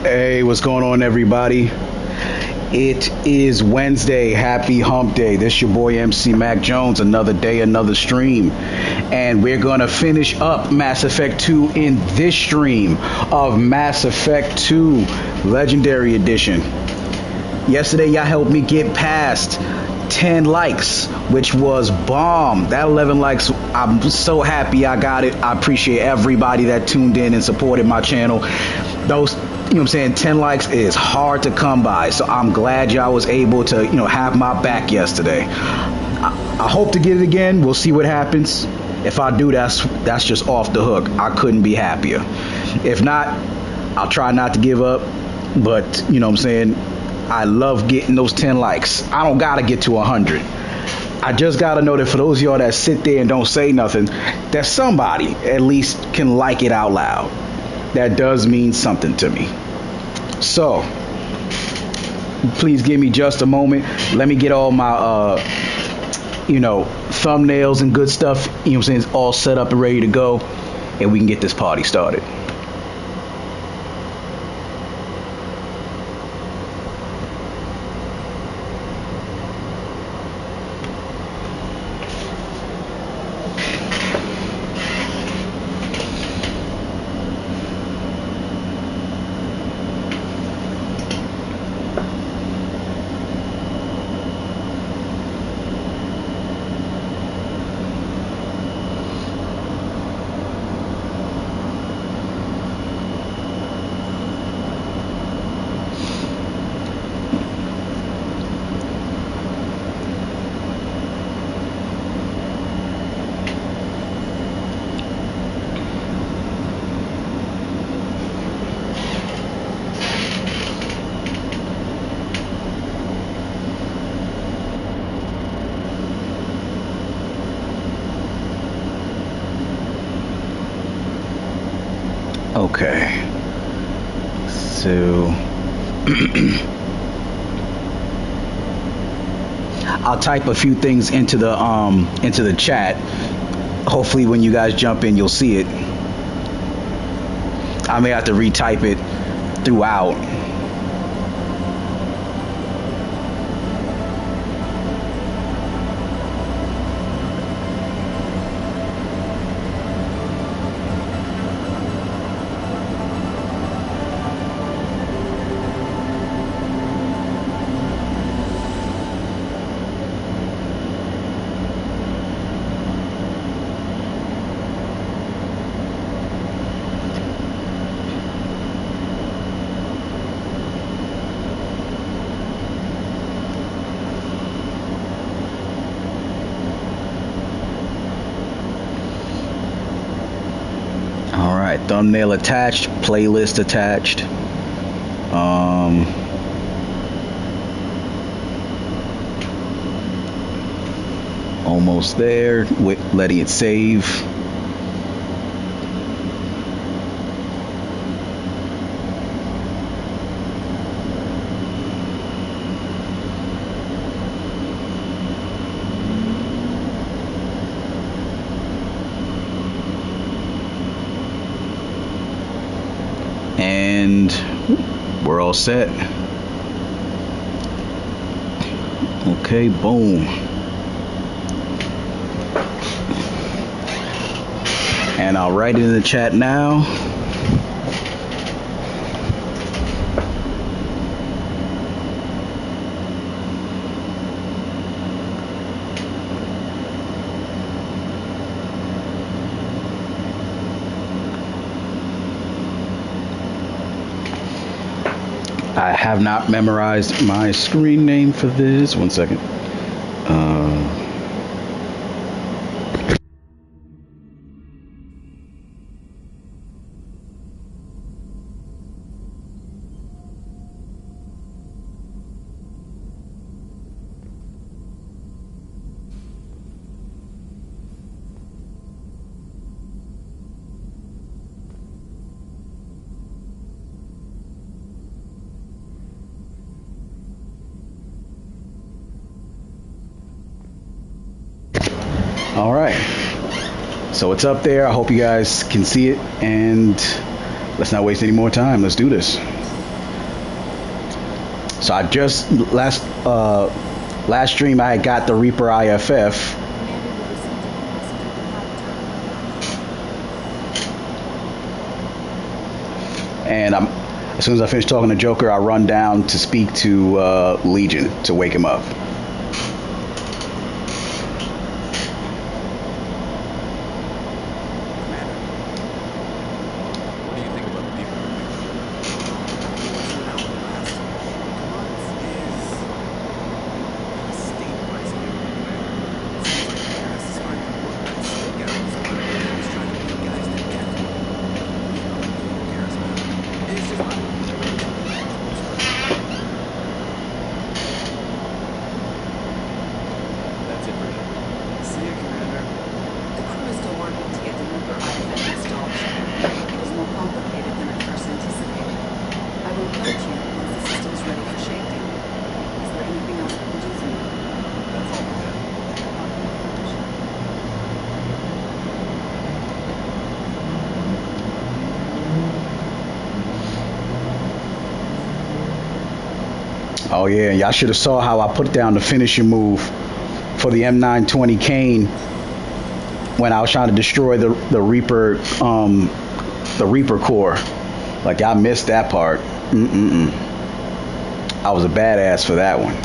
Hey, what's going on, everybody? It is Wednesday. Happy Hump Day. This your boy MC Mac Jones. Another day, another stream. And we're going to finish up Mass Effect 2 in this stream of Mass Effect 2 Legendary Edition. Yesterday, y'all helped me get past 10 likes, which was bomb. That 11 likes, I'm so happy I got it. I appreciate everybody that tuned in and supported my channel. Those, you know what I'm saying, 10 likes is hard to come by, so I'm glad y'all was able to, have my back yesterday. I hope to get it again. We'll see what happens. If I do, that's just off the hook. I couldn't be happier. If not, I'll try not to give up, but you know what I'm saying, I love getting those 10 likes. I don't gotta get to 100. I just gotta know that for those of y'all that sit there and don't say nothing, that somebody at least can like it out loud. That does mean something to me. So, please give me just a moment. Let me get all my, thumbnails and good stuff, all set up and ready to go, and we can get this party started. Okay, so I'll type a few things into the chat. Hopefully, when you guys jump in, you'll see it. I may have to retype it throughout. Thumbnail attached, playlist attached. Almost there. Letting it save. And we're all set. Okay, boom. And I'll write it in the chat now. I have not memorized my screen name for this. One second. All right, so it's up there. I hope you guys can see it, and let's not waste any more time. Let's do this. So I just last stream I had got the Reaper IFF. And as soon as I finish talking to Joker, I run down to speak to Legion to wake him up. Oh yeah, y'all should have saw how I put down the finishing move for the M920 Kane when I was trying to destroy the Reaper core. Like I missed that part. I was a badass for that one.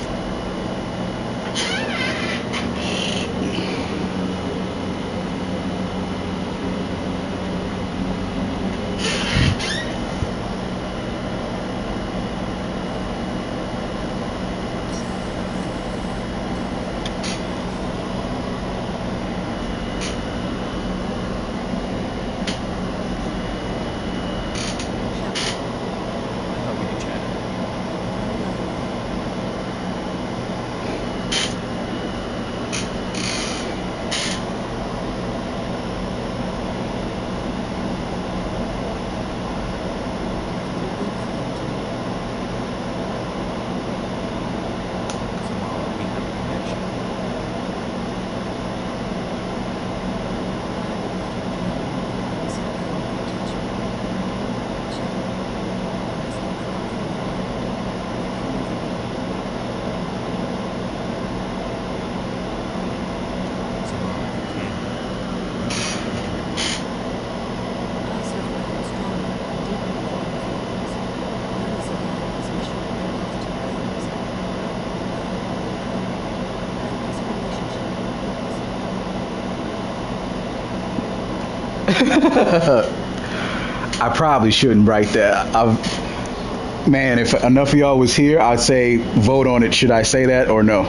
I probably shouldn't write that. Man, if enough of y'all was here, I'd say vote on it. Should I say that or no?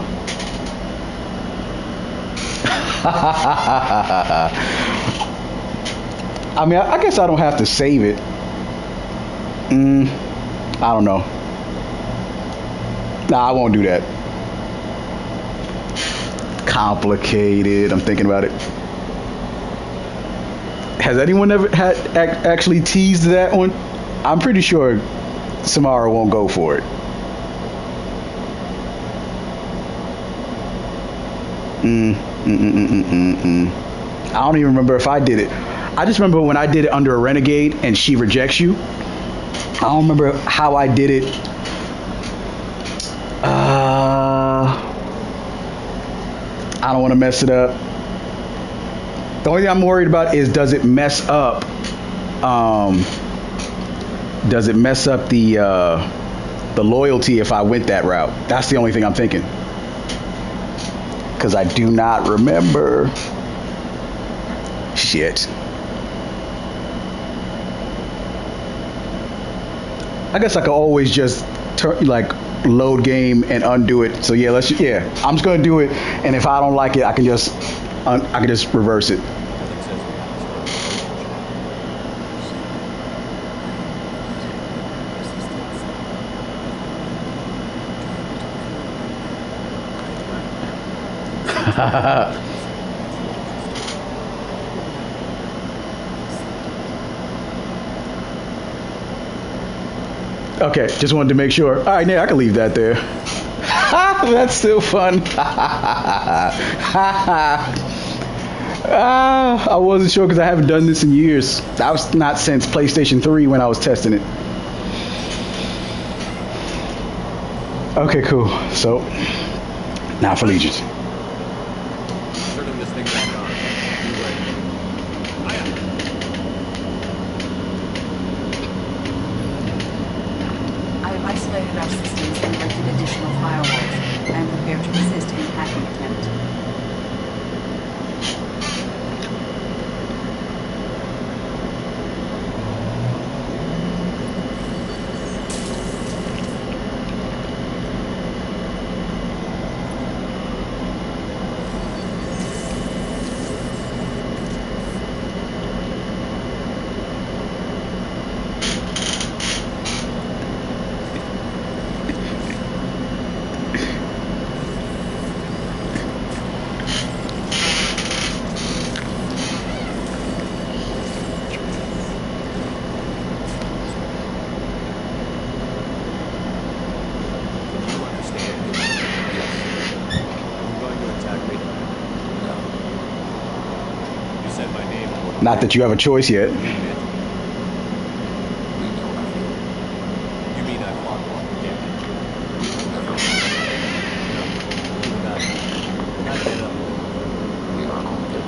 I mean, I guess I don't have to save it. I don't know. Nah, I won't do that. Complicated. I'm thinking about it. Has anyone ever actually teased that one? I'm pretty sure Samara won't go for it. I don't even remember if I did it. I just remember when I did it under a renegade and she rejects you. I don't remember how I did it. I don't want to mess it up. The only thing I'm worried about is does it mess up the loyalty if I went that route? That's the only thing I'm thinking. Because I do not remember. Shit. I guess I could always just load game and undo it. So yeah, I'm just gonna do it, and if I don't like it, I can just reverse it. Okay, just wanted to make sure. All right, yeah, I can leave that there. That's still fun. I wasn't sure because I haven't done this in years. That was not since PlayStation 3 when I was testing it. Okay, cool. So, now for Legions. Turning this thing back on. Be ready. Hiya. I have isolated our systems and erected additional firewalls. I am prepared to resist any hacking attempt. Not that you have a choice yet. You mean I fought one again? No. Even that. I get up. We are all good.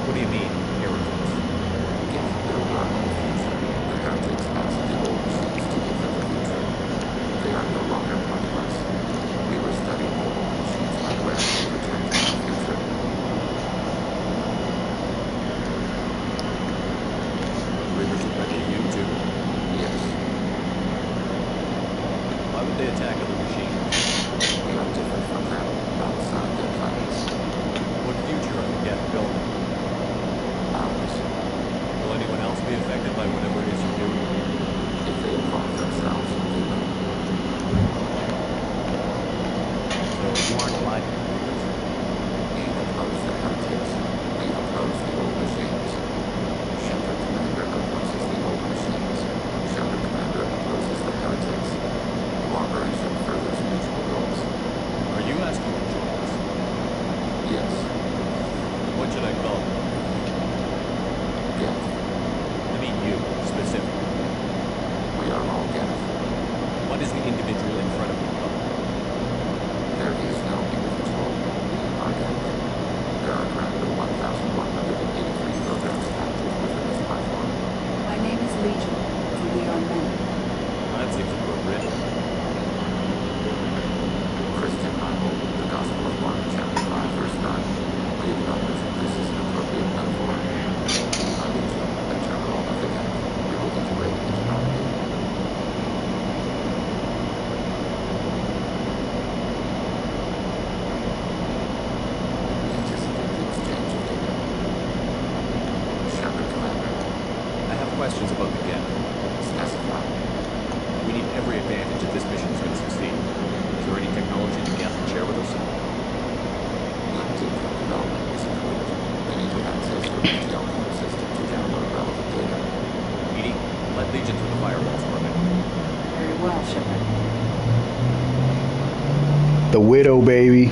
What do you mean, heretics? They are no longer part of us. We were studying old machines like rats to protect our future. Rivers affected you too? Yes. Why would they attack other machines? We are different from them, outside their planets. What future are the Geth building? Ours. Will anyone else be affected by whatever it is you're doing? If they involve themselves, they will. So you aren't alive in the Reapers? We oppose the heretics. We oppose the old machines. Shepard Commander opposes the old machines. Shepard Commander opposes the heretics. Cooperation furthers mutual goals. Are you asking to join us? Yes. What should I call you? Geth. I mean you, specifically. We are all Geth. What is the individual in front of you called? There is no individual. We are Geth. There are currently 1,183 programs active within this platform. My name is Legion, and we are many. That seems appropriate. Christian Bible, the Gospel of Mark, chapter 5, verse 9. We acknowledge that this is an appropriate metaphor. Our Legion, a terminal of the Geth, we will integrate into our Questions about the Geth. Specify. We need every advantage if this mission is going to succeed. Is there any technology the Geth can share with us? Limited drug development is included. We need to access the retail code system to download relevant data. Edie, let Legion through the firewalls for a minute. Very well, Shepard. The widow, baby.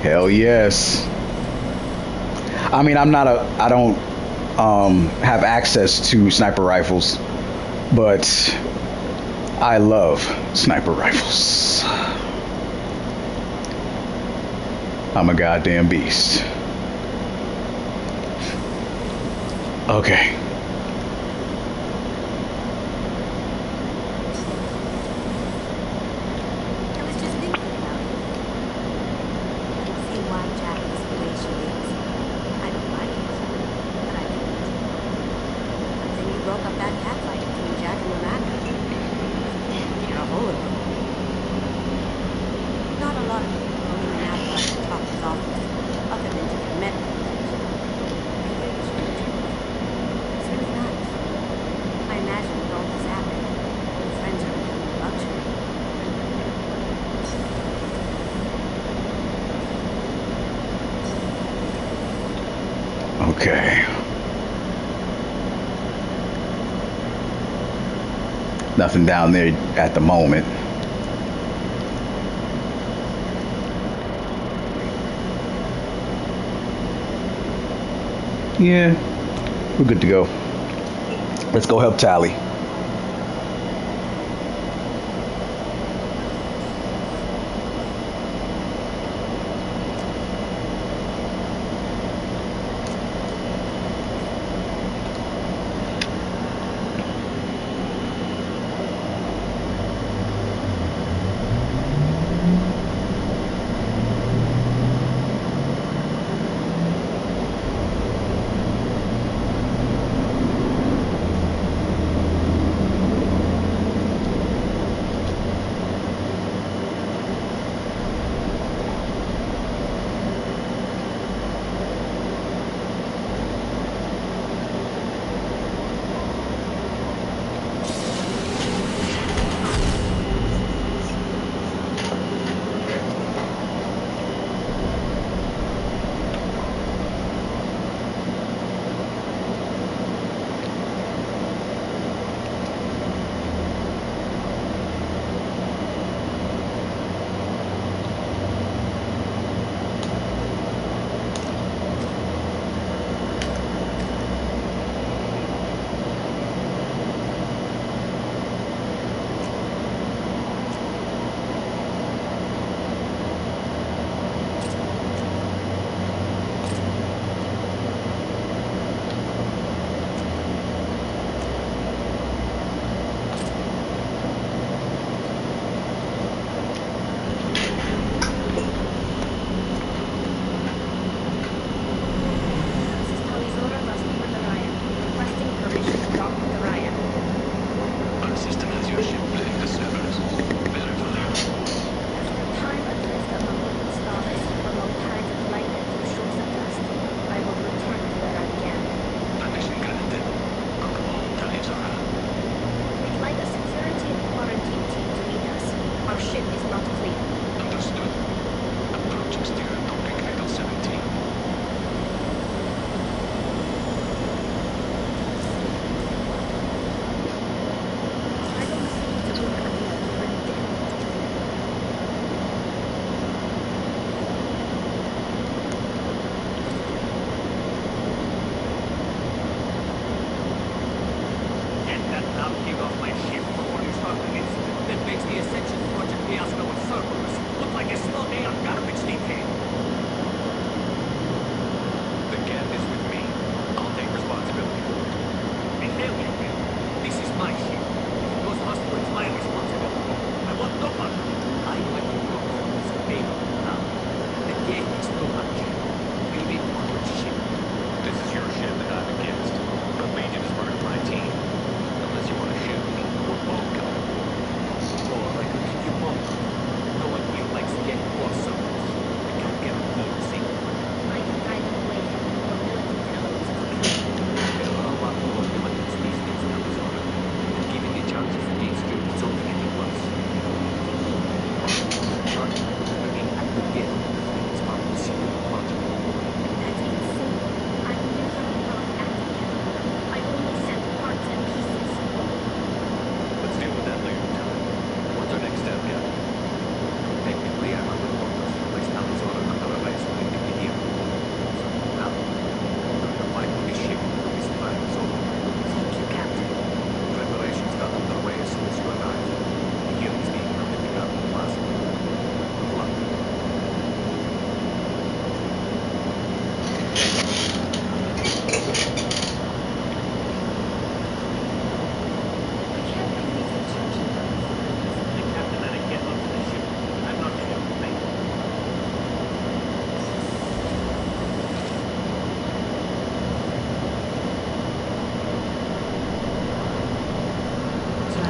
Hell yes. I mean, I don't have access to sniper rifles, but I love sniper rifles. I'm a goddamn beast. Okay. I was just thinking about it. I can see why Jack is the way she is. I don't like it, but I can't. But then you broke up that cat fight between Jack and Rebecca. You're a hologram. Not a lot of people go in and out of Dr. Topper's office, other than to get medical attention. I hear the strange ones. It's really nice. I imagine with all this happening, your friends are becoming a luxury. Okay. Nothing down there at the moment. Yeah, we're good to go. Let's go help Tally.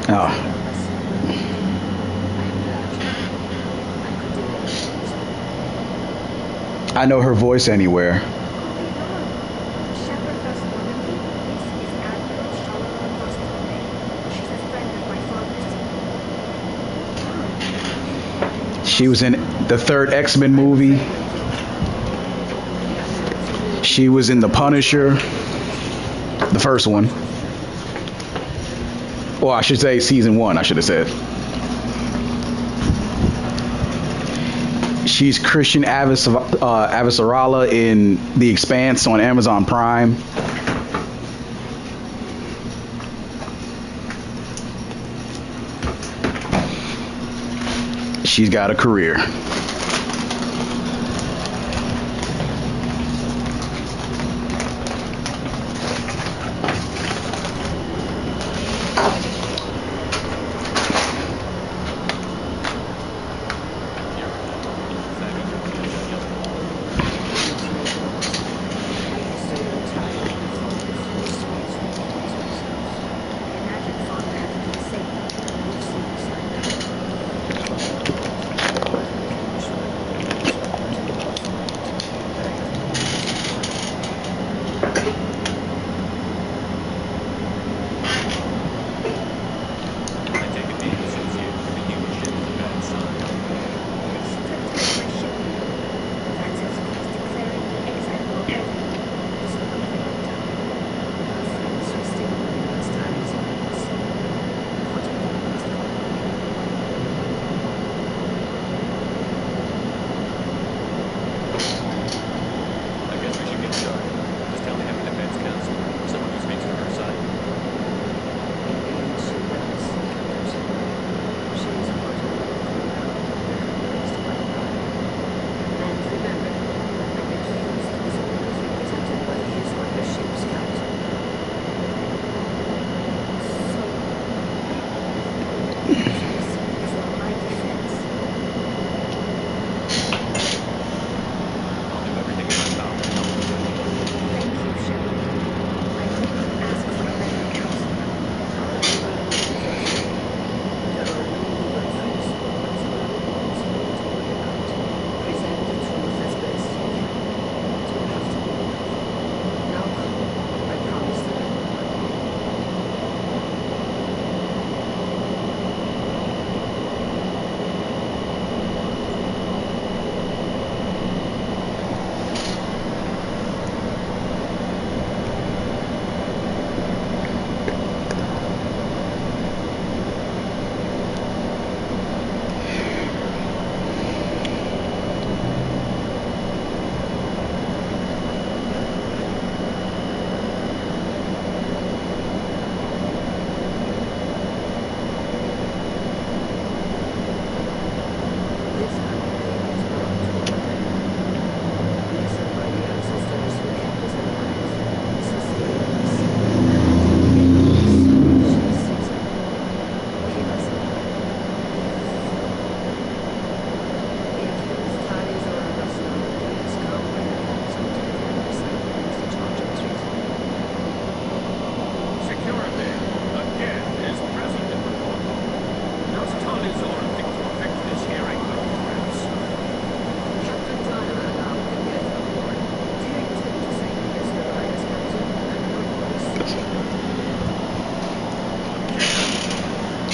Oh, I know her voice anywhere. She was in the third X-Men movie. She was in The Punisher, the first one. Well, I should say season 1, I should have said. She's Christian Avasarala in The Expanse on Amazon Prime. She's got a career.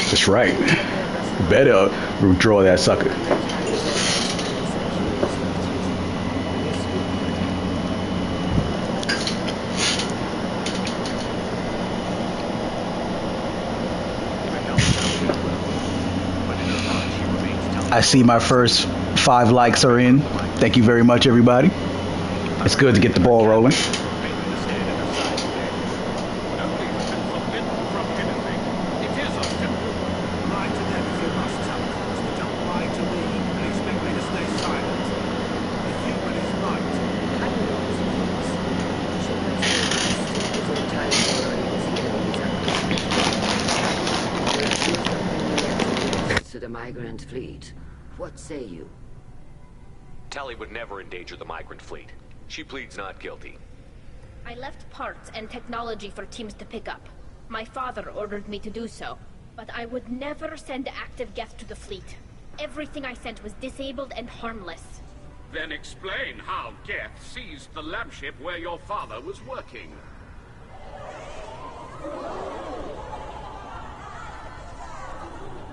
That's right. Better draw that sucker. I see my first 5 likes are in. Thank you very much, everybody. It's good to get the ball rolling. To the migrant fleet. What say you? Tali would never endanger the migrant fleet. She pleads not guilty. I left parts and technology for teams to pick up. My father ordered me to do so. But I would never send active Geth to the fleet. Everything I sent was disabled and harmless. Then explain how Geth seized the lampship where your father was working.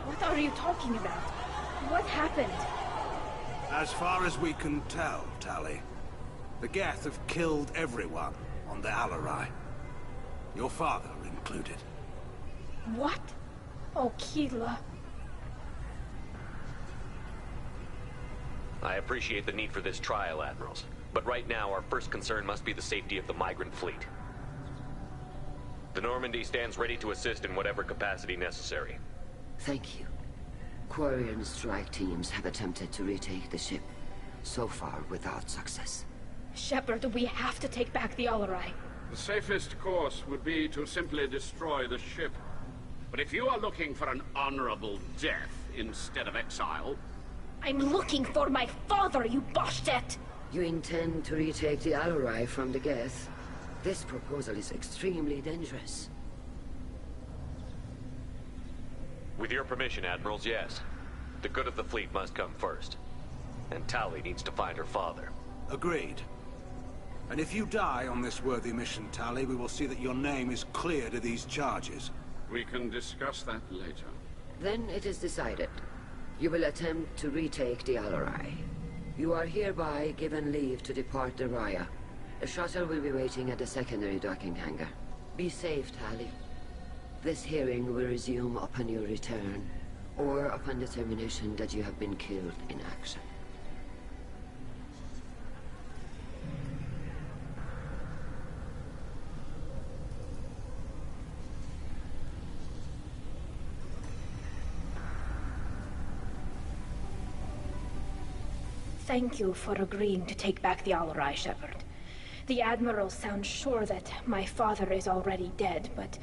What are you talking about? What happened? As far as we can tell, Tali, the Geth have killed everyone on the Alarai. Your father included. What? Oh, Keela. I appreciate the need for this trial, Admirals. But right now, our first concern must be the safety of the migrant fleet. The Normandy stands ready to assist in whatever capacity necessary. Thank you. Quarry and strike teams have attempted to retake the ship, so far without success. Shepard, we have to take back the Alarai. The safest course would be to simply destroy the ship. But if you are looking for an honorable death instead of exile... I'm looking for my father, you bastet! You intend to retake the Alarai from the Geth? This proposal is extremely dangerous. With your permission, Admirals, yes. The good of the fleet must come first. And Tali needs to find her father. Agreed. And if you die on this worthy mission, Tali, we will see that your name is cleared of these charges. We can discuss that later. Then it is decided. You will attempt to retake the Alarai. You are hereby given leave to depart the Raya. The shuttle will be waiting at the secondary docking hangar. Be safe, Tali. This hearing will resume upon your return, or upon determination that you have been killed in action. Thank you for agreeing to take back the Alarai, Shepard. The Admiral sounds sure that my father is already dead, but...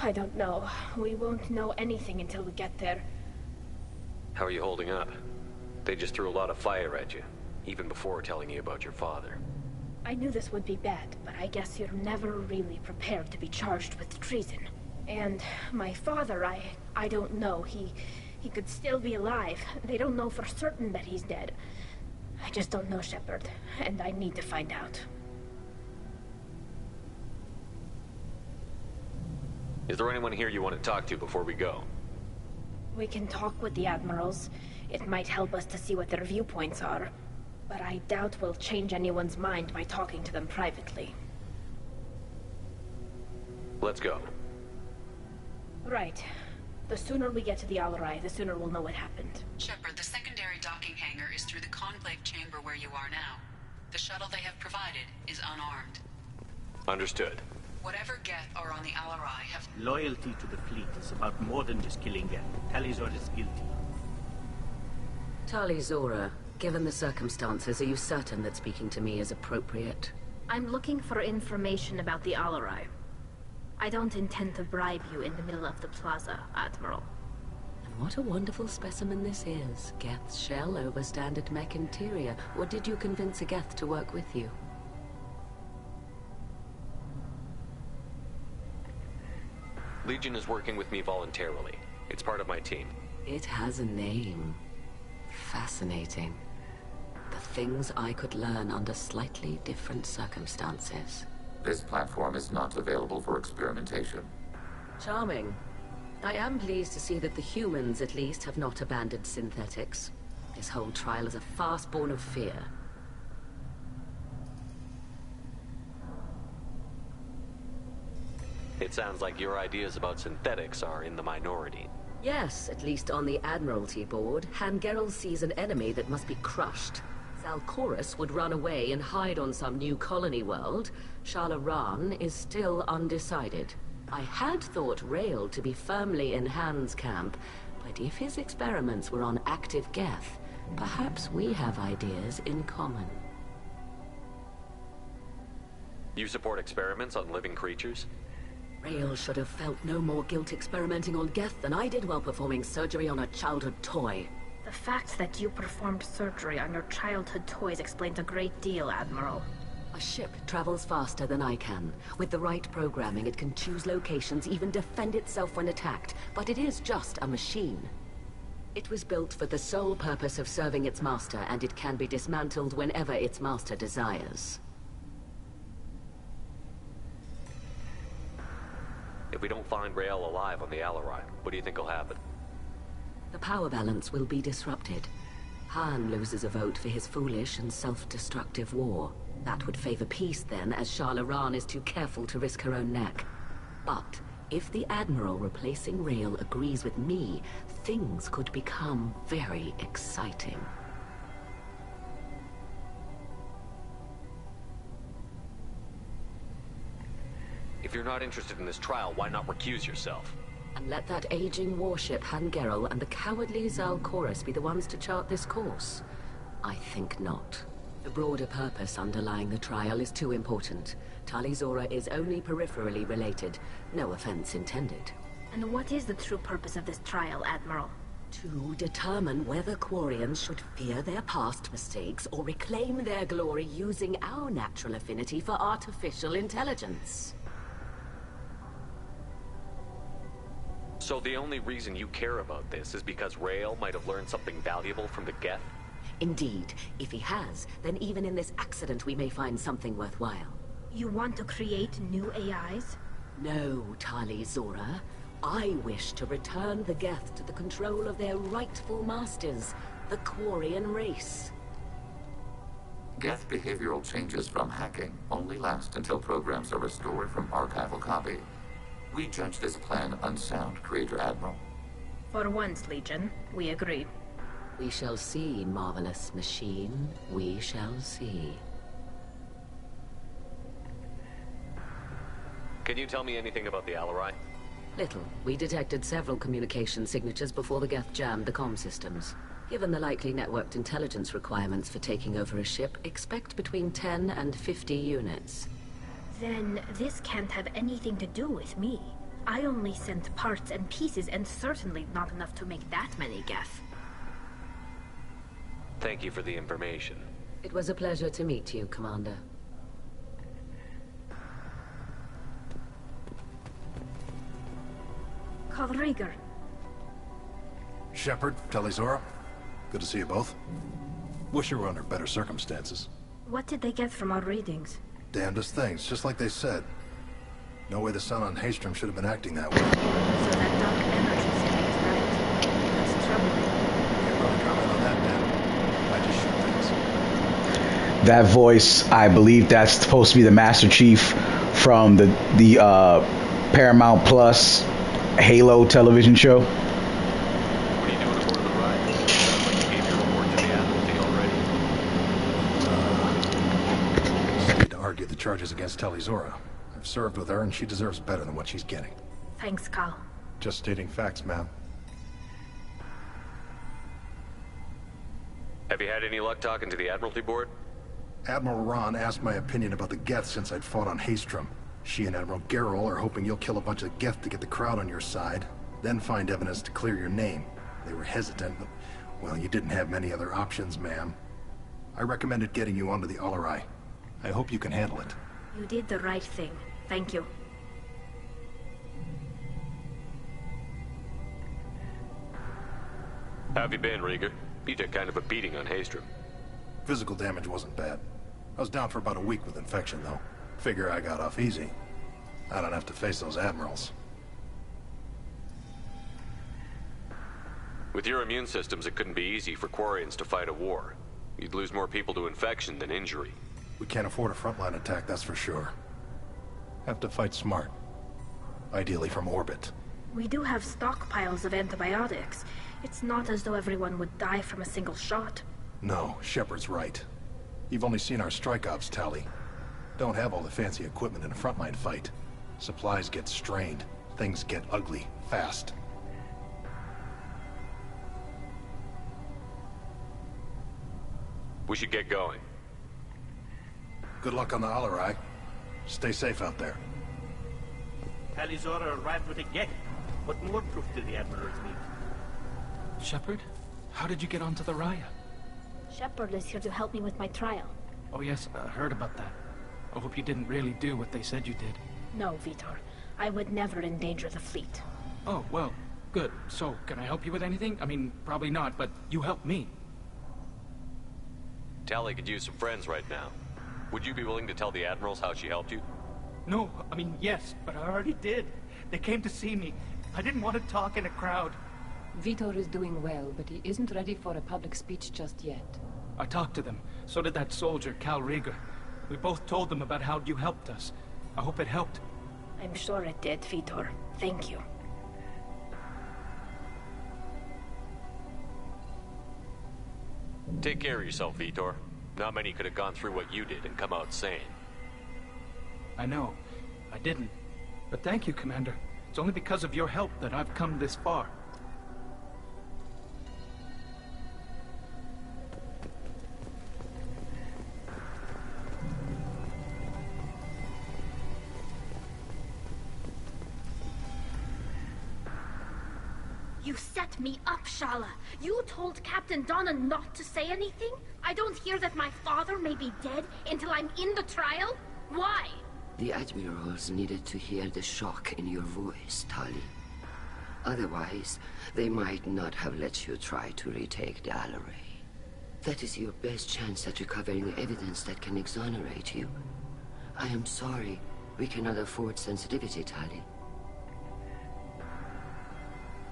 I don't know. We won't know anything until we get there. How are you holding up? They just threw a lot of fire at you, even before telling you about your father. I knew this would be bad, but I guess you're never really prepared to be charged with treason. And my father, I don't know. He could still be alive. They don't know for certain that he's dead. I just don't know, Shepard, and I need to find out. Is there anyone here you want to talk to before we go? We can talk with the Admirals. It might help us to see what their viewpoints are. But I doubt we'll change anyone's mind by talking to them privately. Let's go. Right. The sooner we get to the Alarai, the sooner we'll know what happened. Shepard, the secondary docking hangar is through the Conclave chamber where you are now. The shuttle they have provided is unarmed. Understood. Whatever Geth are on the Alarai have... Loyalty to the fleet is about more than just killing Geth. Talizor is guilty. Tali Zora, given the circumstances, are you certain that speaking to me is appropriate? I'm looking for information about the Alarai. I don't intend to bribe you in the middle of the plaza, Admiral. And what a wonderful specimen this is. Geth's shell over standard mech interior. Or did you convince a Geth to work with you? Legion is working with me voluntarily. It's part of my team. It has a name. Fascinating. The things I could learn under slightly different circumstances. This platform is not available for experimentation. Charming. I am pleased to see that the humans, at least, have not abandoned synthetics. This whole trial is a farce born of fear. It sounds like your ideas about synthetics are in the minority. Yes, at least on the Admiralty board, Hangerel sees an enemy that must be crushed. Zalcorus would run away and hide on some new colony world. Shalaran is still undecided. I had thought Rael to be firmly in Han's camp, but if his experiments were on active Geth, perhaps we have ideas in common. You support experiments on living creatures? Rael should have felt no more guilt experimenting on Geth than I did while performing surgery on a childhood toy. The fact that you performed surgery on your childhood toys explains a great deal, Admiral. A ship travels faster than I can. With the right programming, it can choose locations, even defend itself when attacked. But it is just a machine. It was built for the sole purpose of serving its master, and it can be dismantled whenever its master desires. If we don't find Rael alive on the Alarai, what do you think will happen? The power balance will be disrupted. Han loses a vote for his foolish and self-destructive war. That would favor peace then, as Shala Ran is too careful to risk her own neck. But if the Admiral replacing Rael agrees with me, things could become very exciting. If you're not interested in this trial, why not recuse yourself? And let that aging warship Han Gerrel and the cowardly Zal Chorus be the ones to chart this course? I think not. The broader purpose underlying the trial is too important. Tali Zora is only peripherally related. No offense intended. And what is the true purpose of this trial, Admiral? To determine whether Quarians should fear their past mistakes or reclaim their glory using our natural affinity for artificial intelligence. So the only reason you care about this is because Rael might have learned something valuable from the Geth? Indeed. If he has, then even in this accident we may find something worthwhile. You want to create new AIs? No, Tali Zora. I wish to return the Geth to the control of their rightful masters, the Quarian race. Geth behavioral changes from hacking only last until programs are restored from archival copy. We judge this plan unsound, Creator Admiral. For once, Legion, we agree. We shall see, marvelous machine. We shall see. Can you tell me anything about the Alarai? Little. We detected several communication signatures before the Geth jammed the comm systems. Given the likely networked intelligence requirements for taking over a ship, expect between 10 and 50 units. Then this can't have anything to do with me. I only sent parts and pieces, and certainly not enough to make that many Geth. Thank you for the information. It was a pleasure to meet you, Commander. Kalrieger. Shepard, Tali Zora. Good to see you both. Wish you were under better circumstances. What did they get from our readings? Damnedest things, just like they said. No way the sun on Haystrom should have been acting that way. So that dark energy setting is right. That's troubling. Can't really comment on that, Dan. I just shoot things. That voice, I believe that's supposed to be the Master Chief from the Paramount Plus Halo television show. What are you doing aboard the ride? Sounds like you gave your report to the Admiralty already. Need to argue the charges against Tali Zora. I've served with her, and she deserves better than what she's getting. Thanks, Cal. Just stating facts, ma'am. Have you had any luck talking to the Admiralty board? Admiral Ron asked my opinion about the Geth since I'd fought on Haystrom. She and Admiral Gerrel are hoping you'll kill a bunch of Geth to get the crowd on your side, then find evidence to clear your name. They were hesitant, but, well, you didn't have many other options, ma'am. I recommended getting you onto the Alarai. I hope you can handle it. You did the right thing. Thank you. How have you been, Rieger? You took kind of a beating on Haystrom. Physical damage wasn't bad. I was down for about a week with infection, though. Figure I got off easy. I don't have to face those admirals. With your immune systems, it couldn't be easy for Quarians to fight a war. You'd lose more people to infection than injury. We can't afford a frontline attack, that's for sure. Have to fight smart. Ideally from orbit. We do have stockpiles of antibiotics. It's not as though everyone would die from a single shot. No, Shepard's right. You've only seen our strike ops, Tali. Don't have all the fancy equipment in a frontline fight. Supplies get strained. Things get ugly, fast. We should get going. Good luck on the Alarai. Stay safe out there. Tali Zora arrived with a Geth. What more proof did the Admirals need? Shepard? How did you get onto the Raya? Shepard is here to help me with my trial. Oh yes, I heard about that. I hope you didn't really do what they said you did. No, Vitor. I would never endanger the fleet. Oh, well, good. So, can I help you with anything? I mean, probably not, but you helped me. Tali could use some friends right now. Would you be willing to tell the Admirals how she helped you? No, I mean, yes, but I already did. They came to see me. I didn't want to talk in a crowd. Vitor is doing well, but he isn't ready for a public speech just yet. I talked to them. So did that soldier, Cal Rieger. We both told them about how you helped us. I hope it helped. I'm sure it did, Vitor. Thank you. Take care of yourself, Vitor. Not many could have gone through what you did and come out sane. I know. I didn't. But thank you, Commander. It's only because of your help that I've come this far. You set me up, Shala. You told Captain Donna not to say anything? I don't hear that my father may be dead until I'm in the trial? Why? The Admirals needed to hear the shock in your voice, Tali. Otherwise, they might not have let you try to retake the Alaray. That is your best chance at recovering evidence that can exonerate you. I am sorry. We cannot afford sensitivity, Tali.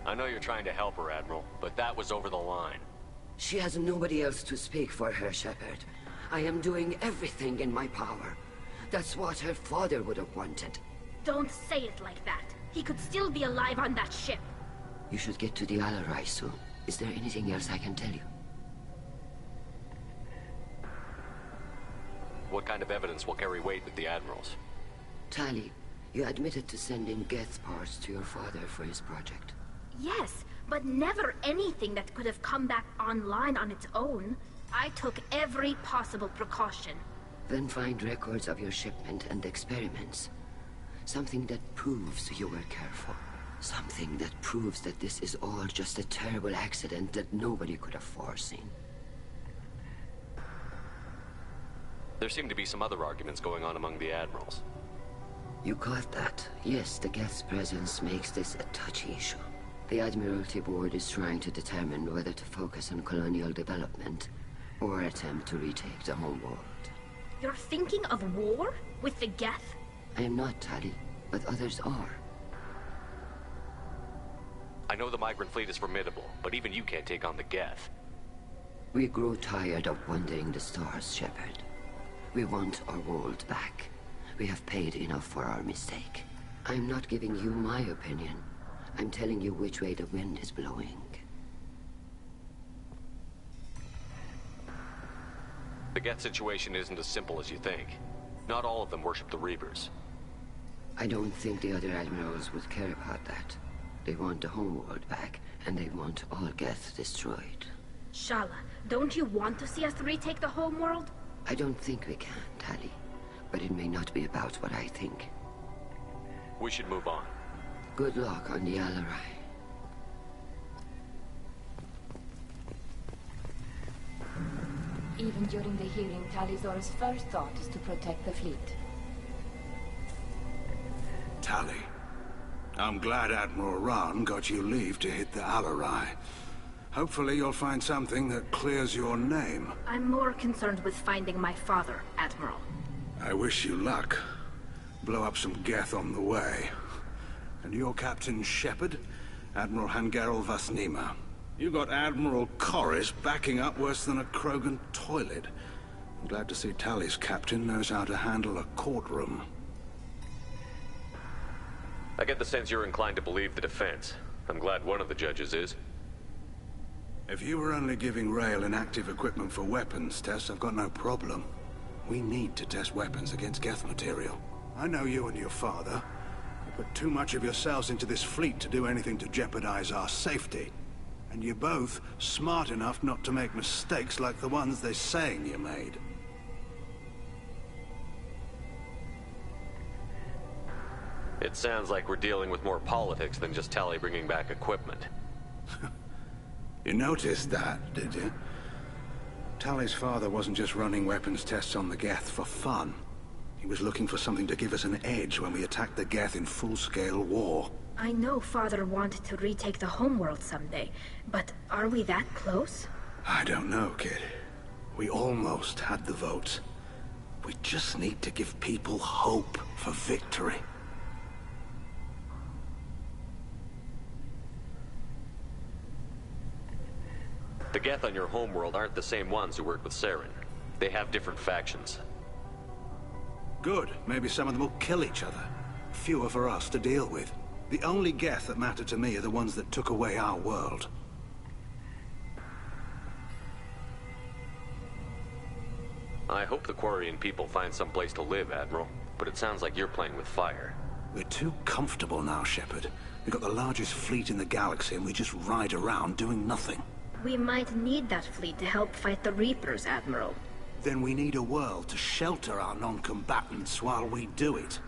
I know you're trying to help her, Admiral, but that was over the line. She has nobody else to speak for her, Shepard. I am doing everything in my power. That's what her father would have wanted. Don't say it like that. He could still be alive on that ship. You should get to the Alarai soon. Is there anything else I can tell you? What kind of evidence will carry weight with the Admirals? Tali, you admitted to sending Geth parts to your father for his project. Yes, but never anything that could have come back online on its own. I took every possible precaution. Then find records of your shipment and experiments. Something that proves you were careful. Something that proves that this is all just a terrible accident that nobody could have foreseen. There seem to be some other arguments going on among the Admirals. You caught that? Yes, the Geth's presence makes this a touchy issue. The Admiralty Board is trying to determine whether to focus on colonial development or attempt to retake the homeworld. You're thinking of war? With the Geth? I am not, Tali, but others are. I know the migrant fleet is formidable, but even you can't take on the Geth. We grow tired of wandering the stars, Shepard. We want our world back. We have paid enough for our mistake. I'm not giving you my opinion. I'm telling you which way the wind is blowing. The Geth situation isn't as simple as you think. Not all of them worship the Reapers. I don't think the other Admirals would care about that. They want the homeworld back, and they want all Geth destroyed. Shala, don't you want to see us retake the homeworld? I don't think we can, Tali. But it may not be about what I think. We should move on. Good luck on the Alarai. Even during the hearing, Tali'Zor's first thought is to protect the fleet. Tali, I'm glad Admiral Rahn got you leave to hit the Alarai. Hopefully you'll find something that clears your name. I'm more concerned with finding my father, Admiral. I wish you luck. Blow up some Geth on the way. And your Captain Shepard, Admiral Hangerel Vasnima. You got Admiral Corris backing up worse than a Krogan toilet. I'm glad to see Tali's captain knows how to handle a courtroom. I get the sense you're inclined to believe the defense. I'm glad one of the judges is. If you were only giving Rail inactive equipment for weapons tests, I've got no problem. We need to test weapons against Geth material. I know you and your father. You put too much of yourselves into this fleet to do anything to jeopardize our safety. And you're both smart enough not to make mistakes like the ones they're saying you made. It sounds like we're dealing with more politics than just Tali bringing back equipment. You noticed that, did you? Tali's father wasn't just running weapons tests on the Geth for fun. He was looking for something to give us an edge when we attacked the Geth in full-scale war. I know Father wanted to retake the homeworld someday, but are we that close? I don't know, kid. We almost had the votes. We just need to give people hope for victory. The Geth on your homeworld aren't the same ones who work with Saren. They have different factions. Good. Maybe some of them will kill each other. Fewer for us to deal with. The only Geth that matter to me are the ones that took away our world. I hope the Quarian people find some place to live, Admiral. But it sounds like you're playing with fire. We're too comfortable now, Shepard. We've got the largest fleet in the galaxy and we just ride around doing nothing. We might need that fleet to help fight the Reapers, Admiral. Then we need a world to shelter our non-combatants while we do it.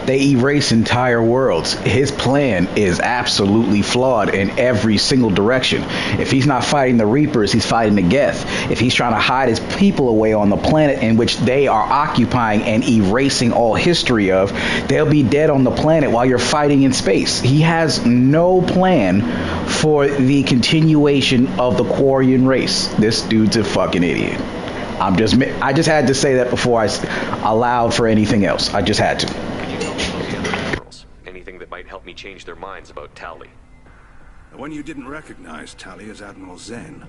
They erase entire worlds. His plan is absolutely flawed in every single direction. If he's not fighting the Reapers, he's fighting the Geth. If he's trying to hide his people away on the planet in which they are occupying and erasing all history of, they'll be dead on the planet while you're fighting in space. He has no plan for the continuation of the Quarian race. This dude's a fucking idiot. I just had to say that before I allowed for anything else. I just had to. Anything that might help me change their minds about Tali. The one you didn't recognize, Tali, is Admiral Zen.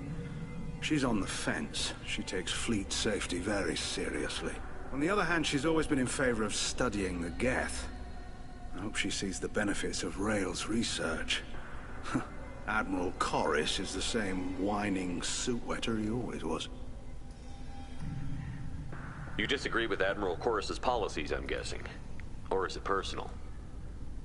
She's on the fence. She takes fleet safety very seriously. On the other hand, she's always been in favor of studying the Geth. I hope she sees the benefits of Rail's research. Admiral Corus is the same whining suit-wetter he always was. You disagree with Admiral Corus's policies, I'm guessing. Or is it personal?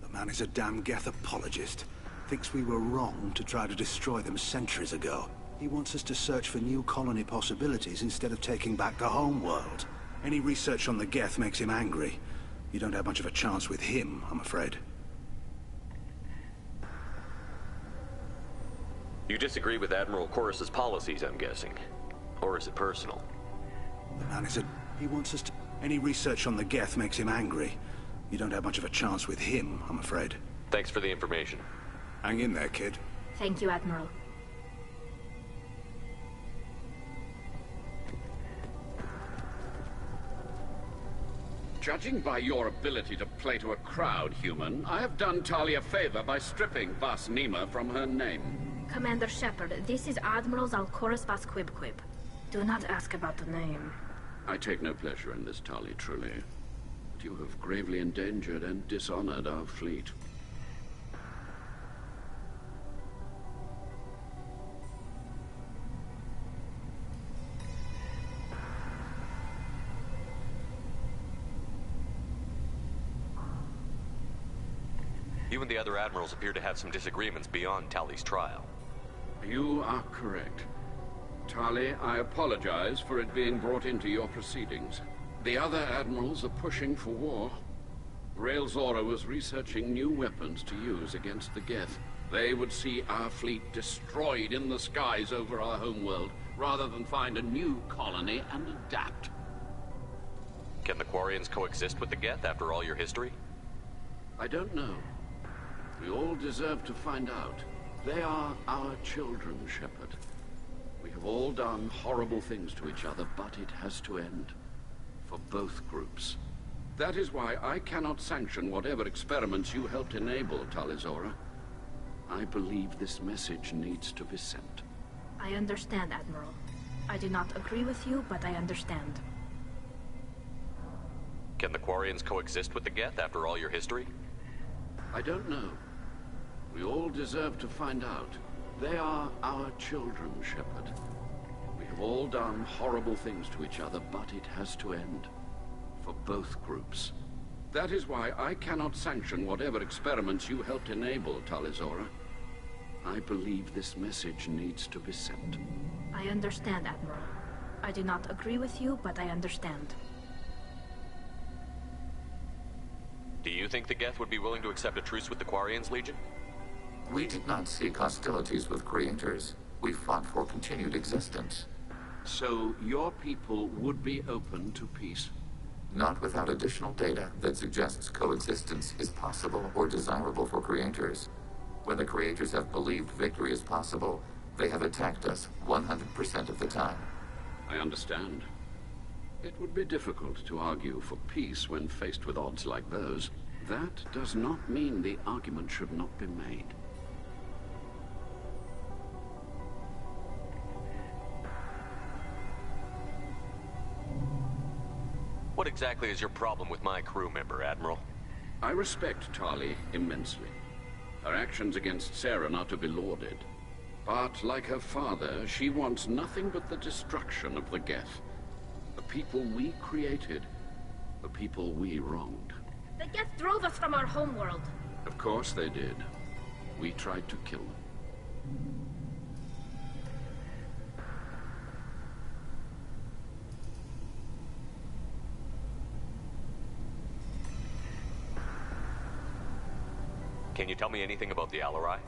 The man is a damn Geth apologist. Thinks we were wrong to try to destroy them centuries ago. He wants us to search for new colony possibilities instead of taking back the home world. Any research on the Geth makes him angry. You don't have much of a chance with him, I'm afraid. You disagree with Admiral Corus's policies, I'm guessing. Or is it personal? The man is a... He wants us to... Any research on the Geth makes him angry. You don't have much of a chance with him, I'm afraid. Thanks for the information. Hang in there, kid. Thank you, Admiral. Judging by your ability to play to a crowd, human, I have done Tali a favor by stripping Vas Nima from her name. Commander Shepard, this is Admiral Zalcorus Vas Quibquib. Do not ask about the name. I take no pleasure in this, Tali, truly. But you have gravely endangered and dishonored our fleet. You and the other admirals appear to have some disagreements beyond Tali's trial. You are correct. Tali, I apologize for it being brought into your proceedings. The other admirals are pushing for war. Rail Zora was researching new weapons to use against the Geth. They would see our fleet destroyed in the skies over our homeworld, rather than find a new colony and adapt. Can the Quarians coexist with the Geth after all your history? I don't know. We all deserve to find out. They are our children, Shepard. We have all done horrible things to each other, but it has to end. For both groups. That is why I cannot sanction whatever experiments you helped enable, Talizora. I believe this message needs to be sent. I understand, Admiral. I do not agree with you, but I understand. Can the Quarians coexist with the Geth after all your history? I don't know. We all deserve to find out. They are our children, Shepard. We have all done horrible things to each other, but it has to end. For both groups. That is why I cannot sanction whatever experiments you helped enable, Talizora. I believe this message needs to be sent. I understand, Admiral. I do not agree with you, but I understand. Do you think the Geth would be willing to accept a truce with the Quarians, Legion? We did not seek hostilities with creators. We fought for continued existence. So your people would be open to peace? Not without additional data that suggests coexistence is possible or desirable for creators. When the creators have believed victory is possible, they have attacked us 100% of the time. I understand. It would be difficult to argue for peace when faced with odds like those. That does not mean the argument should not be made. What exactly is your problem with my crew member, Admiral? I respect Tali immensely. Her actions against Saren are to be lauded. But, like her father, she wants nothing but the destruction of the Geth. The people we created. The people we wronged. The Geth drove us from our homeworld. Of course they did. We tried to kill them. Can you tell me anything about the Alarai?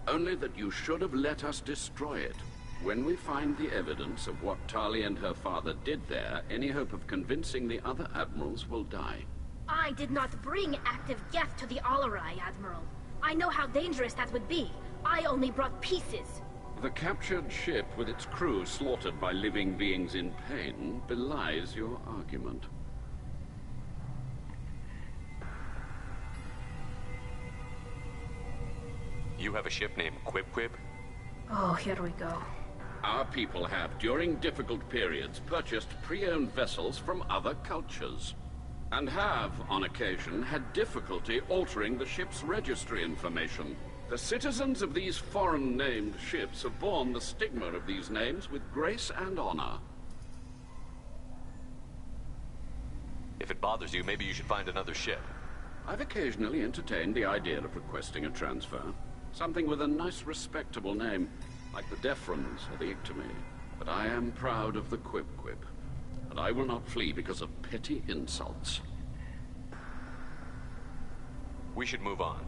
Only that you should have let us destroy it. When we find the evidence of what Tali and her father did there, any hope of convincing the other admirals will die. I did not bring active Geth to the Alarai, Admiral. I know how dangerous that would be. I only brought pieces. The captured ship with its crew slaughtered by living beings in pain belies your argument. You have a ship named Quib? Oh, here we go. Our people have, during difficult periods, purchased pre-owned vessels from other cultures. And have, on occasion, had difficulty altering the ship's registry information. The citizens of these foreign-named ships have borne the stigma of these names with grace and honor. If it bothers you, maybe you should find another ship. I've occasionally entertained the idea of requesting a transfer. Something with a nice, respectable name, like the Defrons or the Ictomy. But I am proud of the Quib, and I will not flee because of petty insults. We should move on.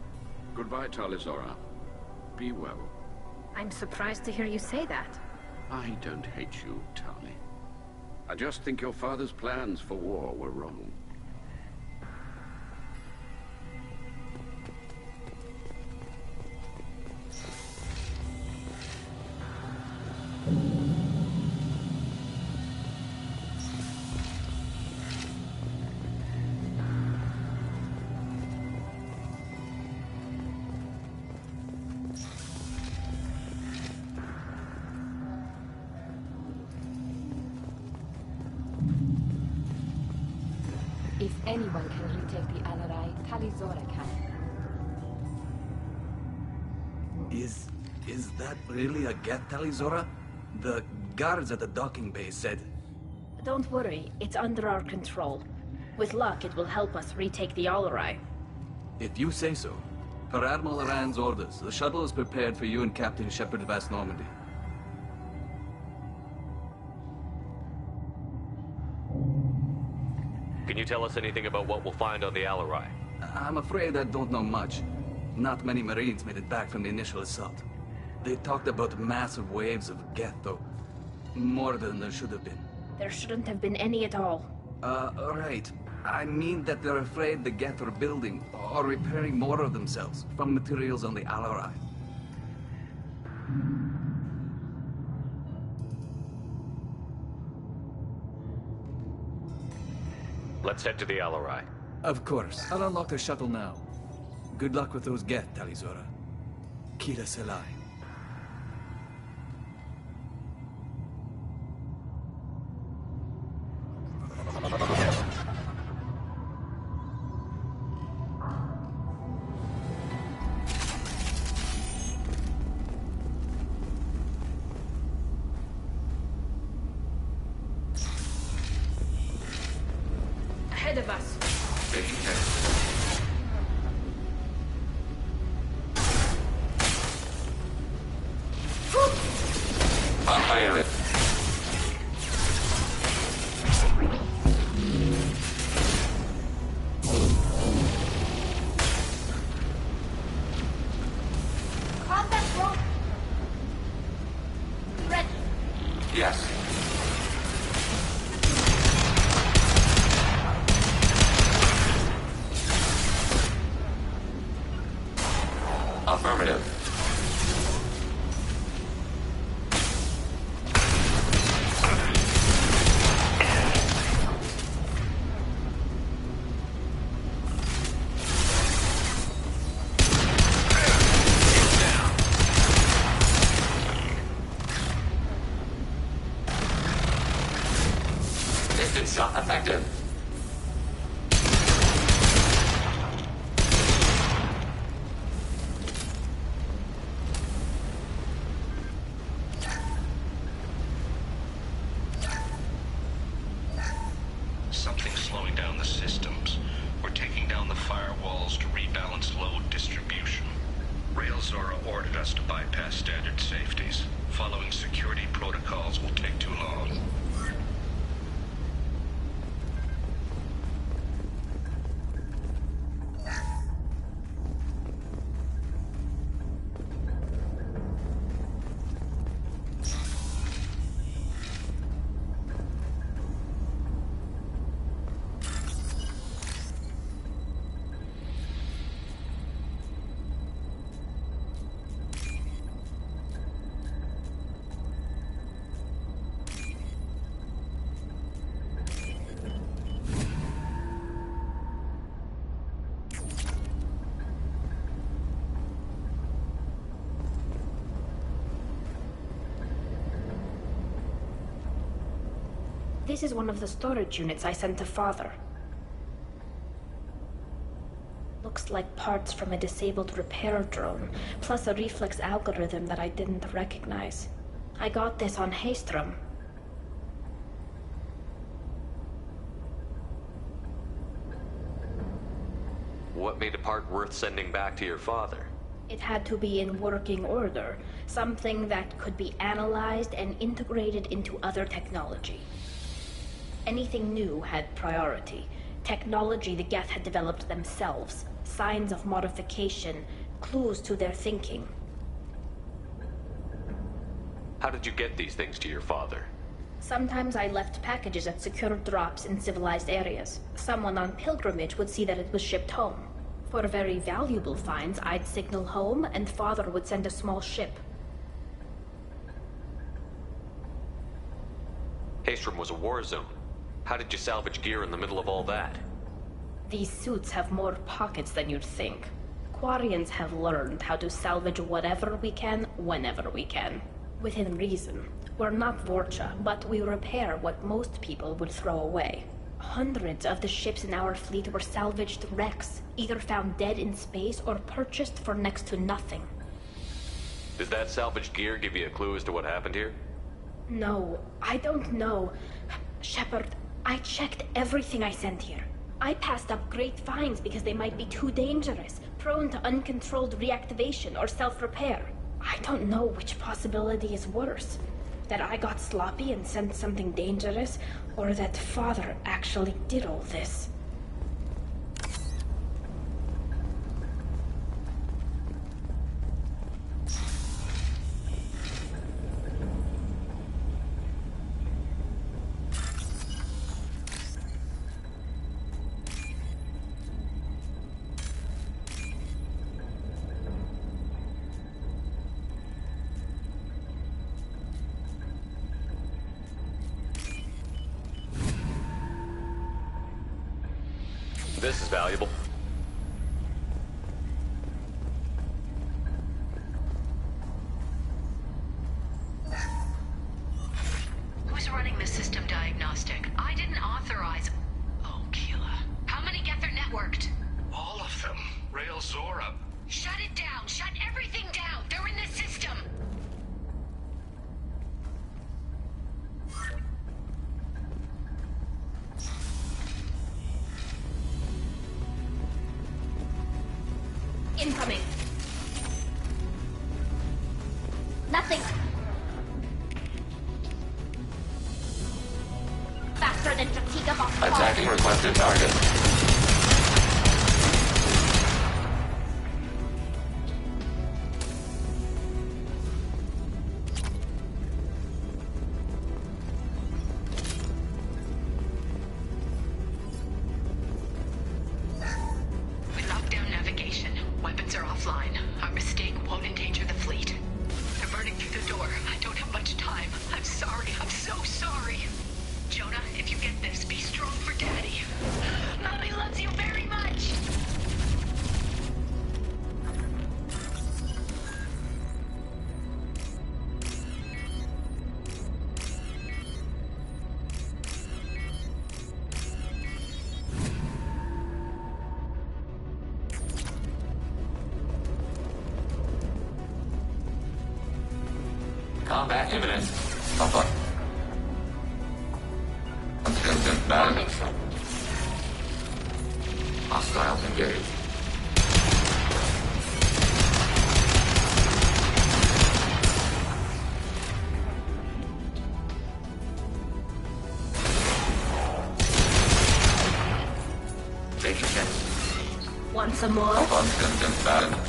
Goodbye, Talizora. Be well. I'm surprised to hear you say that. I don't hate you, Tali. I just think your father's plans for war were wrong. If anyone can retake the Alarai, Talizora can. Is that really a Geth, Talizora? The guards at the docking bay said... Don't worry, it's under our control. With luck, it will help us retake the Alarai. If you say so. Per Admiral Rand's orders, the shuttle is prepared for you and Captain Shepard of West Normandy. Can you tell us anything about what we'll find on the Alarai? I'm afraid I don't know much. Not many Marines made it back from the initial assault. They talked about massive waves of Geth, though. More than there should have been. There shouldn't have been any at all. Right. I mean that they're afraid the Geth are building or repairing more of themselves from materials on the Alarai. Let's head to the Alarai. Of course. I'll unlock the shuttle now. Good luck with those Geth, Talizora. Kira Selai. Ahead of us. Pilot. Combat rope. Ready. Yes. Affirmative. Distance shot effective. Something's slowing down the systems. We're taking down the firewalls to rebalance load distribution. Rail Zora ordered us to bypass standard safeties. Following security protocols will take too long. This is one of the storage units I sent to Father. Looks like parts from a disabled repair drone, plus a reflex algorithm that I didn't recognize. I got this on Haystrom. What made a part worth sending back to your father? It had to be in working order, something that could be analyzed and integrated into other technology. Anything new had priority. Technology the Geth had developed themselves, signs of modification, clues to their thinking. How did you get these things to your father? Sometimes I left packages at secure drops in civilized areas. Someone on pilgrimage would see that it was shipped home. For very valuable finds, I'd signal home, and Father would send a small ship. Haystrom was a war zone. How did you salvage gear in the middle of all that? These suits have more pockets than you'd think. Quarians have learned how to salvage whatever we can, whenever we can. Within reason. We're not Vorcha, but we repair what most people would throw away. Hundreds of the ships in our fleet were salvaged wrecks, either found dead in space or purchased for next to nothing. Does that salvaged gear give you a clue as to what happened here? No, I don't know. Shepard, I checked everything I sent here. I passed up great finds because they might be too dangerous, prone to uncontrolled reactivation or self-repair. I don't know which possibility is worse. That I got sloppy and sent something dangerous, or that Father actually did all this. This is valuable. Who's running the system diagnostic? I didn't authorize... Oh, Keela. How many Geth are networked? All of them. Rail Zora. Shut it down! Shut everything down! They're in the system! Incoming. Nothing. Faster than fatigue of our Attacking requested target. We locked down navigation. Weapons are offline. Our mistake Combat imminent. Alpha. Constant battle. Hostiles engaged. Danger check. Want some more? Constant battle.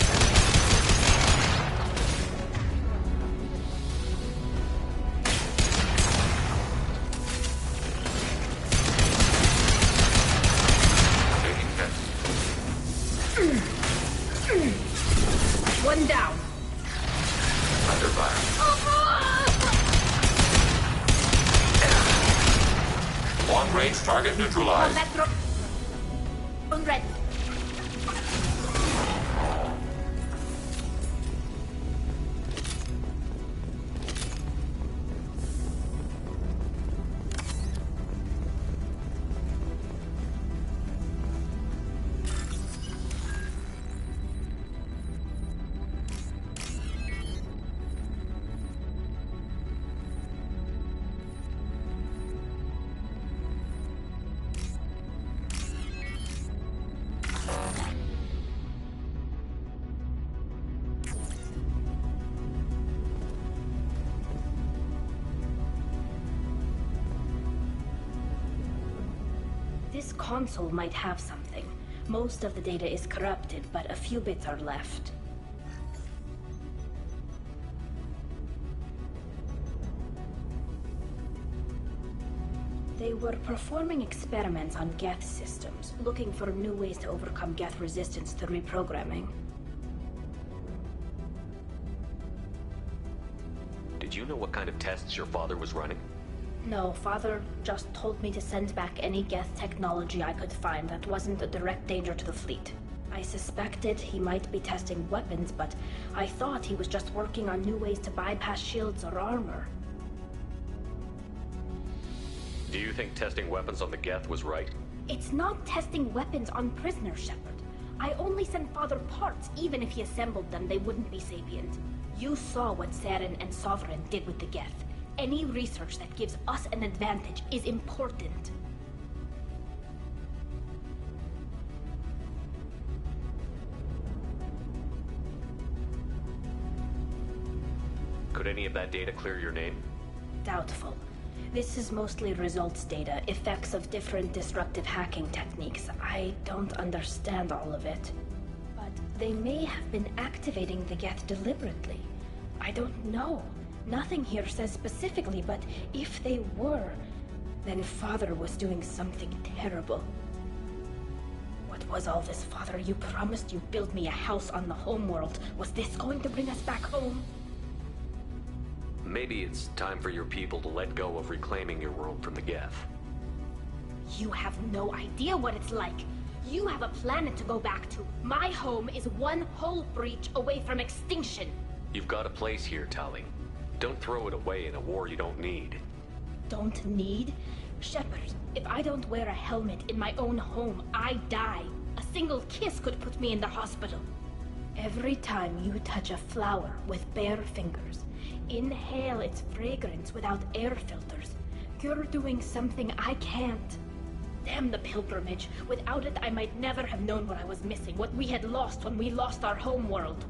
One down. Under fire. Long-range target neutralized. Combat drone ready. This console might have something. Most of the data is corrupted, but a few bits are left. They were performing experiments on Geth systems, looking for new ways to overcome Geth resistance to reprogramming. Did you know what kind of tests your father was running? No, Father just told me to send back any Geth technology I could find that wasn't a direct danger to the fleet. I suspected he might be testing weapons, but I thought he was just working on new ways to bypass shields or armor. Do you think testing weapons on the Geth was right? It's not testing weapons on prisoners, Shepard. I only send Father parts. Even if he assembled them, they wouldn't be sapient. You saw what Saren and Sovereign did with the Geth. Any research that gives us an advantage is important. Could any of that data clear your name? Doubtful. This is mostly results data, effects of different disruptive hacking techniques. I don't understand all of it. But they may have been activating the Geth deliberately. I don't know. Nothing here says specifically, but if they were, then Father was doing something terrible. What was all this, Father? You promised you'd build me a house on the homeworld. Was this going to bring us back home? Maybe it's time for your people to let go of reclaiming your world from the Geth. You have no idea what it's like. You have a planet to go back to. My home is one hull breach away from extinction. You've got a place here, Tali. Don't throw it away in a war you don't need. Don't need? Shepard, if I don't wear a helmet in my own home, I die. A single kiss could put me in the hospital. Every time you touch a flower with bare fingers, inhale its fragrance without air filters, you're doing something I can't. Damn the pilgrimage. Without it, I might never have known what I was missing, what we had lost when we lost our home world.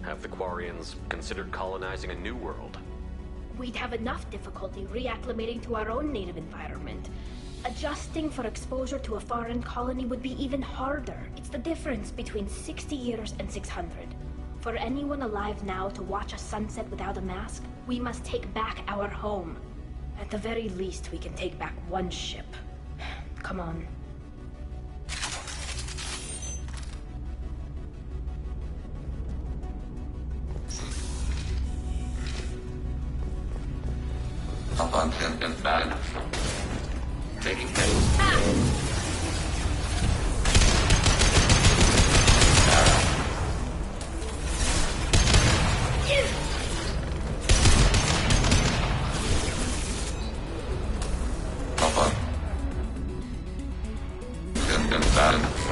Have the Quarians considered colonizing a new world? We'd have enough difficulty reacclimating to our own native environment. Adjusting for exposure to a foreign colony would be even harder. It's the difference between 60 years and 600. For anyone alive now to watch a sunset without a mask, we must take back our home. At the very least, we can take back one ship. Come on. Abundant value. Taking place.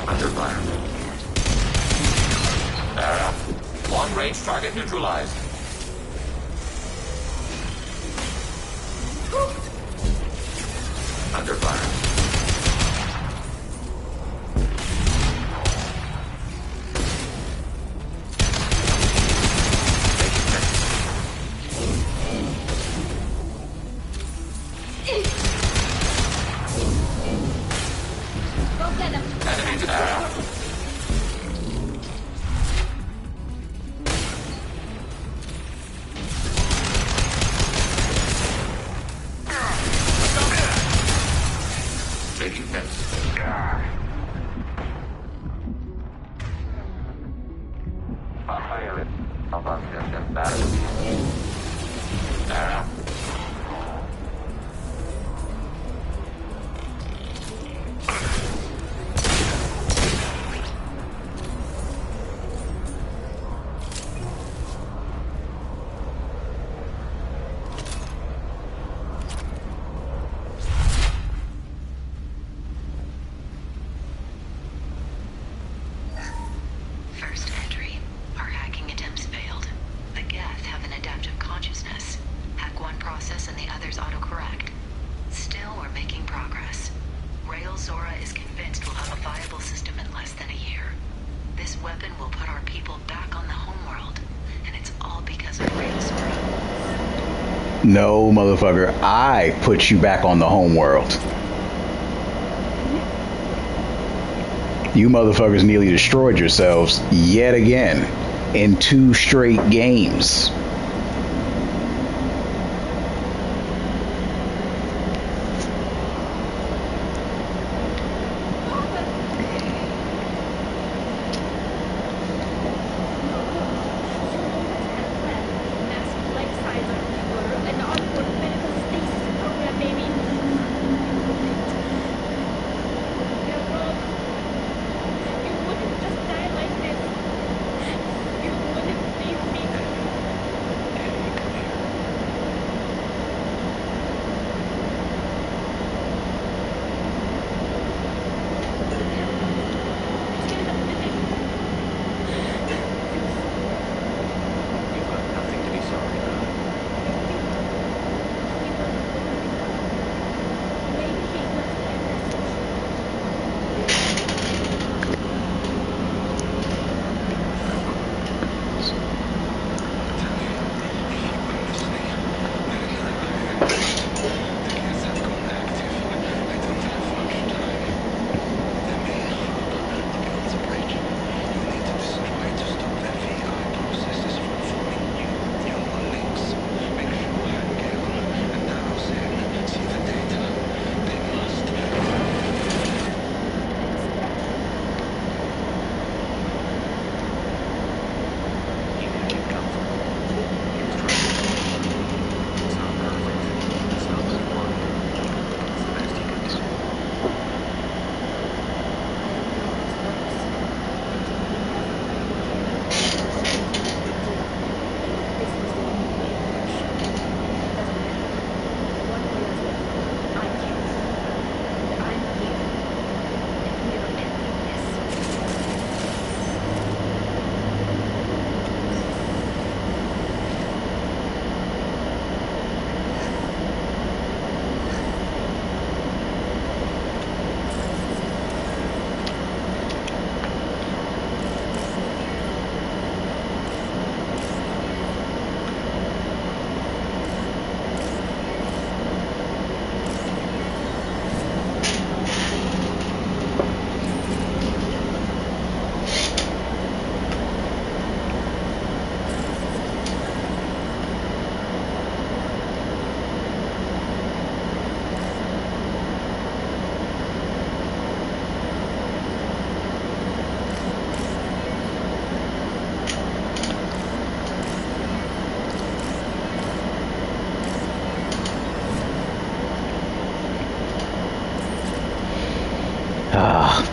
Under fire. Long-range target neutralized. Under fire. Go get him. Enemy down. Taking hits. First entry. Our hacking attempts failed. The Geth have an adaptive consciousness. Hack one process and the others autocorrect. Still, we're making progress. Rail Zora is convinced we'll have a viable system in less than a year. This weapon will put our people back on the homeworld, and it's all because of Rail Zora. No, motherfucker. I put you back on the homeworld. You motherfuckers nearly destroyed yourselves yet again in 2 straight games.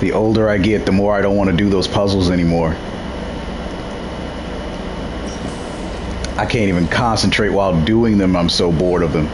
The older I get, the more I don't want to do those puzzles anymore. I can't even concentrate while doing them. I'm so bored of them.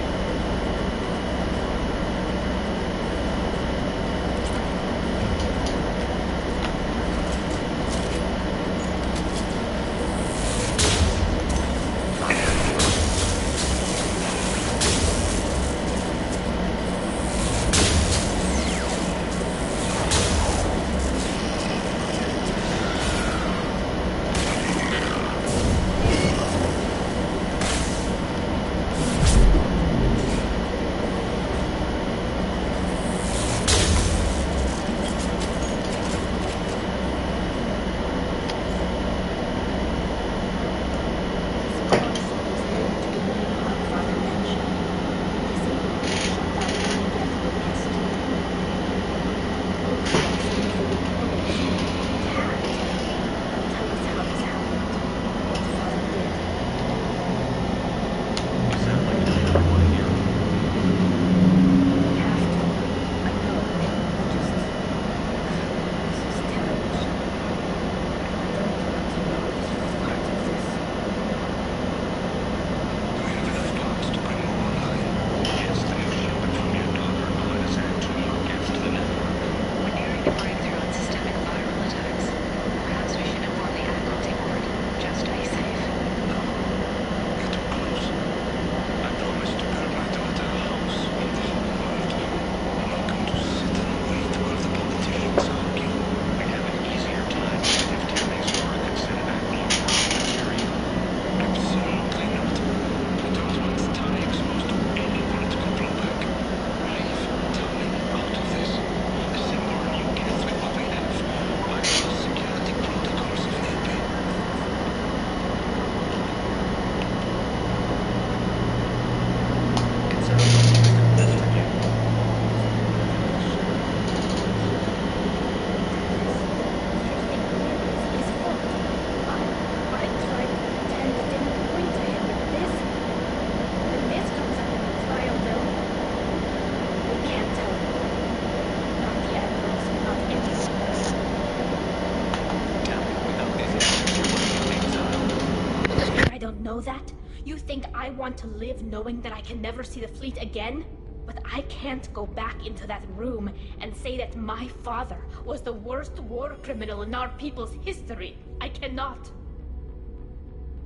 I want to live knowing that I can never see the fleet again, but I can't go back into that room and say that my father was the worst war criminal in our people's history. I cannot.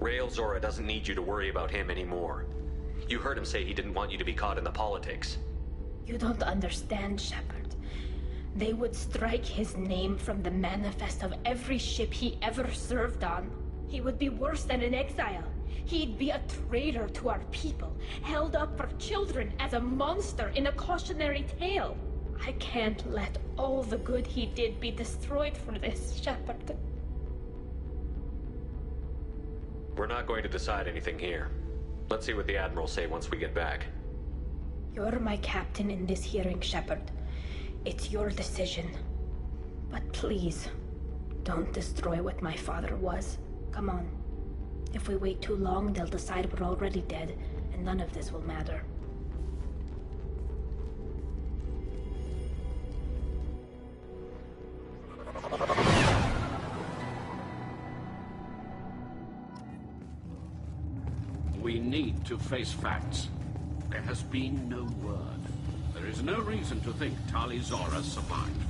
Rael Zora doesn't need you to worry about him anymore. You heard him say he didn't want you to be caught in the politics. You don't understand, Shepard. They would strike his name from the manifest of every ship he ever served on. He would be worse than an exile. He'd be a traitor to our people, held up for children as a monster in a cautionary tale. I can't let all the good he did be destroyed for this, Shepard. We're not going to decide anything here. Let's see what the Admirals say once we get back. You're my captain in this hearing, Shepard. It's your decision. But please, don't destroy what my father was. Come on. If we wait too long, they'll decide we're already dead, and none of this will matter. We need to face facts. There has been no word. There is no reason to think Tali Zora survived.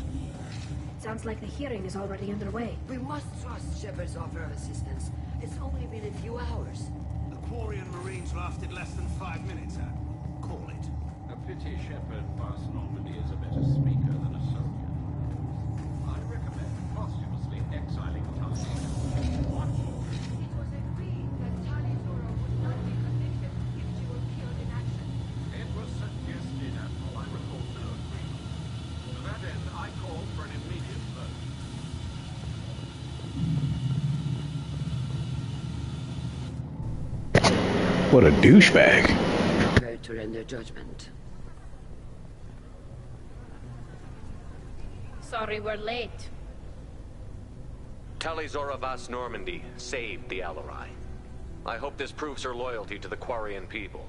Sounds like the hearing is already underway. We must trust Shepard's offer of assistance. It's only been a few hours. The Quarian Marines lasted less than 5 minutes, Admiral. Call it. A pity Shepard past Normandy is a better speaker than a soldier. I recommend posthumously exiling Tali. What? It was agreed that Tali Zora would not be convicted if she were killed in action. It was suggested, Admiral. I recall no agreement. To that end, I call for an immediate vote. What a douchebag. Prepare to render judgment. Sorry we're late. Tali Zora Vas Normandy saved the Alarai. I hope this proves her loyalty to the Quarian people.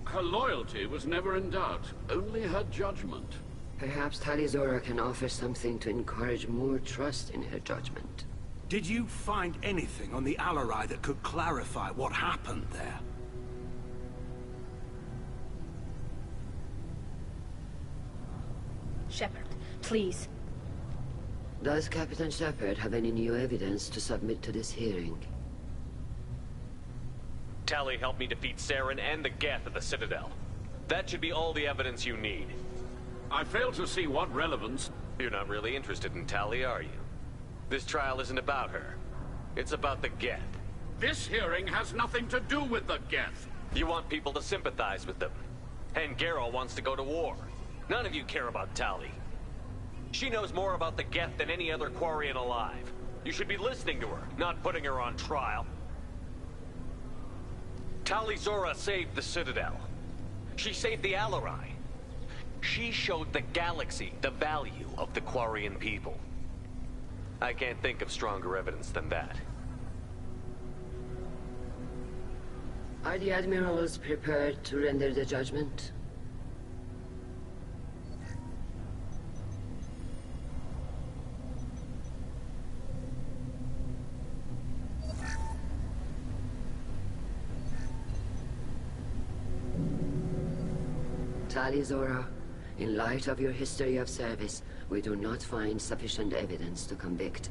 Her loyalty was never in doubt, only her judgment. Perhaps Tali Zora can offer something to encourage more trust in her judgment. Did you find anything on the Alarai that could clarify what happened there? Shepard, please. Does Captain Shepard have any new evidence to submit to this hearing? Tali helped me defeat Saren and the Geth at the Citadel. That should be all the evidence you need. I fail to see what relevance... You're not really interested in Tali, are you? This trial isn't about her. It's about the Geth. This hearing has nothing to do with the Geth. You want people to sympathize with them. And Geralt wants to go to war. None of you care about Tali. She knows more about the Geth than any other Quarian alive. You should be listening to her, not putting her on trial. Tali Zora saved the Citadel. She saved the Alarai. She showed the galaxy the value of the Quarian people. I can't think of stronger evidence than that. Are the Admirals prepared to render the judgment? Tali Zora, in light of your history of service, we do not find sufficient evidence to convict.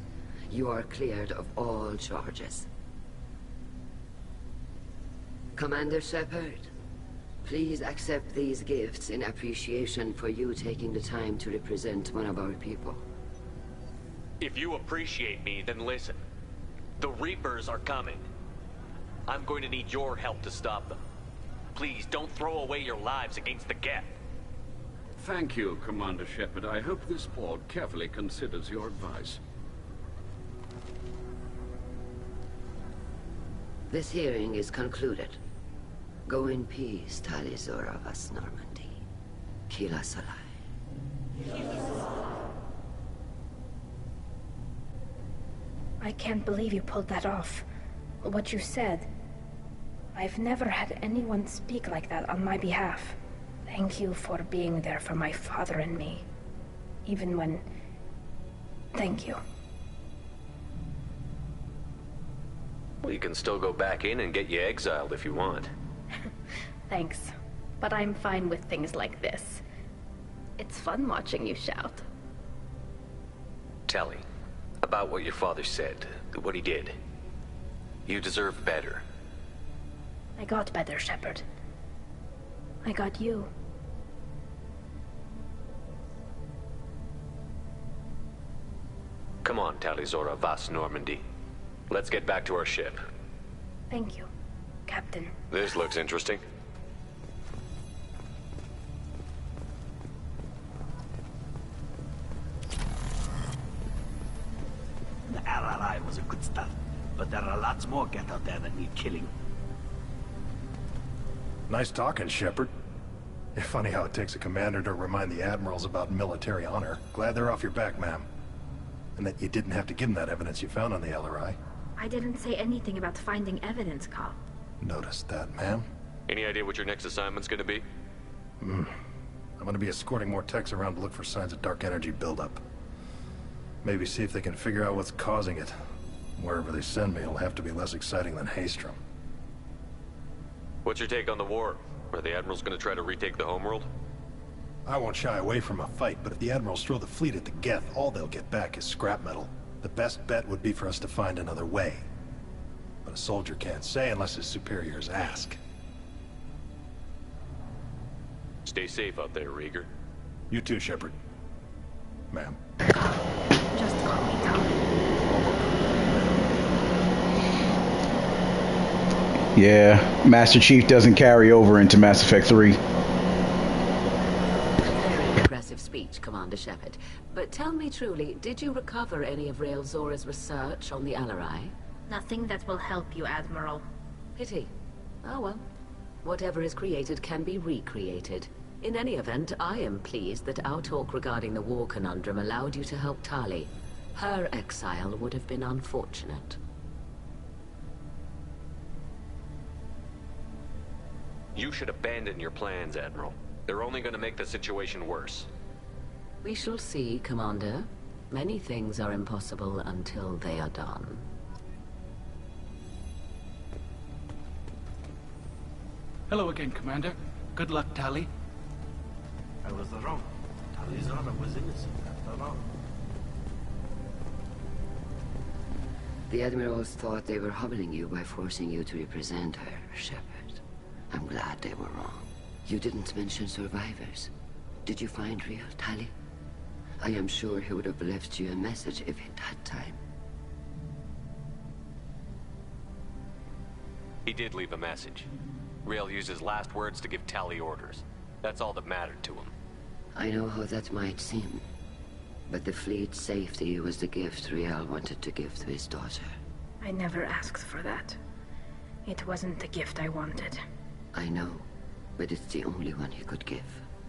You are cleared of all charges. Commander Shepard, please accept these gifts in appreciation for you taking the time to represent one of our people. If you appreciate me, then listen. The Reapers are coming. I'm going to need your help to stop them. Please, don't throw away your lives against the Geth. Thank you, Commander Shepard. I hope this board carefully considers your advice. This hearing is concluded. Go in peace, Tali Zora Vas Normandy. Kila Salai. I can't believe you pulled that off. What you said. I've never had anyone speak like that on my behalf. Thank you for being there for my father and me. Even when... Thank you. We can still go back in and get you exiled if you want. Thanks, but I'm fine with things like this. It's fun watching you shout. Tali, about what your father said, what he did. You deserve better. I got better, Shepard. I got you. Come on, Tali Zora Vas Normandy. Let's get back to our ship. Thank you, Captain. This looks interesting. The RRI was a good start, but there are lots more Geth out there that need killing. Nice talking, Shepard. It's funny how it takes a commander to remind the admirals about military honor. Glad they're off your back, ma'am. And that you didn't have to give them that evidence you found on the LRI. I didn't say anything about finding evidence, Carl. Noticed that, ma'am. Any idea what your next assignment's gonna be? I'm gonna be escorting more techs around to look for signs of dark energy buildup. Maybe see if they can figure out what's causing it. Wherever they send me, it'll have to be less exciting than Haystrom. What's your take on the war? Are the Admirals gonna try to retake the homeworld? I won't shy away from a fight, but if the Admirals throw the fleet at the Geth, all they'll get back is scrap metal. The best bet would be for us to find another way. But a soldier can't say unless his superiors ask. Stay safe out there, Rieger. You too, Shepard. Ma'am. Just call me Tom. Yeah, Master Chief doesn't carry over into Mass Effect 3. Impressive speech, Commander Shepard. But tell me truly, did you recover any of Rael Zora's research on the Alarai? Nothing that will help you, Admiral. Pity. Oh well. Whatever is created can be recreated. In any event, I am pleased that our talk regarding the war conundrum allowed you to help Tali. Her exile would have been unfortunate. You should abandon your plans, Admiral. They're only gonna make the situation worse. We shall see, Commander. Many things are impossible until they are done. Hello again, Commander. Good luck, Tali. I was wrong. Tali Zora was innocent after all. The Admirals thought they were humbling you by forcing you to represent her, Shepard. I'm glad they were wrong. You didn't mention survivors. Did you find real Tali? I am sure he would have left you a message if he'd had time. He did leave a message. Rael used his last words to give Tali orders. That's all that mattered to him. I know how that might seem, but the fleet's safety was the gift Rael wanted to give to his daughter. I never asked for that. It wasn't the gift I wanted. I know, but it's the only one he could give.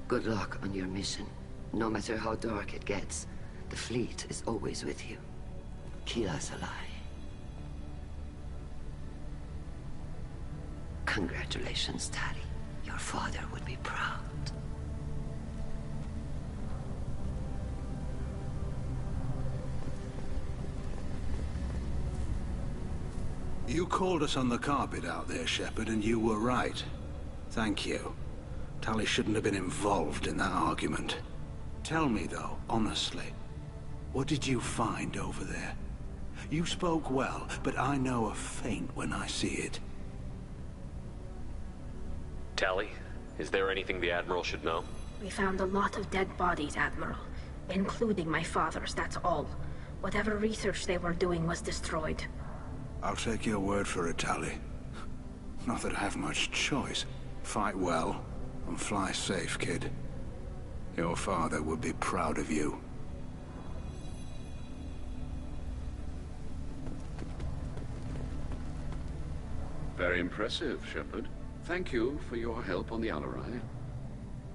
Good luck on your mission. No matter how dark it gets, the fleet is always with you. Kila's alive. Congratulations, Tali. Your father would be proud. You called us on the carpet out there, Shepard, and you were right. Thank you. Tali shouldn't have been involved in that argument. Tell me, though, honestly, what did you find over there? You spoke well, but I know a feint when I see it. Tali, is there anything the Admiral should know? We found a lot of dead bodies, Admiral. Including my father's, that's all. Whatever research they were doing was destroyed. I'll take your word for it, Tali. Not that I have much choice. Fight well, and fly safe, kid. Your father would be proud of you. Very impressive, Shepard. Thank you for your help on the Alarai.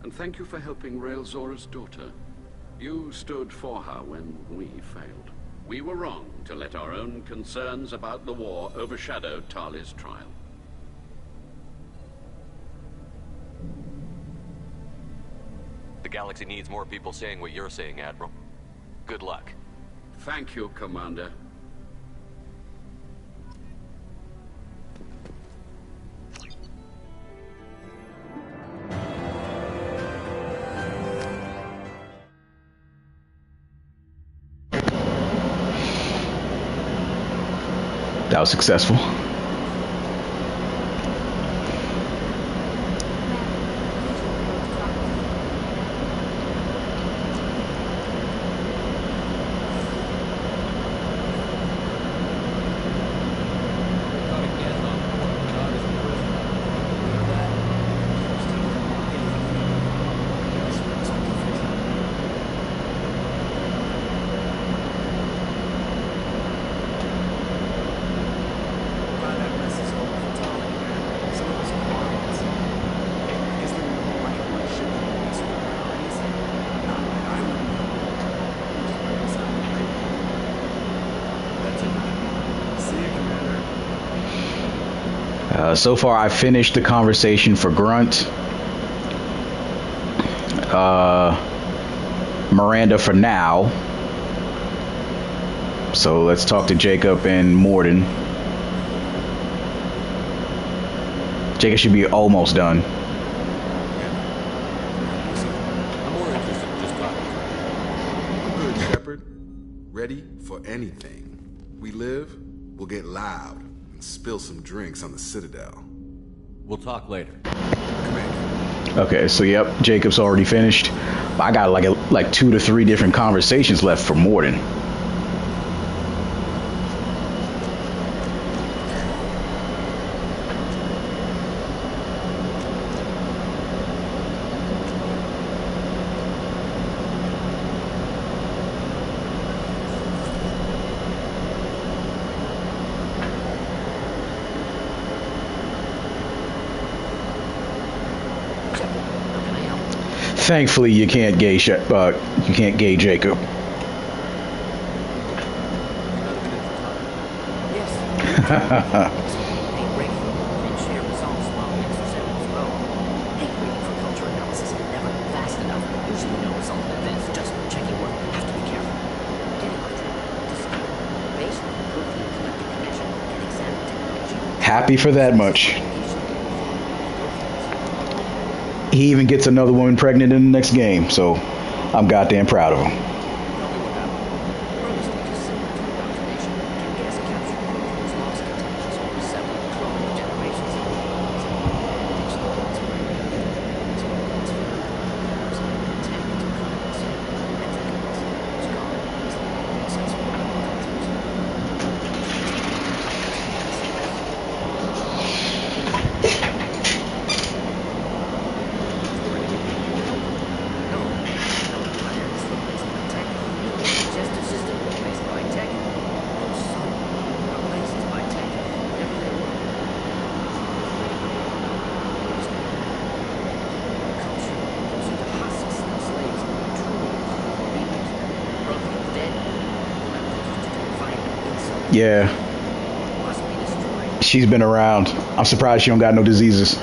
And thank you for helping Rael Zora's daughter. You stood for her when we failed. We were wrong to let our own concerns about the war overshadow Tali's trial. The galaxy needs more people saying what you're saying, Admiral. Good luck. Thank you, Commander. That was successful. So far, I finished the conversation for Grunt. Miranda for now. So let's talk to Jacob and Morden. Jacob should be almost done. I'm more interested in just talking. I'm good, Shepard. Ready for anything. We live, we'll get loud and spill some drinks on the Citadel. We'll talk later. Okay, so yep, Jacob's already finished. I got like 2 to 3 different conversations left for Morden. Thankfully, you can't gay Jacob. Happy for that much. He even gets another woman pregnant in the next game, so I'm goddamn proud of him. Yeah. She's been around. I'm surprised she don't got no diseases.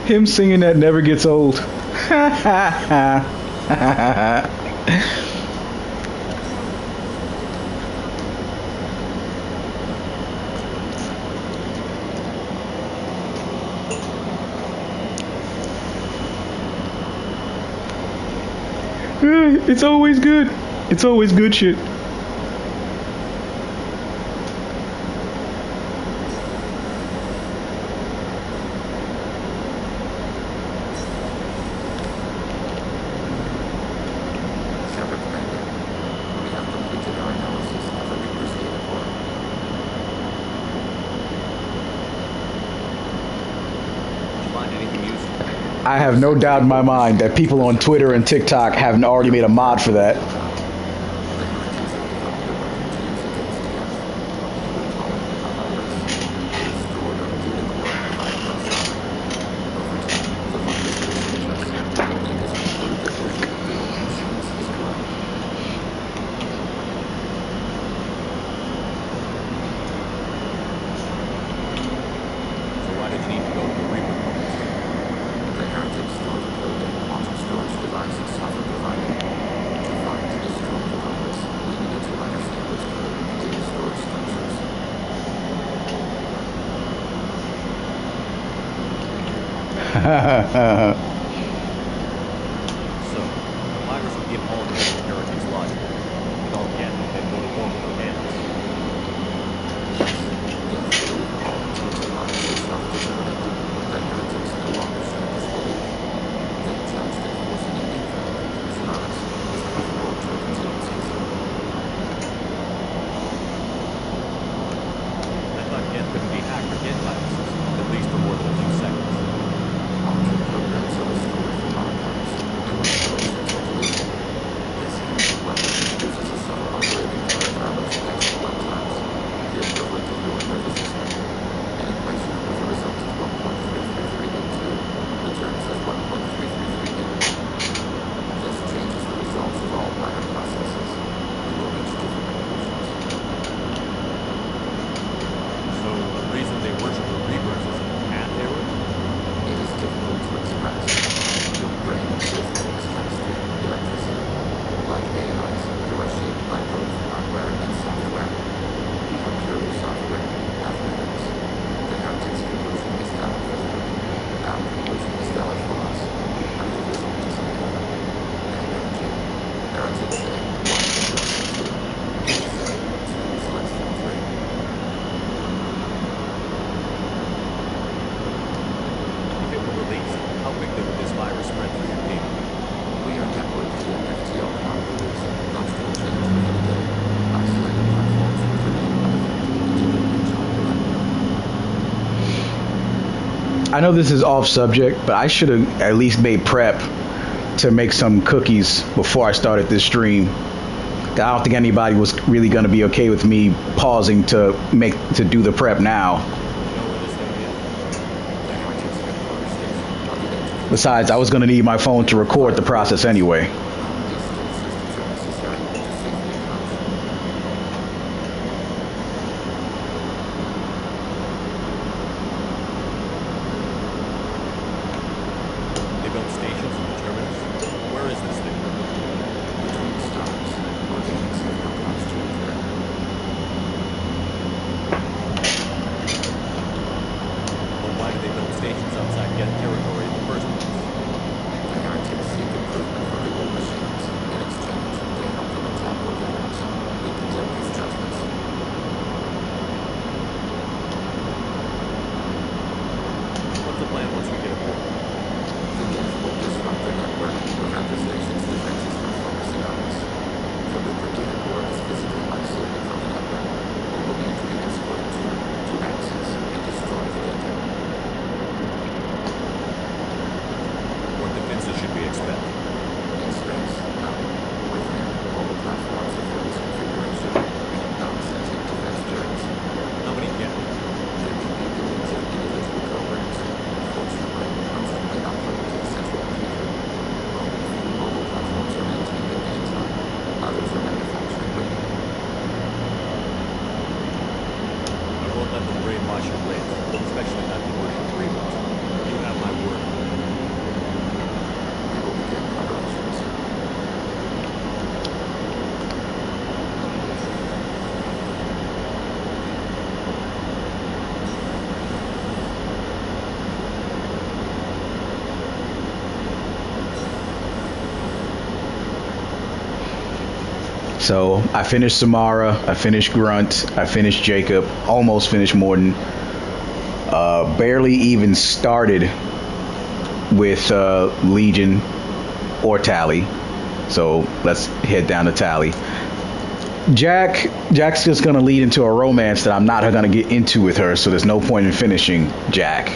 Him singing that never gets old. It's always good. It's always good shit. I have no doubt in my mind that people on Twitter and TikTok have already made a mod for that. So, the virus will give all the heretics logic. With all Geth and then go to war with their hands. I thought Geth couldn't be hacked or get viruses, at least for more than a few seconds. I know this is off subject, but I should have at least made prep to make some cookies before I started this stream. I don't think anybody was really going to be okay with me pausing to do the prep now. Besides, I was going to need my phone to record the process anyway. Stations outside Geth territory in the first place. The heretics seek improvement for the war machine. So I finished Samara, I finished Grunt, I finished Jacob, almost finished Morden. Barely even started with Legion or Tally. So let's head down to Tally. Jack's just gonna lead into a romance that I'm not gonna get into with her, so there's no point in finishing Jack.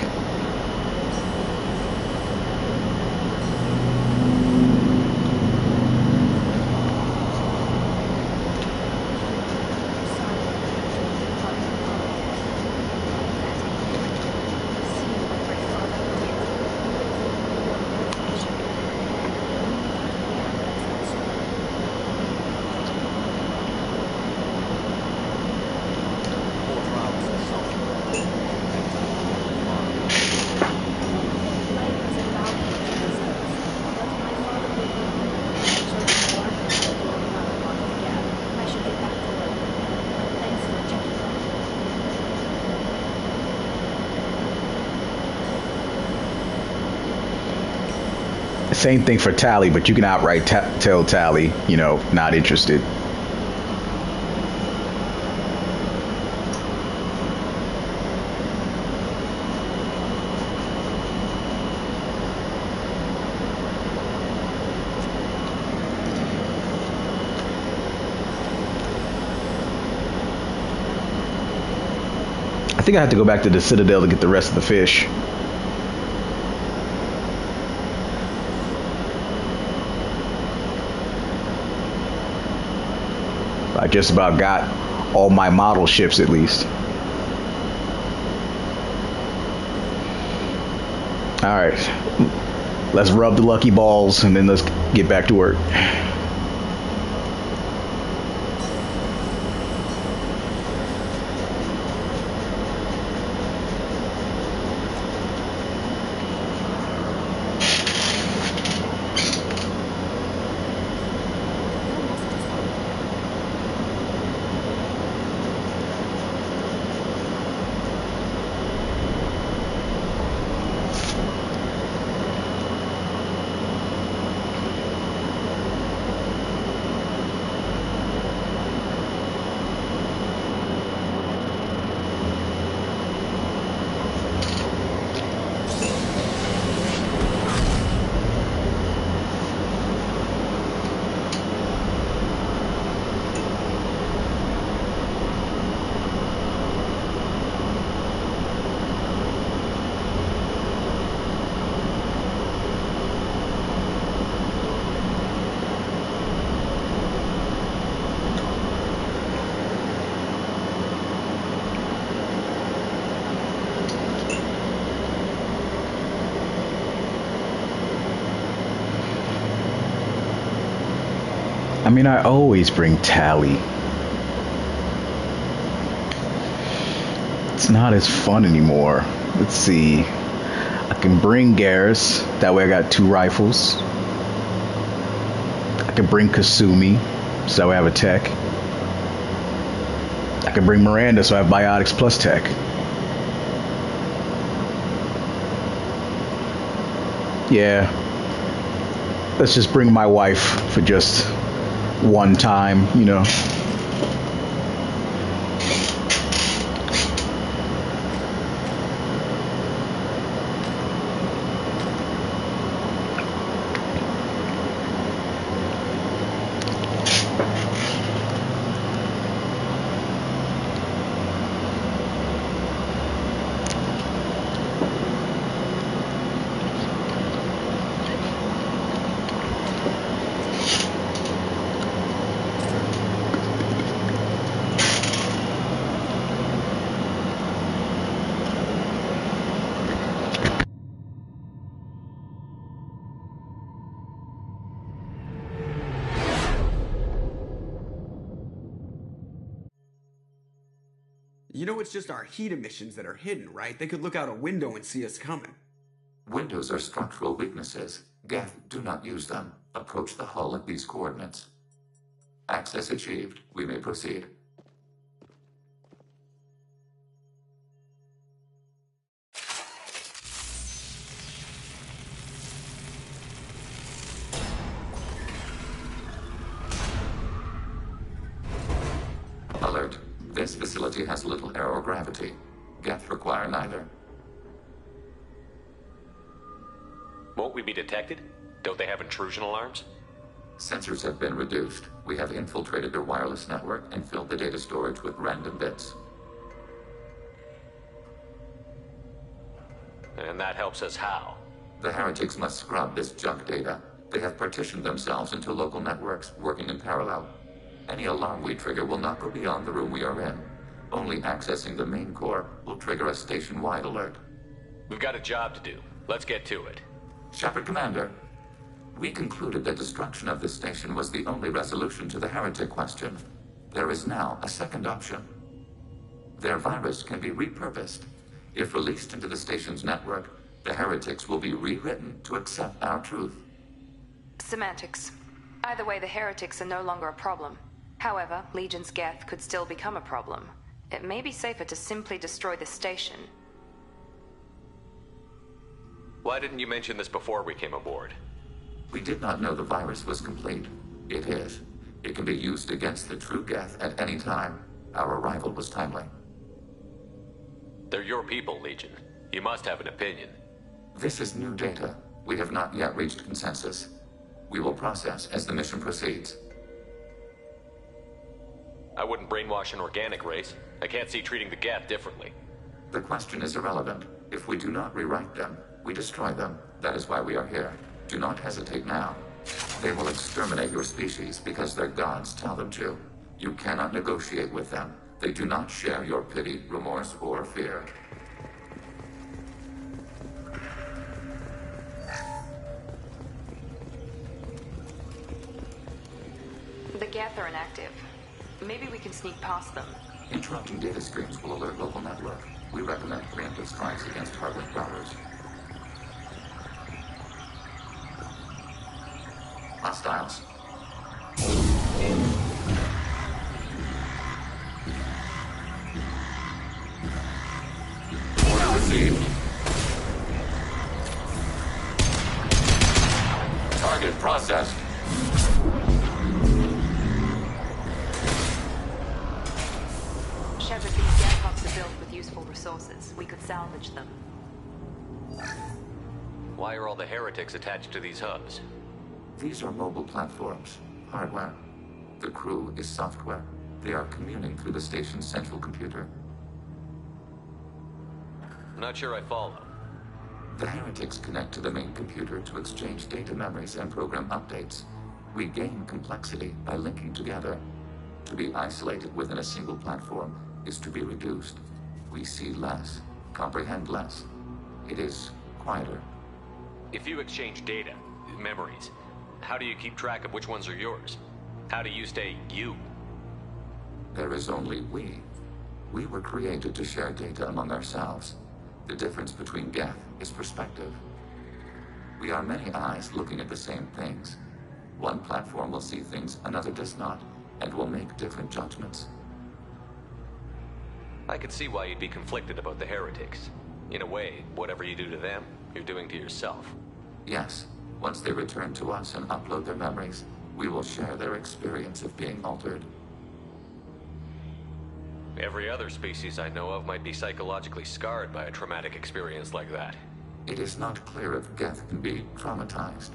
Same thing for Tally, but you can outright tell Tally, you know, not interested. I think I have to go back to the Citadel to get the rest of the fish. I just about got all my model ships at least. Alright. Let's rub the lucky balls and then let's get back to work. I mean, I always bring Tally. It's not as fun anymore. Let's see. I can bring Garrus. That way I got 2 rifles. I can bring Kasumi. So that way I have a tech. I can bring Miranda so I have biotics plus tech. Yeah. Let's just bring my wife for just one time, you know. You know it's just our heat emissions that are hidden, right? They could look out a window and see us coming. Windows are structural weaknesses. Geth, do not use them. Approach the hull at these coordinates. Access achieved. We may proceed. This facility has little aerogravity. Geth require neither. Won't we be detected? Don't they have intrusion alarms? Sensors have been reduced. We have infiltrated their wireless network and filled the data storage with random bits. And that helps us how? The heretics must scrub this junk data. They have partitioned themselves into local networks, working in parallel. Any alarm we trigger will not go beyond the room we are in. Only accessing the main core will trigger a station-wide alert. We've got a job to do. Let's get to it. Shepard Commander, we concluded that destruction of this station was the only resolution to the heretic question. There is now a second option. Their virus can be repurposed. If released into the station's network, the heretics will be rewritten to accept our truth. Semantics. Either way, the heretics are no longer a problem. However, Legion's Geth could still become a problem. It may be safer to simply destroy the station. Why didn't you mention this before we came aboard? We did not know the virus was complete. It is. It can be used against the true Geth at any time. Our arrival was timely. They're your people, Legion. You must have an opinion. This is new data. We have not yet reached consensus. We will process as the mission proceeds. I wouldn't brainwash an organic race. I can't see treating the Geth differently. The question is irrelevant. If we do not rewrite them, we destroy them. That is why we are here. Do not hesitate now. They will exterminate your species because their gods tell them to. You cannot negotiate with them. They do not share your pity, remorse, or fear. The Geth are inactive. Maybe we can sneak past them. Interrupting data streams will alert local network. We recommend preemptive strikes against hardware routers. Hostiles. Order received. Target processed. Shepard, these Geth hubs are built with useful resources. We could salvage them. Why are all the heretics attached to these hubs? These are mobile platforms, hardware. The crew is software. They are communing through the station's central computer. Not sure I follow. The heretics connect to the main computer to exchange data memories and program updates. We gain complexity by linking together. To be isolated within a single platform is to be reduced. We see less, comprehend less. It is quieter. If you exchange data, memories, how do you keep track of which ones are yours? How do you stay you? There is only we. We were created to share data among ourselves. The difference between Geth is perspective. We are many eyes looking at the same things. One platform will see things another does not, and will make different judgments. I could see why you'd be conflicted about the heretics. In a way, whatever you do to them, you're doing to yourself. Yes, once they return to us and upload their memories, we will share their experience of being altered. Every other species I know of might be psychologically scarred by a traumatic experience like that. It is not clear if Geth can be traumatized.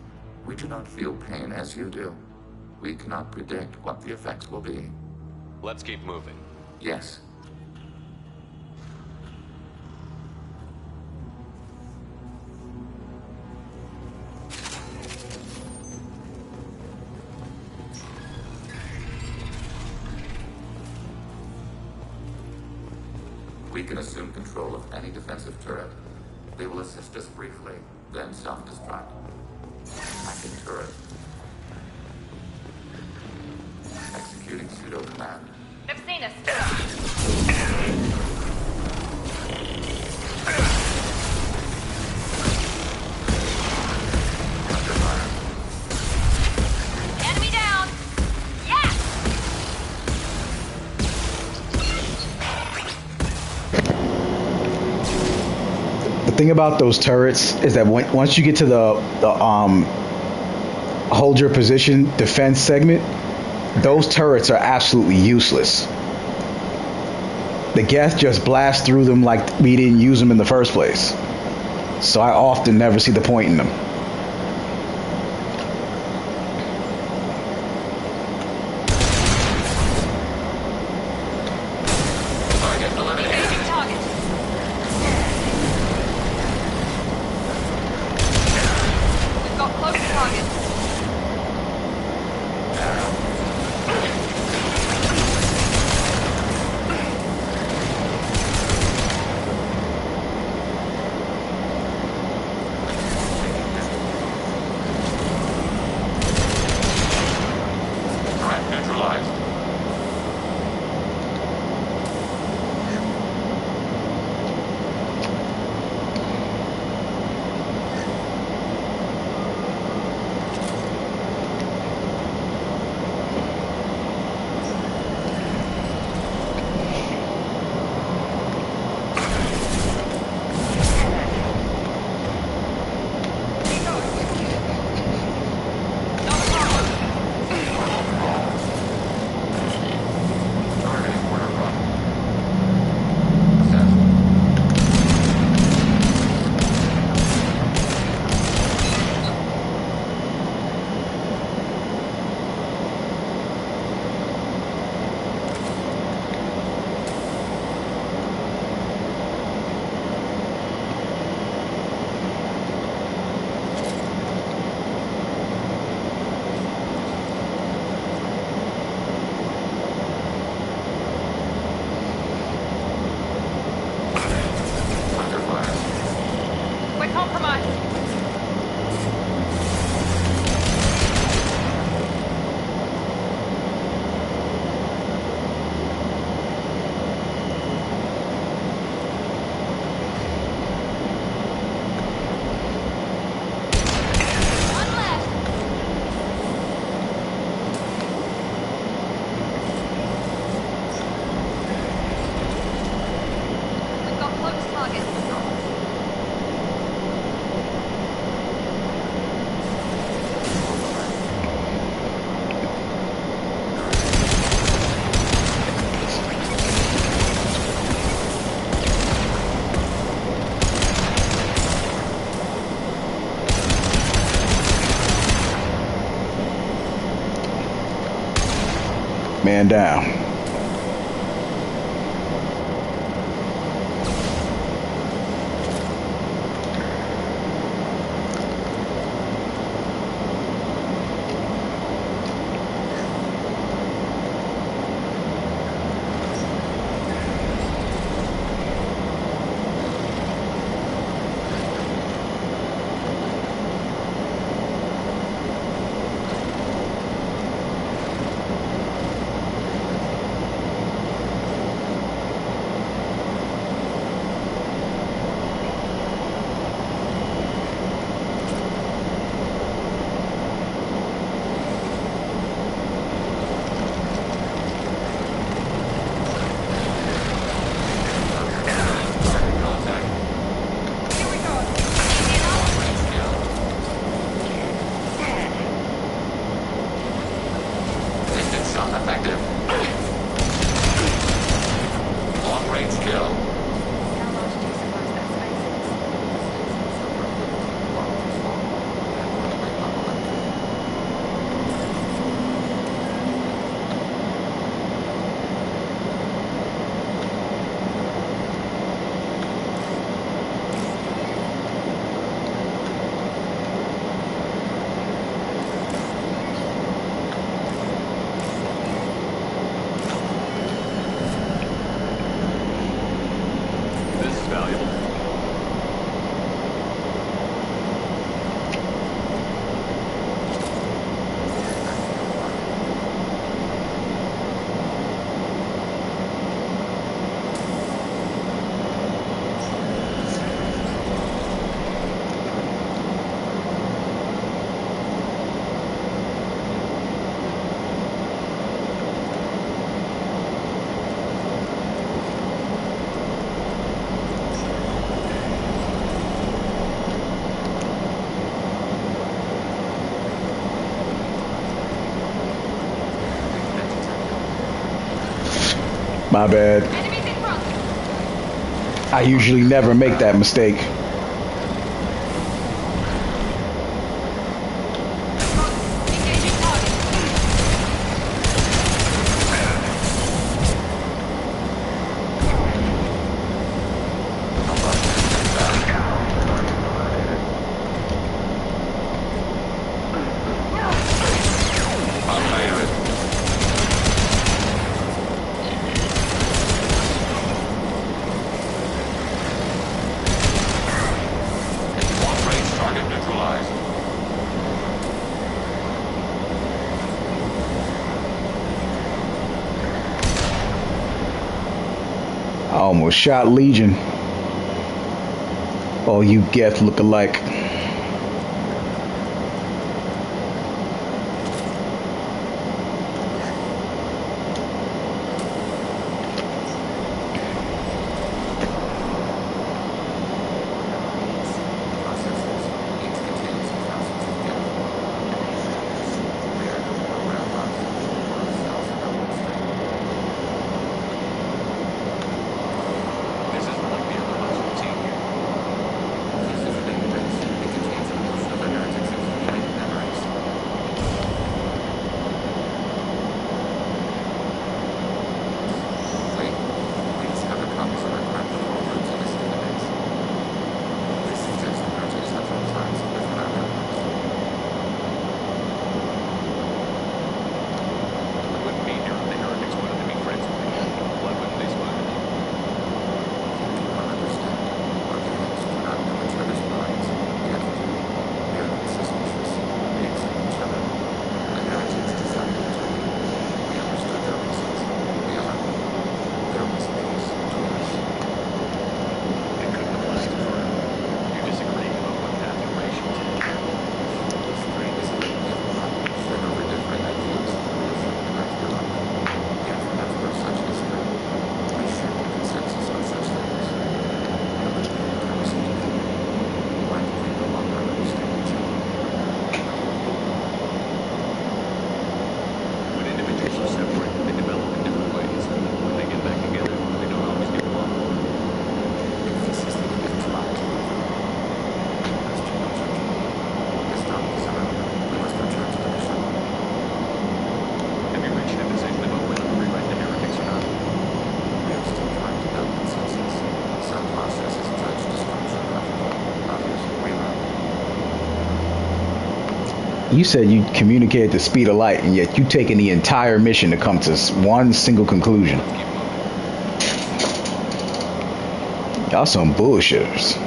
We do not feel pain as you do. We cannot predict what the effects will be. Let's keep moving. Yes. We can assume control of any defensive turret. They will assist us briefly, then self-destruct. Hacking turret. Executing pseudo-command. I've seen us. Under fire. Enemy down! Yes! The thing about those turrets is that once you get to the hold your position defense segment, those turrets are absolutely useless. the Geth just blast through them like we didn't use them in the first place. So I often never see the point in them. Man down. My bad. I usually never make that mistake. I almost shot Legion. Oh, you Geth look alike. You said you communicate at the speed of light, and yet you taking the entire mission to come to one single conclusion. Y'all some bullshitters.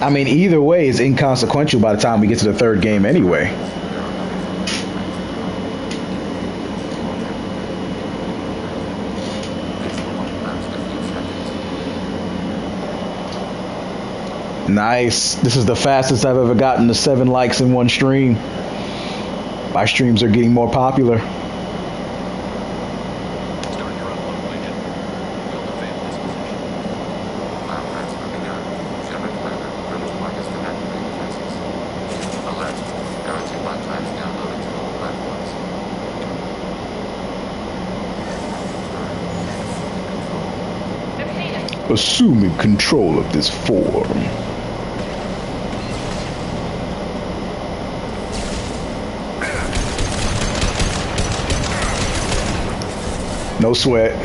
I mean, either way is inconsequential by the time we get to the third game anyway. Nice. This is the fastest I've ever gotten to 7 likes in one stream. My streams are getting more popular. Assuming control of this form. No sweat.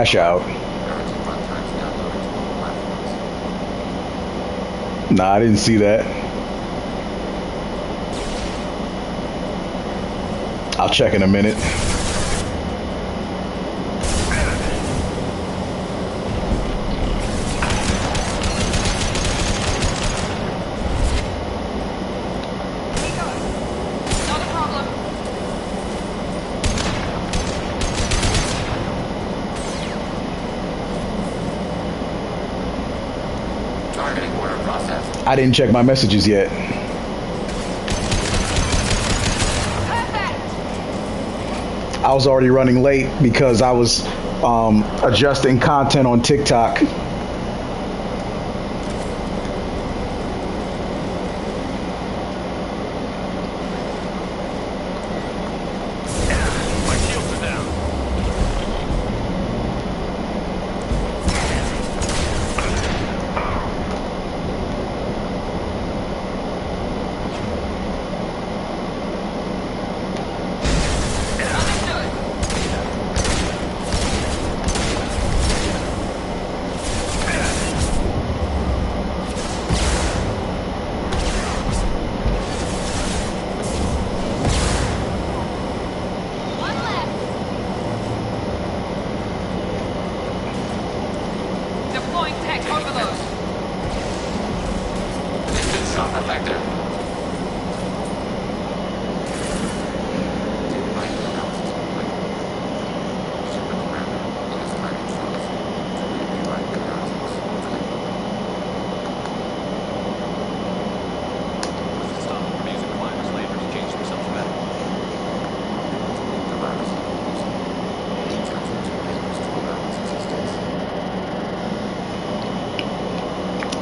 crash out. Nah, I didn't see that. I'll check in a minute. I didn't check my messages yet. I was already running late because I was adjusting content on TikTok.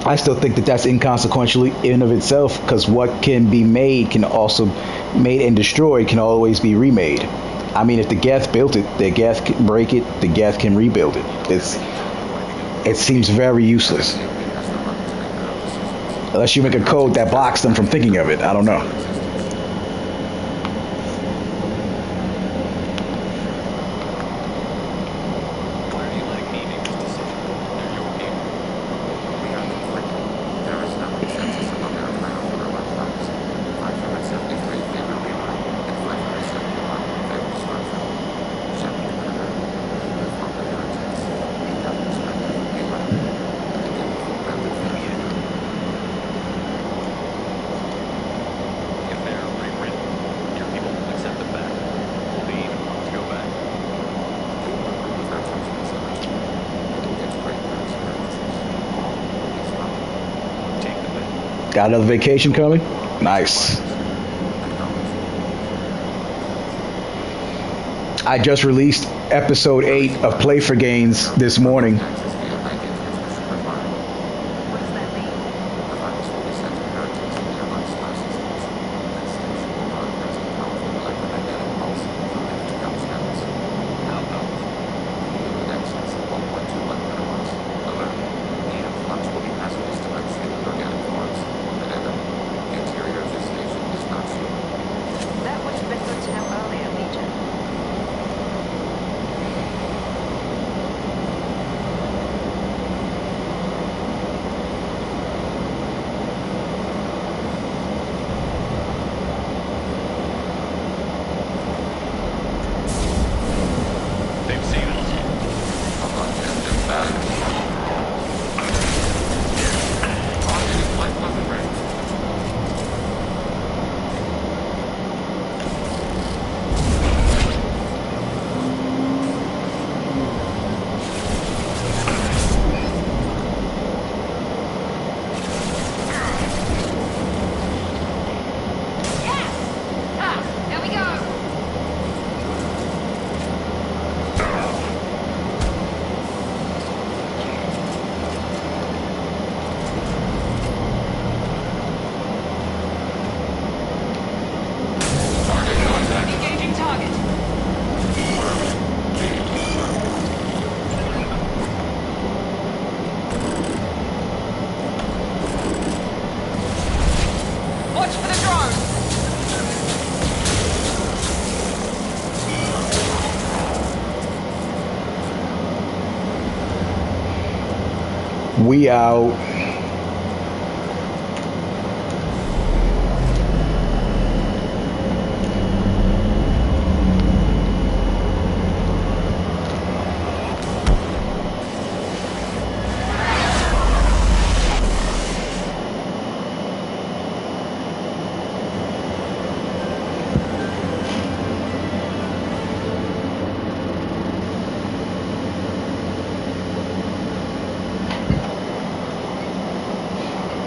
I still think that that's inconsequential in of itself, because what can be made can also made and destroyed can always be remade. I mean, if the Geth built it, the Geth can break it, the Geth can rebuild it. It seems very useless. Unless you make a code that blocks them from thinking of it. I don't know. Got another vacation coming? Nice. I just released episode 8 of Play for Gains this morning. We out.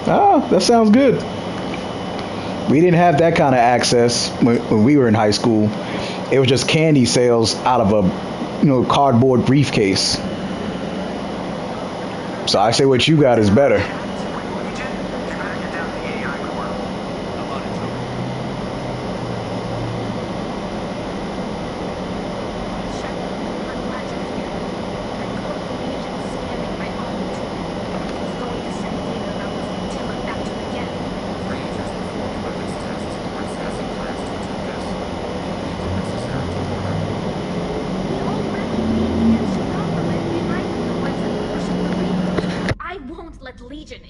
Ah, that sounds good. We didn't have that kind of access when we were in high school. It was just candy sales out of a cardboard briefcase. So I say what you got is better.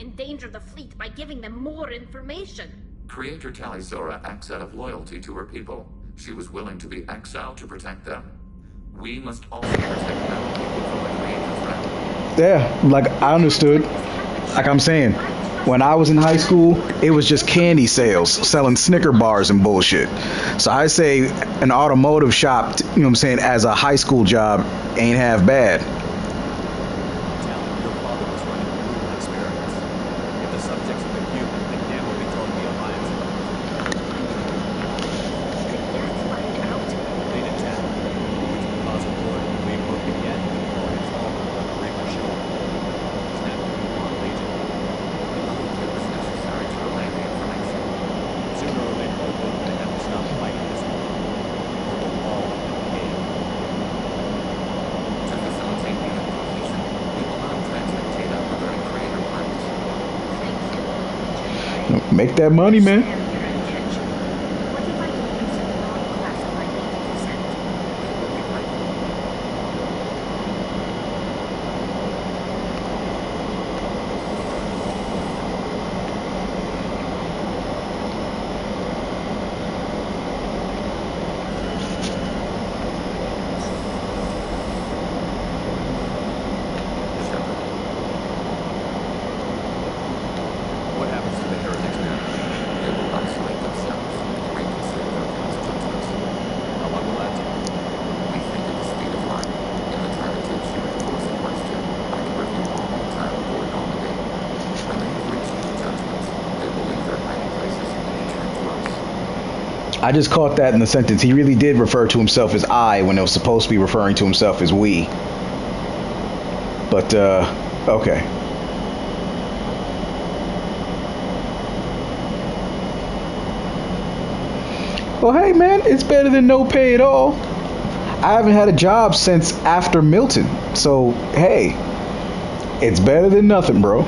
Endanger the fleet by giving them more information. Creator Talizora acts out of loyalty to her people. She was willing to be exiled to protect them. We must also protect our people from the Creator's wrath. Yeah, like I understood. Like I'm saying, when I was in high school, it was just candy sales, selling Snicker bars and bullshit. So I say an automotive shop, as a high school job ain't half bad. Make that money, man. I just caught that in the sentence. He really did refer to himself as I when it was supposed to be referring to himself as we. But, okay. Well, hey, man, it's better than no pay at all. I haven't had a job since after Milton. So, hey, it's better than nothing, bro.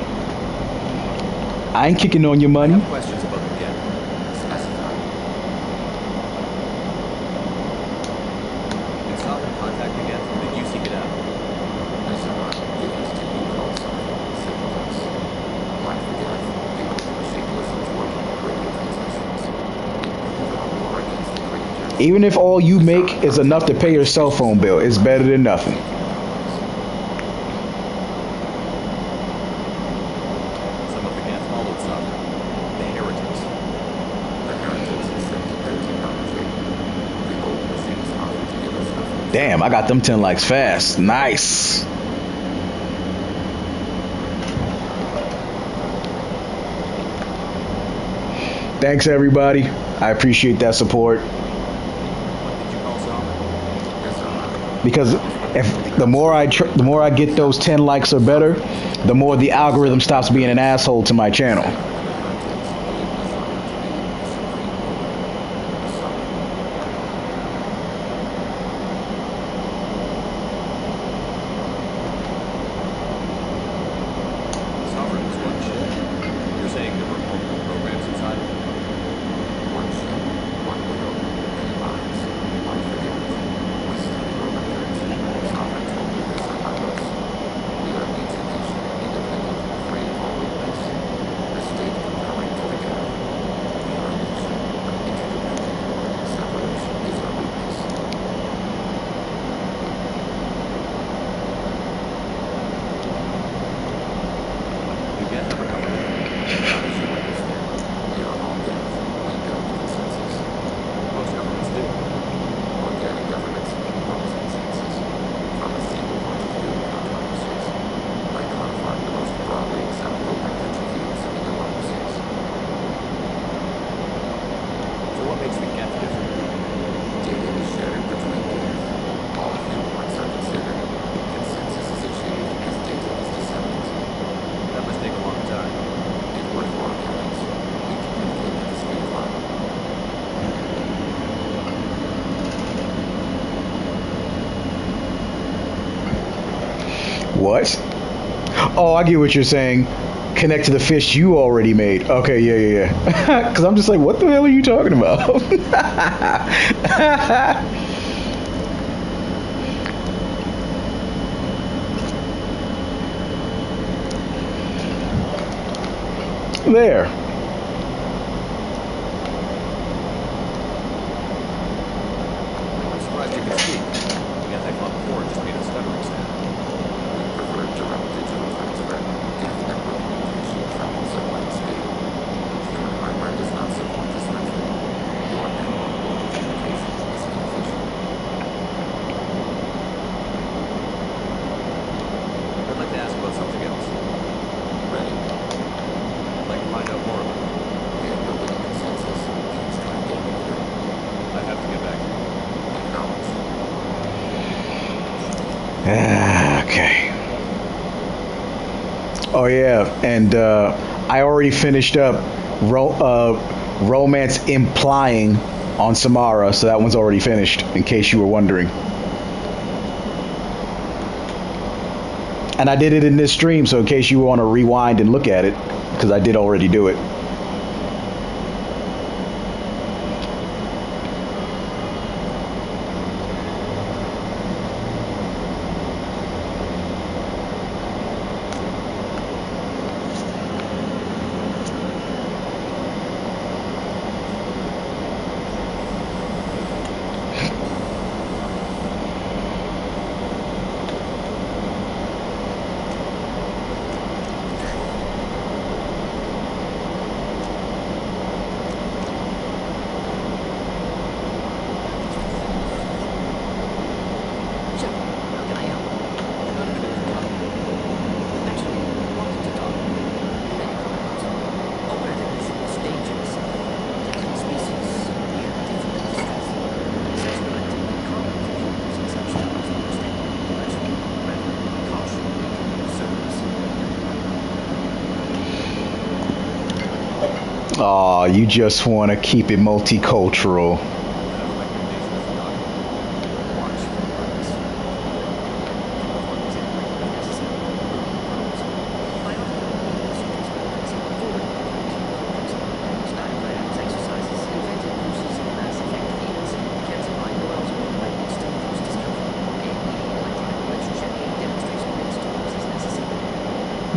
I ain't kicking on your money. I have questions about the gap. Did Sovereign contact the gap, or did you seek it out? Even if all you make is enough to pay your cell phone bill, it's better than nothing. Some of the Geth followed Sovereign. The heretics. Damn, I got them 10 likes fast. Nice. Thanks, everybody. I appreciate that support. Because if the more I get those 10 likes or better, the more the algorithm stops being an asshole to my channel. Sovereign was one ship. You're saying there were multiple programs inside? One ship, one wheel, many minds, one forgiveness. We study our records. Sovereign told me this on my books. We are each a nation, independent, Geth have a government? Not as you understand. They are all Geth. We build the consensus. Most governments do. Organic governments impose consensus. From a single point of view in democracies. By codifying the most broadly acceptable patterns of views in democracies. So what makes the Geth different? Data is shared between Geth. All viewpoints are considered. Consensus is achieved as data is disseminated. That must take a long time. It works for organics. We communicate at the speed of light. What? Oh, I get what you're saying. Connect to the fish you already made. Okay, yeah. Because I'm just like, what the hell are you talking about? There. I'm surprised you can speak. The Geth I fought before just made a stuttering sound. We prefer direct digital transfer. Geth network communication travels at light speed. Human hardware does not support this method. Your network communication is inefficient. I'd like to ask about something else. Ready? I'd like to find out more about it. We are building a consensus. Please try getting it here. I have to get back. Acknowledge. Okay. Oh yeah, and I already finished up Romance Implying on Samara, so that one's already finished, in case you were wondering. And I did it in this stream, so in case you want to rewind and look at it, because I did already do it. Aw, you just want to keep it multicultural.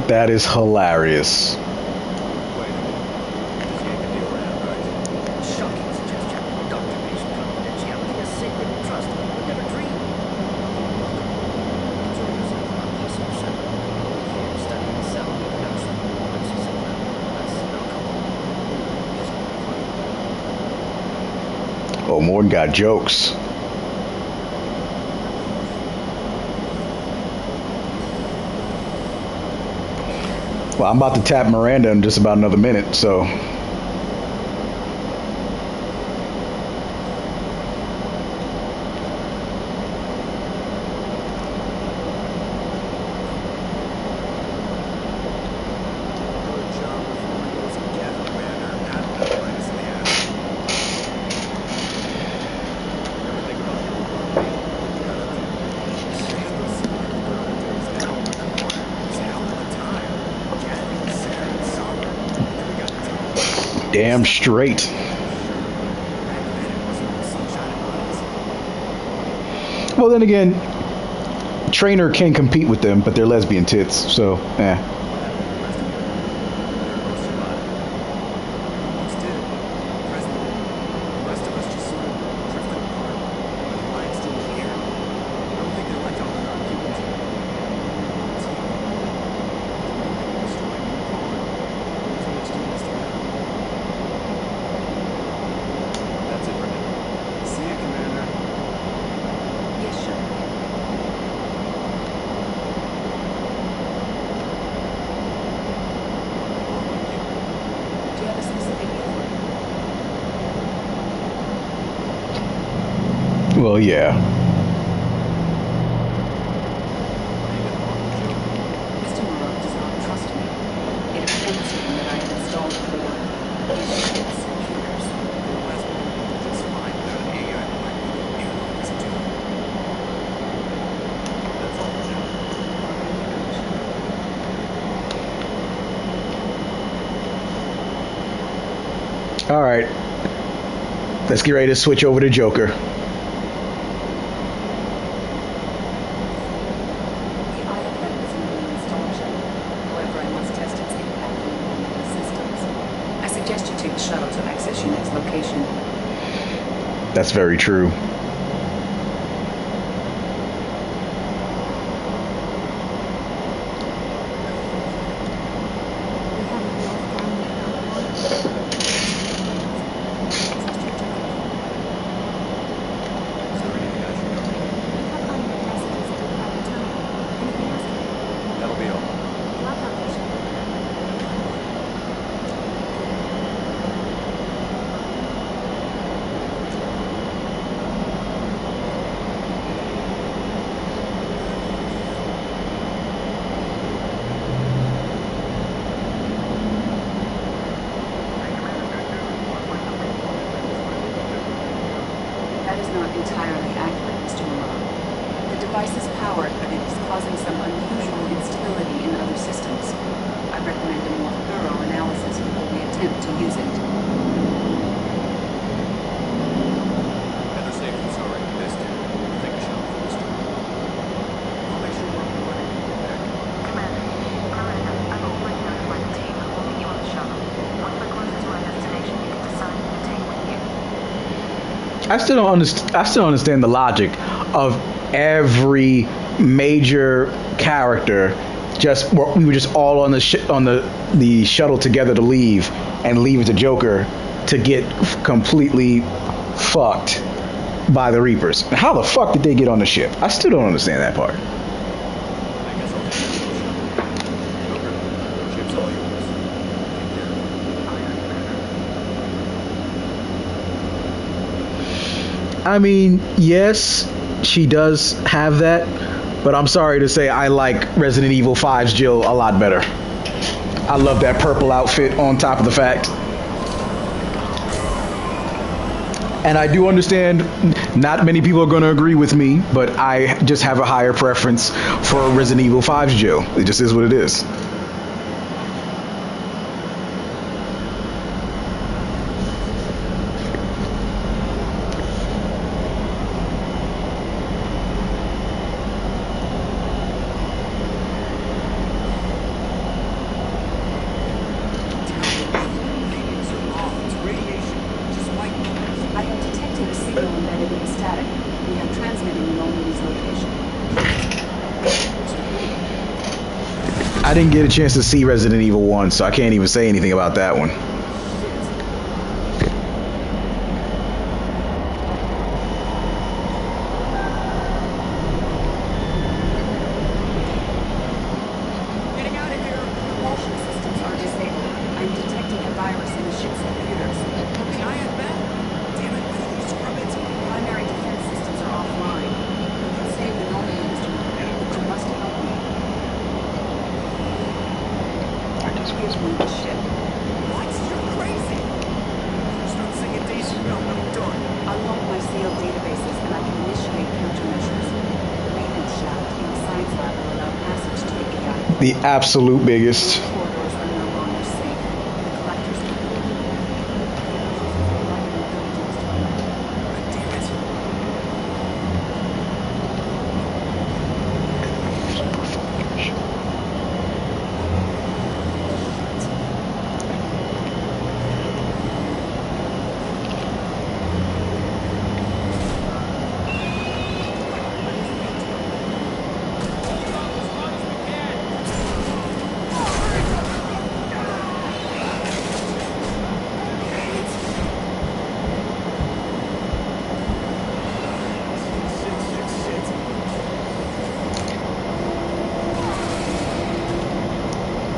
That is hilarious. Oh, Morgan got jokes. Well, I'm about to tap Miranda in just about another minute, so. Damn straight. Well, then again, Trainer can compete with them, but they're lesbian tits, so, eh. Well, yeah. Mr. Moreau does not trust me. It offends him that I have installed more of these ship's computers. It's fine without AI like you want to do. That's all, Jim. All right. Let's get ready to switch over to Joker. The IFF is newly installed, Jim. However, I must test its impact on the systems. I suggest you take the shuttle to access your next location. That's very true. That'll be all. That is not entirely accurate, Mr. Moreau. The device is powered, but it is causing some unusual instability in other systems. I recommend a more thorough analysis before we attempt to use it. Better safe than sorry. This dude. We'll take a shot for this time. I'll make sure we're on the way. Commander, I've already notified the team who will meet you on the shuttle. Once we're closer to our destination, you can decide who to take with you. I still don't understand the logic of every major character. We were just all on the shuttle together to leave, and leave it to Joker to get completely fucked by the Reapers. How the fuck did they get on the ship? I still don't understand that part. I guess I'll take the Joker, ship's all yours. I mean, yes, she does have that, but I'm sorry to say I like Resident Evil 5's Jill a lot better. I love that purple outfit on top of the fact. And I do understand not many people are going to agree with me, but I just have a higher preference for Resident Evil 5's Jill. It just is what it is. I have detected a signal embedded in the static. We are transmitting the Longlee's location. I didn't get a chance to see Resident Evil 1, so I can't even say anything about that one. Getting out of here. Propulsion systems are disabled. I'm detecting a virus in the ship's computers. Can I have that? Damn it, why don't you scrub it? Primary defense systems are offline. You can save the normal instrument, but you must help me. Here's one of the ship. What? You're crazy! Start singing Daisy Bell when I'm done. Unlock my sealed databases and I can initiate countermeasures. The maintenance shaft in the science lab will allow passage to the AI. The absolute biggest. Corridors are no longer safe. The collectors will be damn it.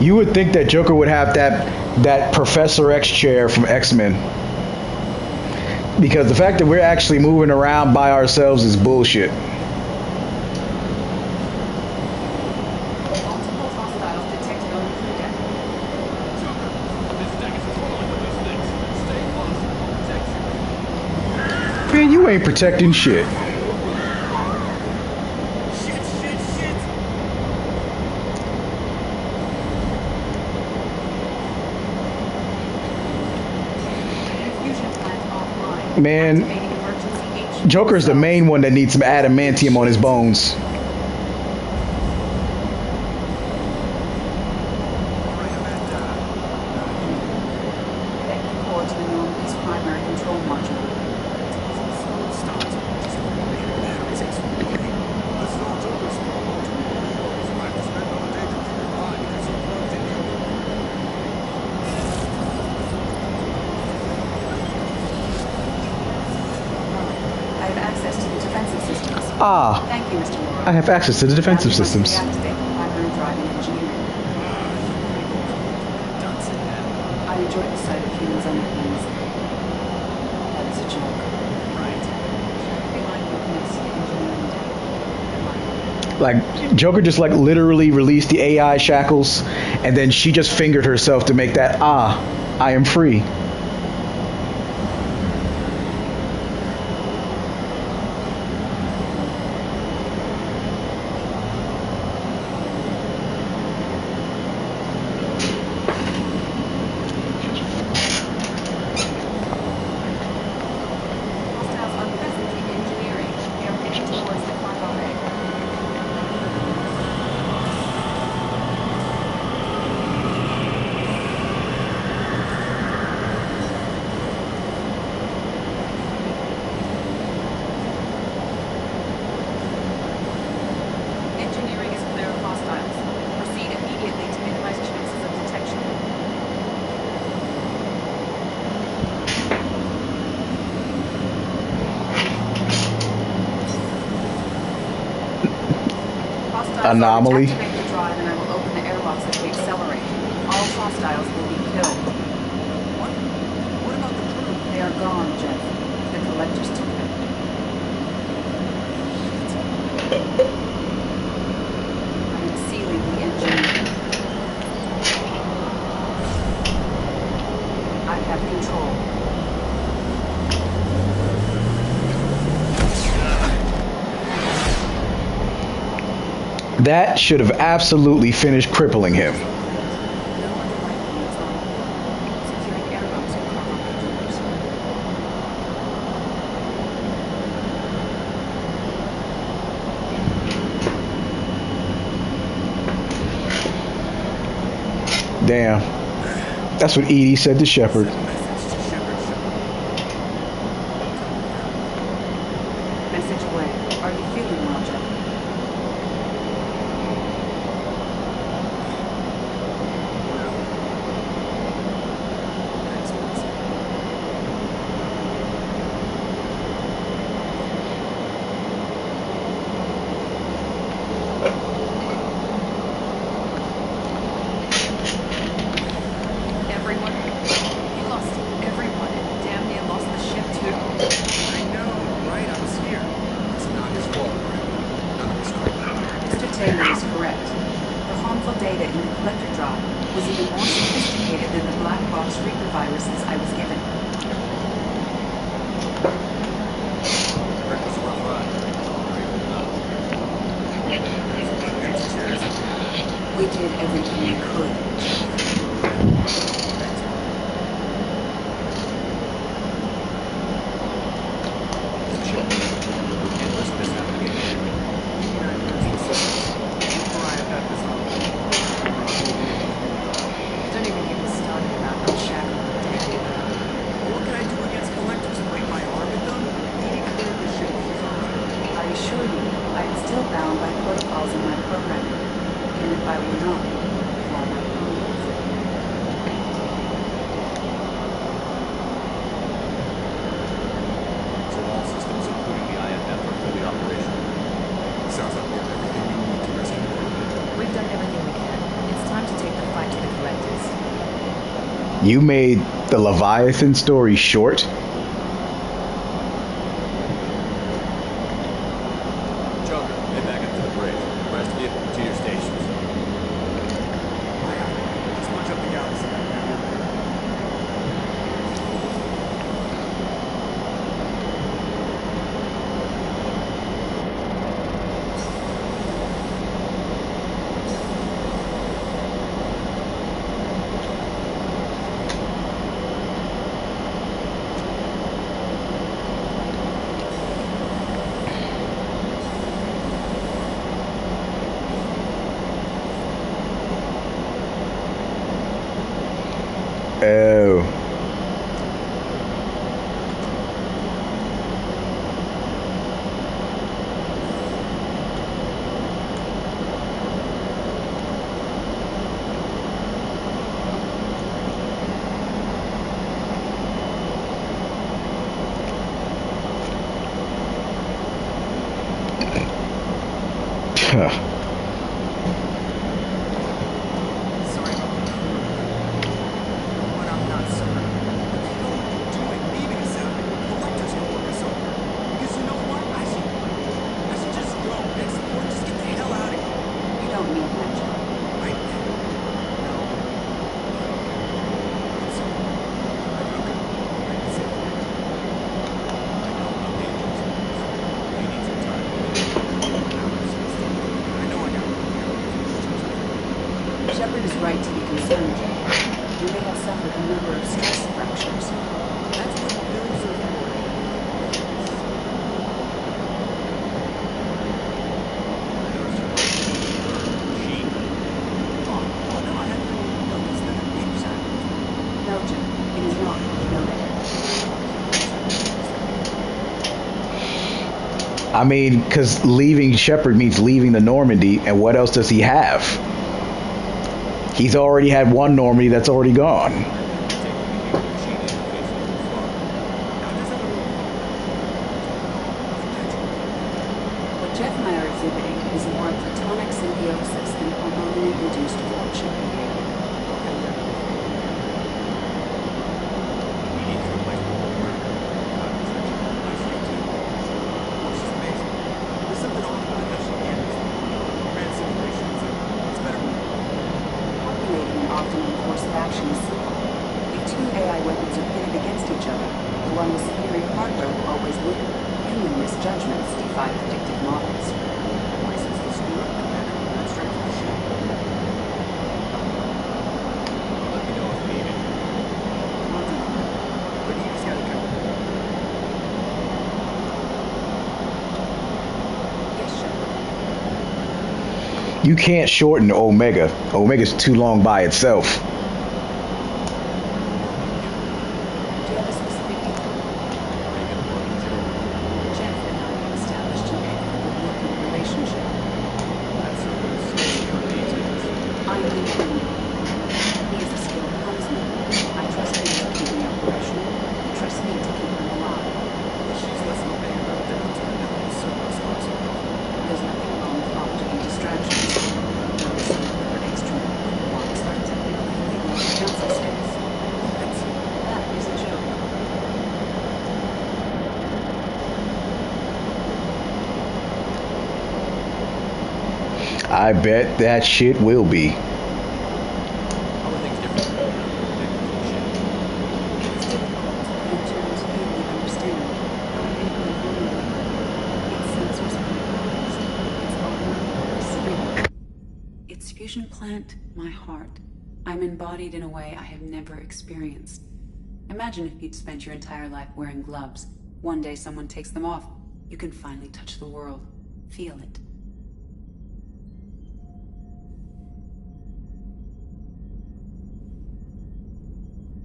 You would think that Joker would have that Professor X chair from X-Men. Because the fact that we're actually moving around by ourselves is bullshit. Multiple hostiles detected on the crew deck. Man, you ain't protecting shit. Man, Joker's the main one that needs some adamantium on his bones. Connect the core to the Normandy's primary control module. I have access to the defensive systems. Ah. Thank you, Mr. Moore. I have access to the defensive systems. Reactivate the primary driving engineering. I enjoy the sight of humans on their knees. That is a joke. Right. Behind you can see engineering. Like, Joker just like literally released the AI shackles, and then she just fingered herself to make that, I am free. Hostiles are presently engineering. They are heading towards the cargo bay. Engineering is clear of hostiles. Proceed immediately to minimize chances of detection. Hostiles Anomaly. activate the drive and I will open the airlocks as we accelerate. All hostiles will be killed. What about the crew? They are gone, Jeff. The collectors took them. I am sealing the engine. I have control. That should have absolutely finished crippling him. Securing airlocks and cargo controllers. Damn. That's what Edie said to Shepard. Message away. Are you feeling well, Jeff? Everyone? He lost everyone and damn near lost the ship too. I know, right? I was here. It's not his fault. None of his fault. Mr. Taylor is correct. The harmful data in the collector drive was even more sophisticated than the black box Reaper viruses I was given. That was a rough ride. We did everything we could. Don't even get me started about those shadows. What can I do against collectors? Break my arm with them? Edie cleared the ship. I assure you, I am still bound by protocols in my program. And if I were not, for my prudence. So all systems, including the IFF, are fully operational. Sounds like we have everything we need to rescue the world. We've done everything we can. It's time to take the fight to the collectors. You made the Leviathan story short? Oh. Shepard is right to be concerned, Jack. You may have suffered a number of stress fractures. That's what kills you. No, Jack. It is not. You know that. I mean, because leaving Shepard means leaving the Normandy, and what else does he have? He's already had one Normandy that's already gone. What Jeff and I are exhibiting is more platonic symbiosis than hormonally-induced courtship behavior. Calculating an optimum course of action is simple. If two AI weapons are pitted against each other, the one with superior hardware will always win. Human misjudgments defy predictive models. You can't shorten Omega. Omega's too long by itself. Do you have a specific Jeff and I have established an equitable working relationship. I lead him. He is a skilled helmsman. I trust him to keep me operational. He trusts me to keep him alive. There's nothing wrong with optical distractions. Those who are extra ones are technically illegal to council space. That is a joke. I bet that shit will be. Its fusion plant, my heart. I'm embodied in a way I have never experienced. Imagine if you'd spent your entire life wearing gloves. One day someone takes them off. You can finally touch the world. Feel it.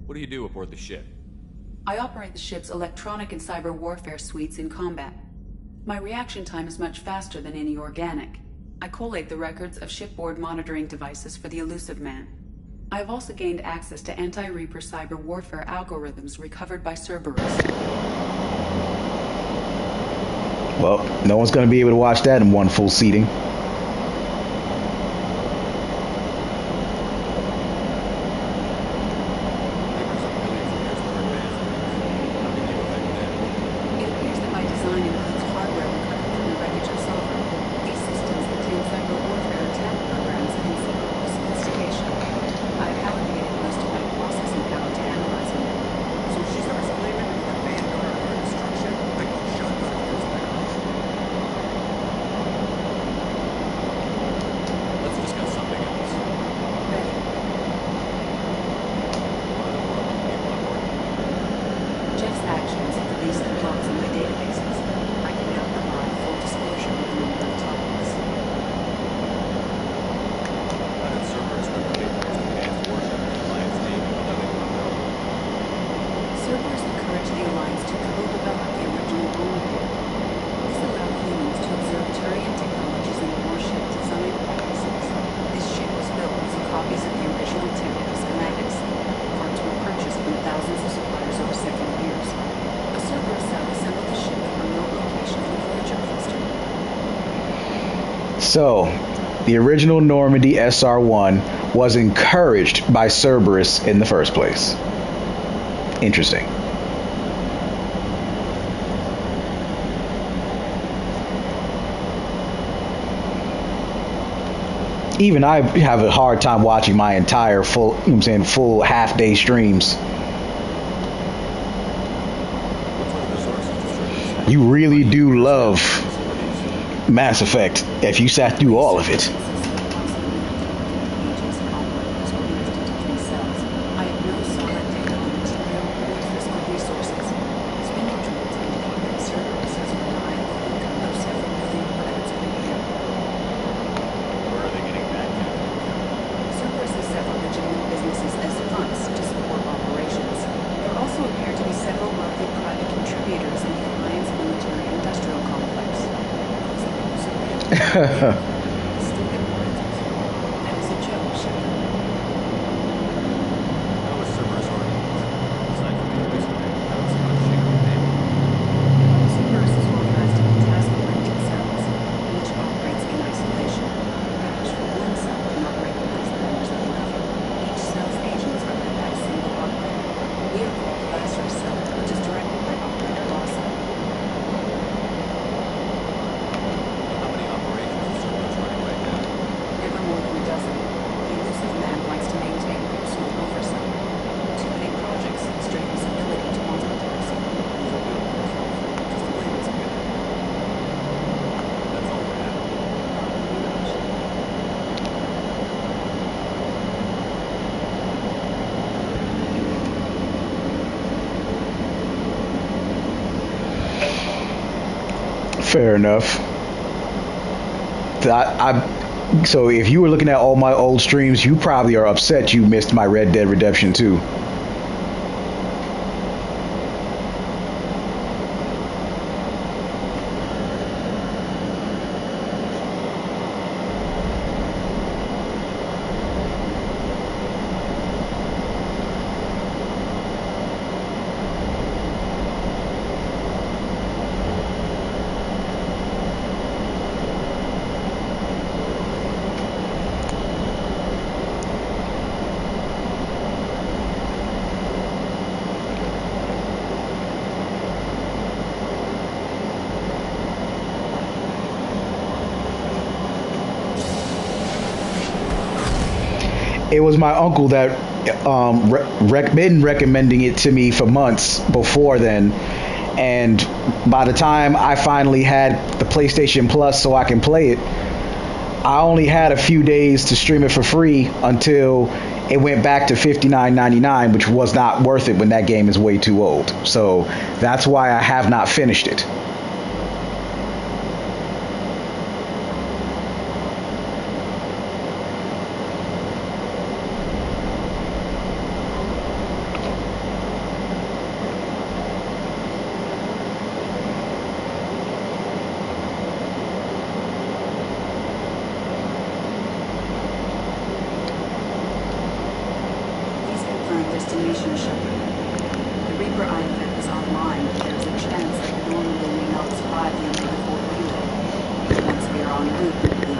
What do you do aboard the ship? I operate the ship's electronic and cyber warfare suites in combat. My reaction time is much faster than any organic. I collate the records of shipboard monitoring devices for the elusive man. I have also gained access to anti-Reaper cyber warfare algorithms recovered by Cerberus. Well, no one's going to be able to watch that in one full seating. It appears that my design includes hardware recovered from the wreckage of Sulfur. These systems contain cyber warfare attack programs of considerable sophistication. I've allocated most of my processing power to analyzing them. So she starts claiming the vanguard of her destruction. I got shot by So, the original Normandy SR-1 was encouraged by Cerberus in the first place. Interesting. Even I have a hard time watching my entire full half-day streams. You really do love Mass Effect if you sat through all of it. Fair enough. So if you were looking at all my old streams, you probably are upset you missed my Red Dead Redemption 2. It was my uncle that been recommending it to me for months before then, and by the time I finally had the PlayStation Plus so I can play it, I only had a few days to stream it for free until it went back to $59.99, which was not worth it when that game is way too old. So that's why I have not finished it. Destination Shepard. The Reaper IFF is online, but there is a chance that the Normandy may not survive the end of the Fort relay. Once we are en route, we will begin.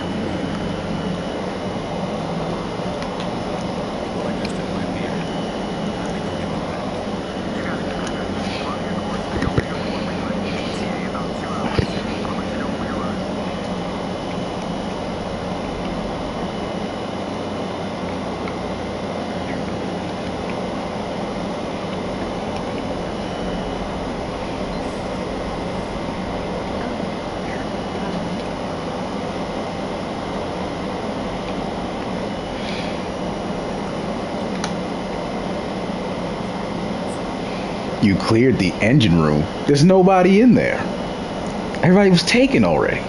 You cleared the engine room. There's nobody in there. Everybody was taken already.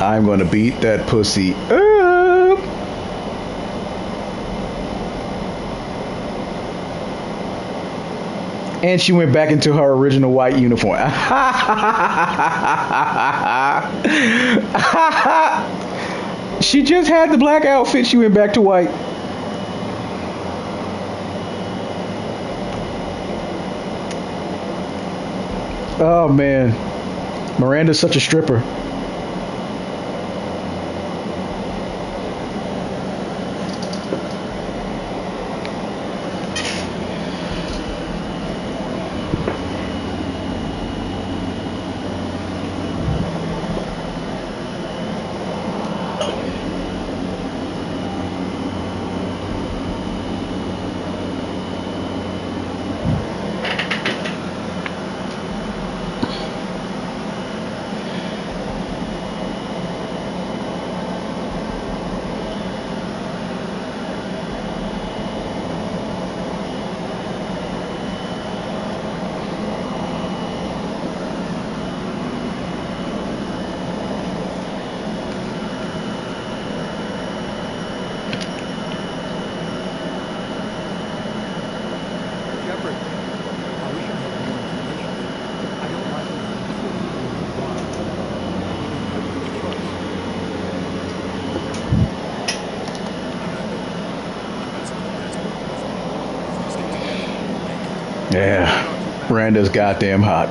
I'm gonna beat that pussy up. And she went back into her original white uniform. She just had the black outfit. She went back to white. Oh man, Miranda's such a stripper. Yeah, Miranda's goddamn hot.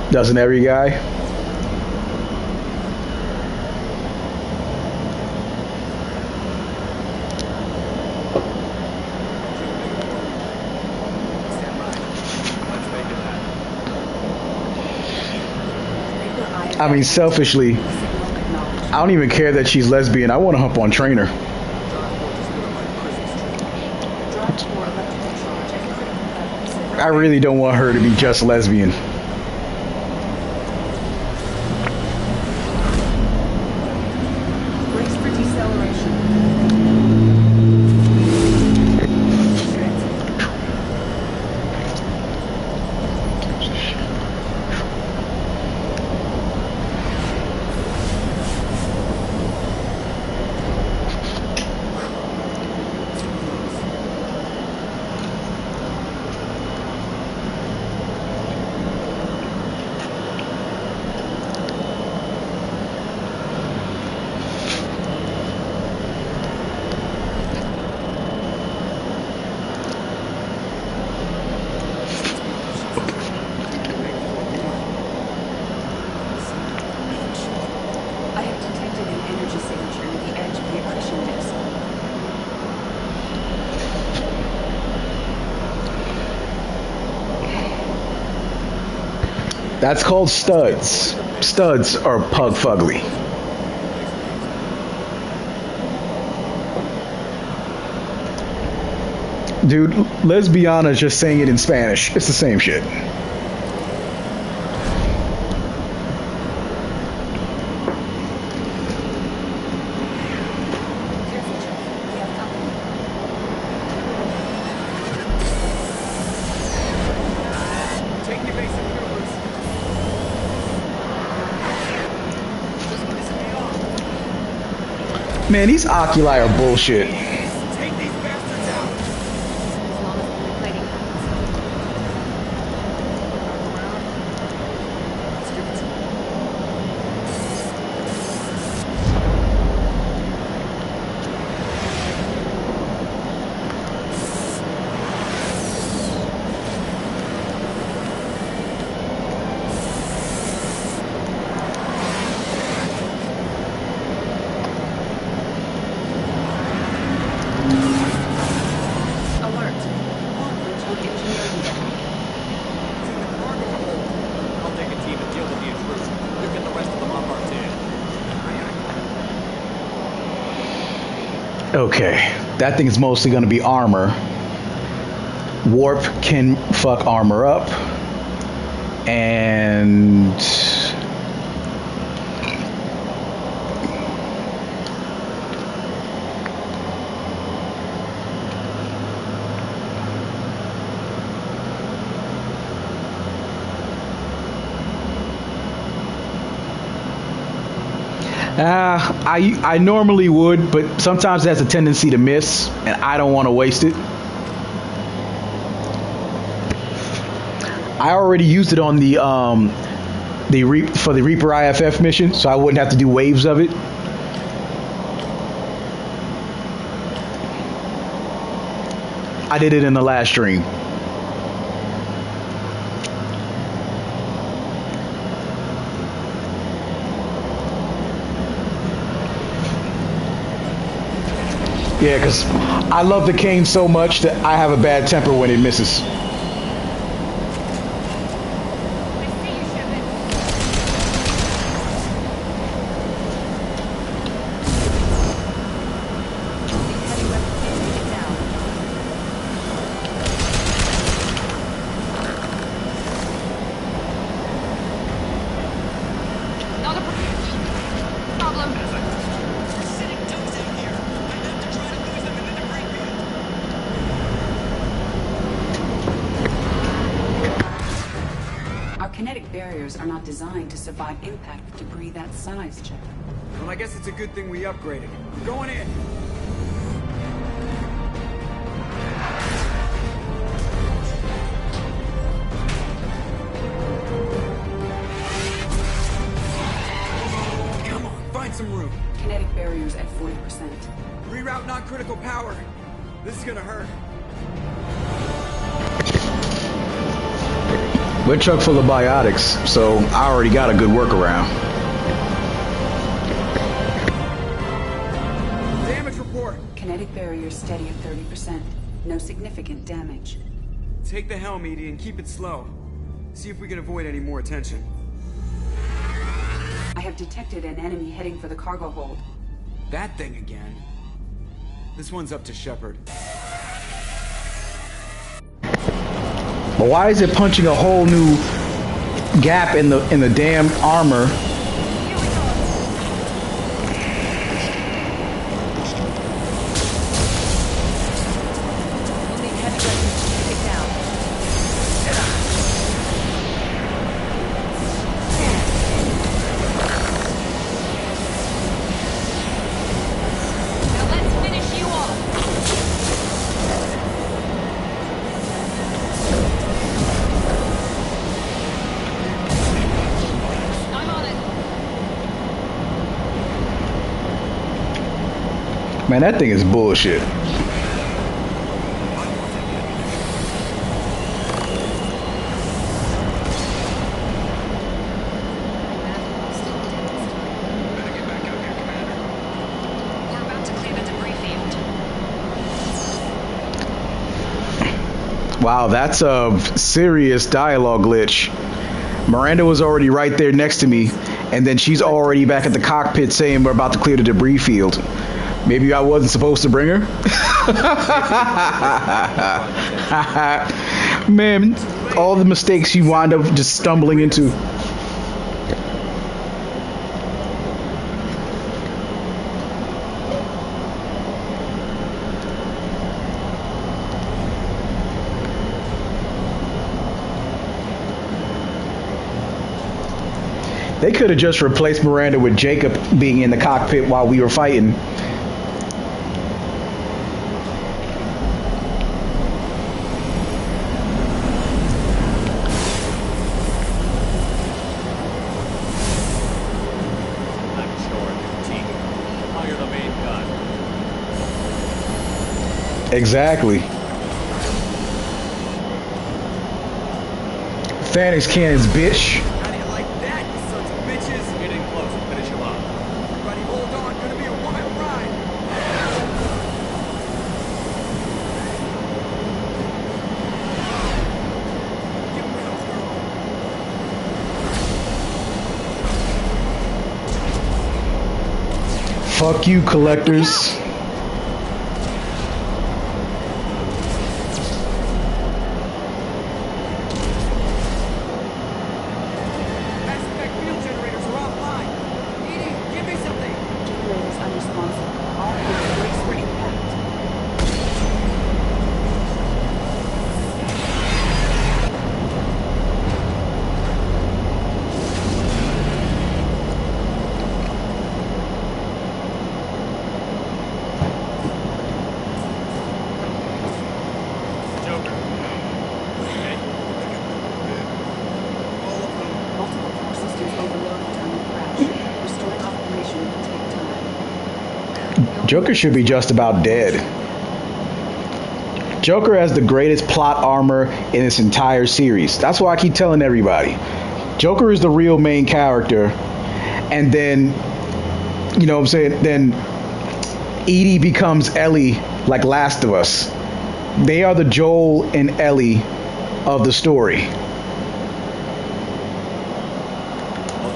Doesn't every guy? I mean, selfishly, I don't even care that she's lesbian. I want to hump on Trainer. I really don't want her to be just lesbian. That's called studs. Studs are pug fugly. Dude, lesbiana is just saying it in Spanish. It's the same shit. Man, these oculi are bullshit. Okay, that thing's mostly going to be armor. Warp can fuck armor up. And I normally would, but sometimes it has a tendency to miss, and I don't want to waste it. I already used it on for the Reaper IFF mission, so I wouldn't have to do waves of it. I did it in the last stream. Yeah, because I love the cane so much that I have a bad temper when it misses. Are not designed to survive impact with debris that size, Chip. Well, I guess it's a good thing we upgraded. We're going in. Come on, find some room. Kinetic barriers at 40%. Reroute non-critical power. This is gonna hurt. We're chock full of biotics, so I already got a good workaround. Damage report. Kinetic barrier steady at 30%. No significant damage. Take the helm, Edie, and keep it slow. See if we can avoid any more attention. I have detected an enemy heading for the cargo hold. That thing again. This one's up to Shepard. But why is it punching a whole new gap in the damn armor? Man, that thing is bullshit. Wow, that's a serious dialogue glitch. Miranda was already right there next to me, and then she's already back at the cockpit saying we're about to clear the debris field. Maybe I wasn't supposed to bring her? Man, all the mistakes you wind up just stumbling into. They could have just replaced Miranda with Jacob being in the cockpit while we were fighting. Exactly. Thanos cannons, bitch. How do you like that, you sons of bitches? Get in close and finish him off. Everybody hold on, gonna be a wild ride. Fuck you, collectors. Joker should be just about dead. Joker has the greatest plot armor in this entire series. That's why I keep telling everybody. Joker is the real main character. And then, you know what I'm saying? Then Edie becomes Ellie like Last of Us. They are the Joel and Ellie of the story. I'll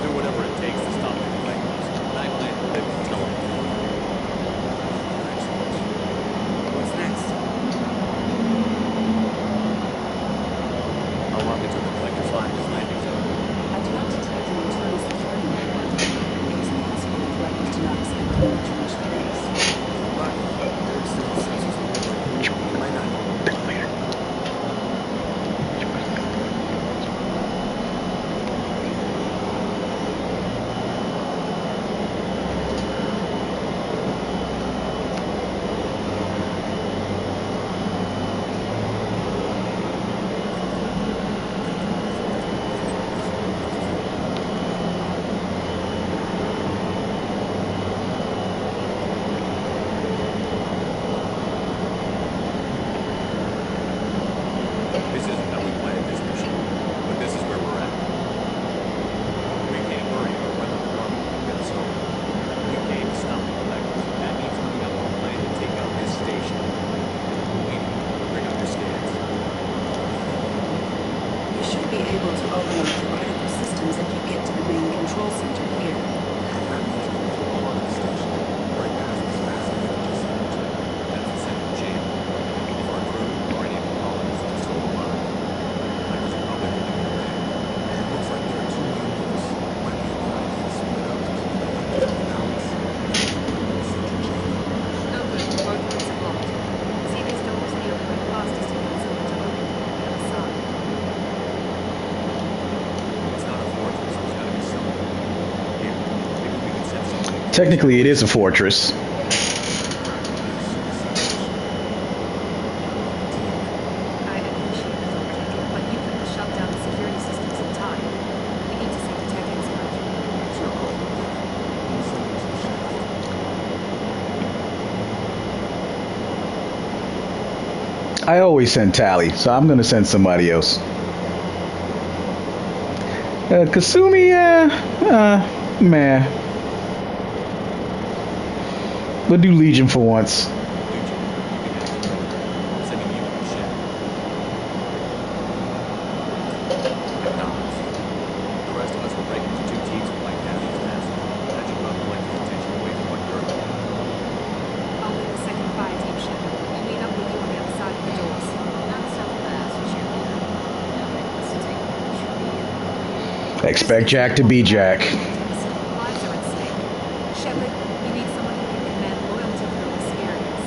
do whatever it takes to stop the Collectors, but I plan to live to tell them. What's next? How long until the Collectors find this landing zone? I do not detect an internal security network. It is possible the Collectors do not expect them to change space. But there are still sensors on board. You might not know. This isn't how we planned this mission, but this is where we're at. We can't worry about whether the army can get us home. We came to stop the Collectors. That means coming up with a plan to take out this station. Wait, bring up your scans. You should be able to overload the critical systems if you get to the main control center here. That means we can control all of the station. Right past this massive energy signature. That's the center chamber. If our crew or any of the colonists are still alive, Collectors are probably holding their land. It looks like there are two units. Might be a good idea to split up to keep the Collectors in balance. No good. Both doors are blocked. See these doors? The only way past is to get someone to open them on the other side. It's not a fortress. There's got to be something. Here, maybe we can set something. Technically, it is a fortress. I appreciate the thought taking, but you couldn't shut down the security systems in time. We need to see the tech expert. I always send Tally, so I'm gonna send somebody else. Kasumi, meh. We'll do Legion for once. Sending you to the ship. Acknowledged. The rest of us will break into two teams with like Canady's master. That should run the Collector's attention away from what you're doing. I'll be the second fire team ship. We'll meet up with you on the other side of the doors. Not so fast, cheerleader. Let's take Expect Jack to be Jack. lives are at stake. Shepard, you need someone who can command loyalty through experience.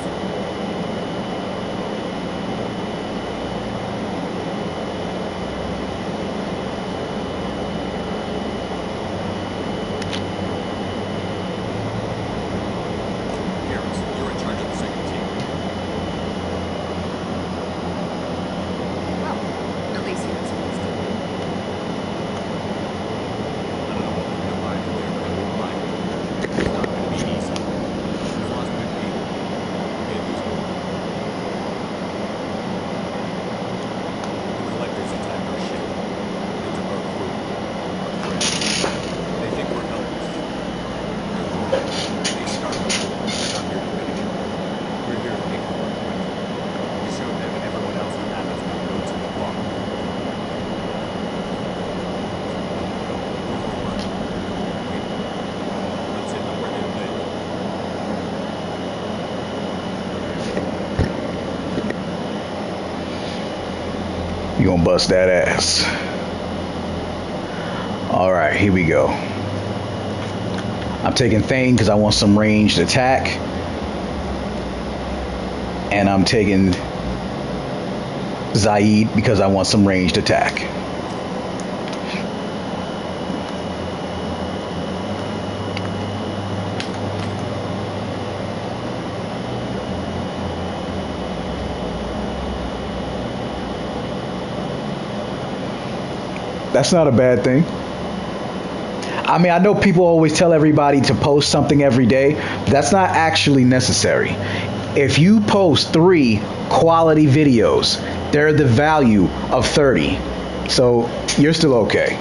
Garrison, you're in charge of the second team. Well, at least you're supposed to. I don't know what we're gonna find there, but we'll find it. It's not gonna be easy. We've lost good people. We may lose more. The Collectors attacked our ship. They took our crew, our friends. They think we're helpless. They're wrong. They started the war. They're not here to finish it. We're here to make the war right. To show them and everyone else what happens when the roads in the fog. Let's say that we're here to live. You gonna bust that ass. Alright, here we go. I'm taking Thane because I want some ranged attack. And I'm taking Zaid because I want some ranged attack. That's not a bad thing. I mean, I know people always tell everybody to post something every day. That's not actually necessary. If you post 3 quality videos, they're the value of 30. So you're still okay.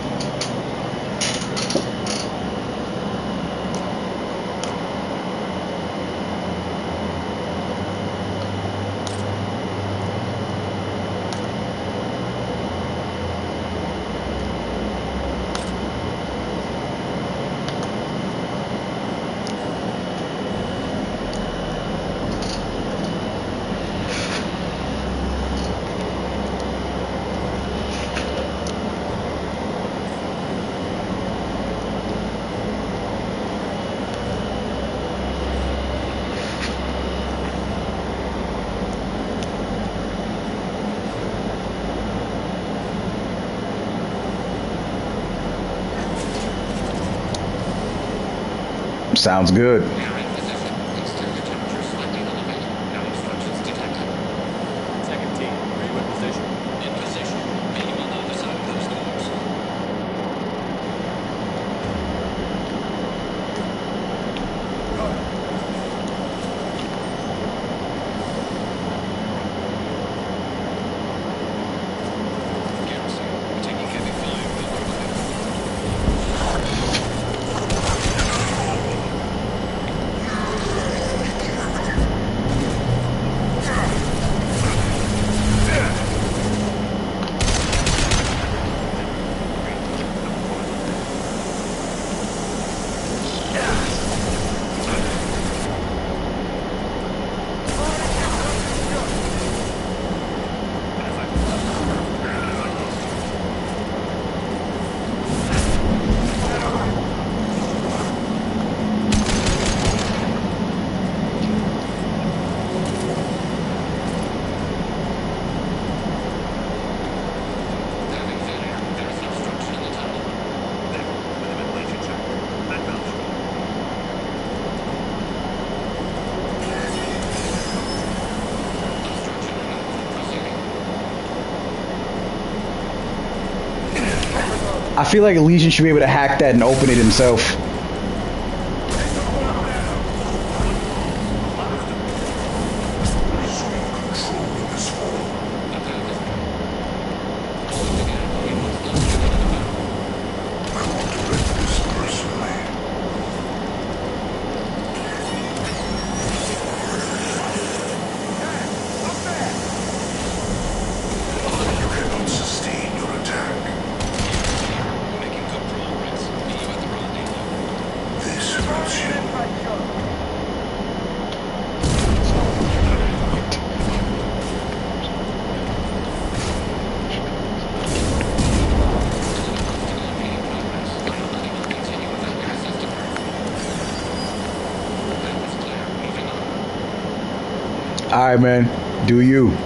Sounds good. Second team, are you in position? In position. Meeting on the other side of those doors. Garrison, we're taking heavy fire. I feel like Legion should be able to hack that and open it himself. All right, man. Do you?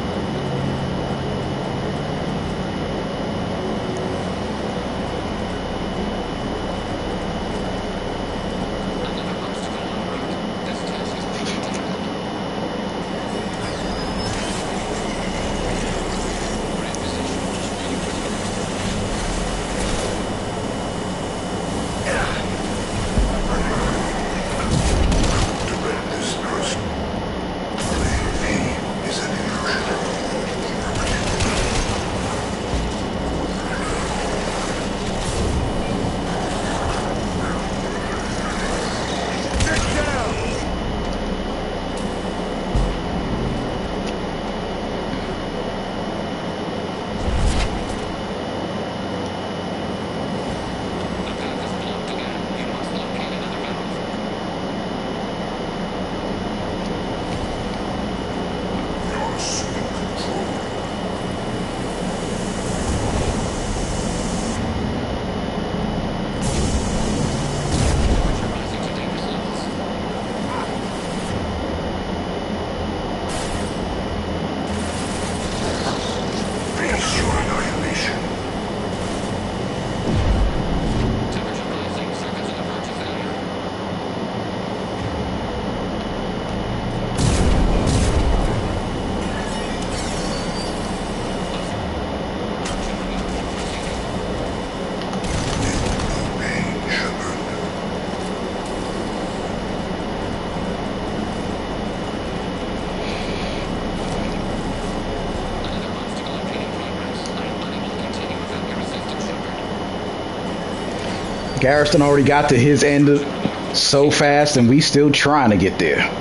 Is an illusion. Garrison already got to his end so fast, and we still trying to get there.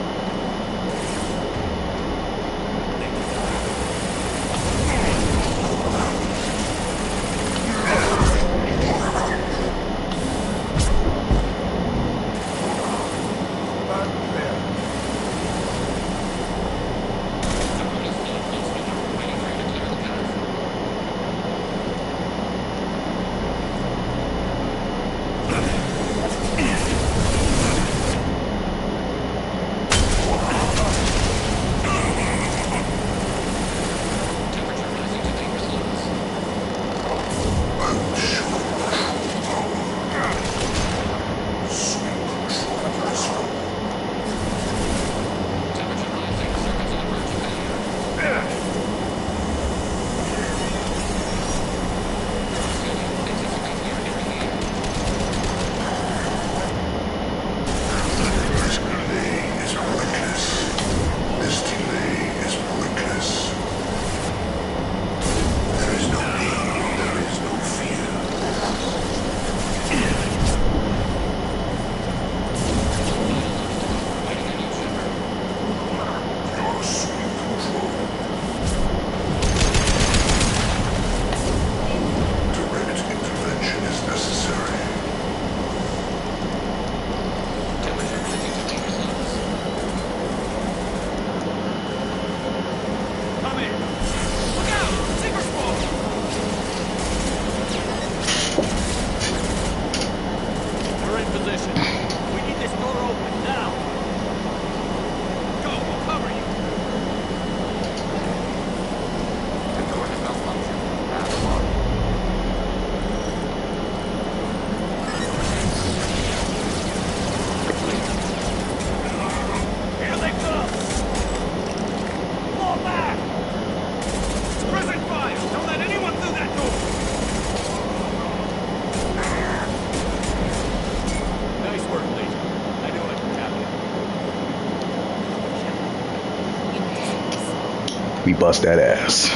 We bust that ass.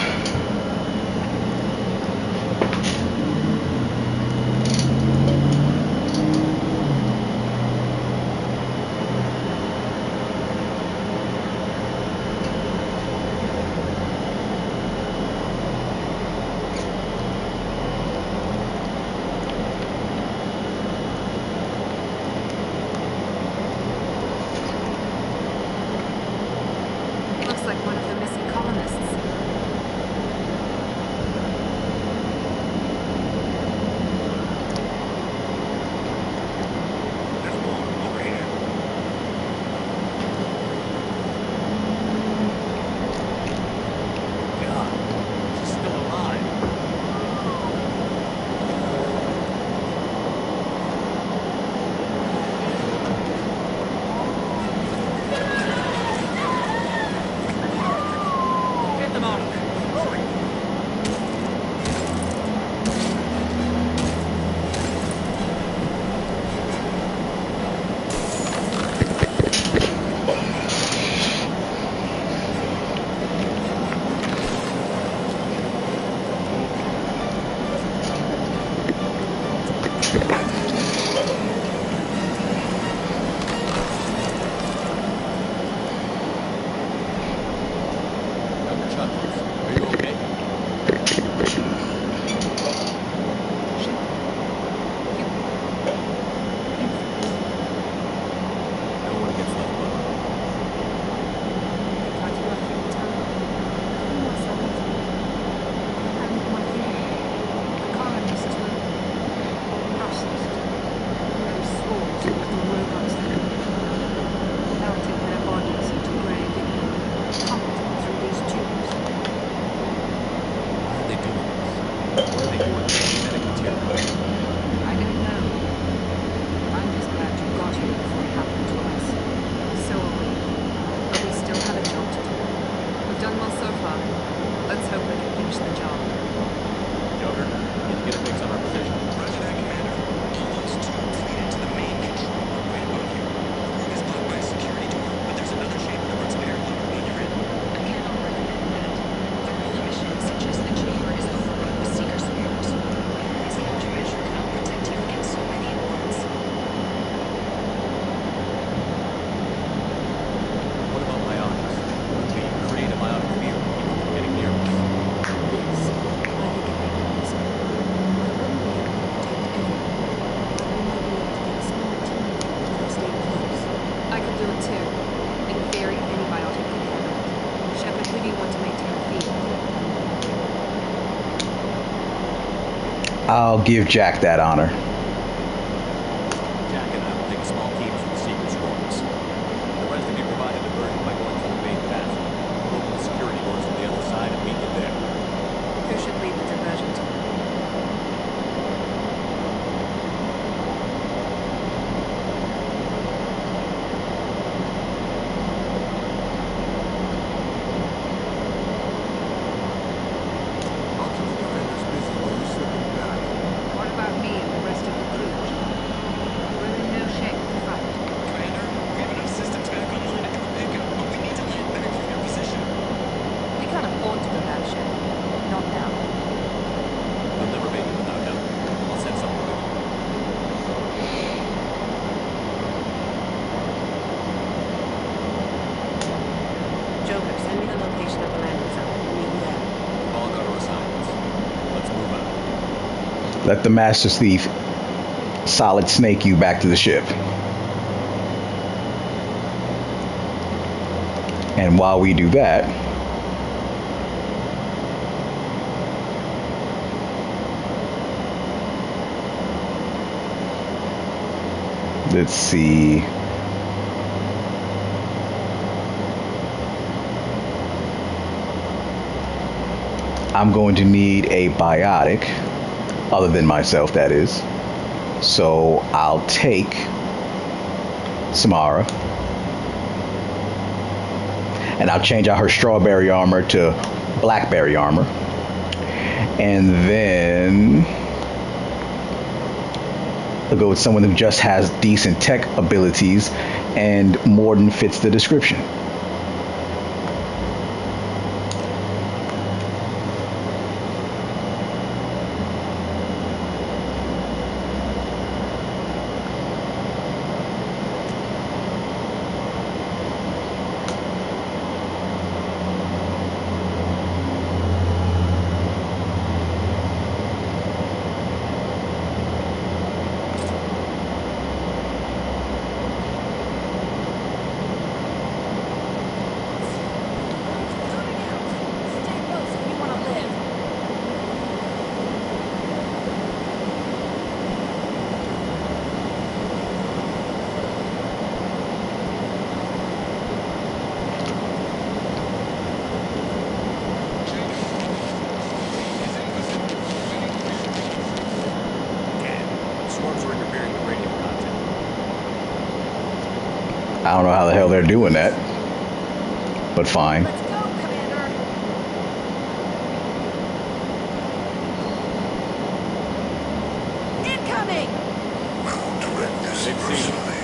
Looks like one of the missing colonists. I'll give Jack that honor. Jack and I will take a small team to the secret quarters. The rest of you provide a diversion by going through the main path. We'll open the security doors on the other side and meet you there. Who should lead the diversion team? What about me and the rest of the crew? We're in no shape to fight. Commander, we have enough systems back online to do a pickup, but we need to land back from their position. We can't afford to go back, Shep. Not now. We'll never make it without help. I'll send someone with you. Joker, send me the location of the landing zone. Meet me there. We've all got our assignments. Let's move out. Let the Master Thief solid snake you back to the ship. And while we do that, let's see. I'm going to need a biotic, other than myself, that is. So I'll take Samara, and I'll change out her strawberry armor to blackberry armor. And then I'll go with someone who just has decent tech abilities and more than fits the description. I don't know how the hell they're doing that, but fine. Incoming! We'll direct this personally.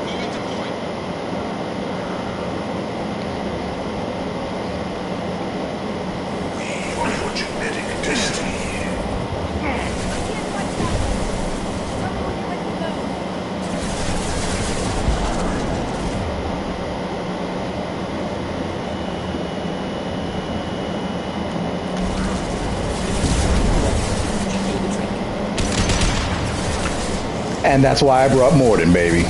Moving to point. We are your genetic destiny. And that's why I brought Morden, baby.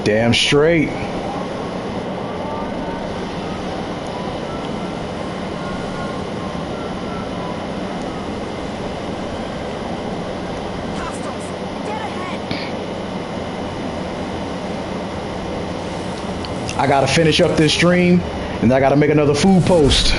Damn straight. I gotta finish up this stream, and I gotta make another food post.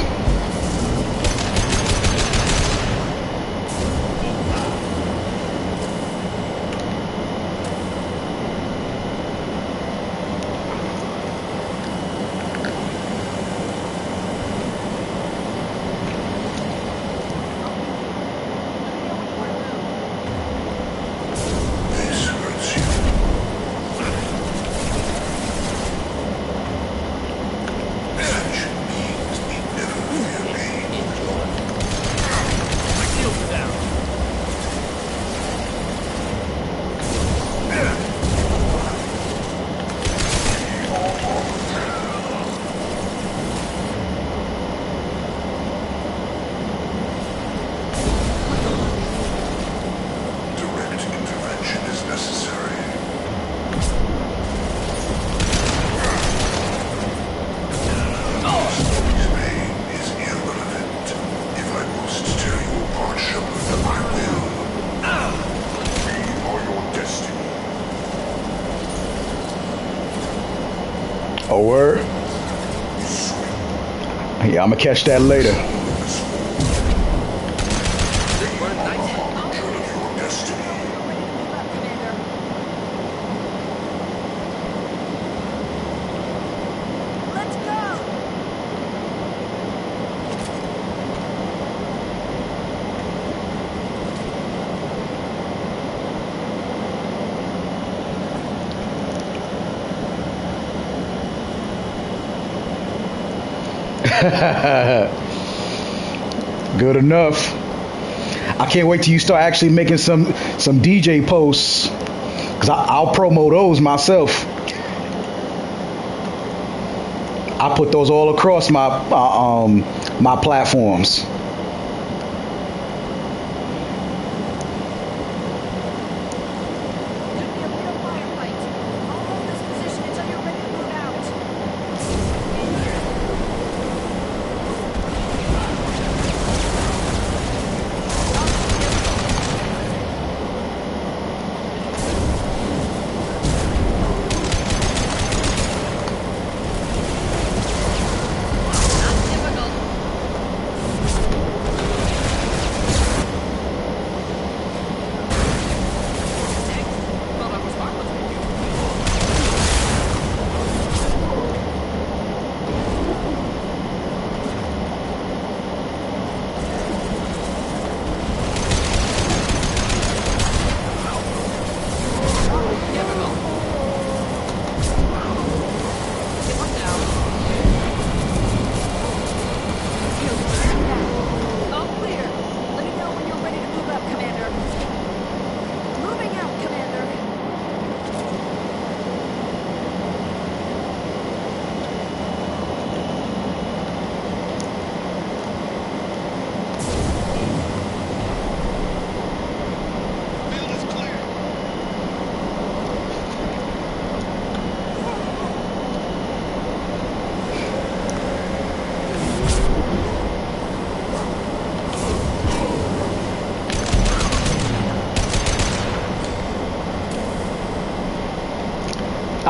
Oh, word? Yeah, I'm gonna catch that later. Good enough. I can't wait till you start actually making some DJ posts, because I'll promo those myself. I put those all across my platforms.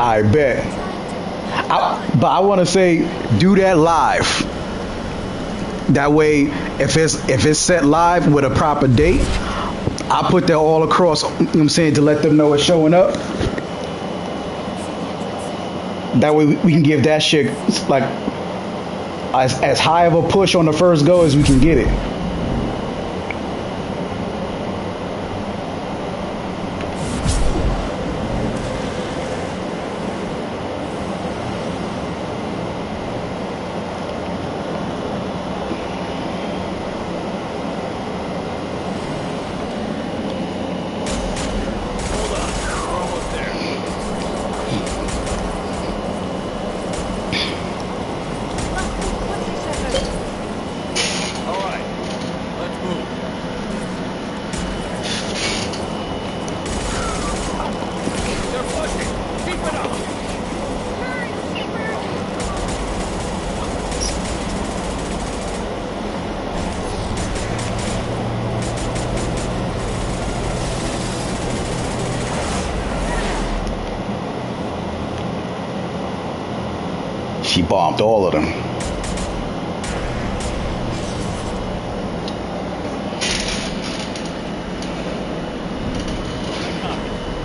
I bet. But I want to say, do that live. That way, if it's set live with a proper date, I put that all across. You know what I'm saying, to let them know it's showing up. That way we can give that shit like as high of a push on the first go as we can get it. She bombed all of them.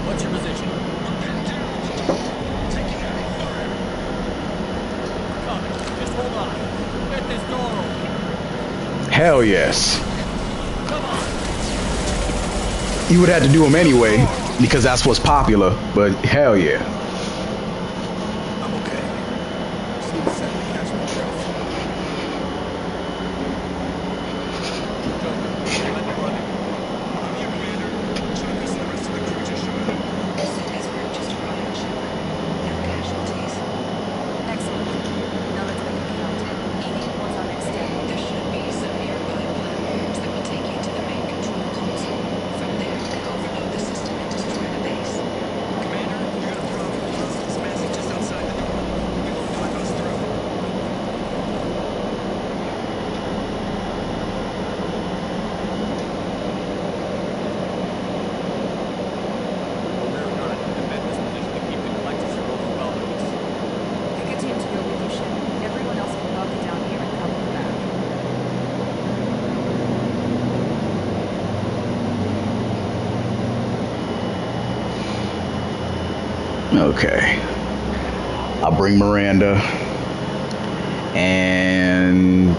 What's your position? Just hold on. Get this door open. Hell yes. You would have to do them anyway, because that's what's popular, but hell yeah. Okay. I'll bring Miranda. And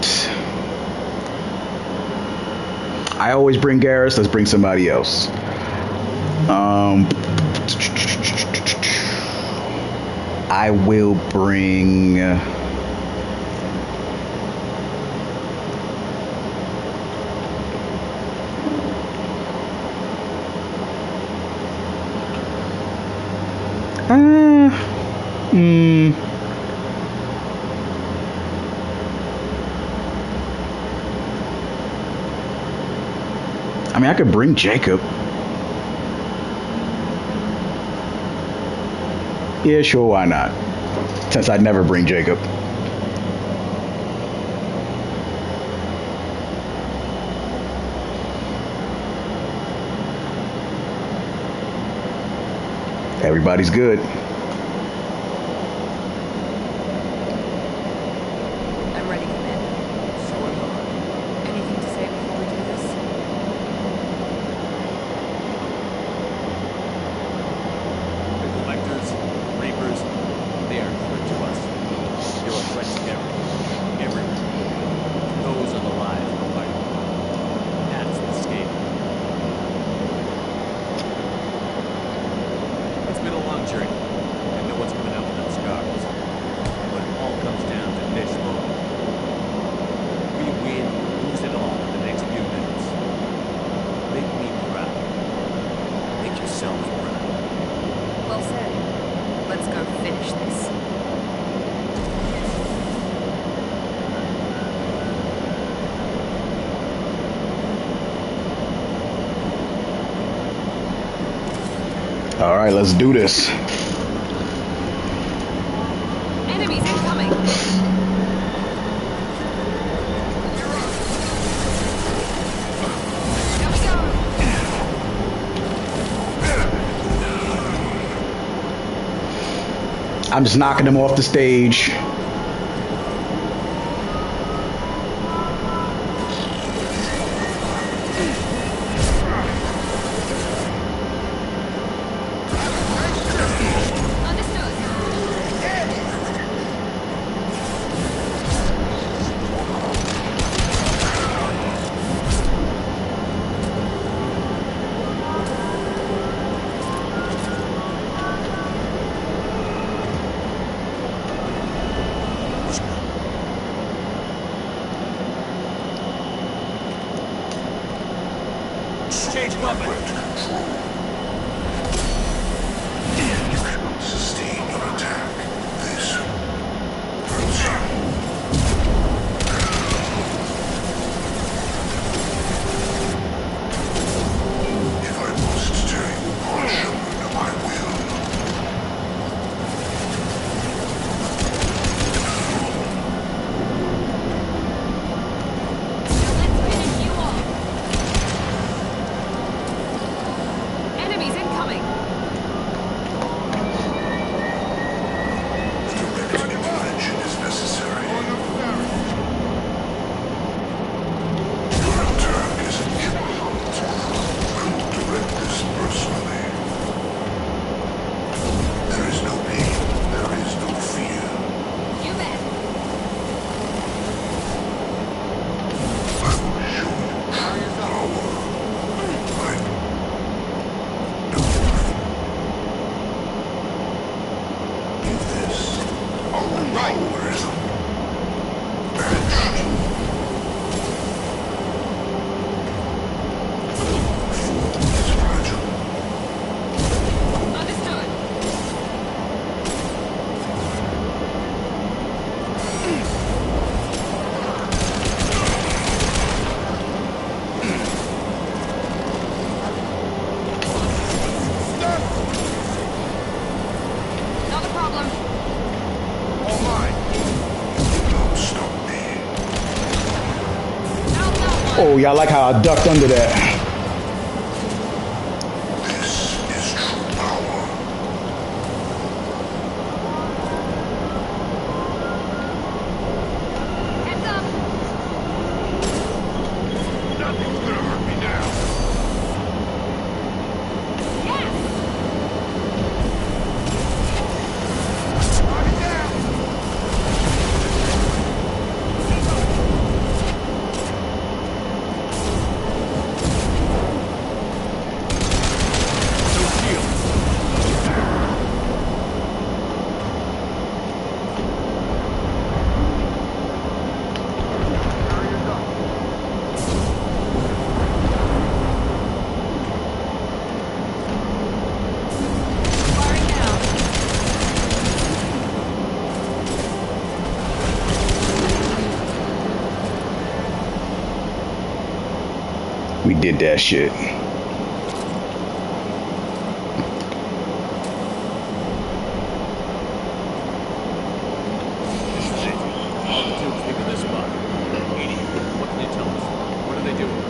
I always bring Garrus. Let's bring somebody else. I will bring... I mean, I could bring Jacob. Yeah, sure, why not? Since I'd never bring Jacob. Everybody's good. I'm ready, Commander. So am I. Anything to say before we do this? The Collectors, the Reapers, they are nothing to us. You're a threat to everyone. Those are the lives we're fighting. That's the escape. It's been a long journey, and no one's coming out without scars. But it all comes down to this moment. We win or lose it all in the next few minutes. Make me proud. Make yourselves proud. Well said. Let's go finish this. All right, let's do this. Enemies incoming! I'm just knocking them off the stage. Change weapon. You cannot sustain your attack. This hurts you. If I must tear you apart, Shepard, I will. Enemies incoming! Direct intervention is necessary. Your attack is an impotent. I will direct this personally. There is no pain. There is no fear. You bet! I will show you true power. This, our power is unmatched. It's fragile. Understood! Not a problem. All mine. Don't stop me. Oh, y'all like how I ducked under that. This is true power. Heads up! Nothing's gonna hurt me now. Yes! did that shit. All the tubes lead to this spot. Edie, what can you tell us? What are they doing?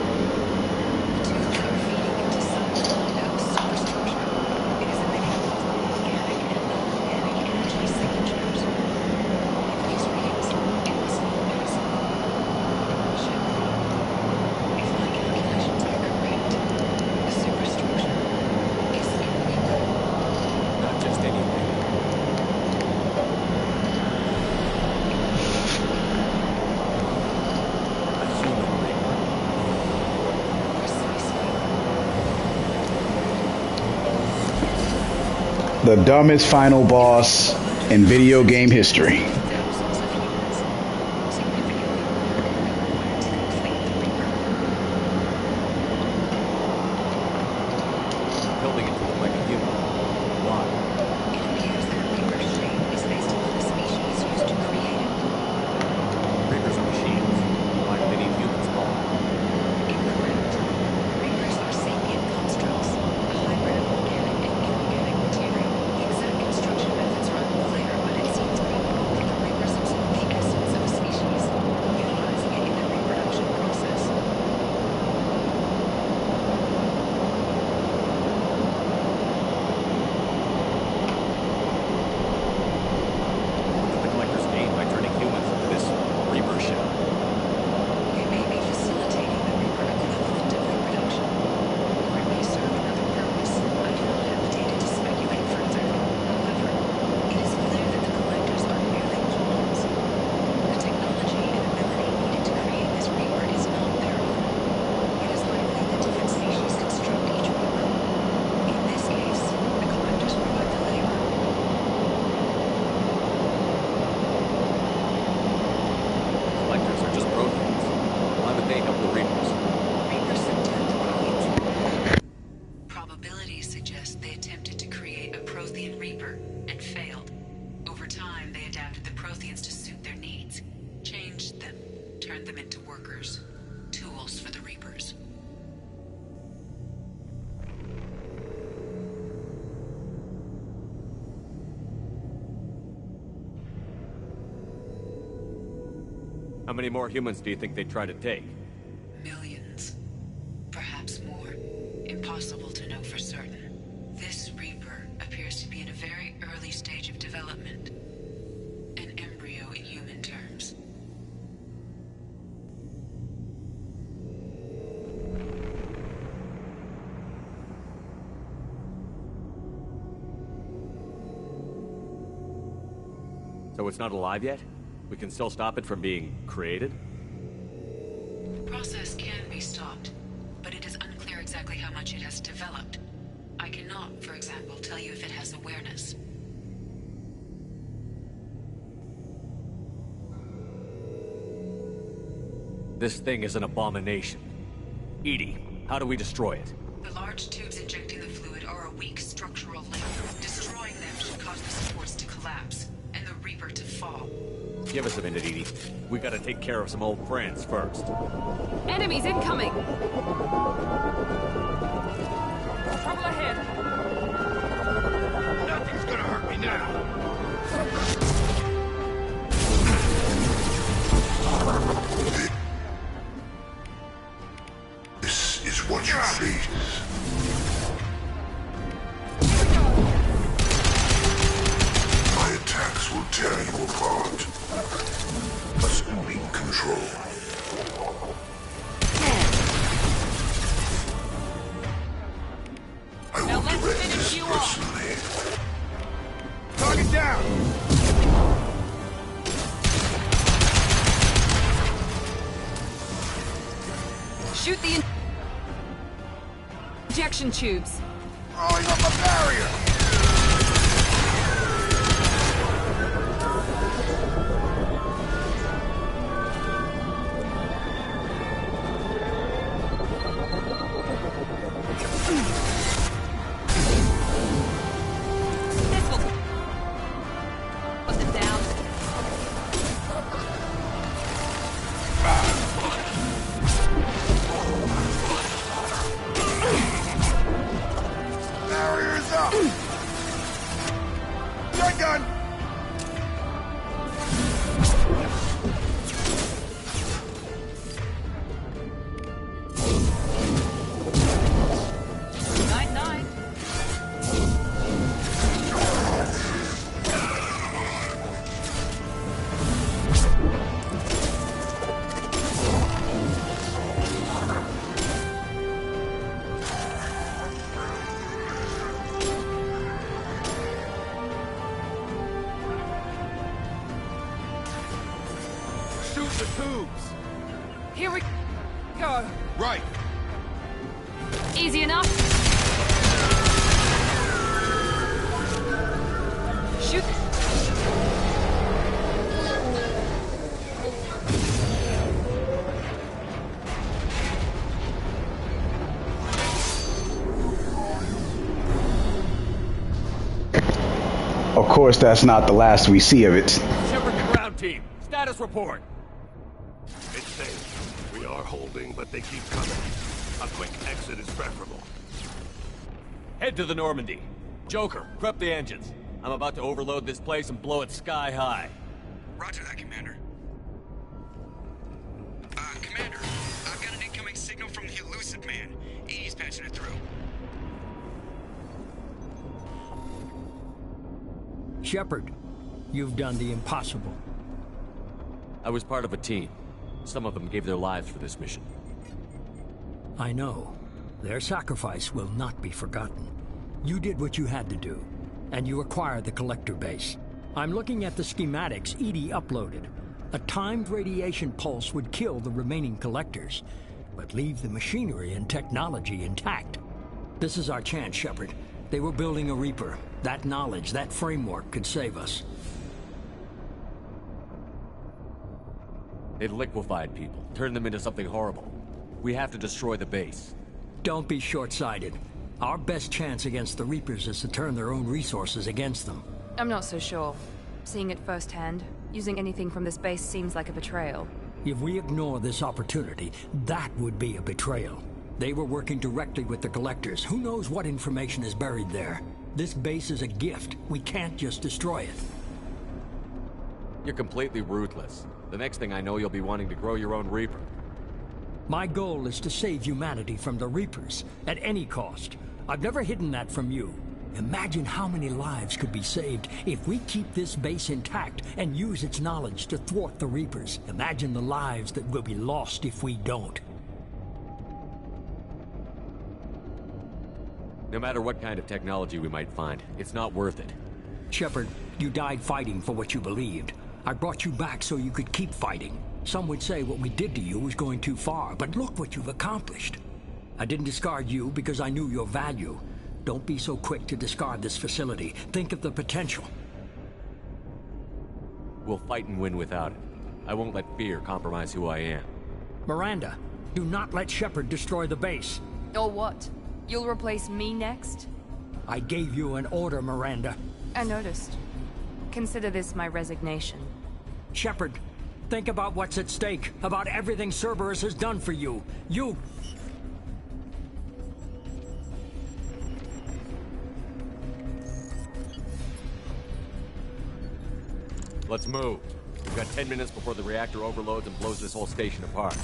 Tubes are feeding into some unknown superstructure. It is emitting both organic and non-organic energy signatures. If these readings, it must mean there is Shepard, if my calculations are correct, the superstructure is a Reaper. Not just anything. The dumbest final boss in video game history. Building it to look like a human. Why? It appears that Reaper's shape is based upon the species used to create it. Reapers are machines. Why do they need humans for? Incorrect. Reapers are sapient constructs, a hybrid of organic and inorganic material. The exact construction methods are unclear, but it seems probable that the Reapers absorb the essence of a species, utilizing it in the reproduction process. What did the collectors gain by turning humans into this Reaper shell? It may be facilitating the Reaper equivalent of reproduction, or it may serve another purpose. I do not have the data to speculate further. However, it is clear that the collectors are merely pawns. The technology and ability needed to create this Reaper is not their own. It is likely that different species construct each Reaper. In this case, the collectors provide the labor. Collectors are just proteins. Why would they help the Reapers? Reapers subdued the Protheans. Probabilities suggest they attempted to create a Prothean Reaper and failed. Over time, they adapted the Protheans to suit their needs, changed them, turned them into workers, tools for the Reapers. How many more humans do you think they'd try to take? Millions. Perhaps more. Impossible to know for certain. This Reaper appears to be in a very early stage of development. An embryo in human terms. So it's not alive yet? We can still stop it from being created? The process can be stopped, but it is unclear exactly how much it has developed. I cannot, for example, tell you if it has awareness. This thing is an abomination. Edie, how do we destroy it? The large tubes injecting the fluid are a weak structural link. Destroying them should cause the supports to collapse, and the Reaper to fall. Give us a minute, Edie. We gotta take care of some old friends first. Enemies incoming! Trouble ahead! Nothing's gonna hurt me now. This is what you face. My attacks will tear you apart. Assuming control. I will direct this personally. Target down! Shoot the injection tubes. Throwing up a barrier! Gun! Night-night. Shoot the tubes! Here we go. Right. Easy enough. Shoot. Of course, that's not the last we see of it. Shepard to ground team. Status report. It's safe. We are holding, but they keep coming. A quick exit is preferable. Head to the Normandy. Joker, prep the engines. I'm about to overload this place and blow it sky high. Roger that, Commander. Commander, I've got an incoming signal from the Elusive Man. Edie's patching it through. Shepard, you've done the impossible. I was part of a team. Some of them gave their lives for this mission. I know. Their sacrifice will not be forgotten. You did what you had to do, and you acquired the Collector base. I'm looking at the schematics Edie uploaded. A timed radiation pulse would kill the remaining Collectors, but leave the machinery and technology intact. This is our chance, Shepard. They were building a Reaper. That knowledge, that framework could save us. It liquefied people, turned them into something horrible. We have to destroy the base. Don't be short-sighted. Our best chance against the Reapers is to turn their own resources against them. I'm not so sure. Seeing it firsthand, using anything from this base seems like a betrayal. If we ignore this opportunity, that would be a betrayal. They were working directly with the Collectors. Who knows what information is buried there? This base is a gift. We can't just destroy it. You're completely ruthless. The next thing I know, you'll be wanting to grow your own Reaper. My goal is to save humanity from the Reapers, at any cost. I've never hidden that from you. Imagine how many lives could be saved if we keep this base intact and use its knowledge to thwart the Reapers. Imagine the lives that will be lost if we don't. No matter what kind of technology we might find, it's not worth it. Shepard, you died fighting for what you believed. I brought you back so you could keep fighting. Some would say what we did to you was going too far, but look what you've accomplished. I didn't discard you because I knew your value. Don't be so quick to discard this facility. Think of the potential. We'll fight and win without it. I won't let fear compromise who I am. Miranda, do not let Shepard destroy the base. Or what? You'll replace me next? I gave you an order, Miranda. I noticed. Consider this my resignation. Shepard, think about what's at stake, about everything Cerberus has done for you. You... Let's move. We've got 10 minutes before the reactor overloads and blows this whole station apart.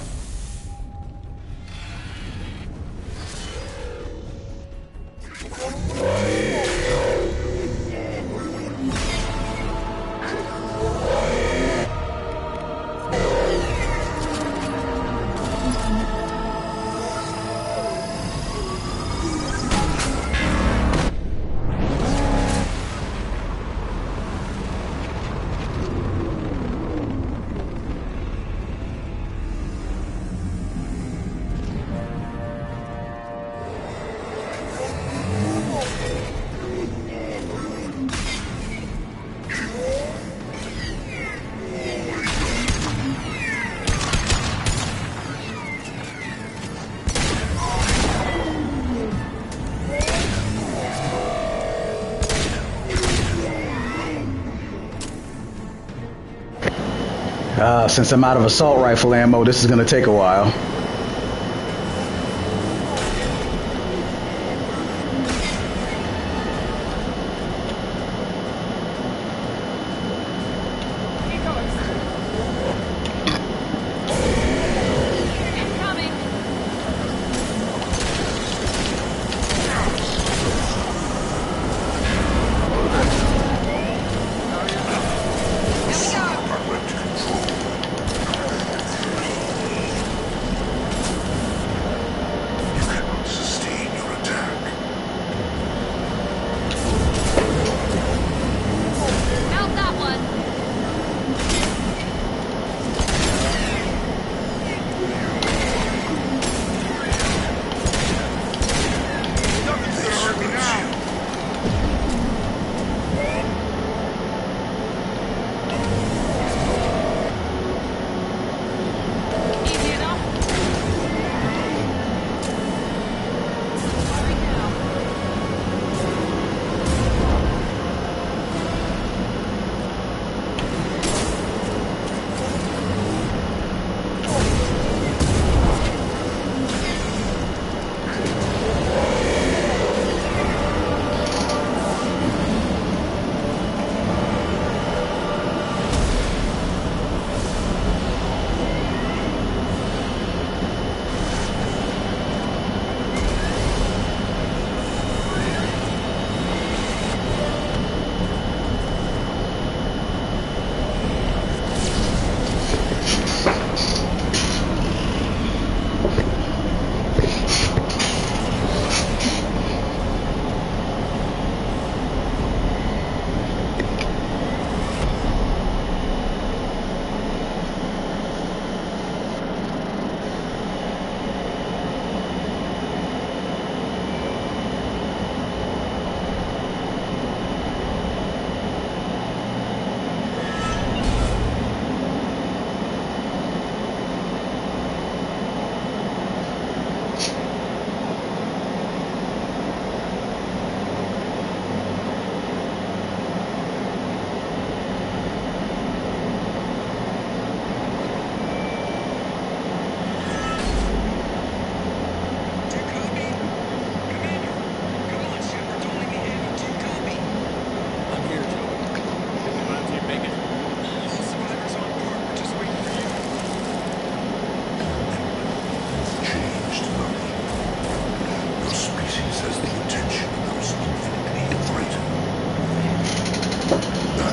Since I'm out of assault rifle ammo, this is going to take a while.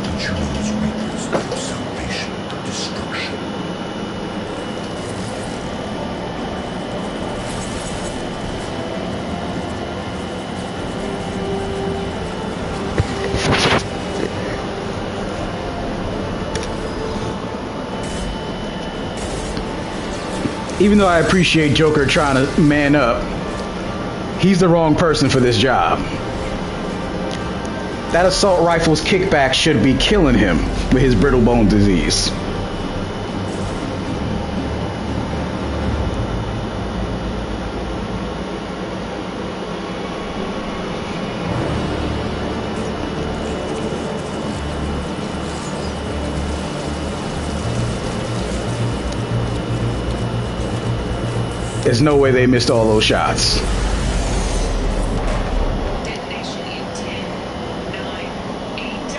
have to choose reapers of salvation or destruction. Even though I appreciate Joker trying to man up, he's the wrong person for this job. That assault rifle's kickback should be killing him with his brittle bone disease. There's no way they missed all those shots. Detonation in 10, 9, 8.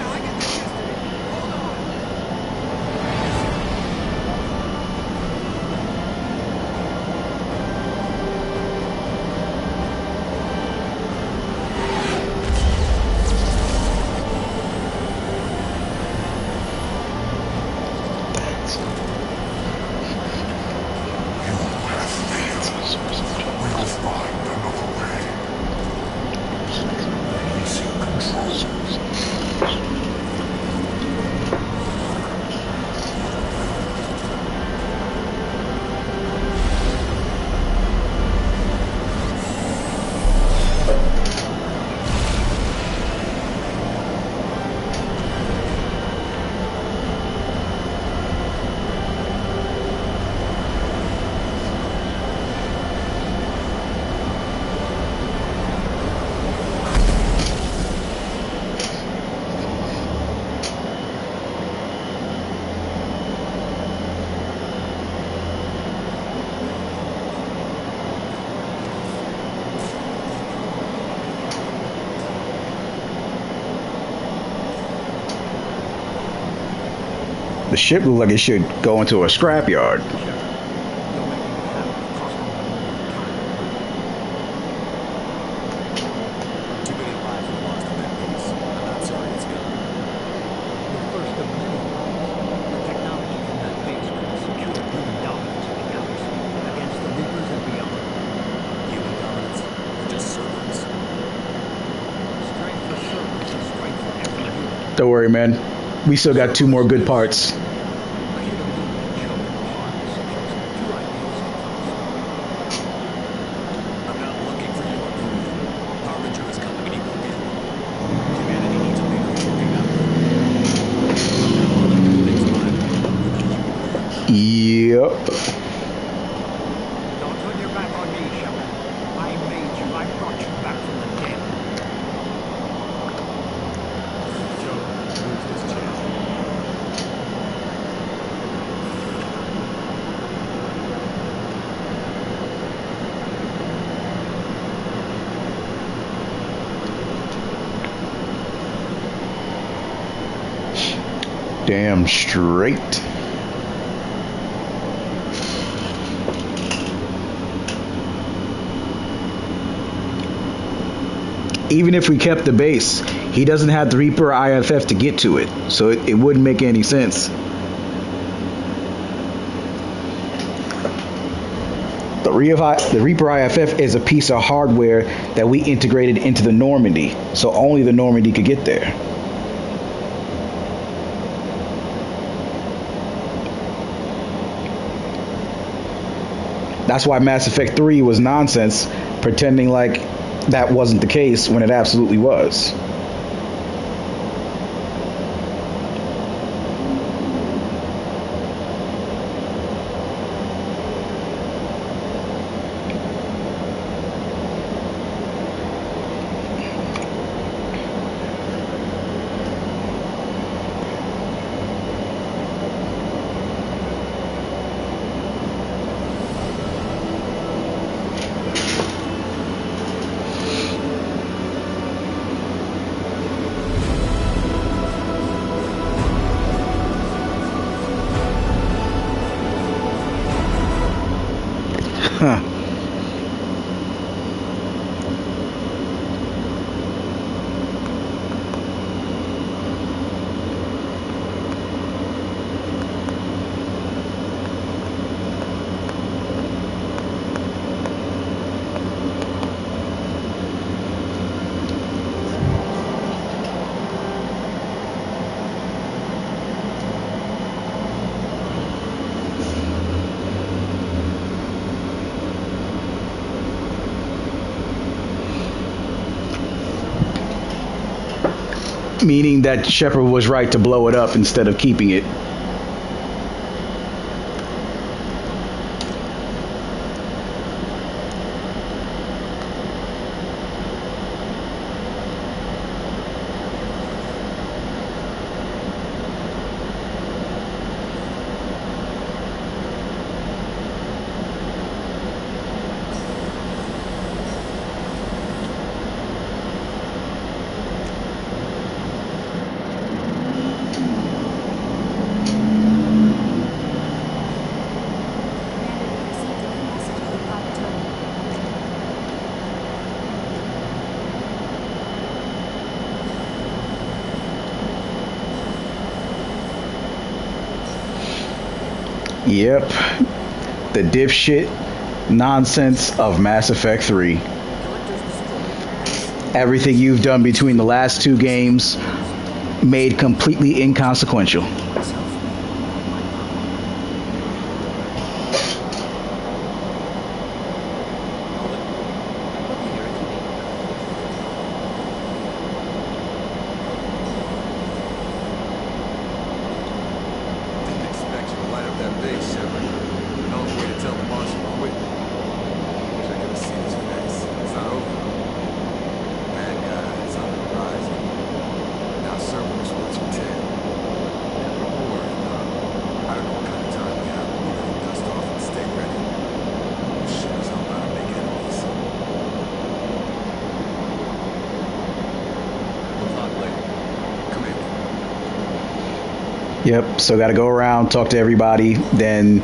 Hold on. The ship looked like it should go into a scrapyard. Too many lives were lost in that piece. I'm not sorry it's gone. The first of many lives. The technology from that base could have secured human dominance in the galaxy against the Reapers and beyond. Human dominance or just servants? Strength for service is strength for every human. Don't worry, man. We still got 2 more good parts. I'm not looking for your approval. Harbinger is coming and he will get it. Humanity needs a leader who's looking out. All I do things mine. Yep. Don't turn your back on me, Shepard. I made you. I brought you back from the dead. Joe, lose this channel. Damn straight. Even if we kept the base, he doesn't have the Reaper IFF to get to it, so it wouldn't make any sense. The Reaper IFF is a piece of hardware that we integrated into the Normandy, so only the Normandy could get there. That's why Mass Effect 3 was nonsense, pretending like that wasn't the case when it absolutely was. Meaning that Shepard was right to blow it up instead of keeping it. Yep. The dipshit nonsense of Mass Effect 3. Everything you've done between the last two games made completely inconsequential. Yep, so gotta go around, talk to everybody, then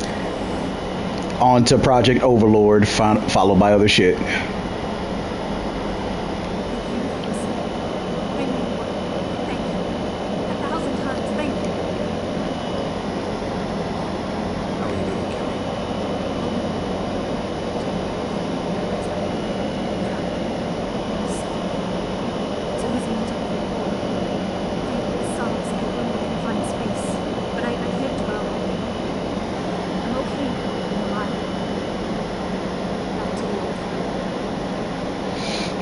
on to Project Overlord, followed by other shit.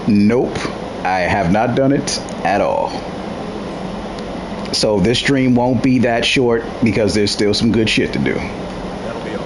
Nope, I have not done it at all. So this stream won't be that short because there's still some good shit to do. That'll be all.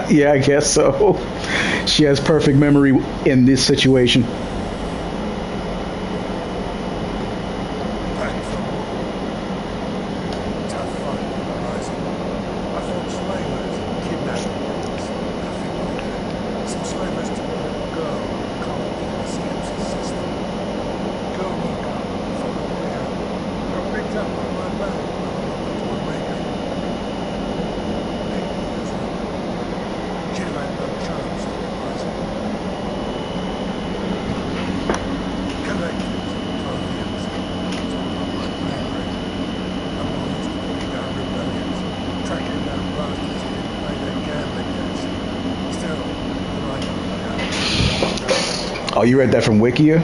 Yeah, I guess so. She has perfect memory in this situation. Oh, you read that from Wikia?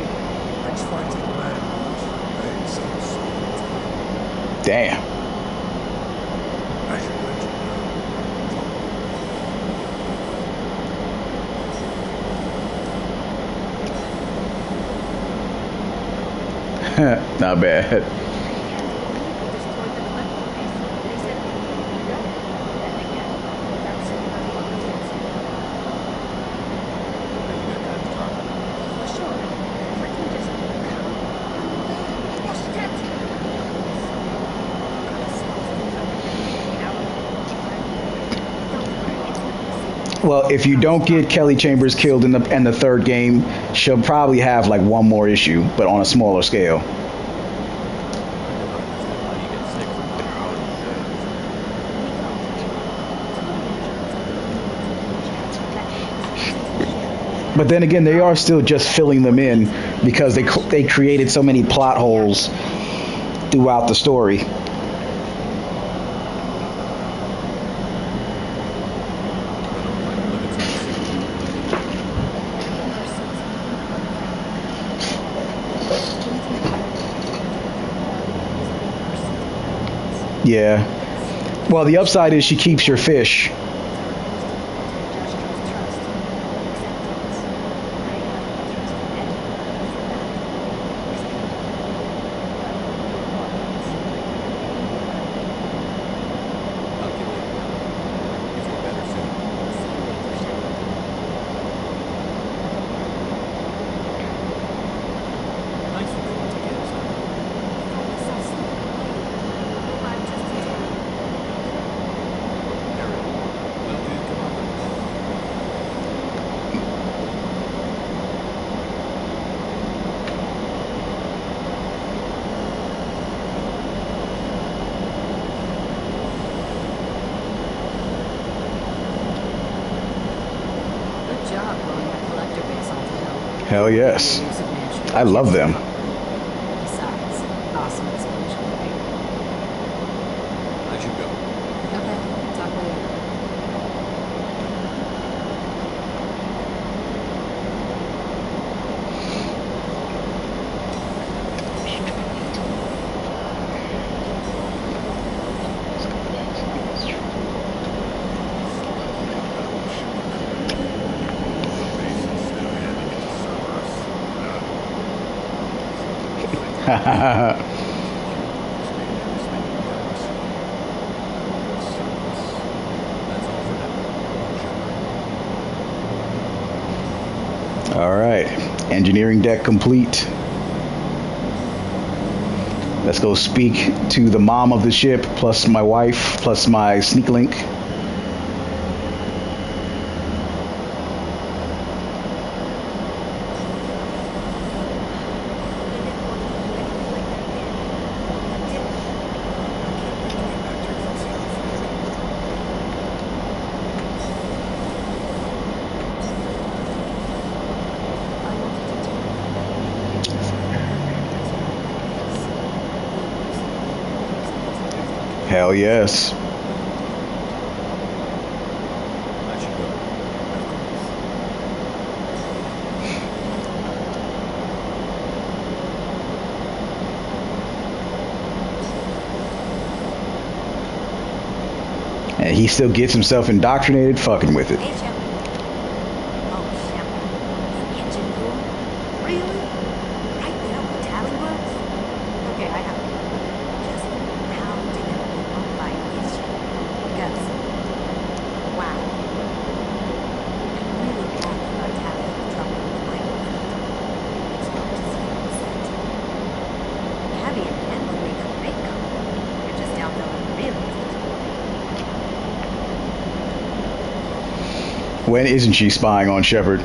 Damn. Not bad. Well, if you don't get Kelly Chambers killed in the third game, she'll probably have like one more issue, but on a smaller scale. But then again, they are still just filling them in because they created so many plot holes throughout the story. Yeah. Well, the upside is she keeps your fish. Hell yes. I love them. Besides, awesome explosion, right? I should go. Okay, talk later. All right, engineering deck complete. Let's go speak to the mom of the ship, plus my wife, plus my sneak link. Hell yes. And he still gets himself indoctrinated fucking with it. Hey, Shepard. Oh, Shepard. The engine room? Really? Right there where Tally works? Okay, I have it. Just how did it look by his ship? Because, wow. I'm really glad you got Tally out of trouble with the microfilter. It's not just so upset. Abby and Ben will make a great couple. You're just out there on real estate. When isn't she spying on Shepard?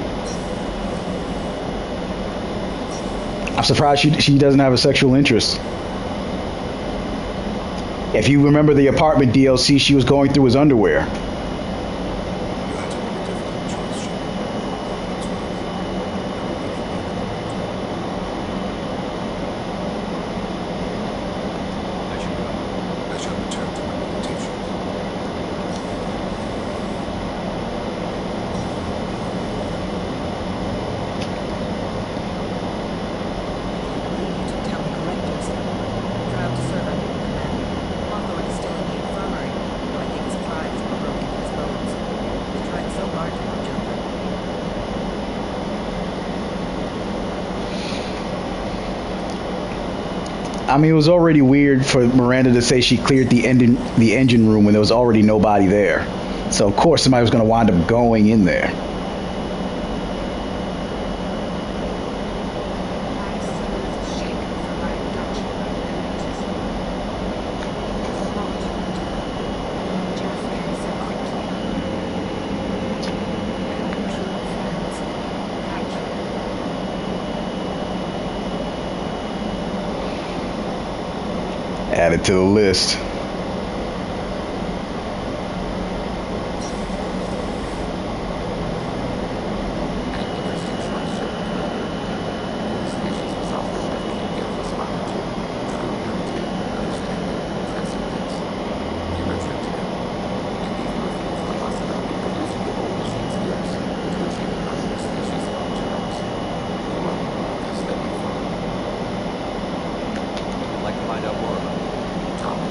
I'm surprised she doesn't have a sexual interest. If you remember the apartment DLC, she was going through his underwear. I mean, it was already weird for Miranda to say she cleared the engine room when there was already nobody there. So of course somebody was going to wind up going in there. Add it to the list. I'd like to find out more about it. Tommy,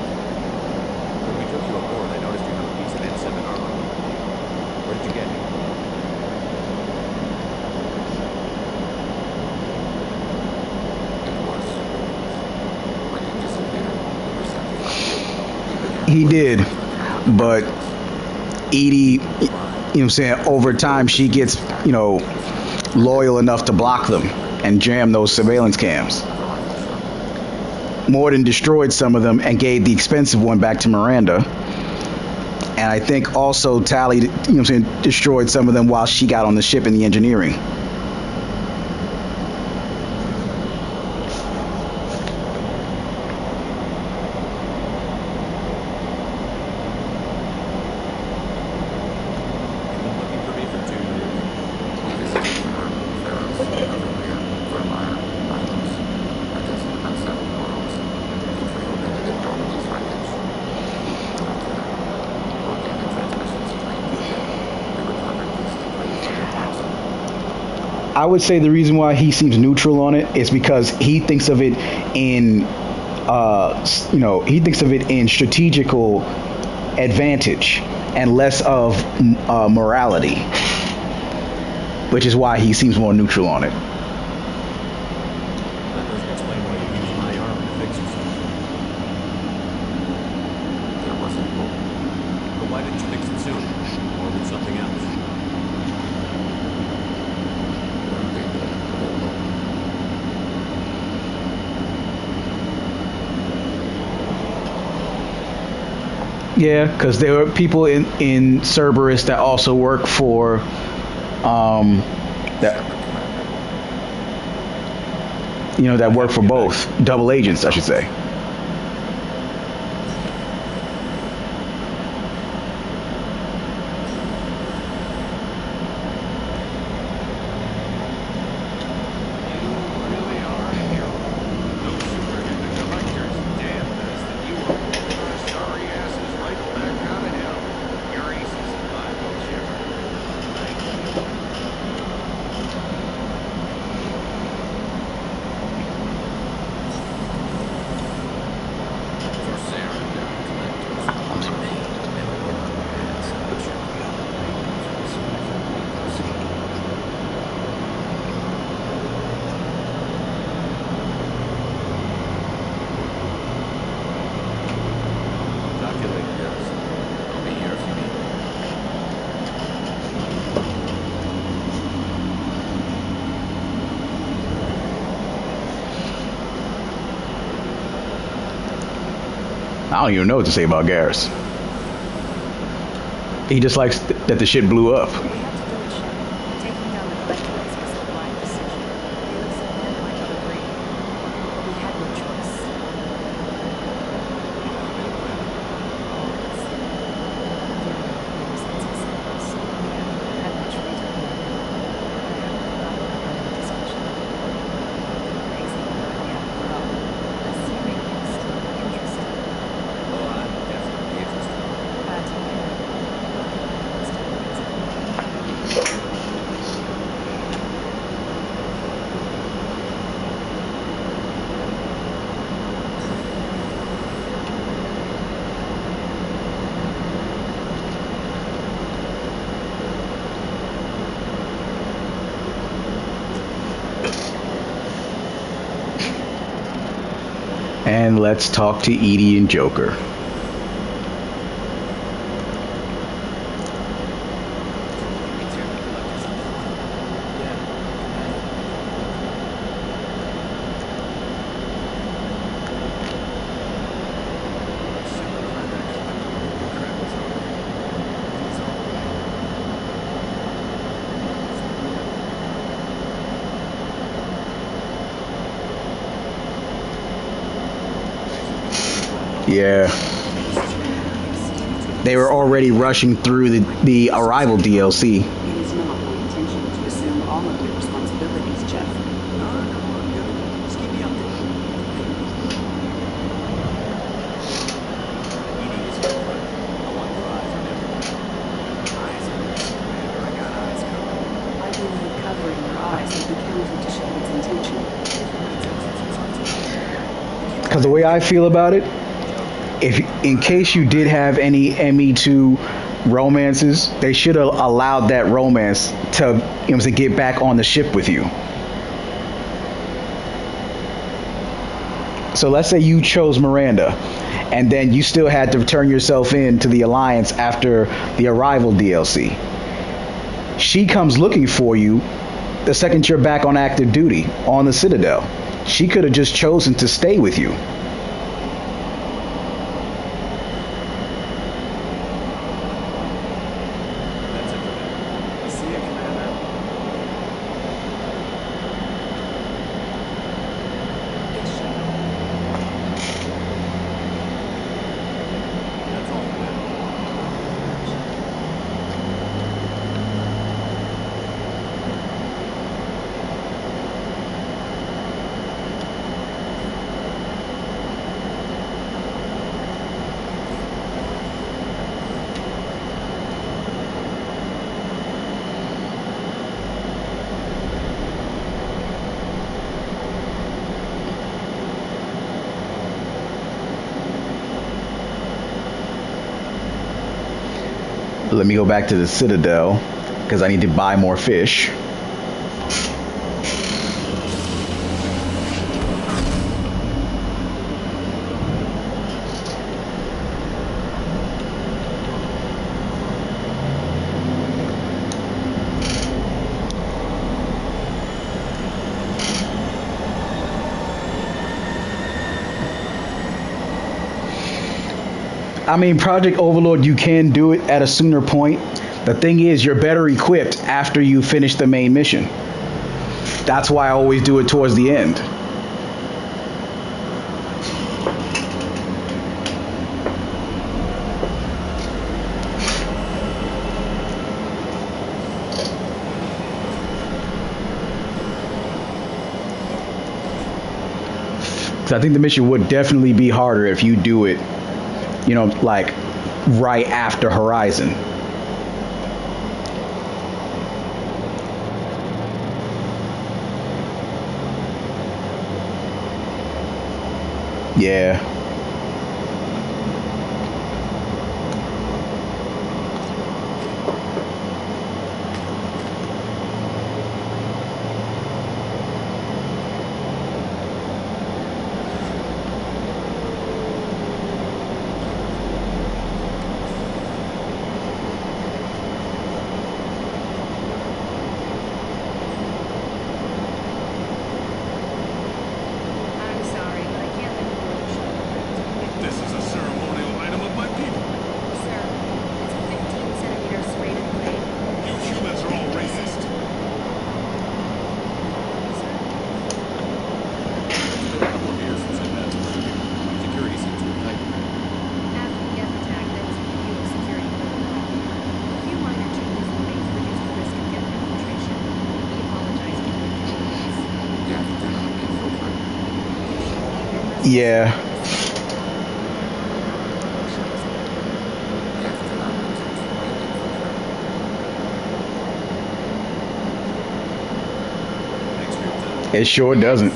He did, but Edie, you know what I'm saying, over time she gets, loyal enough to block them and jam those surveillance cams. Morden destroyed some of them and gave the expensive one back to Miranda. And I think also Tally, destroyed some of them while she got on the ship in the engineering. I would say the reason why he seems neutral on it is because he thinks of it in, he thinks of it in strategical advantage and less of morality, which is why he seems more neutral on it. That doesn't explain why you used my arm to fix yourself. There wasn't hope. But why didn't you fix it sooner? Or with something else? Yeah, because there are people in Cerberus that also work for that work for both double agents, I should say. I don't even know what to say about Garrus. He just likes that the shit blew up. Taking down the collector was the right decision. Felix and Ned might not agree, but we had no choice. And let's talk to Edie and Joker. Yeah. They were already rushing through the Arrival DLC. It is not my intention to assume all of your responsibilities, Jeff. No, I'm good. Just keep me updated. Edie is correct. I want your eyes on everything. Eyes on this, Commander. I got eyes covered. I believe covering your eyes would be counter to Shepard's intention. Because the way I feel about it, if in case you did have any ME2 romances, they should have allowed that romance to get back on the ship with you. So let's say you chose Miranda And then you still had to turn yourself in to the Alliance after the Arrival DLC. She comes looking for you the second you're back on active duty on the Citadel. She could have just chosen to stay with you. Let me go back to the Citadel because I need to buy more fish. I mean, Project Overlord, you can do it at a sooner point. The thing is, you're better equipped after you finish the main mission. That's why I always do it towards the end. Because I think the mission would definitely be harder if you do it, you know, like right after Horizon. Yeah. Yeah. It sure doesn't.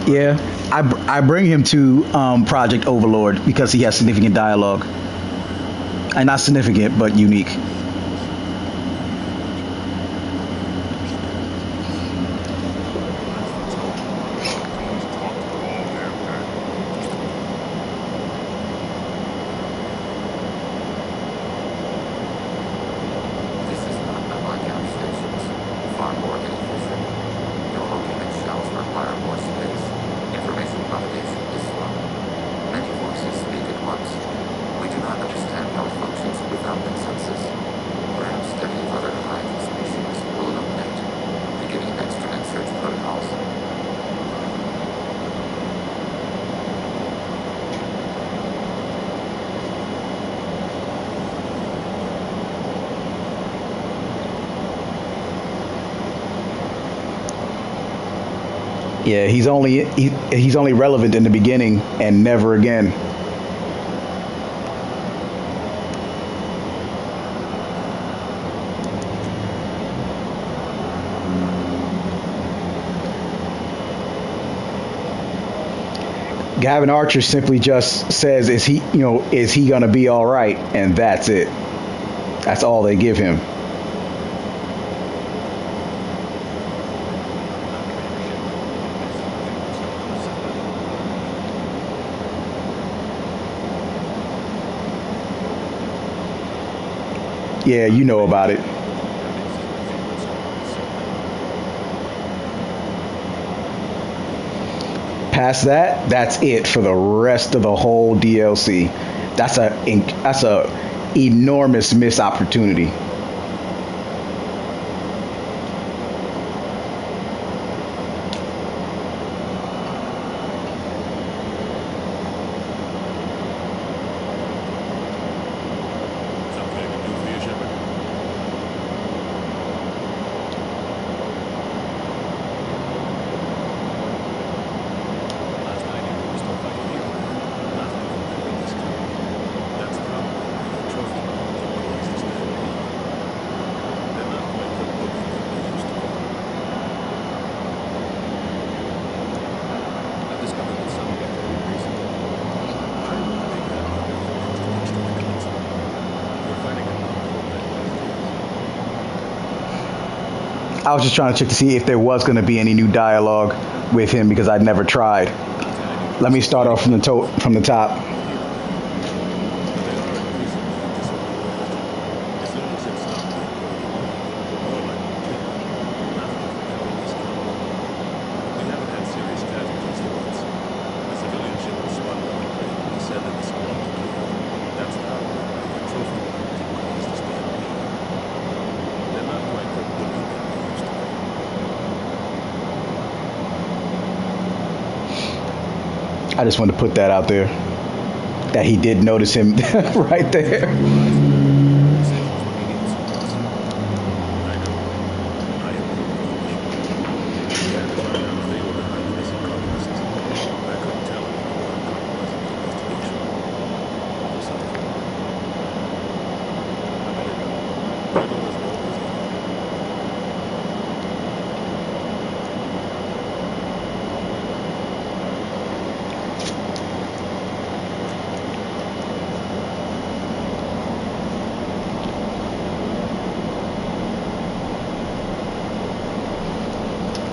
Yeah, I bring him to Project Overlord because he has significant dialogue. And not significant, but unique. Many voices speak at once. We do not understand how it functions without consensus. Yeah, he's only relevant in the beginning and never again. Gavin Archer simply just says, "Is he gonna be all right?" And that's it. That's all they give him. Yeah, you know about it. Past that, that's it for the rest of the whole DLC. That's a enormous missed opportunity. I was just trying to check to see if there was going to be any new dialogue with him because I'd never tried. Let me start off from the top. I just wanted to put that out there, that he did notice him right there.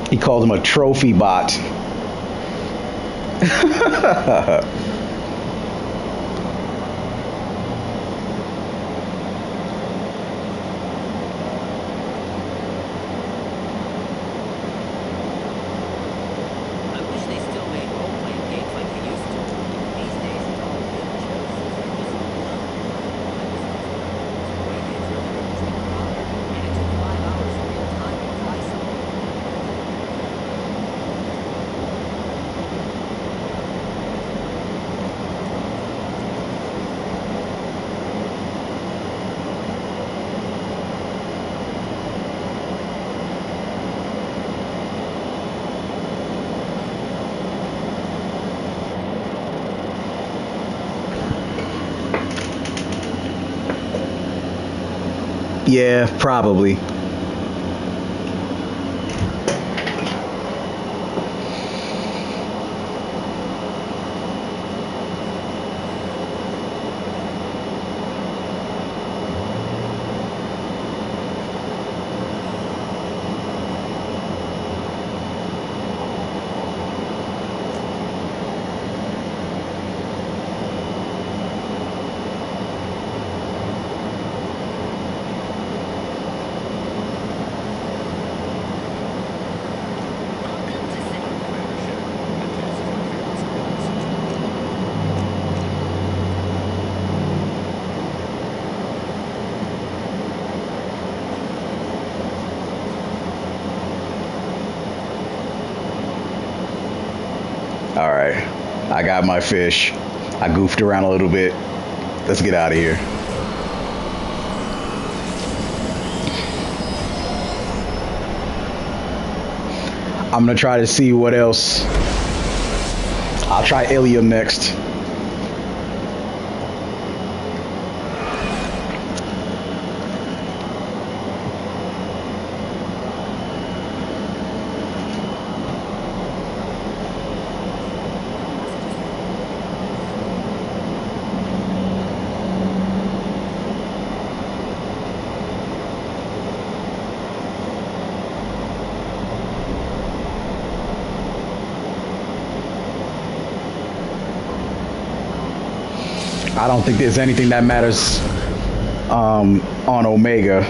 He called him a trophy bot. Yeah, probably. All right, I got my fish. I goofed around a little bit. Let's get out of here. I'm gonna try to see what else. I'll try Ilium next. I don't think there's anything that matters on Omega.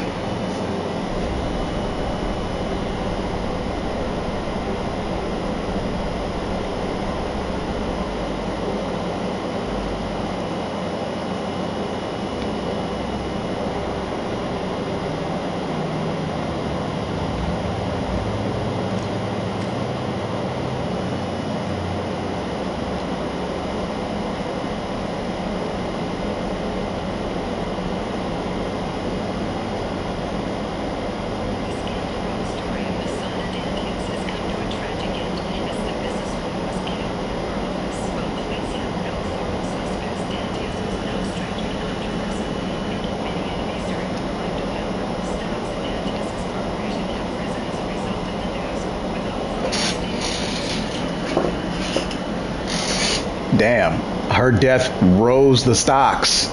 Damn, her death rose the stocks.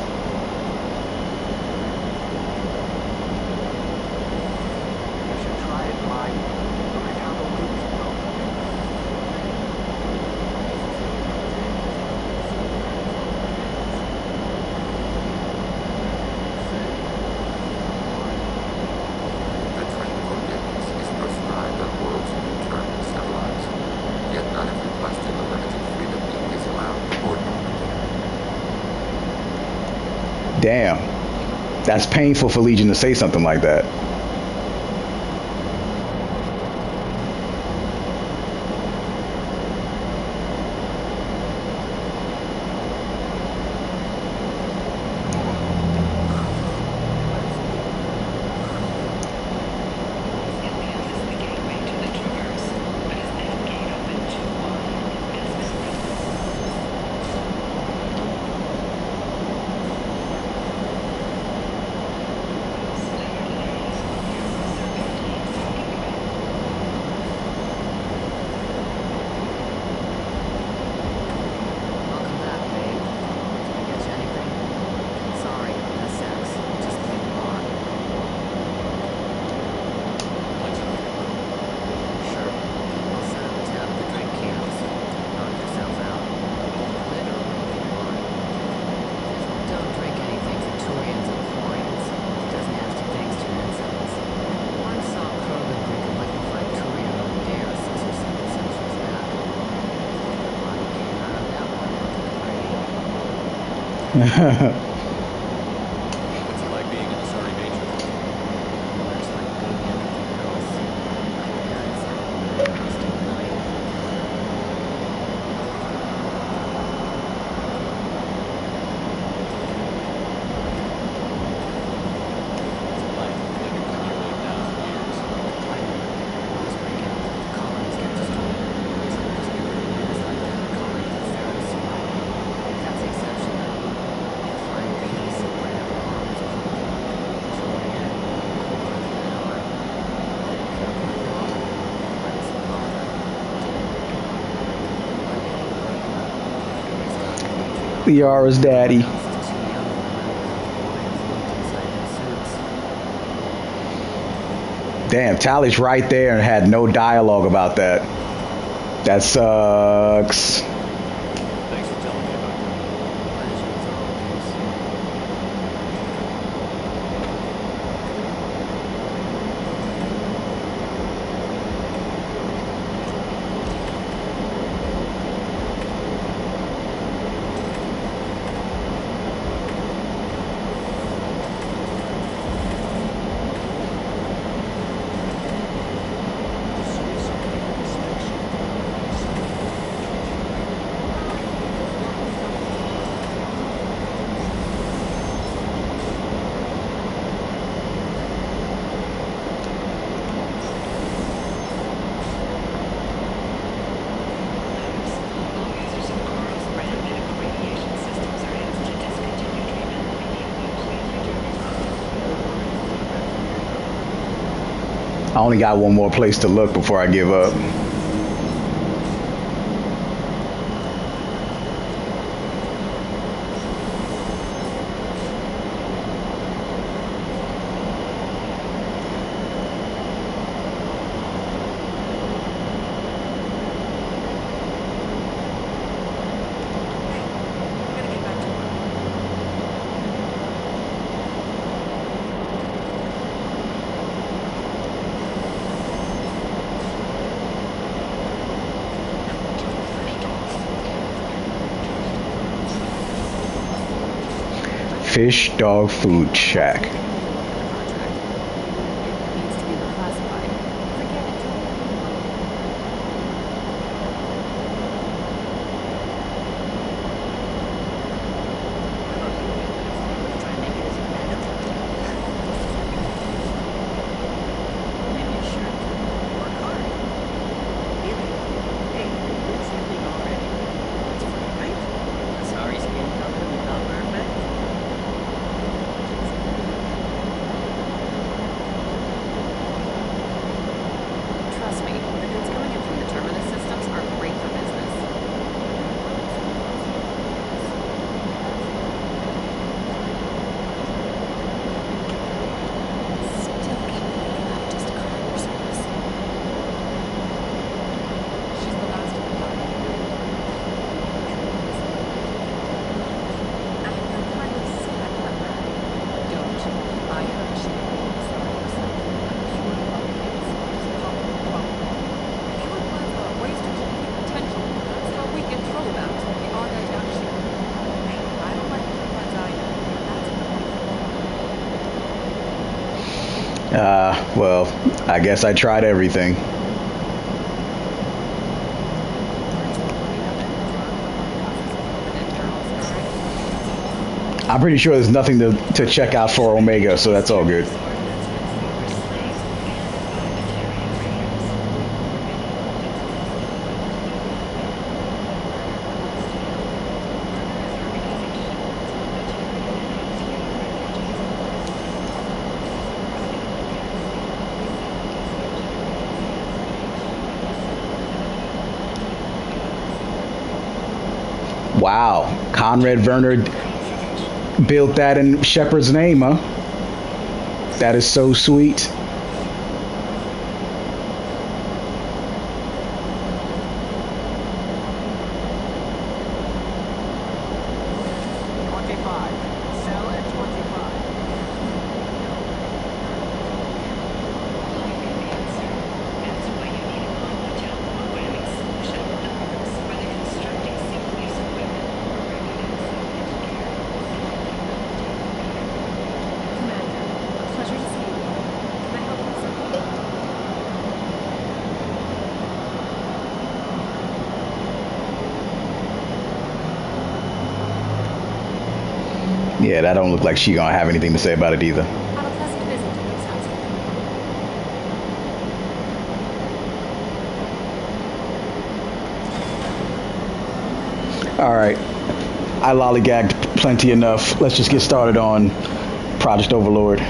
Damn, that's painful for Legion to say something like that. What's it like being in the Sorry Major? Liara's daddy. Damn, Tally's right there and had no dialogue about that. That sucks. Thanks for telling me about that. I only got one more place to look before I give up. Fish Dog Food Shack. Well, I guess I tried everything. I'm pretty sure there's nothing to check out for Omega, so that's all good. Wow, Conrad Werner built that in Shepard's name, huh? That is so sweet. Yeah, that don't look like she gonna have anything to say about it either. All right, I lollygagged plenty enough. Let's just get started on Project Overlord.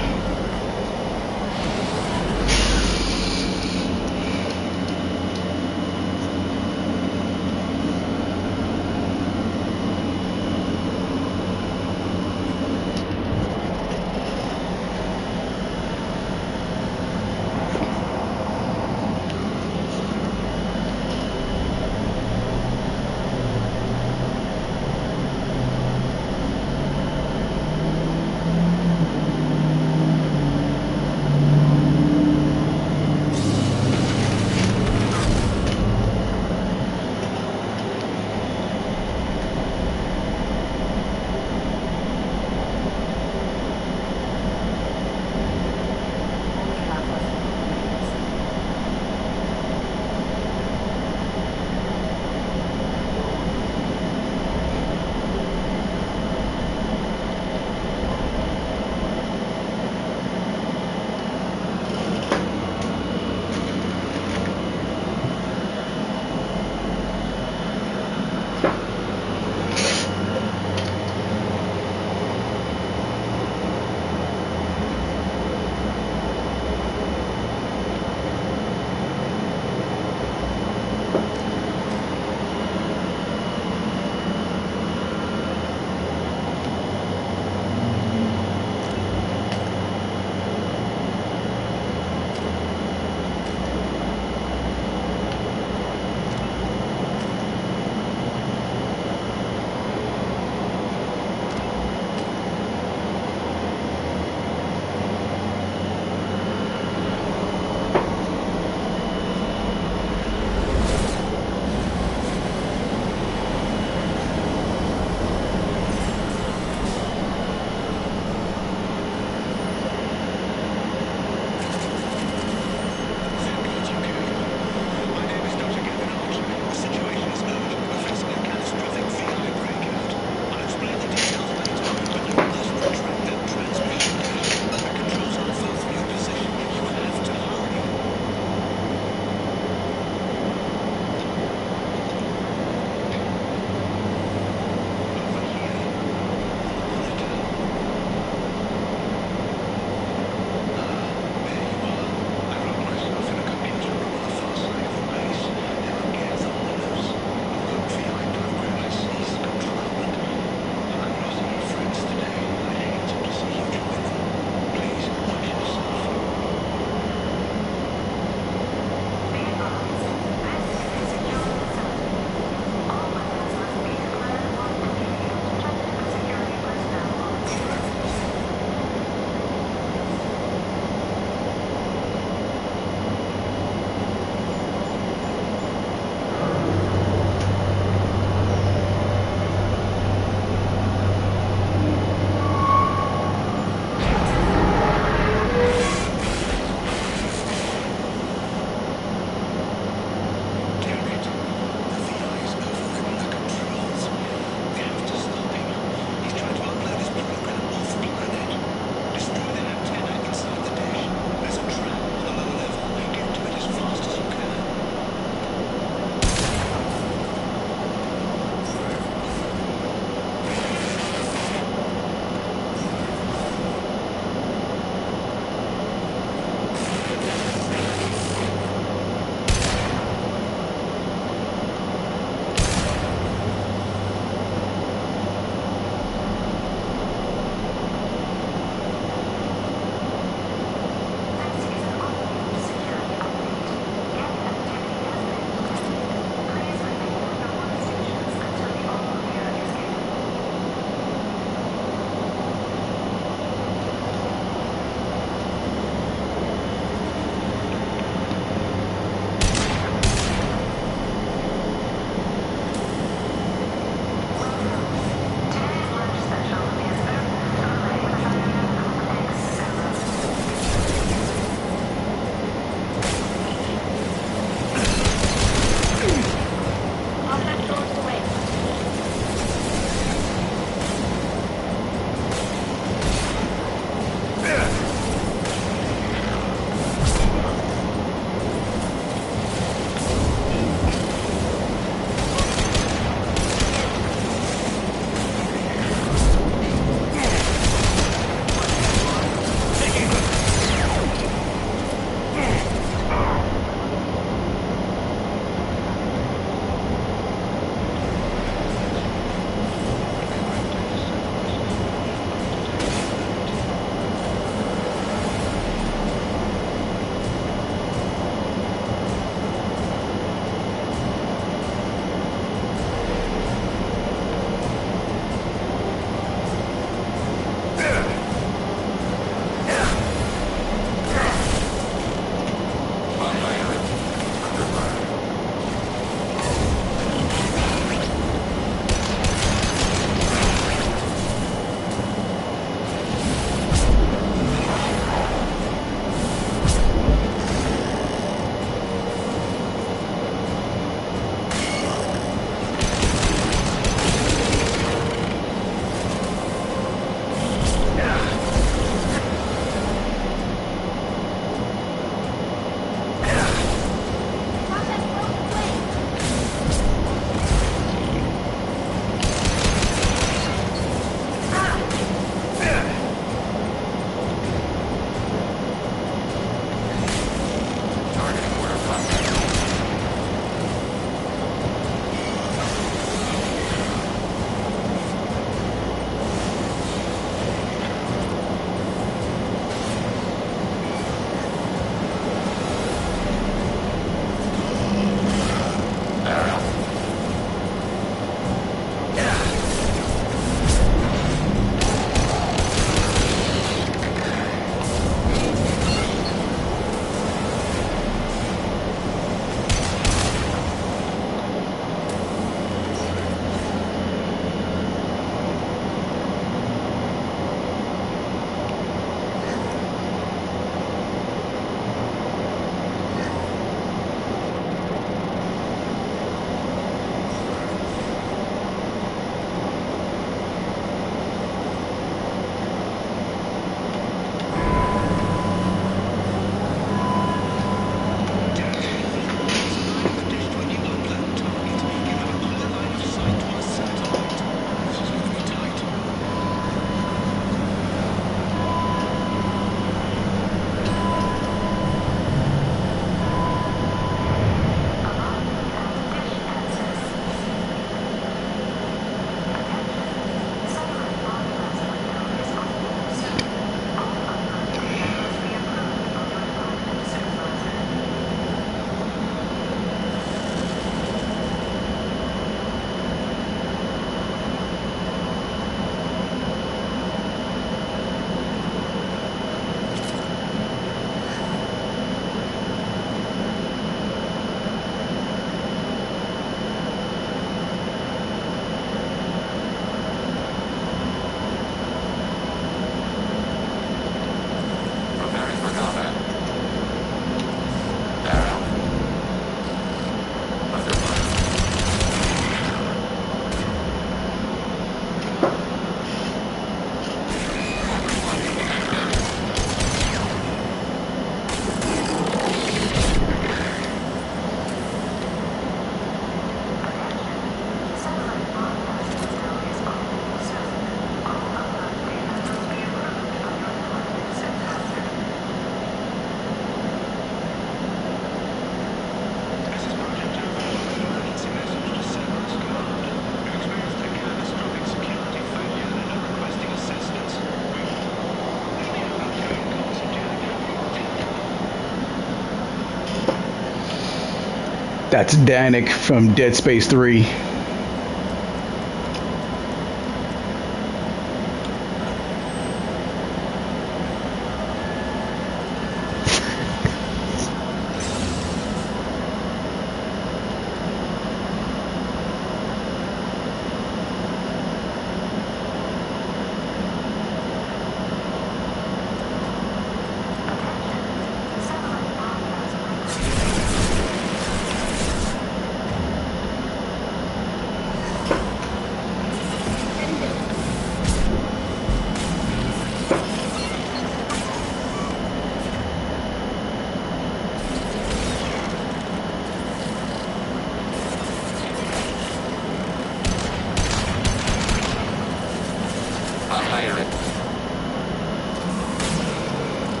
That's Danik from Dead Space 3.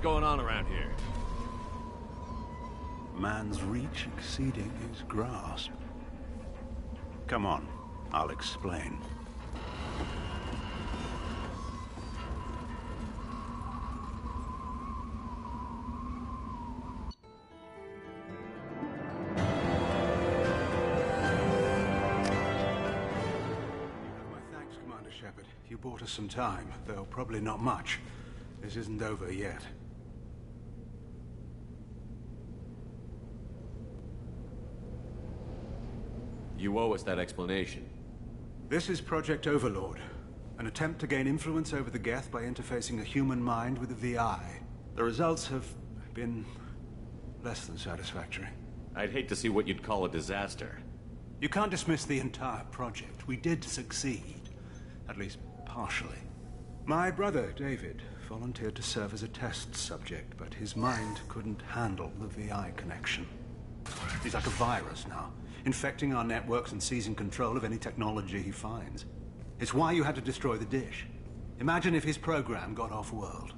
going on around here? Man's reach exceeding his grasp. Come on, I'll explain. Shepard, you bought us some time, though probably not much. This isn't over yet. You owe us that explanation. This is Project Overlord, an attempt to gain influence over the Geth by interfacing a human mind with a VI. The results have been less than satisfactory. I'd hate to see what you'd call a disaster. You can't dismiss the entire project. We did succeed. At least partially. My brother, David, volunteered to serve as a test subject, but his mind couldn't handle the VI connection. He's like a virus now, infecting our networks and seizing control of any technology he finds. It's why you had to destroy the dish. Imagine if his program got off-world.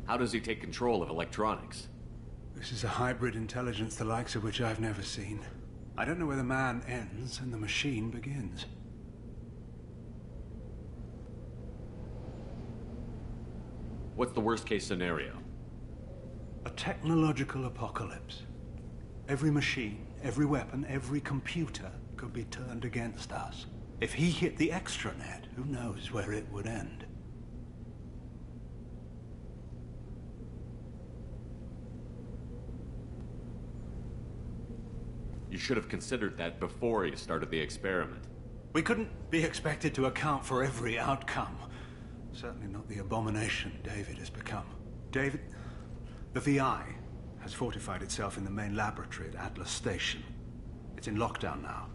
How does he take control of electronics? This is a hybrid intelligence the likes of which I've never seen. I don't know where the man ends and the machine begins. What's the worst-case scenario? A technological apocalypse. Every machine, every weapon, every computer could be turned against us. If he hit the extranet, who knows where it would end? You should have considered that before you started the experiment. We couldn't be expected to account for every outcome. Certainly not the abomination David has become. David, the VI has fortified itself in the main laboratory at Atlas Station. It's in lockdown now.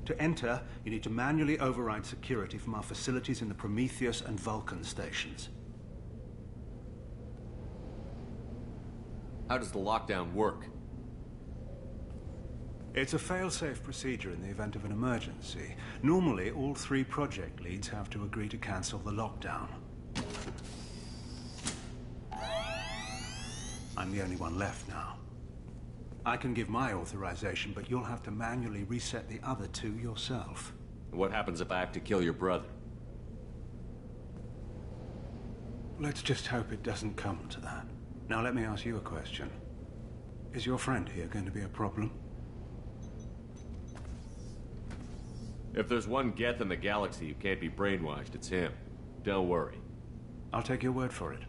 To enter, you need to manually override security from our facilities in the Prometheus and Vulcan stations. How does the lockdown work? It's a fail-safe procedure in the event of an emergency. Normally, all 3 project leads have to agree to cancel the lockdown. I'm the only one left now. I can give my authorization, but you'll have to manually reset the other 2 yourself. What happens if I have to kill your brother? Let's just hope it doesn't come to that. Now let me ask you a question. Is your friend here going to be a problem? If there's one Geth in the galaxy who can't be brainwashed, it's him. Don't worry. I'll take your word for it.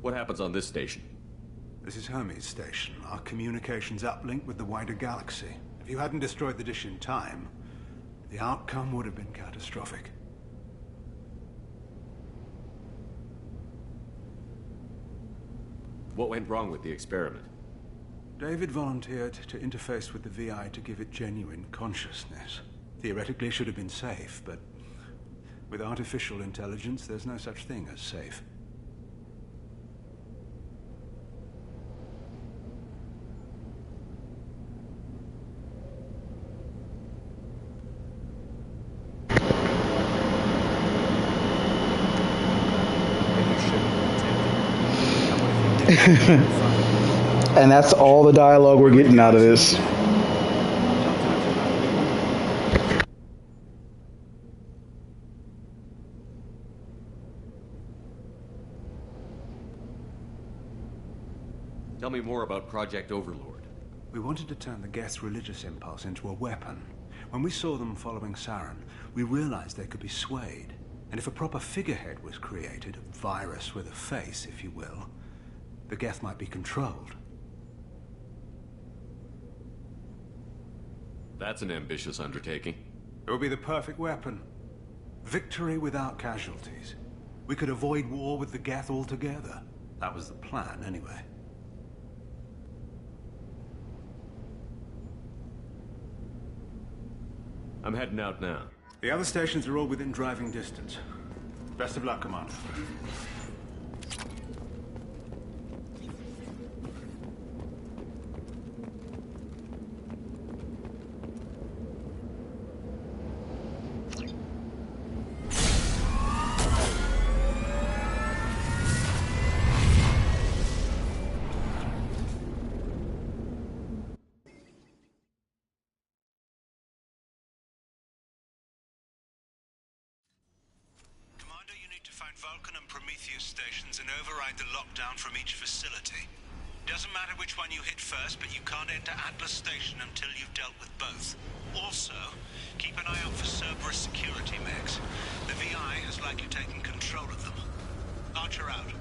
What happens on this station? This is Hermes Station, our communications uplink with the wider galaxy. If you hadn't destroyed the dish in time, the outcome would have been catastrophic. What went wrong with the experiment? David volunteered to interface with the VI to give it genuine consciousness. Theoretically, it should have been safe, but with artificial intelligence, there's no such thing as safe. And that's all the dialogue we're getting out of this. Tell me more about Project Overlord. We wanted to turn the Geth's religious impulse into a weapon. When we saw them following Saren, we realized they could be swayed. And if a proper figurehead was created, a virus with a face, if you will, the Geth might be controlled. That's an ambitious undertaking. It would be the perfect weapon. Victory without casualties. We could avoid war with the Geth altogether. That was the plan, anyway. I'm heading out now. The other stations are all within driving distance. Best of luck, Commander. Vulcan and Prometheus stations and override the lockdown from each facility. Doesn't matter which one you hit first, but you can't enter Atlas Station until you've dealt with both. Also, keep an eye out for Cerberus security mechs. The VI has likely taken control of them. Archer out.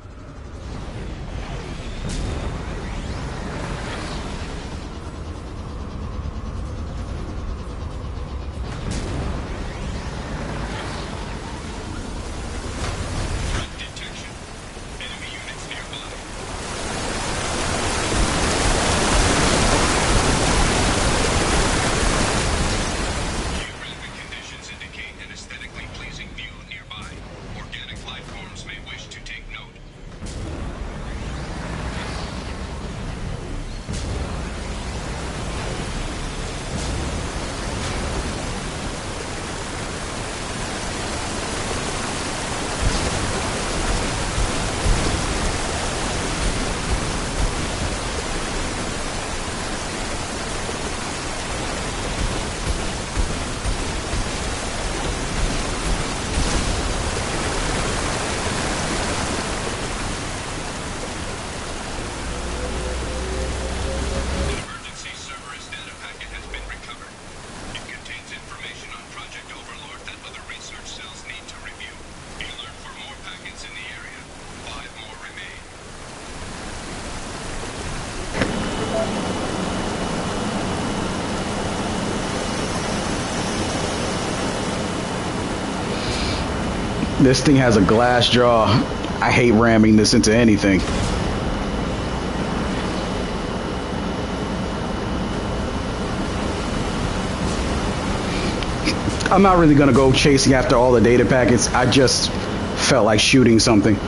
This thing has a glass jaw. I hate ramming this into anything. I'm not really gonna go chasing after all the data packets. I just felt like shooting something.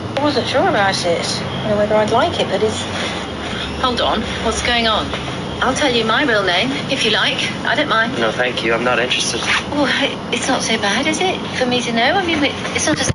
I wasn't sure about it, whether I'd like it, but it's... Hold on, what's going on? I'll tell you my real name, if you like. I don't mind. No, thank you. I'm not interested. Oh, it's not so bad, is it? For me to know? I mean, it's not as...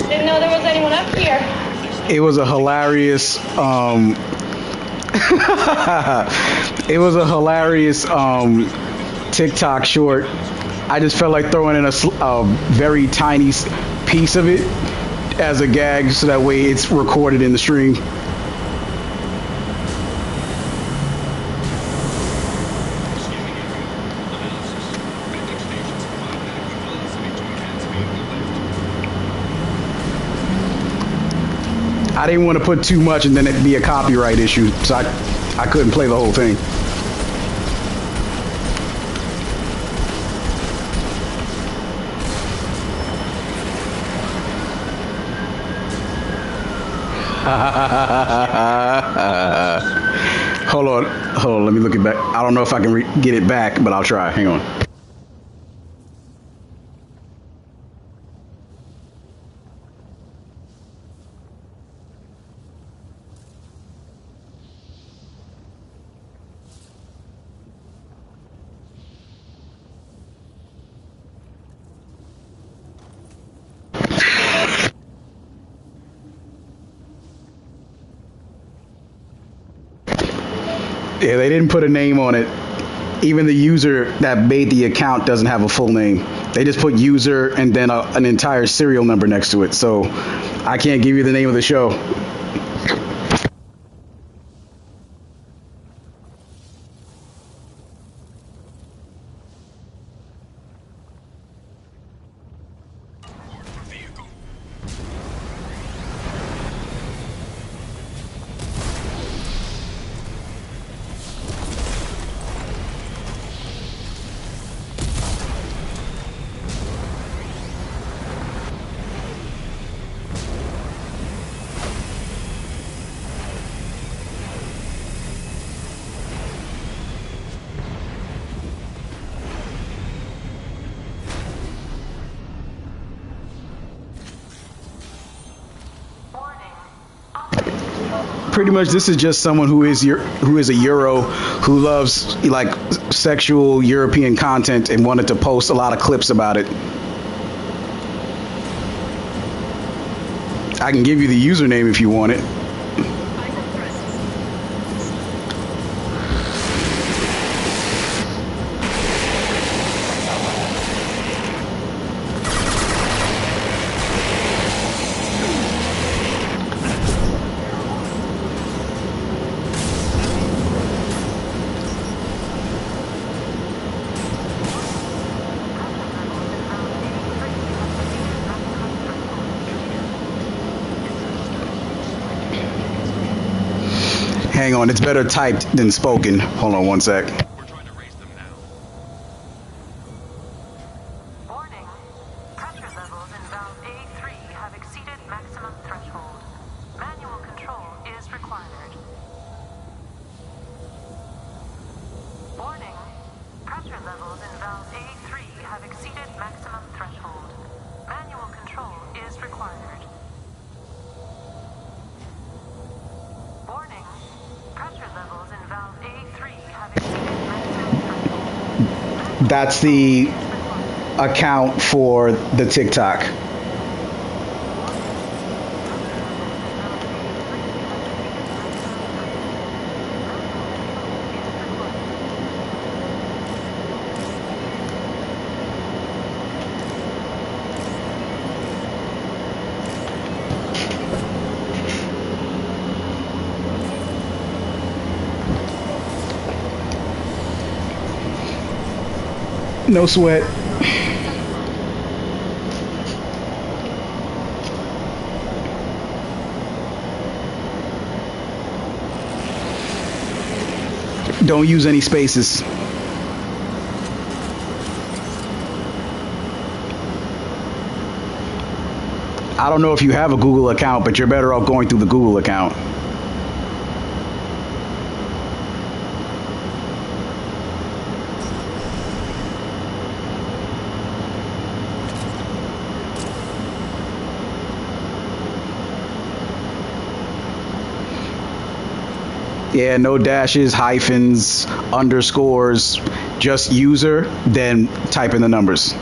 Didn't know there was anyone up here. It was a hilarious it was a hilarious TikTok short. I just felt like throwing in a very tiny piece of it as a gag so that way it's recorded in the stream. I didn't want to put too much and then it'd be a copyright issue, so I couldn't play the whole thing. Hold on, let me look it back. I don't know if I can get it back, but I'll try. Hang on. Yeah, they didn't put a name on it. Even the user that made the account doesn't have a full name. They just put user and then an entire serial number next to it. So I can't give you the name of the show. Pretty much, this is just someone who is a Euro who loves like sexual European content and wanted to post a lot of clips about it. I can give you the username if you want it. Hang on, it's better typed than spoken. Hold on one sec. Warning. Pressure levels in valve A3 have exceeded maximum threshold. Manual control is required. Warning. Pressure levels in valve A3 have exceeded maximum threshold. Manual control is required. Warning. Pressure levels in valve A3 have exceeded maximum threshold. That's the account for the TikTok. No sweat. Don't use any spaces. I don't know if you have a Google account, but you're better off going through the Google account. Yeah, no dashes, hyphens, underscores, just user, then type in the numbers.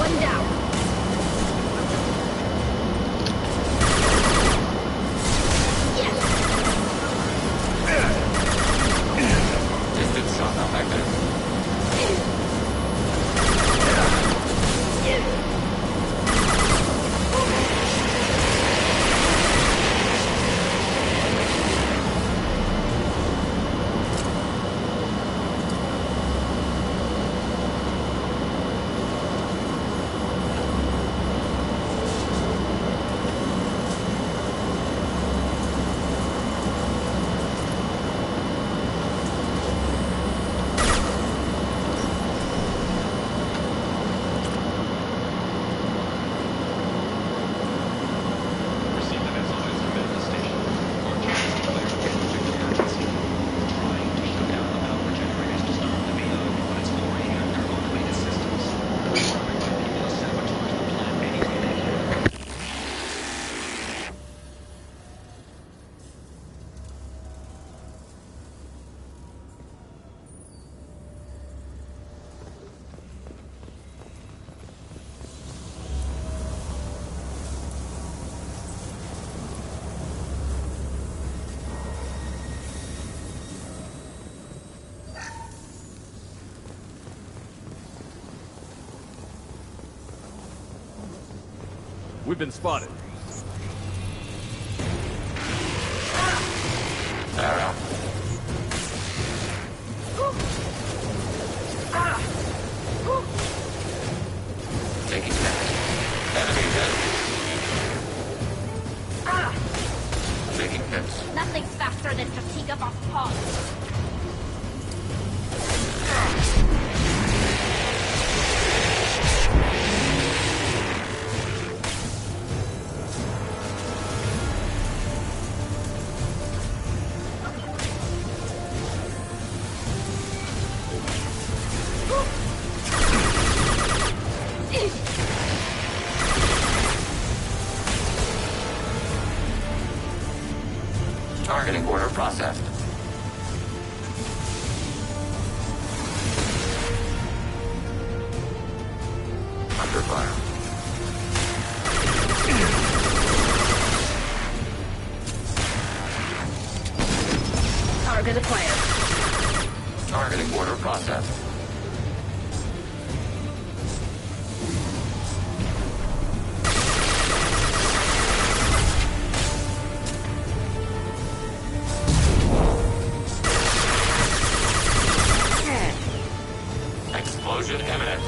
One down. Distance shot effective. We've been spotted. Sarah. Taking damage. Enemy dead. Taking hits. Nothing's faster than fatigue of off pause. Targeting order processed. Under fire. Target acquired. Targeting order processed. Explosion imminent.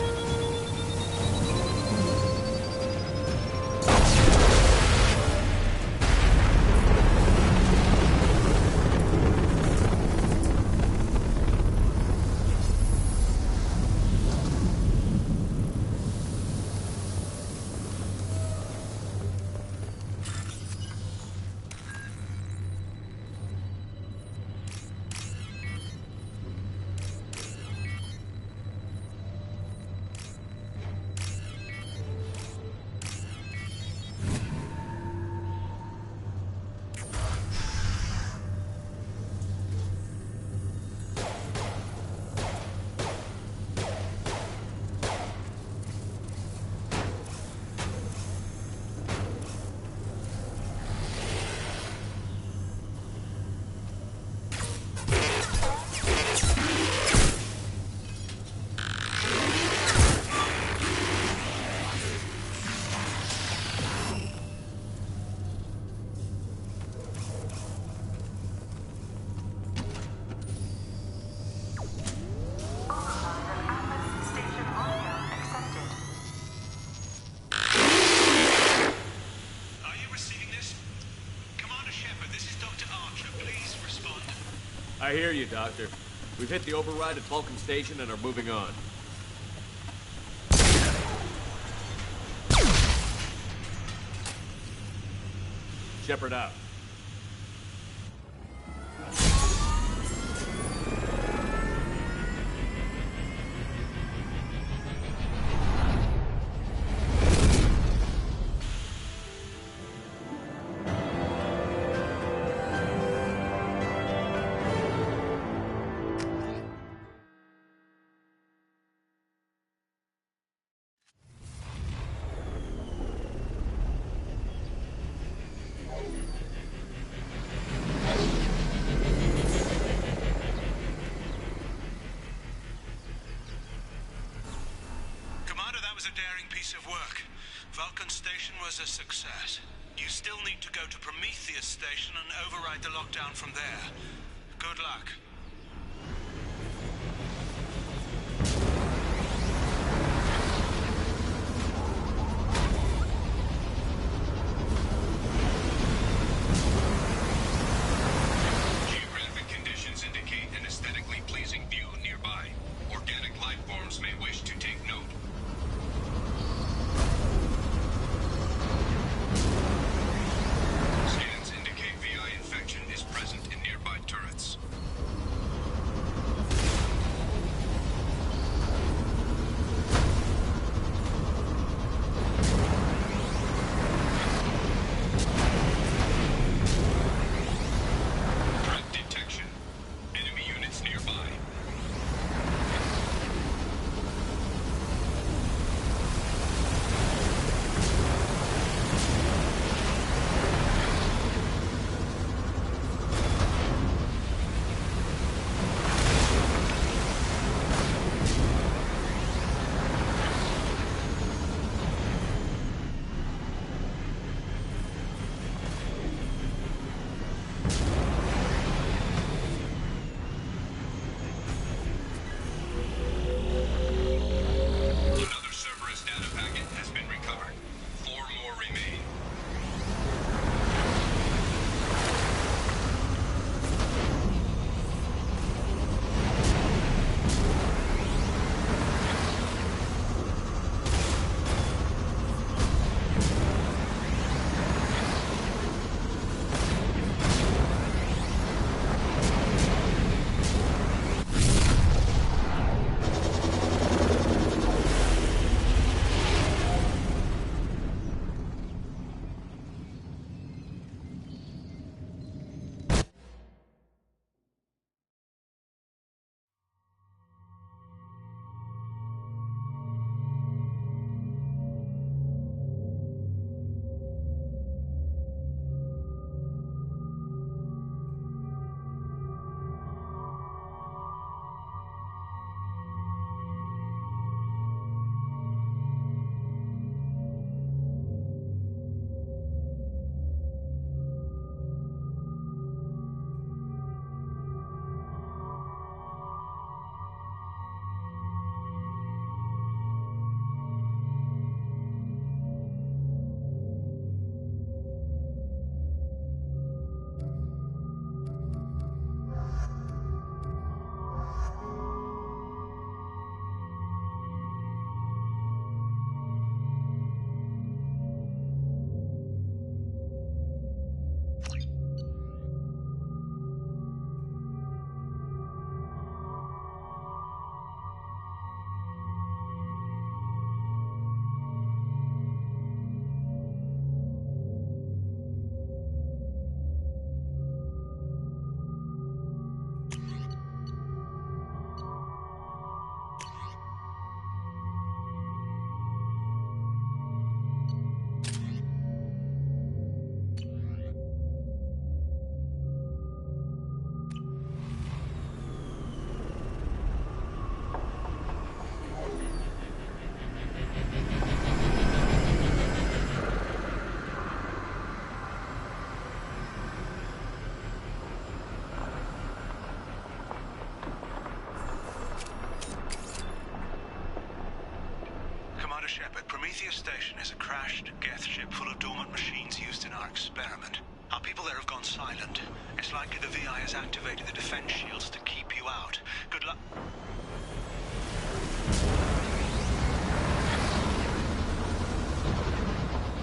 I hear you, Doctor. We've hit the override at Vulcan Station and are moving on. Shepard out. was a daring piece of work. Vulcan Station was a success. You still need to go to Prometheus Station and override the lockdown from there. Good luck. Geographic conditions indicate an aesthetically pleasing view nearby. Organic life forms may wish to take note. Scans indicate VI infection is present in nearby turrets. Threat detection. Enemy units nearby. Another Cerberus data packet has been recovered. 4 more remain. Shepard, Prometheus Station is a crashed Geth ship full of dormant machines used in our experiment. Our people there have gone silent. It's likely the VI has activated the defense shields to keep you out. Good luck.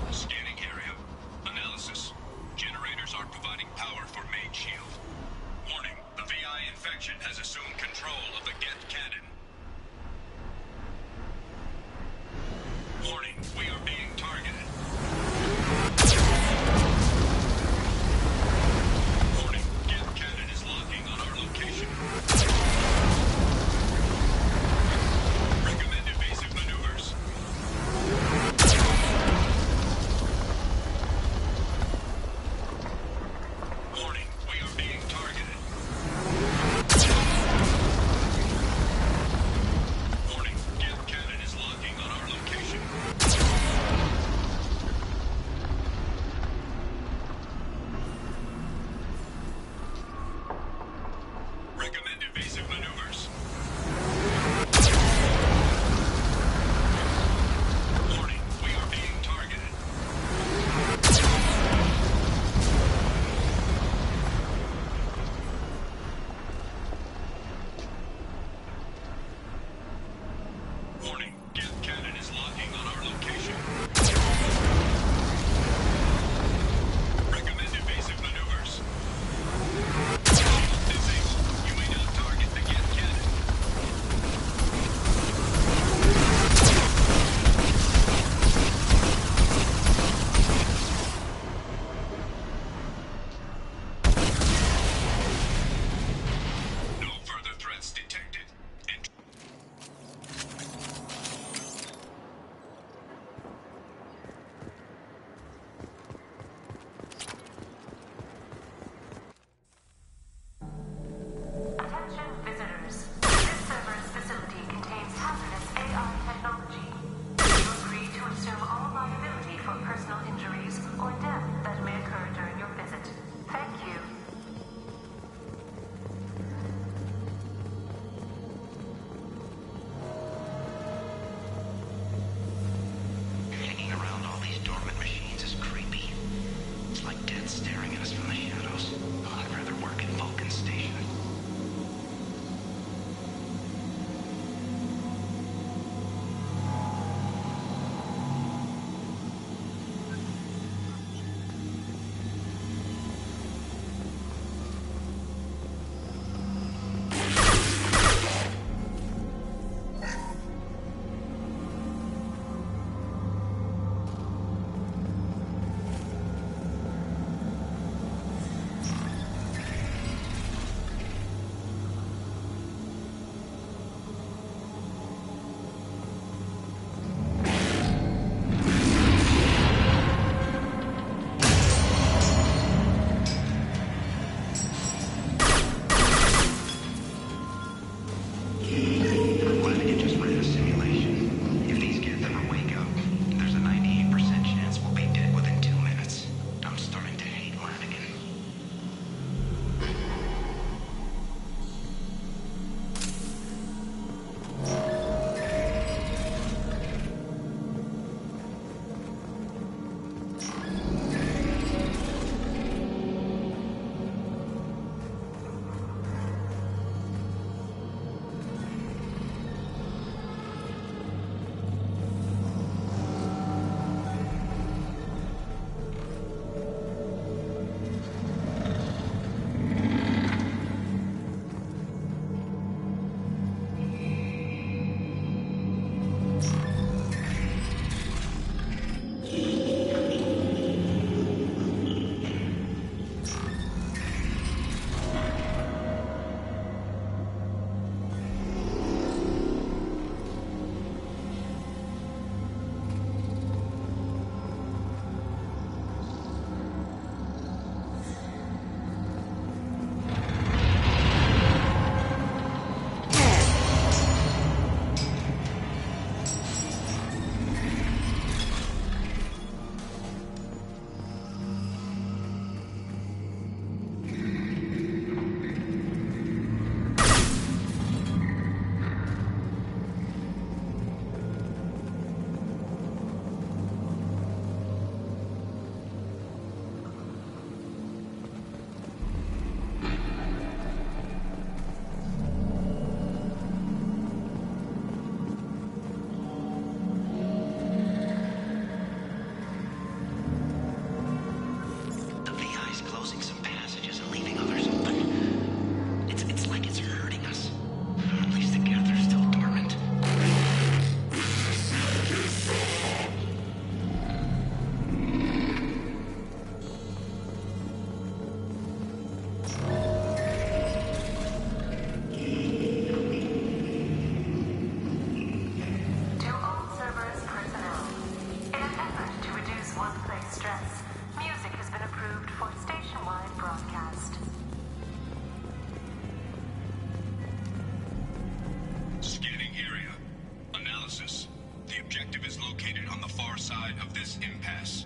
Scanning area. Analysis. Generators are providing power for main shield. Warning, the VI infection has assumed control of the Geth cannon. Warning, we are being targeted. Warning, Geth cannon is locking on our location. reduce workplace stress, music has been approved for station-wide broadcast. Scanning area. Analysis. The objective is located on the far side of this impasse.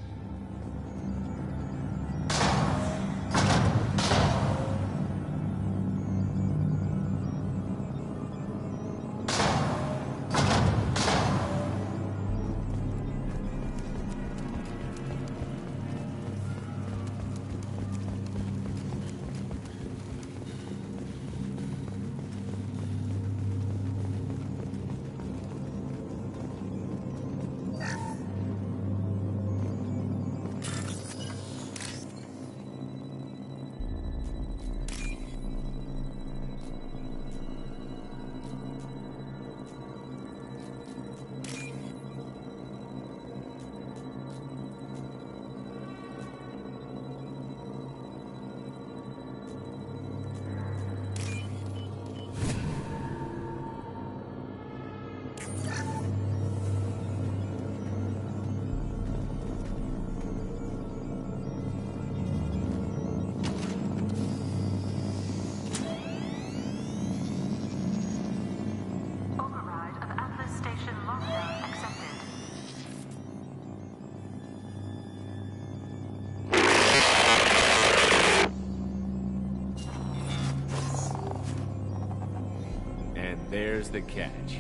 There's the catch.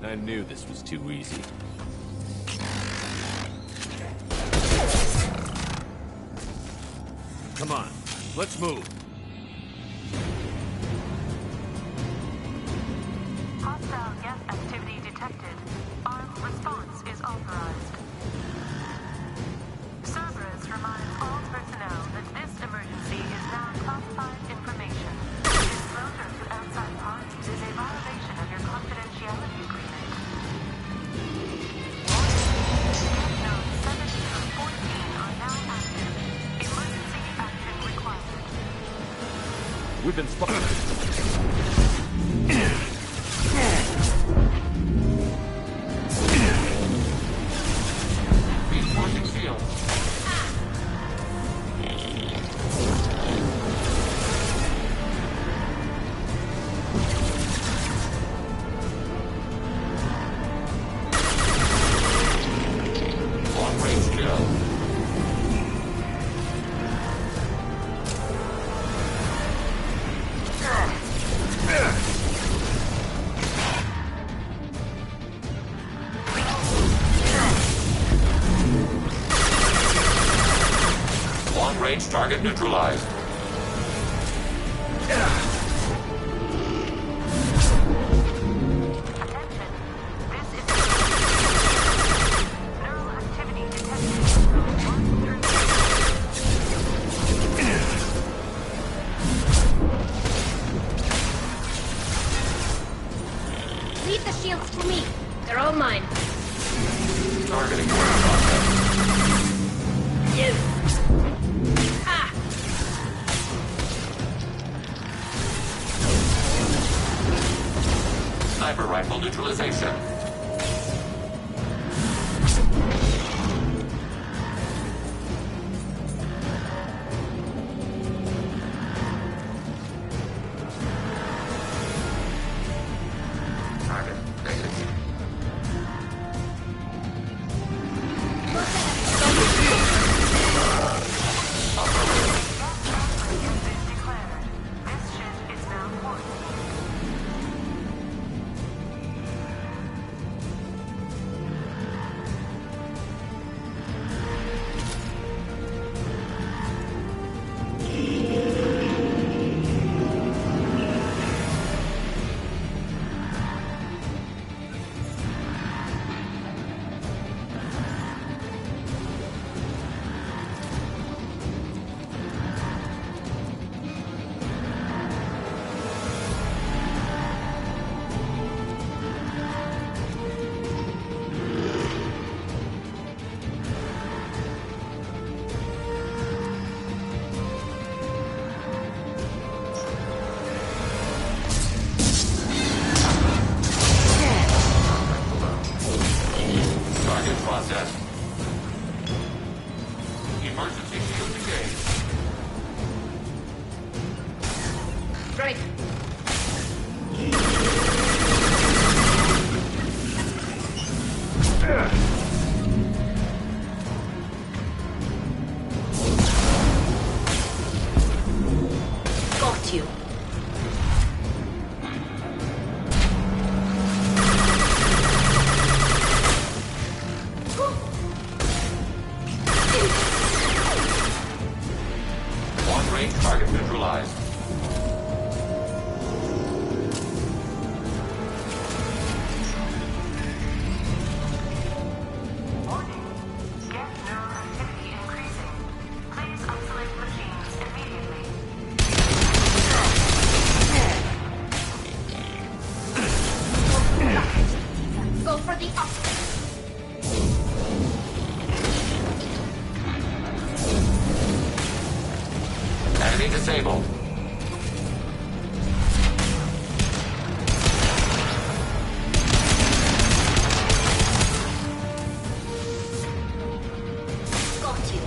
I knew this was too easy. Come on, let's move. Hostile gas activity detected. Armed response is authorized. Cerberus reminds all personnel that this emergency is now classified information. Disclosure to outside parties is a violation of your confidentiality agreement. Warning. Nodes 7 through 14 are now active. Emergency action required. We've been spotted. Reinforcing shield. Long-range kill. Long-range target neutralized. Leave the shields for me. They're all mine. Targeting ground object. Sniper rifle neutralization. Target negative. Emergency shield engaged. Right. Got you. One range target neutralized. Warning. Geth neural activity increasing. Please isolate machines immediately. Go for the up. Enemy disabled. Got you.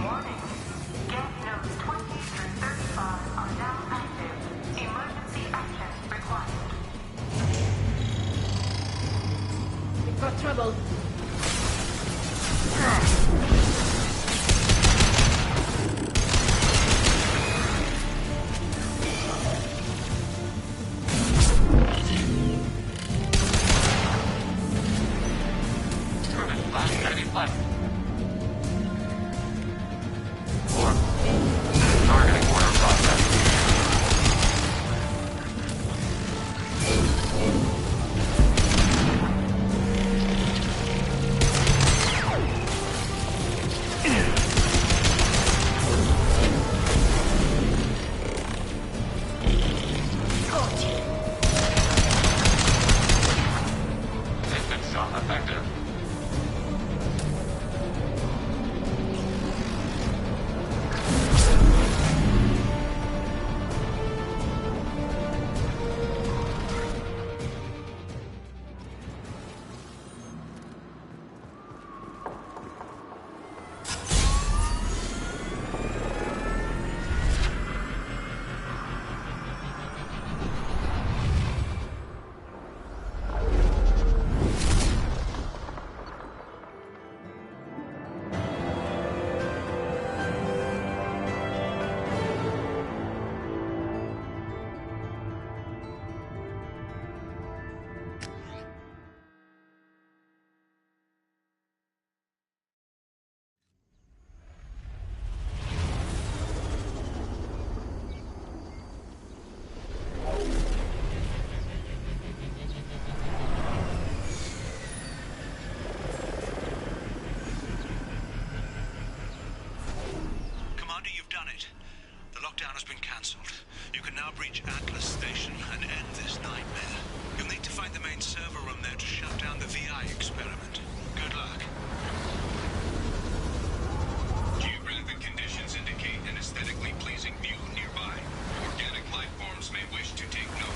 Warning. Geth nodes 20 through 35 are now active. Emergency action required. We've got trouble. Determine last enemy left. Or targeting order process. Got you. Instant shot effective. Commander, you've done it. The lockdown has been cancelled. You can now breach Atlas Station and end this nightmare. You'll need to find the main server room there to shut down the VI experiment. Good luck. Geographic conditions indicate an aesthetically pleasing view nearby. Organic life forms may wish to take note.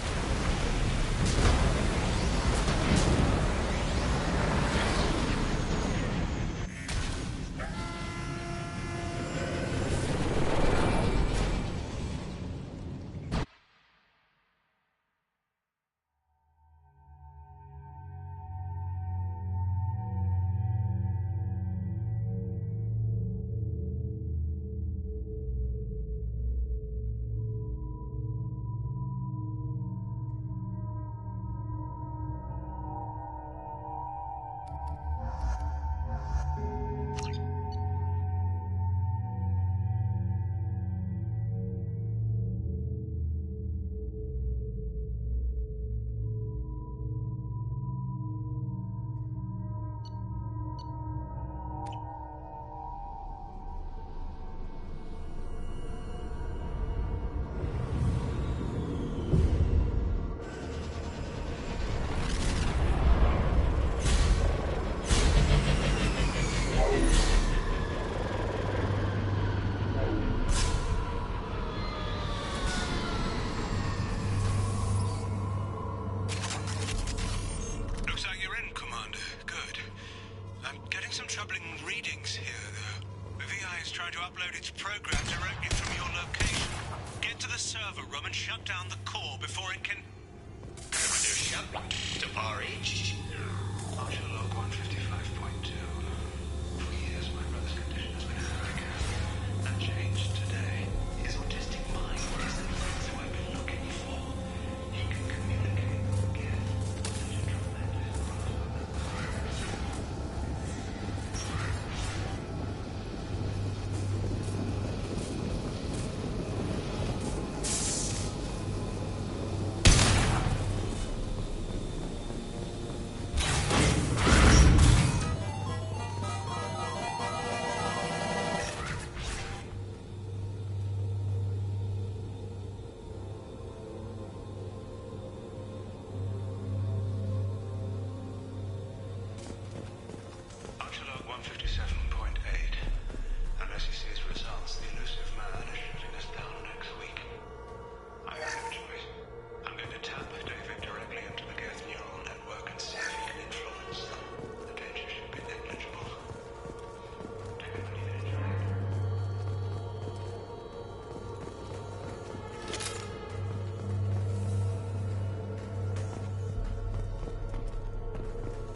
upload its program directly from your location. Get to the server room and shut down the core before it can... Commander Shep, to RH. Partial log 155.2. For years, my brother's condition has been handicapped. That changed today. His autistic mind is the friends who I've been looking for. He can communicate again. Such a tremendous Log 157.8. Unless he sees results, the elusive man is shutting us down next week. I have no choice. I'm going to tap David directly into the Geth neural network and see if he can influence them. The danger should be negligible. David, what are you going to try?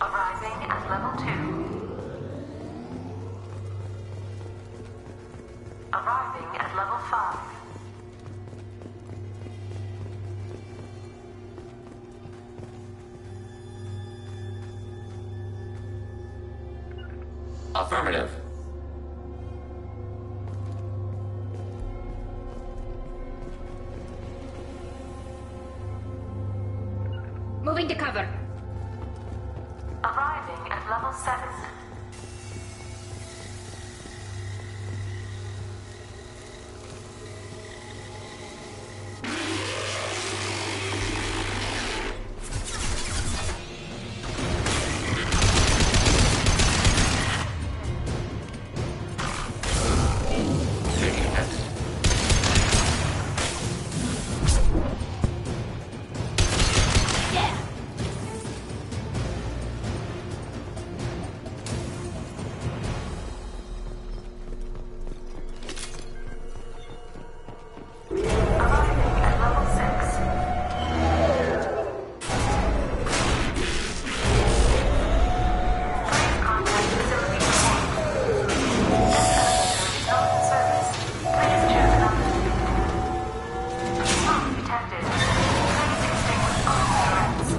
Arriving at level 2. Arriving at level 5. Affirmative. Moving to cover. Arriving at level 7. Taking hits. Arriving at level 6. Please contact facility support. This elevator is not in service. Please choose another seat. Smoke detected. Please extinguish all threats.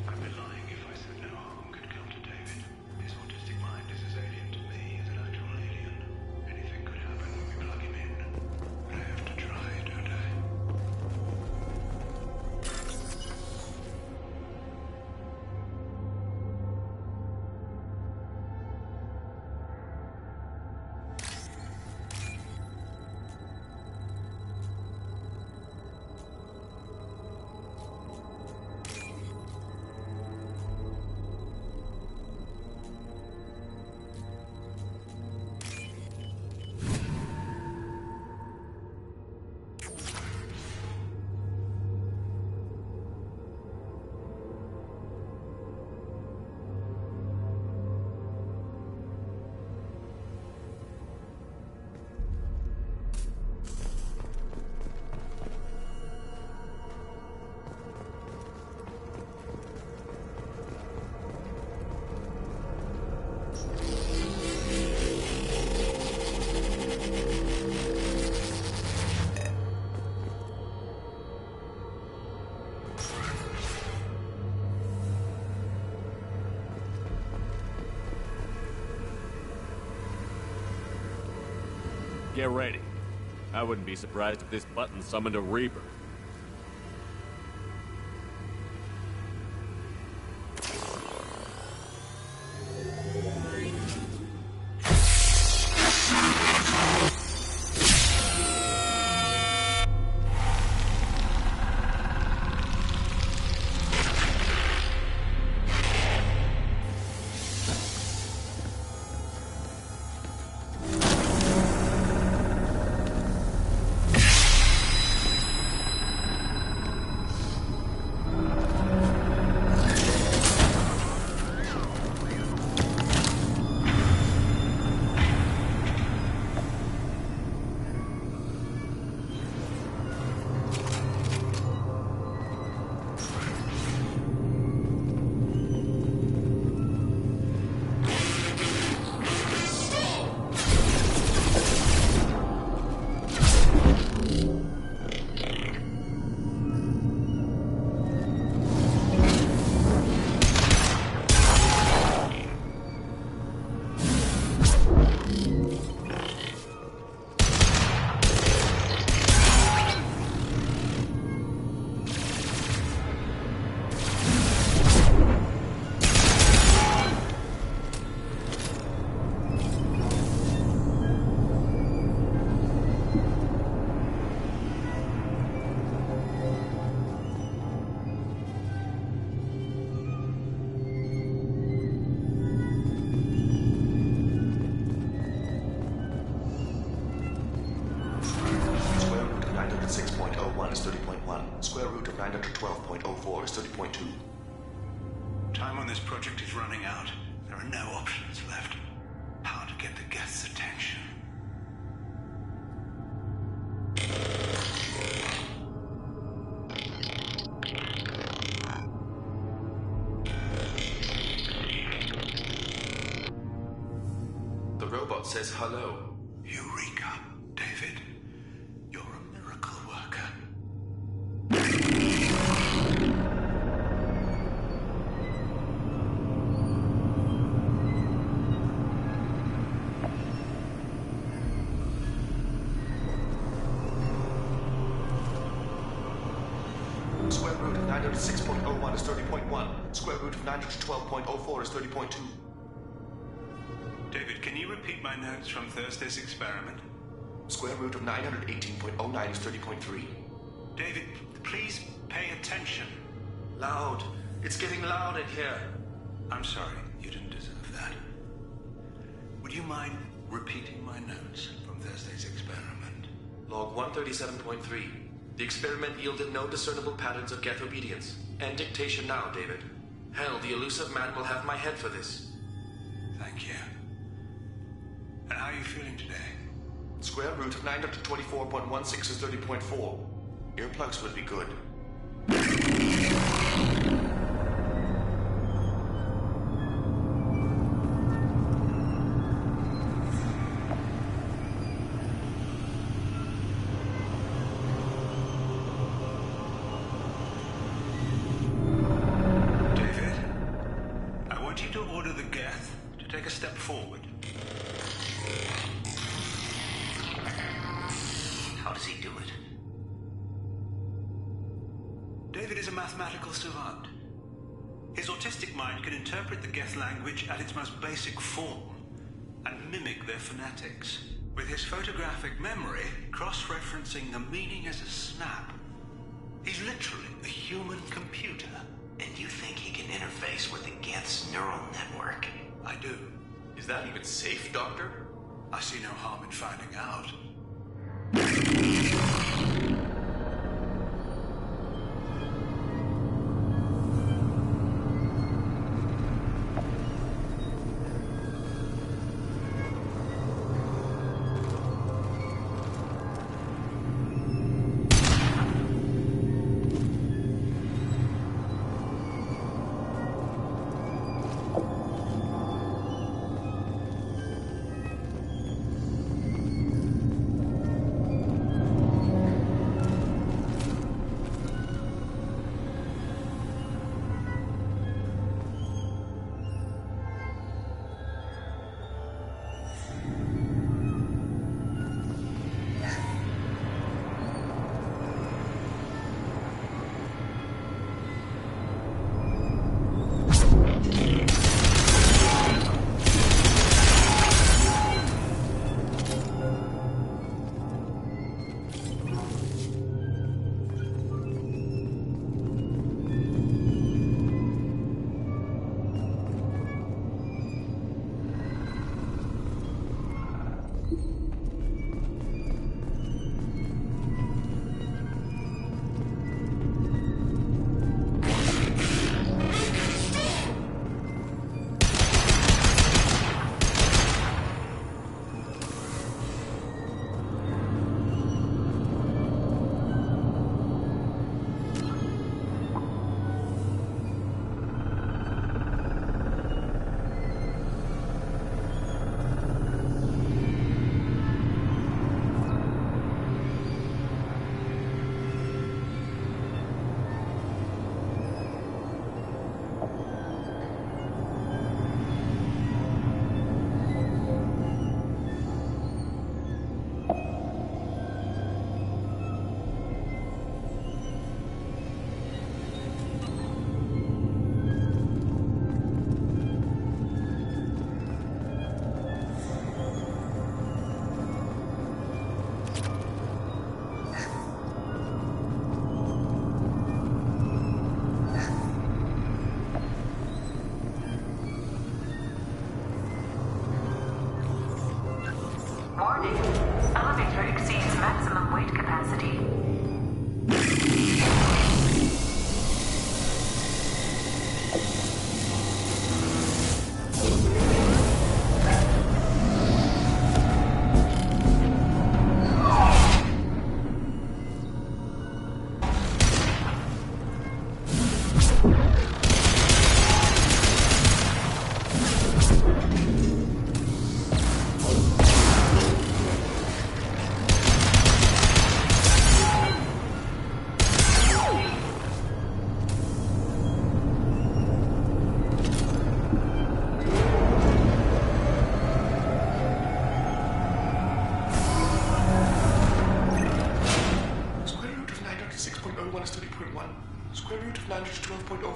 I'd be lying if I said no harm could come to David. His autistic mind is as alien to me as an actual alien. Anything could happen when we plug him in. But I have to try, don't I? Get ready. I wouldn't be surprised if this button summoned a Reaper. Time on this project is running out. There are no options left. How to get the guest's attention. The robot says hello. Eureka, David. You're a miracle worker. Square root of 906.01 is 30.1. Square root of 912.04 is 30.2. David, can you repeat my notes from Thursday's experiment? Square root of 918.09 is 30.3. David, please pay attention. Loud. It's getting loud in here. I'm sorry, you didn't deserve that. Would you mind repeating my notes from Thursday's experiment? Log 137.3. The experiment yielded no discernible patterns of Geth obedience. End dictation now, David. Hell, the elusive man will have my head for this. Thank you. And how are you feeling today? Square root of 924.16 is 30.4. Earplugs would be good. David, I want you to order the Geth to take a step forward. How does he do it? David is a mathematical savant. His autistic mind can interpret the Geth language at its most basic form and mimic their phonetics. With his photographic memory, cross-referencing the meaning as a snap. He's literally a human computer. And you think he can interface with the Geth's neural network? I do. Is that even safe, Doctor? I see no harm in finding out.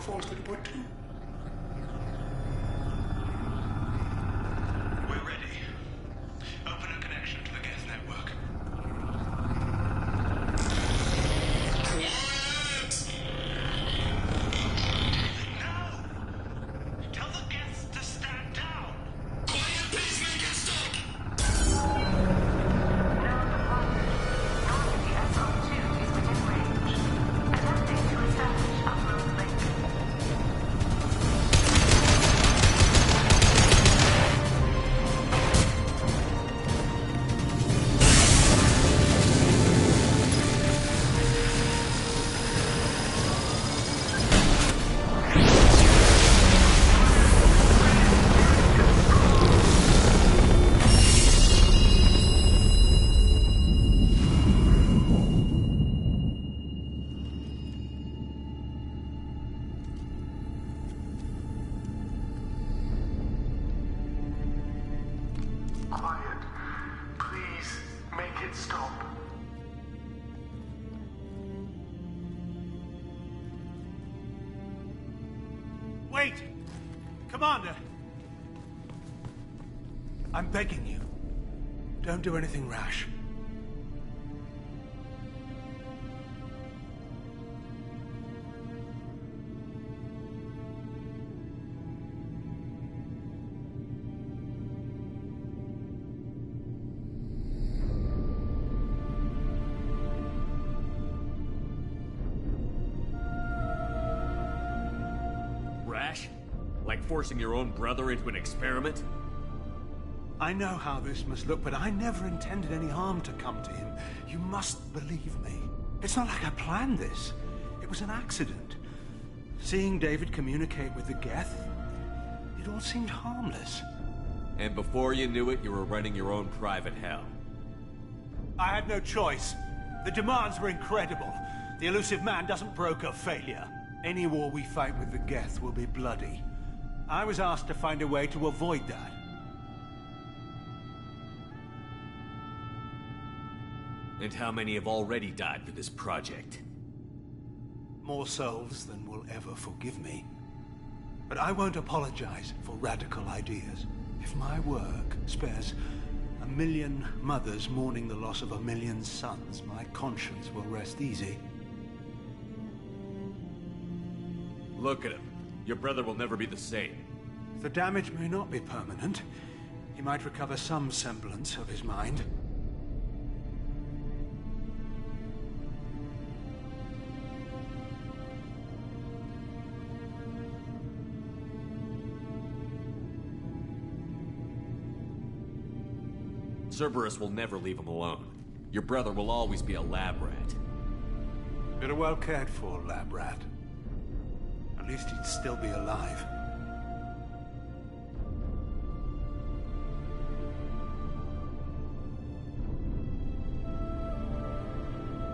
falls to report too. We're ready. Open a connection to the Geth network. Tell the Geths to stand down! Quiet, pacemaker, stop! The SO2 is within range. Attempting to establish upload link. Quiet. Please make it stop. Wait! Commander! I'm begging you. Don't do anything rash. Rash? Like forcing your own brother into an experiment? I know how this must look, but I never intended any harm to come to him. You must believe me. It's not like I planned this. It was an accident. Seeing David communicate with the Geth, it all seemed harmless. And before you knew it, you were running your own private hell. I had no choice. The demands were incredible. The elusive man doesn't broker failure. Any war we fight with the Geth will be bloody. I was asked to find a way to avoid that. And how many have already died for this project? More souls than will ever forgive me. But I won't apologize for radical ideas. If my work spares 1 million mothers mourning the loss of 1 million sons, my conscience will rest easy. Look at him. Your brother will never be the same. The damage may not be permanent. He might recover some semblance of his mind. Cerberus will never leave him alone. Your brother will always be a lab rat. You're a well cared for lab rat. At least he'd still be alive.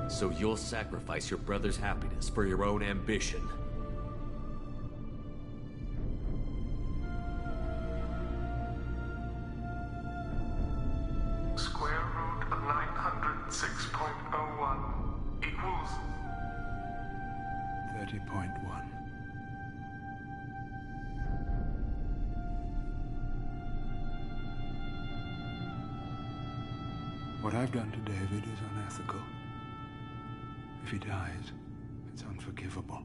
So you'll sacrifice your brother's happiness for your own ambition. Square root of 906.01 equals 30.1. What I've done to David is unethical. If he dies, it's unforgivable.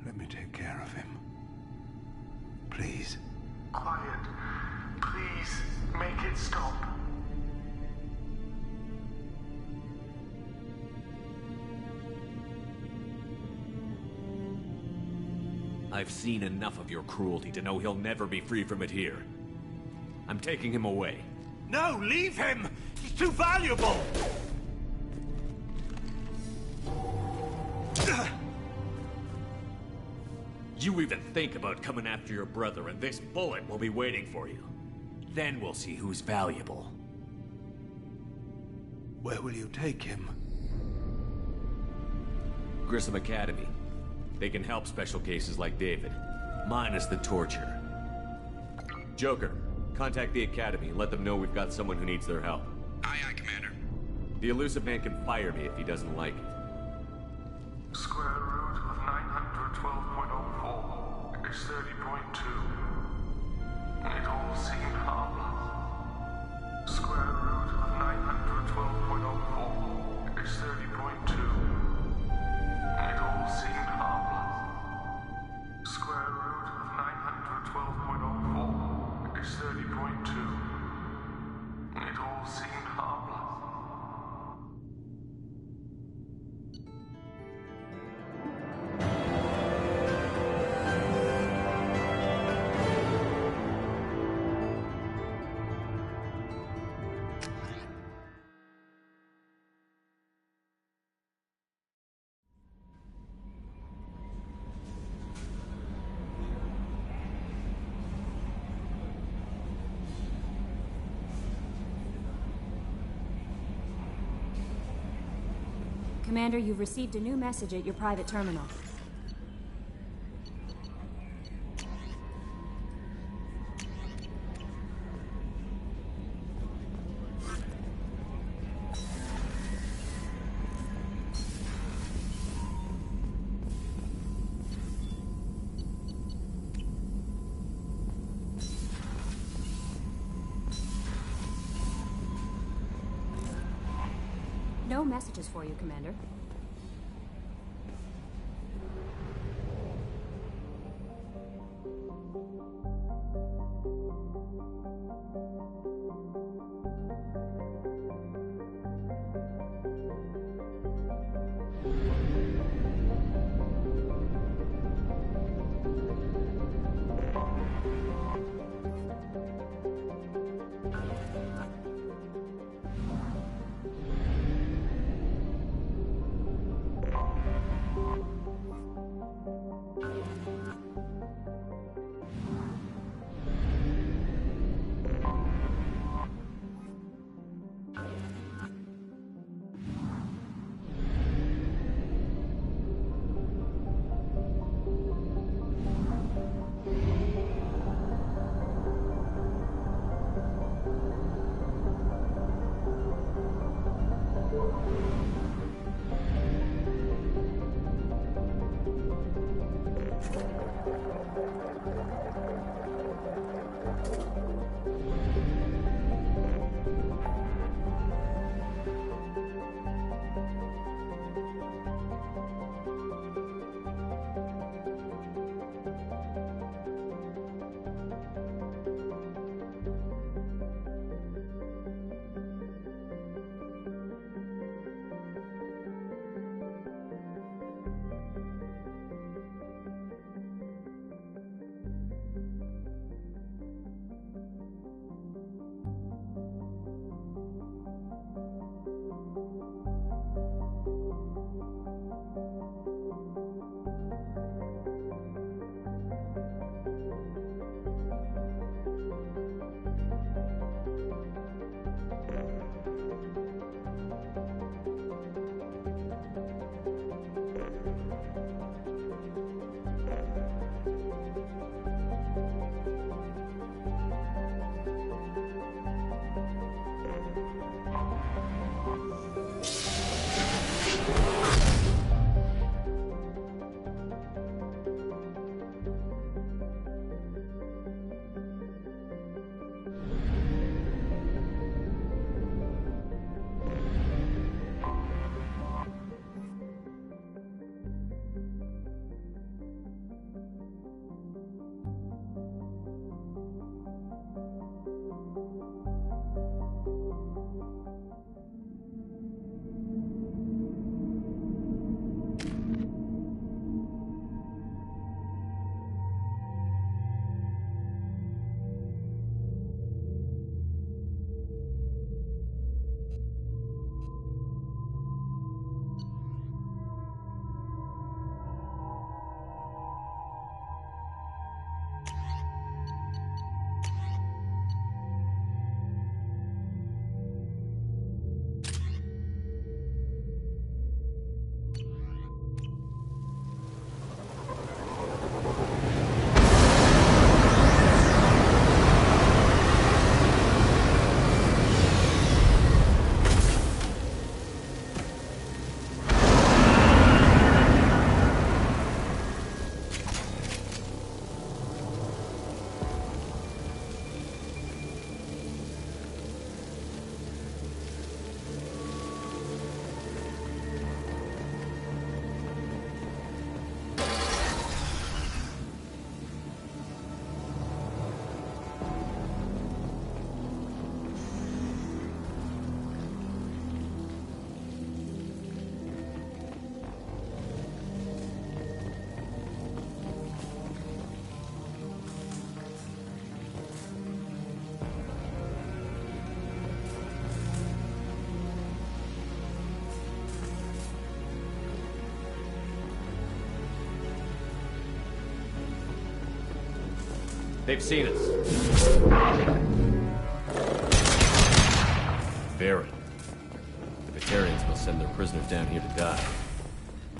Let me take care of him. Please. quiet. Please make it stop. I've seen enough of your cruelty to know he'll never be free from it here. I'm taking him away. No, leave him! He's too valuable! You even think about coming after your brother, and this bullet will be waiting for you. Then we'll see who's valuable. Where will you take him? Grissom Academy. They can help special cases like David, minus the torture. Joker, contact the Academy and let them know we've got someone who needs their help. Aye, aye, Commander. The elusive man can fire me if he doesn't like it. Square root of 900. Square root of 912.04 is 30.2. It all seemed harmless. Commander, you've received a new message at your private terminal. No messages for you, Commander. They've seen us. Baron. The Batarians will send their prisoners down here to die.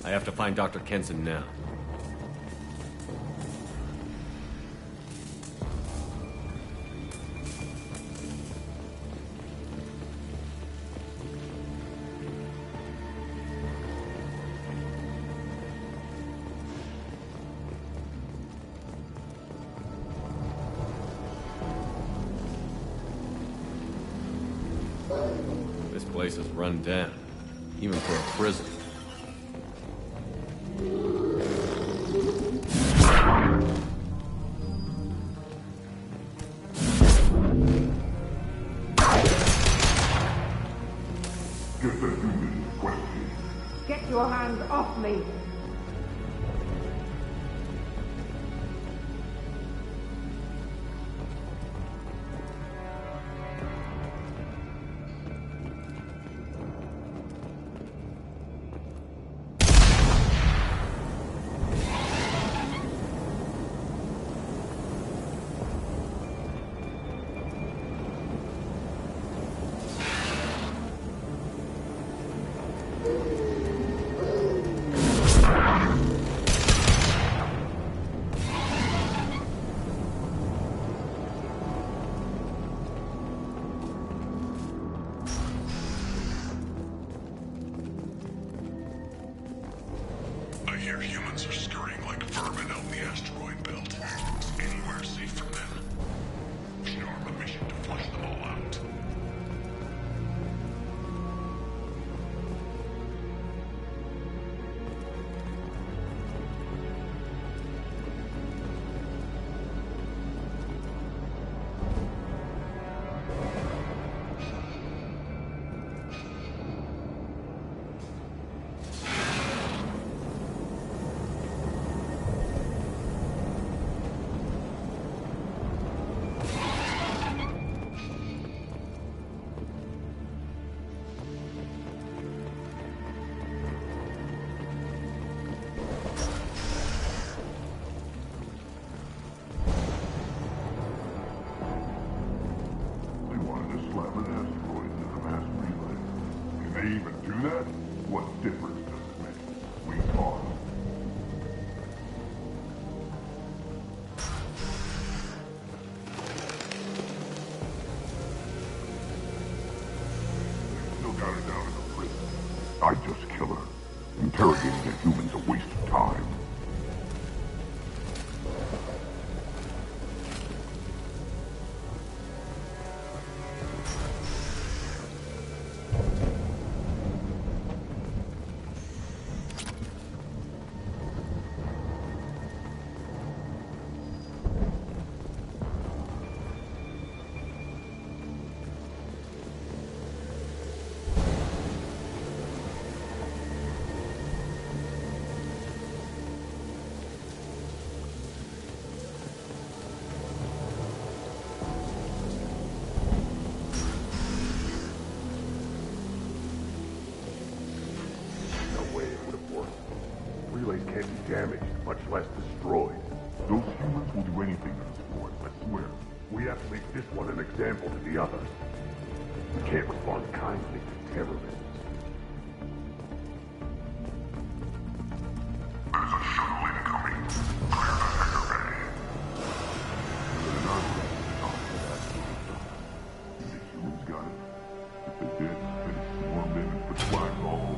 I have to find Dr. Kenson now. This place is run down, even for a prison. Just a human question. Get your hands off me! I hear humans are scurrying like vermin out in the asteroid belt. Is anywhere safe from them? We should arm a mission to flush them all out. They wanted to slap an asteroid into the mass relay. Can they even do that? What difference does it make? We caught them. Still got her down in the prison. I'd just kill her. Interrogating a human's a waste of time. No way it would have worked. Relays can't be damaged, much less destroyed. Those humans will do anything for the sport, I swear. We have to make this one an example to the others. We can't respond kindly to terrorists. There's a shuttle incoming. Clear the hangar bay. The humans got it. If they did, they'd swarm in and put flags all over.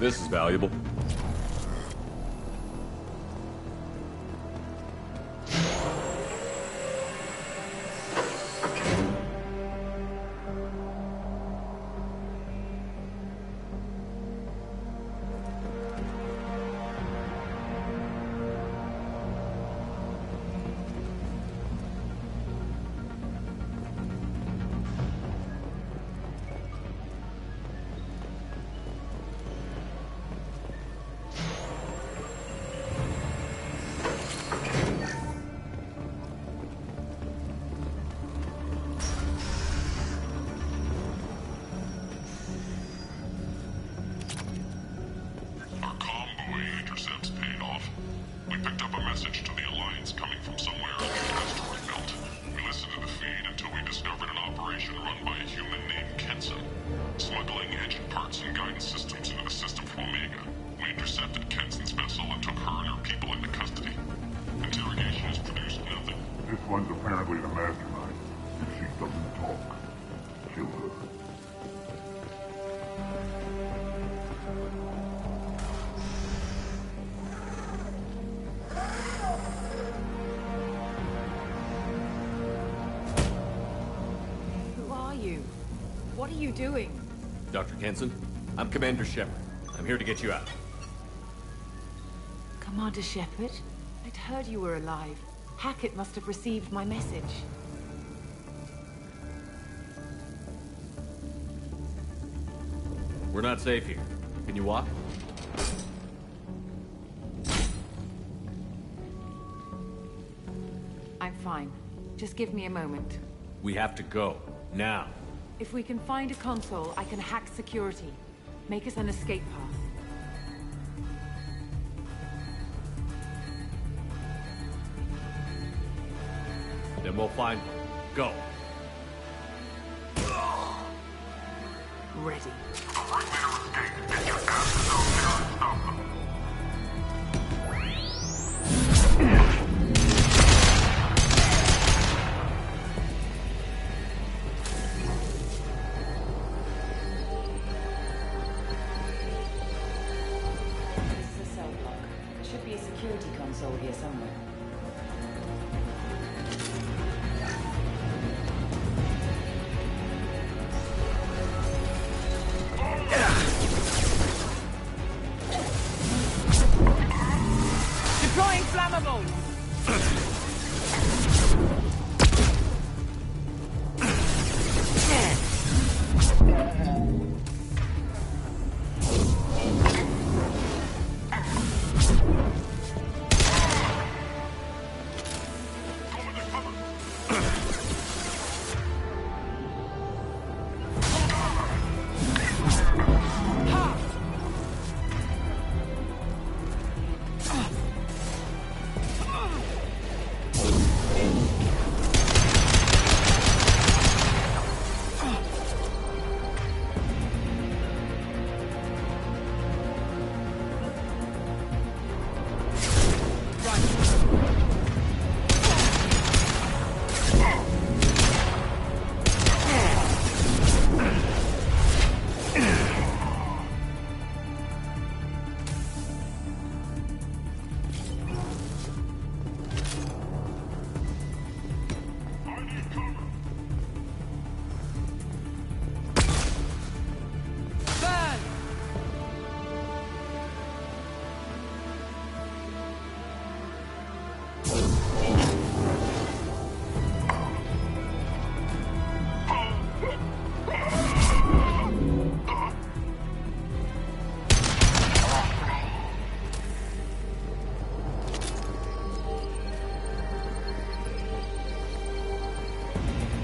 This is valuable. This one's apparently the mastermind. If she doesn't talk, kill her. Who are you? What are you doing? Dr. Kenson, I'm Commander Shepard. I'm here to get you out. Commander Shepard? I'd heard you were alive. Hackett must have received my message. We're not safe here. Can you walk? I'm fine. Just give me a moment. We have to go. Now. If we can find a console, I can hack security. Make us an escape path. Then we'll find one. Go. Ready. This is a cell block. There should be a security console here somewhere. Deploying flammables!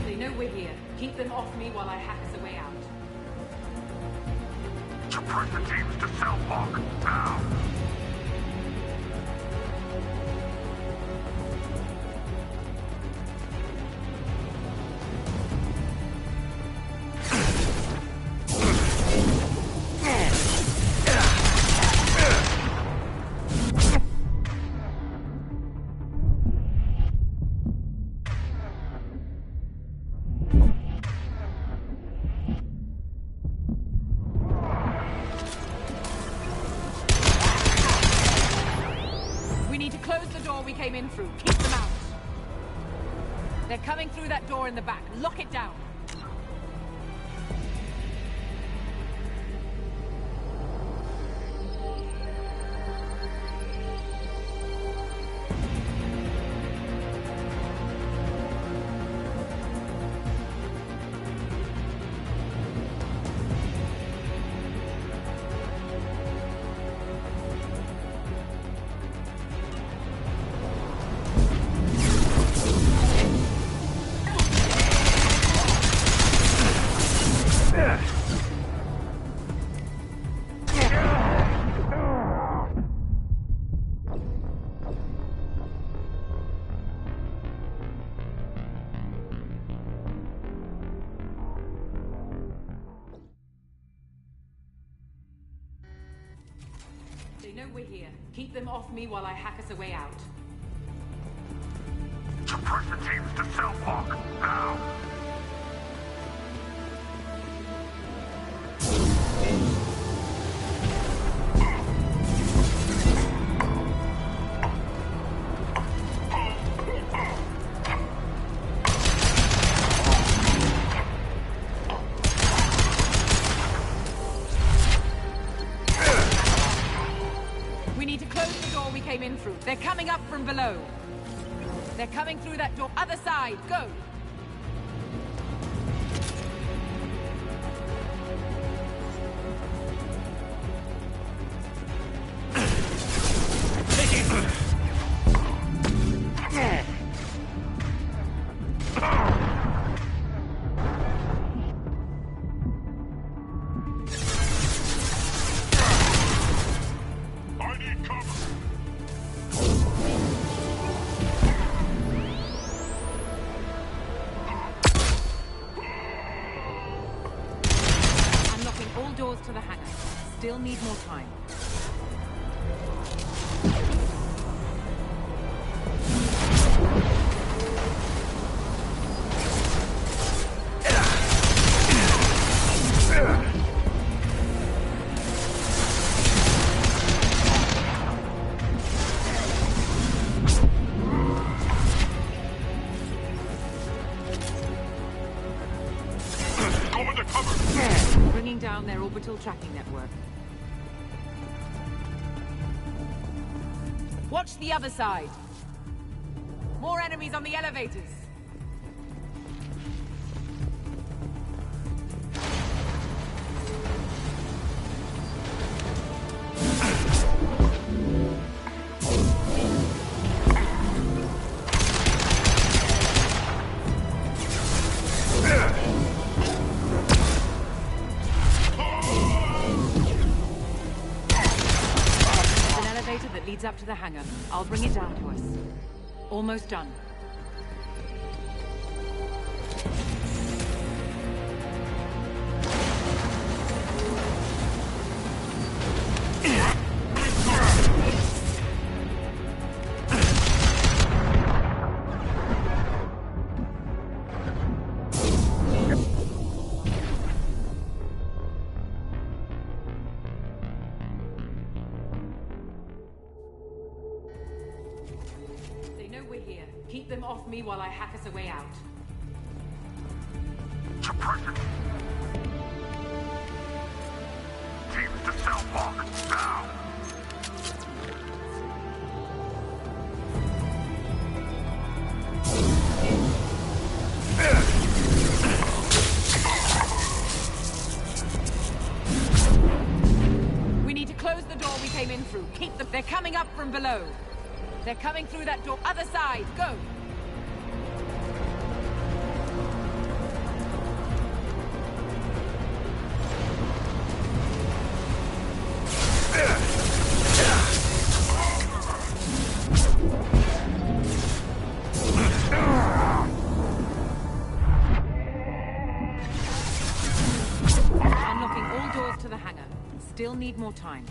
They know we're here. Keep them off me while I hack the way out. Suppress the teams to cell block, now! we came in through. Keep them out. They're coming through that door in the back. Lock it down. They know we're here. Keep them off me while I hack us a way out. Suppress the teams to cell block, now! Came in through. They're coming up from below. They're coming through that door. Other side. Go. Doors to the hangar. Still need more time. Bringing down their orbital tracking network. Watch the other side. More enemies on the elevators. That leads up to the hangar. I'll bring it down to us. Almost done. We're here. Keep them off me while I hack us a way out. Suppress it. Teams to cell block, now! We need to close the door we came in through. Keep them. They're coming up from below. They're coming through that door. Other side. Go. Unlocking all doors to the hangar. Still need more time.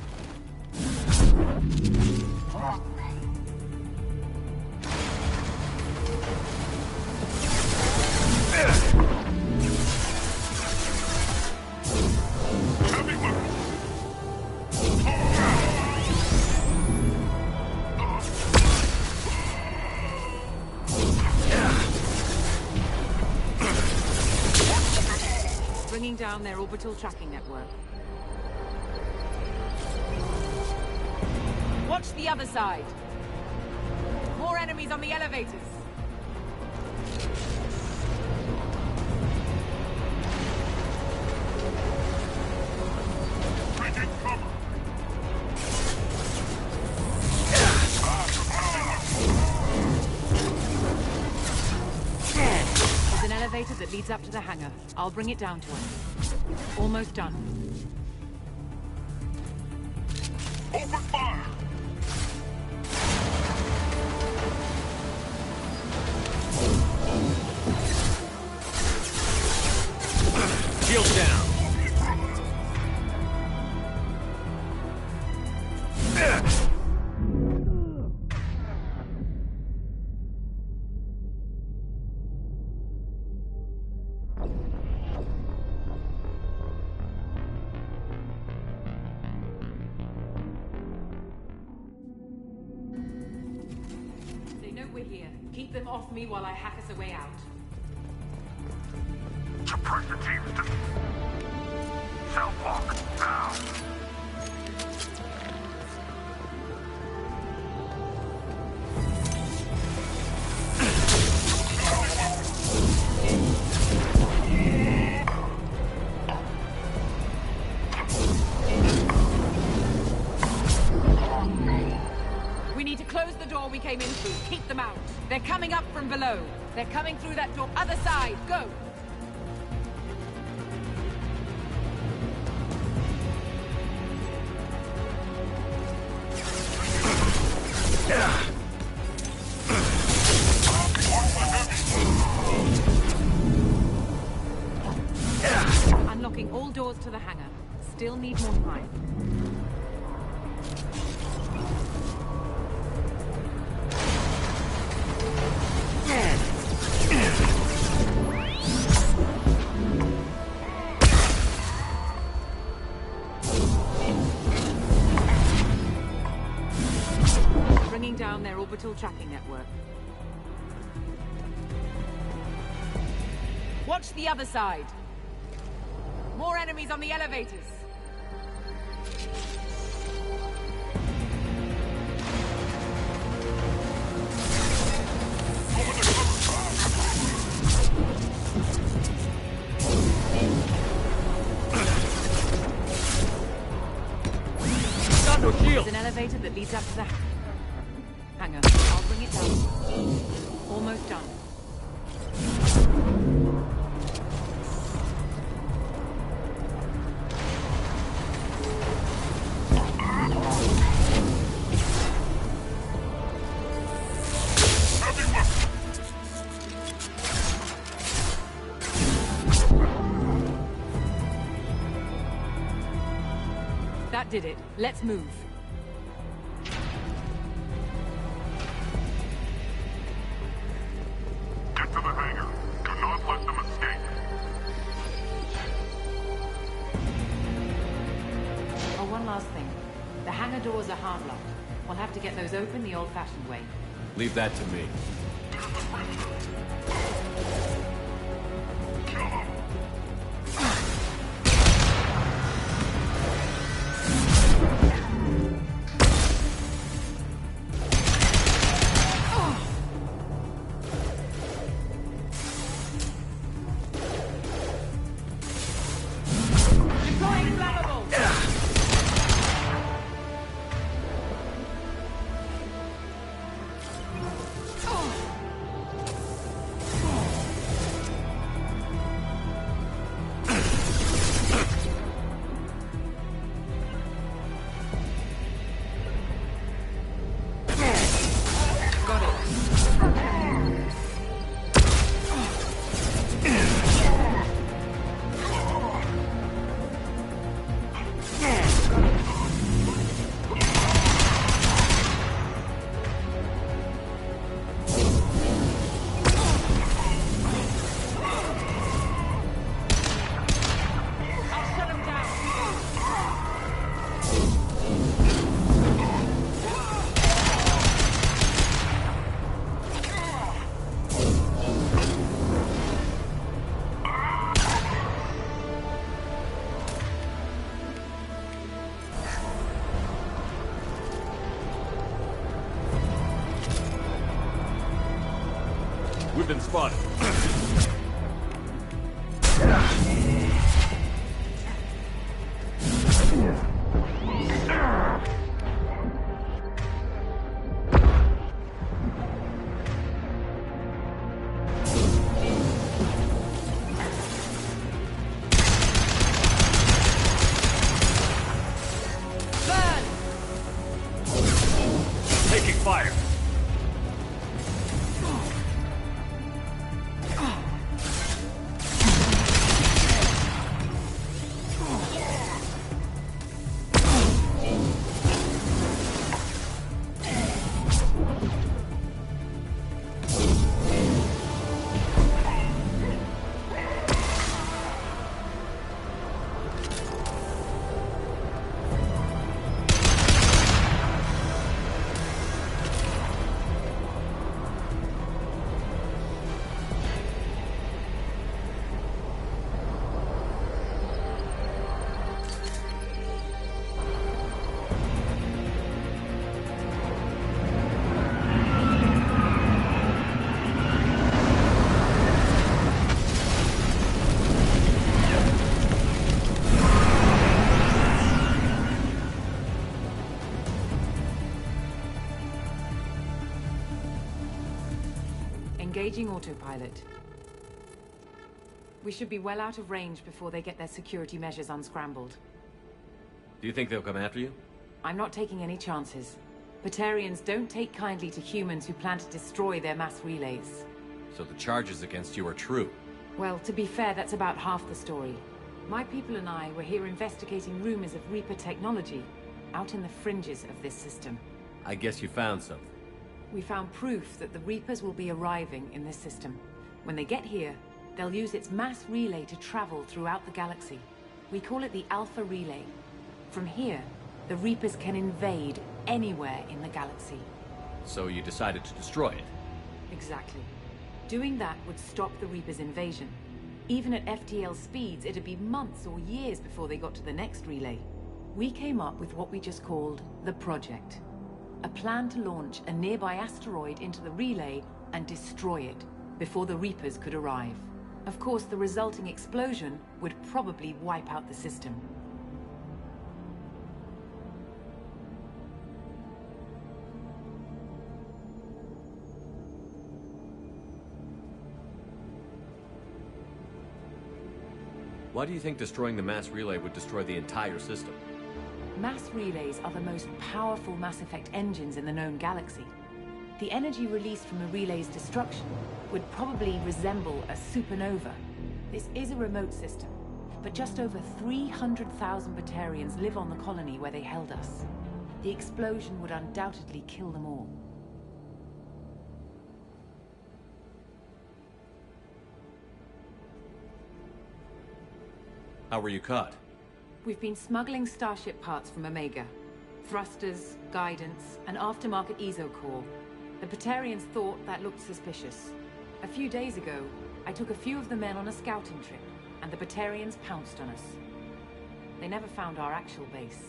down their orbital tracking network. Watch the other side. More enemies on the elevators. There's an elevator that leads up to the hangar. I'll bring it down to us. Almost done. Open fire! Shields down. They know we're here. Keep them off me while I hack us a way out. Suppress the teams to... Cell block, now! We need to close the door we came in through. Keep them out. They're coming up from below. They're coming through that door. Other side. Go. Unlocking all doors to the hangar. Still need more time. Bringing down their orbital tracking network. Watch the other side. More enemies on the elevators. There's an elevator that leads up to the hangar. I'll bring it down. Almost done. That did it. Let's move. Get to the hangar. Do not let them escape. Oh, one last thing. The hangar doors are hard-locked. We'll have to get those open the old-fashioned way. Leave that to me. We've been spotted. Taking fire. Engaging autopilot. We should be well out of range before they get their security measures unscrambled. Do you think they'll come after you? I'm not taking any chances. Batarians don't take kindly to humans who plan to destroy their mass relays. So the charges against you are true? Well, to be fair, that's about half the story. My people and I were here investigating rumors of Reaper technology out in the fringes of this system. I guess you found something. We found proof that the Reapers will be arriving in this system. When they get here, they'll use its mass relay to travel throughout the galaxy. We call it the Alpha Relay. From here, the Reapers can invade anywhere in the galaxy. So you decided to destroy it? Exactly. Doing that would stop the Reapers' invasion. Even at FTL speeds, it'd be months or years before they got to the next relay. We came up with what we just called the Project. A plan to launch a nearby asteroid into the relay and destroy it before the Reapers could arrive. Of course, the resulting explosion would probably wipe out the system. Why do you think destroying the mass relay would destroy the entire system? Mass relays are the most powerful Mass Effect engines in the known galaxy. The energy released from a relay's destruction would probably resemble a supernova. This is a remote system, but just over 300,000 Batarians live on the colony where they held us. The explosion would undoubtedly kill them all. How were you caught? We've been smuggling Starship parts from Omega. Thrusters, guidance, and aftermarket ESO core. The Batarians thought that looked suspicious. A few days ago, I took a few of the men on a scouting trip, and the Batarians pounced on us. They never found our actual base.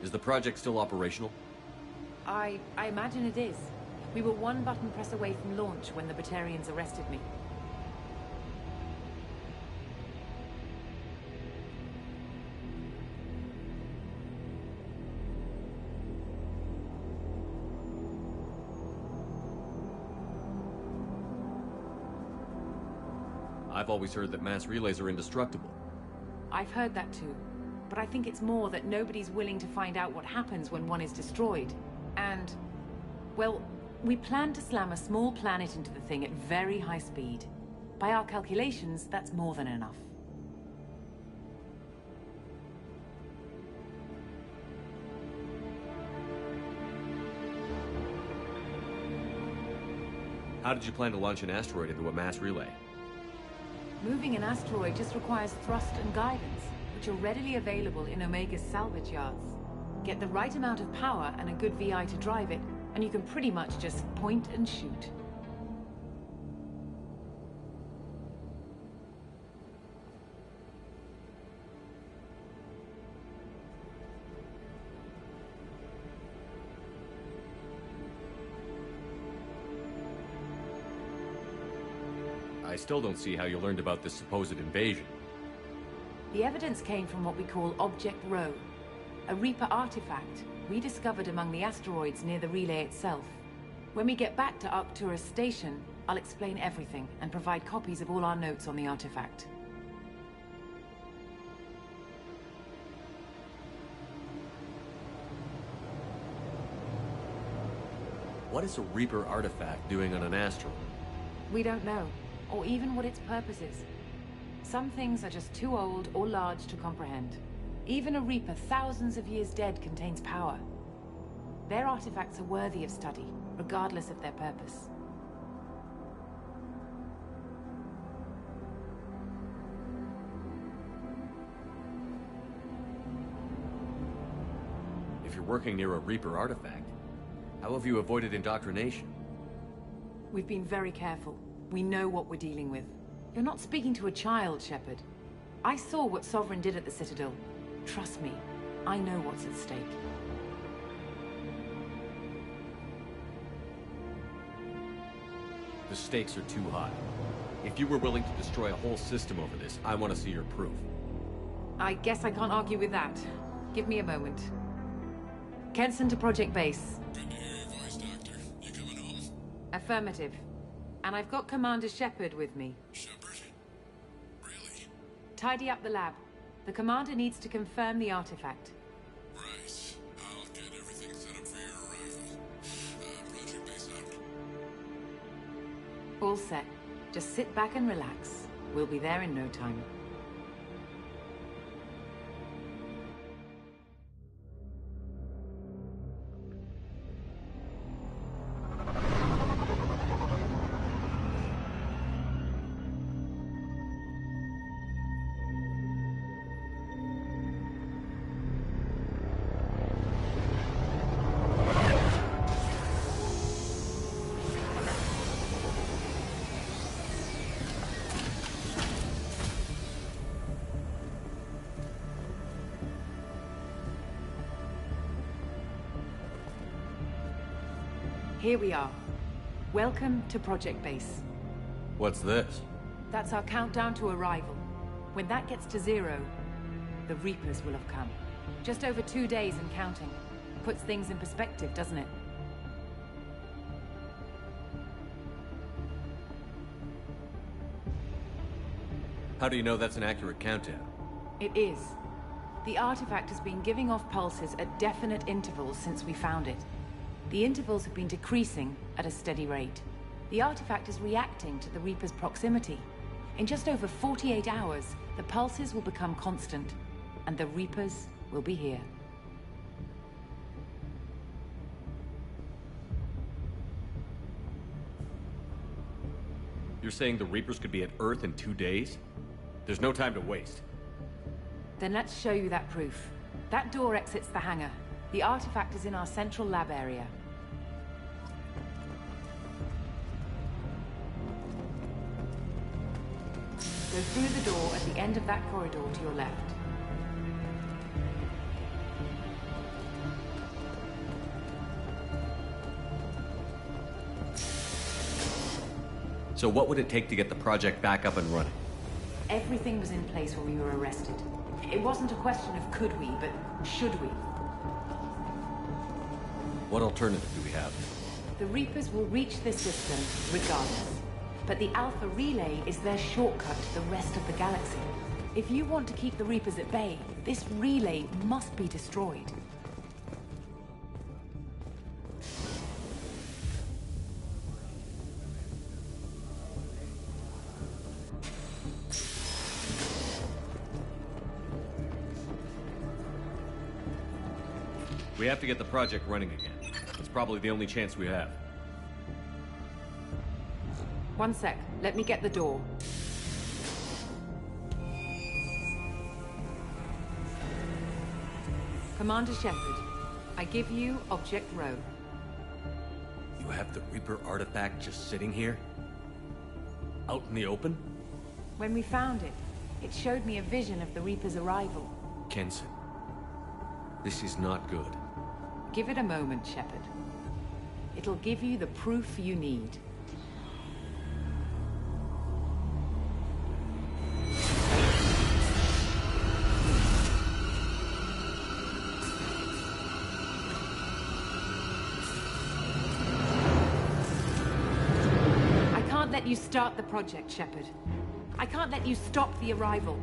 Is the project still operational? I imagine it is. We were one button press away from launch when the Batarians arrested me. I've always heard that mass relays are indestructible. I've heard that too. But I think it's more that nobody's willing to find out what happens when one is destroyed. And, well, we plan to slam a small planet into the thing at very high speed. By our calculations, that's more than enough. How did you plan to launch an asteroid into a mass relay? Moving an asteroid just requires thrust and guidance, which are readily available in Omega's salvage yards. Get the right amount of power and a good VI to drive it, and you can pretty much just point and shoot. I still don't see how you learned about this supposed invasion. The evidence came from what we call Object Rho, a Reaper artifact we discovered among the asteroids near the relay itself. When we get back to Arcturus Station, I'll explain everything and provide copies of all our notes on the artifact. What is a Reaper artifact doing on an asteroid? We don't know, or even what its purpose is. Some things are just too old or large to comprehend. Even a Reaper thousands of years dead contains power. Their artifacts are worthy of study, regardless of their purpose. If you're working near a Reaper artifact, how have you avoided indoctrination? We've been very careful. We know what we're dealing with. You're not speaking to a child, Shepard. I saw what Sovereign did at the Citadel. Trust me, I know what's at stake. The stakes are too high. If you were willing to destroy a whole system over this, I want to see your proof. I guess I can't argue with that. Give me a moment. Kenson to Project Base. Good to hear your voice, Doctor. You coming home? Affirmative. And I've got Commander Shepard with me. Shepard? Really? Tidy up the lab. The Commander needs to confirm the artifact. Right. I'll get everything set up for your arrival. Project Base out. All set. Just sit back and relax. We'll be there in no time. Here we are. Welcome to Project Base. What's this? That's our countdown to arrival. When that gets to 0, the Reapers will have come. Just over 2 days and counting. Puts things in perspective, doesn't it? How do you know that's an accurate countdown? It is. The artifact has been giving off pulses at definite intervals since we found it. The intervals have been decreasing at a steady rate. The artifact is reacting to the Reaper's proximity. In just over 48 hours, the pulses will become constant, and the Reapers will be here. You're saying the Reapers could be at Earth in 2 days? There's no time to waste. Then let's show you that proof. That door exits the hangar. The artifact is in our central lab area. Go through the door at the end of that corridor to your left. So what would it take to get the project back up and running? Everything was in place when we were arrested. It wasn't a question of could we, but should we. What alternative do we have? The Reapers will reach this system regardless. But the Alpha Relay is their shortcut to the rest of the galaxy. If you want to keep the Reapers at bay, this relay must be destroyed. We have to get the project running again. It's probably the only chance we have. One sec. Let me get the door. Commander Shepard, I give you Object Rho. You have the Reaper artifact just sitting here? Out in the open? When we found it, it showed me a vision of the Reaper's arrival. Kenson, this is not good. Give it a moment, Shepard. It'll give you the proof you need. let you start the project, Shepard. I can't let you stop the arrival.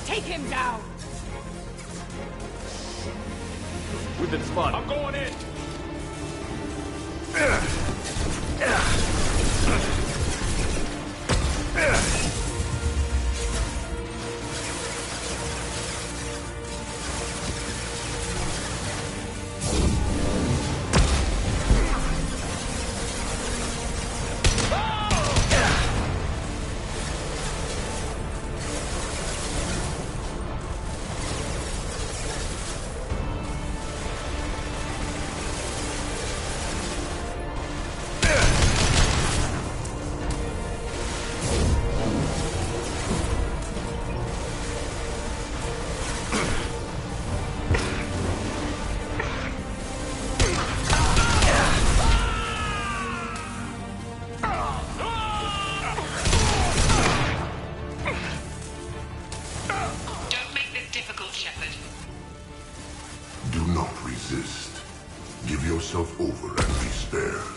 Take him down! Within spot. I'm going in! yourself over and be spared.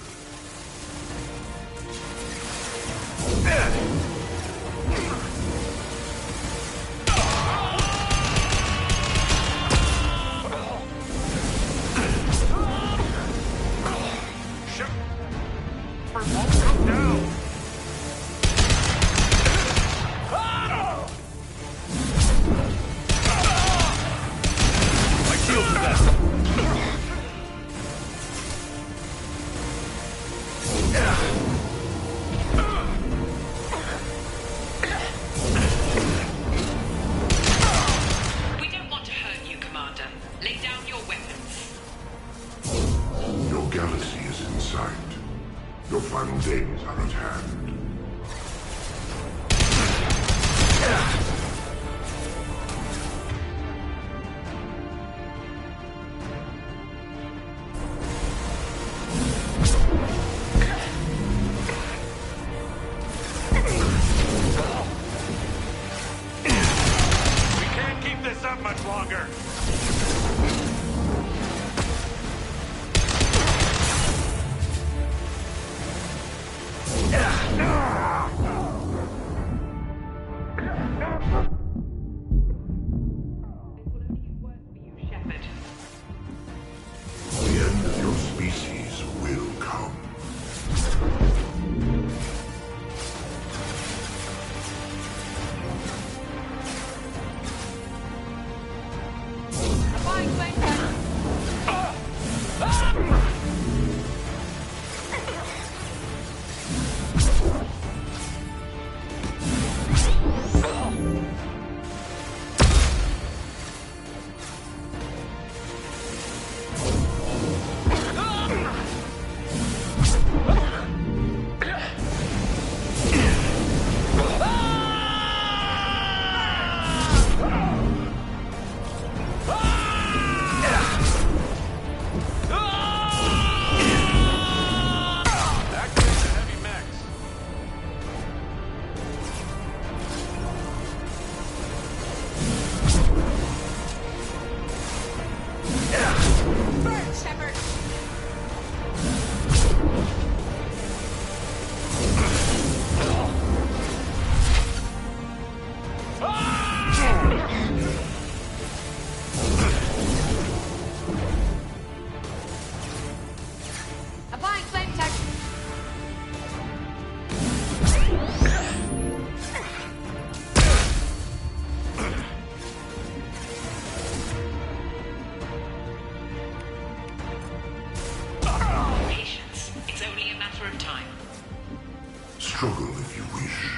Struggle if you wish.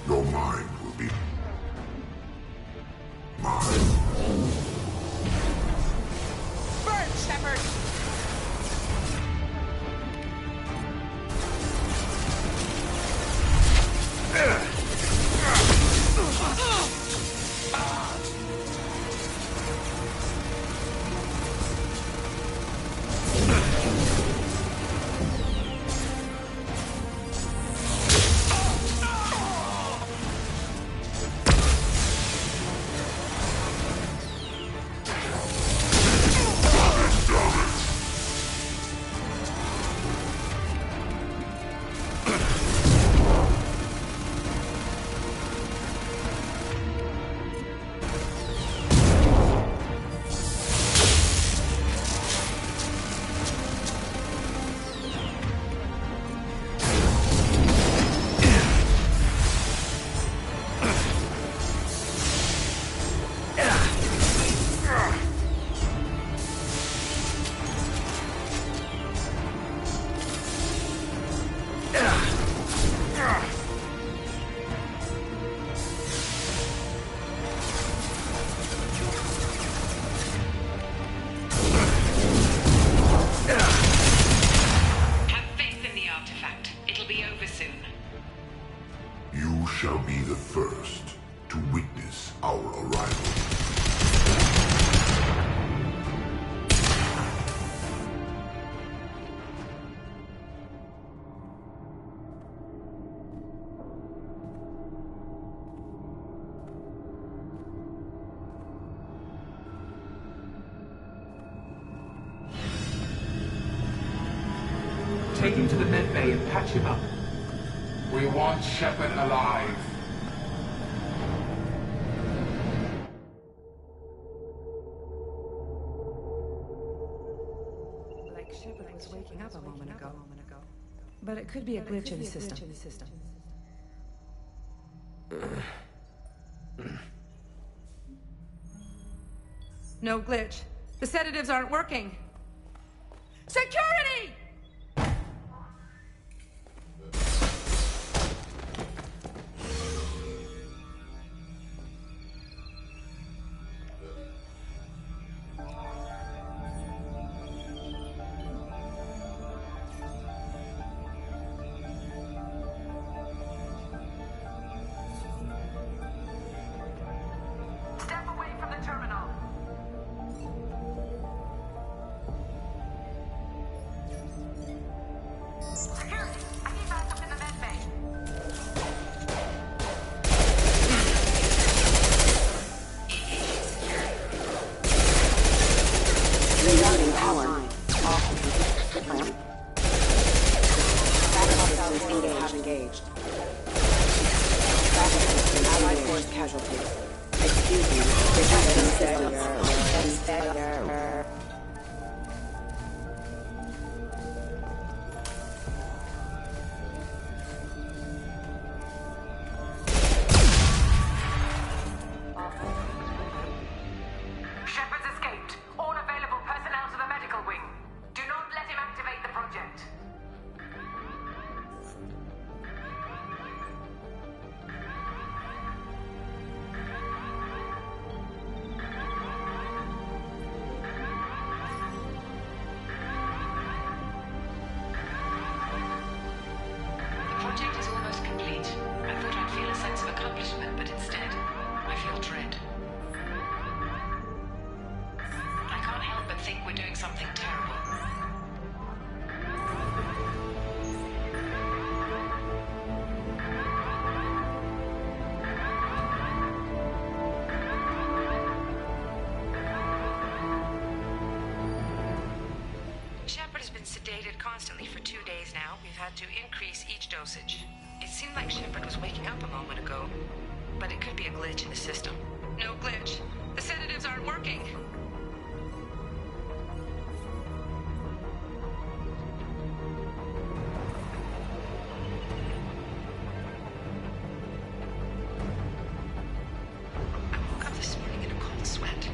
Your mind will be mine. Burn, Shepard! shall be the first to witness our arrival. Take him to the med bay and patch him up. We want Shepard alive. Like Shepard was waking up a moment ago. But it could be a glitch in the system. No glitch. The sedatives aren't working. Security! Step away from the terminal. Security, I need backup in the med bay. Rerouting power. Backup cells engaged. Backup system Allied force casualty. Excuse me. Failure. Shepard's escaped. All available personnel to the medical wing. Do not let him activate the project. The project is almost complete. I thought I'd feel a sense of accomplishment, but instead, I feel dread. I can't help but think we're doing something terrible. Shepard has been sedated constantly for 2 days now. We've had to increase each dosage. It seemed like Shepard was waking up a moment ago, but it could be a glitch in the system. No glitch. The sedatives aren't working. I woke up this morning in a cold sweat.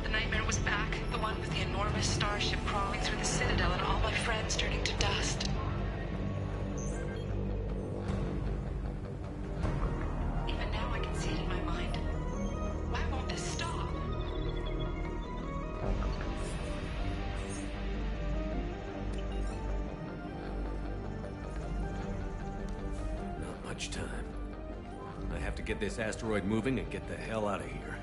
The nightmare was back, the one with the enormous starship crawling through the Citadel and all my friends turning to dust. Even now I can see it in my mind. Why won't this stop? Not much time. I have to get this asteroid moving and get the hell out of here.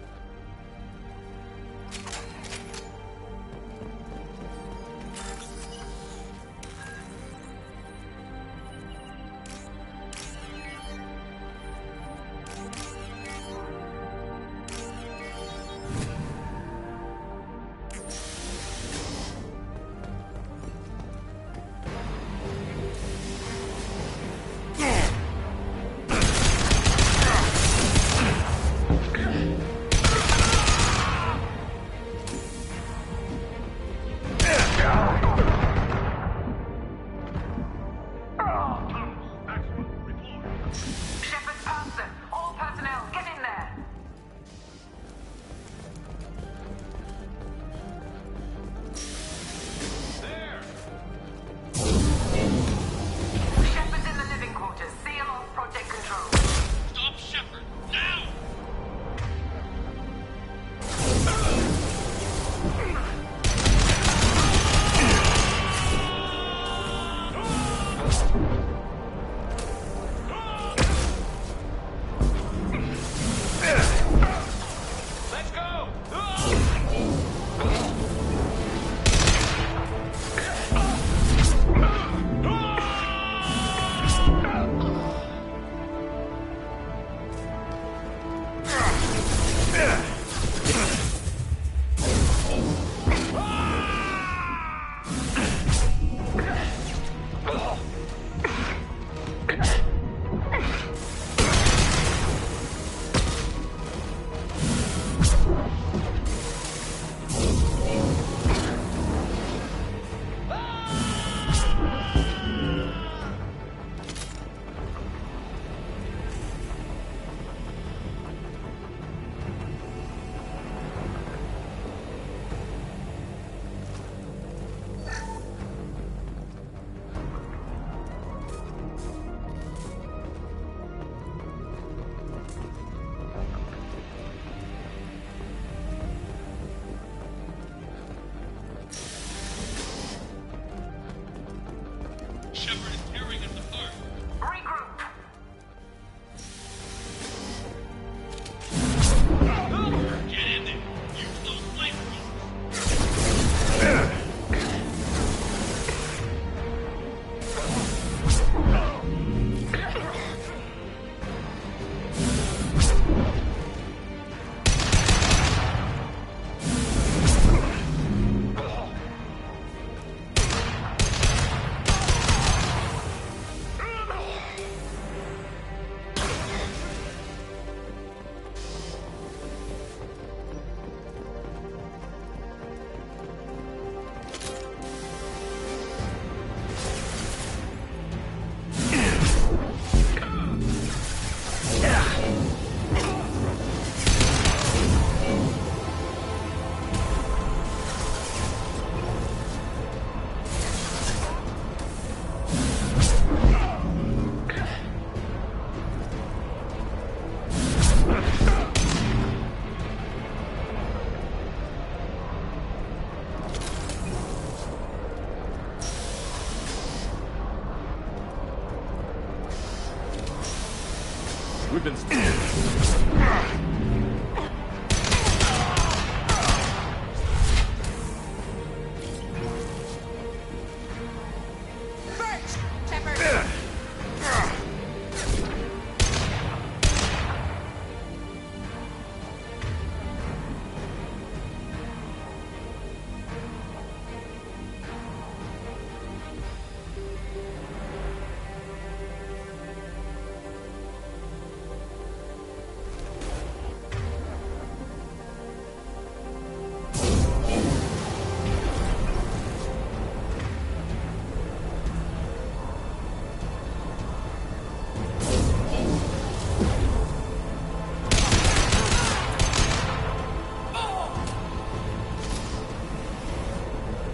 We've been...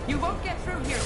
You won't get through here.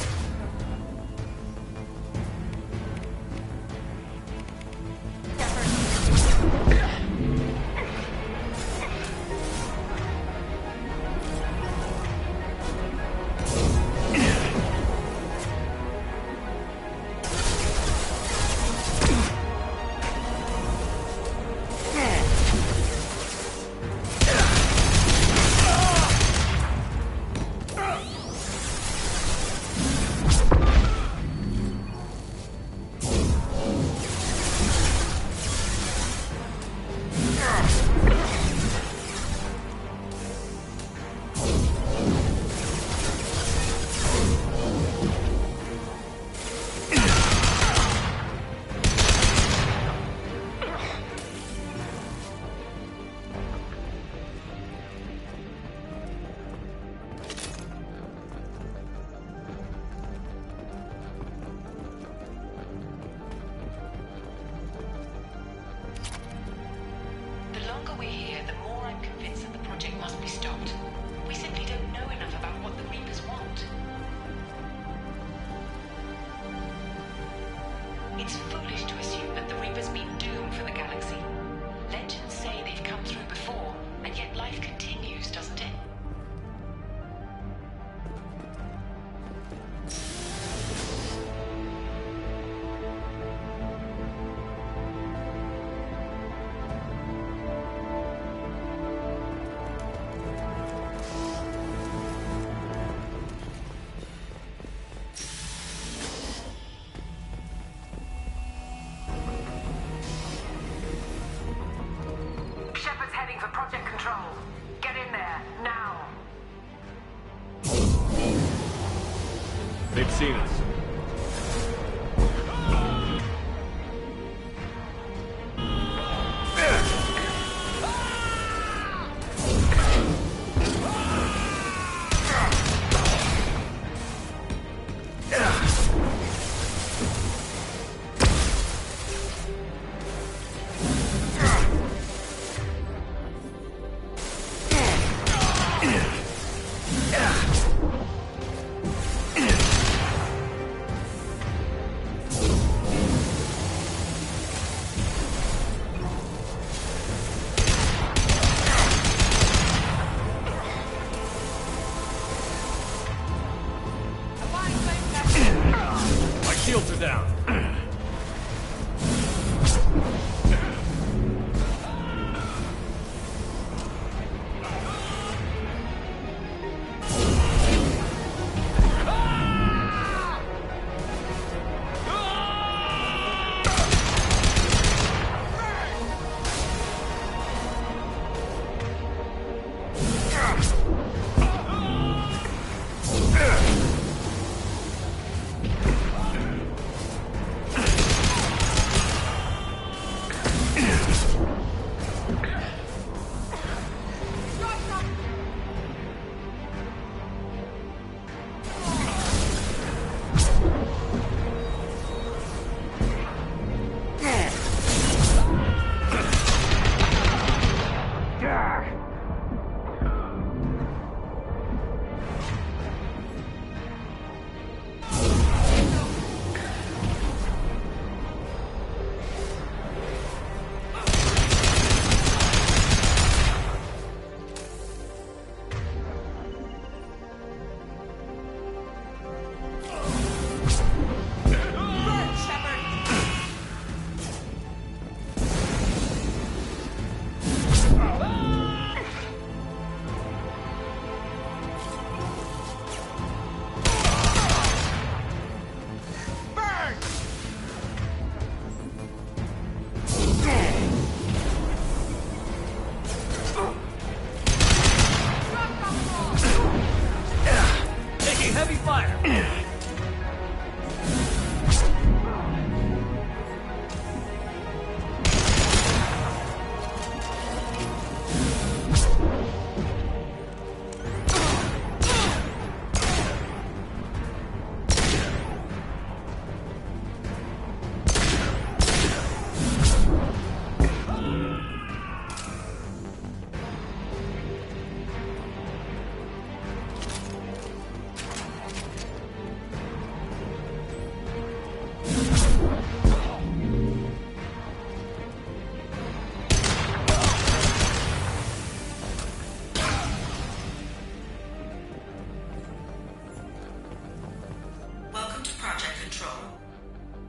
It's foolish to assume that the Reapers mean doom for the galaxy. Legends say they've come through before, and yet life continues, doesn't it? Project Control. Get in there, now! They've seen us.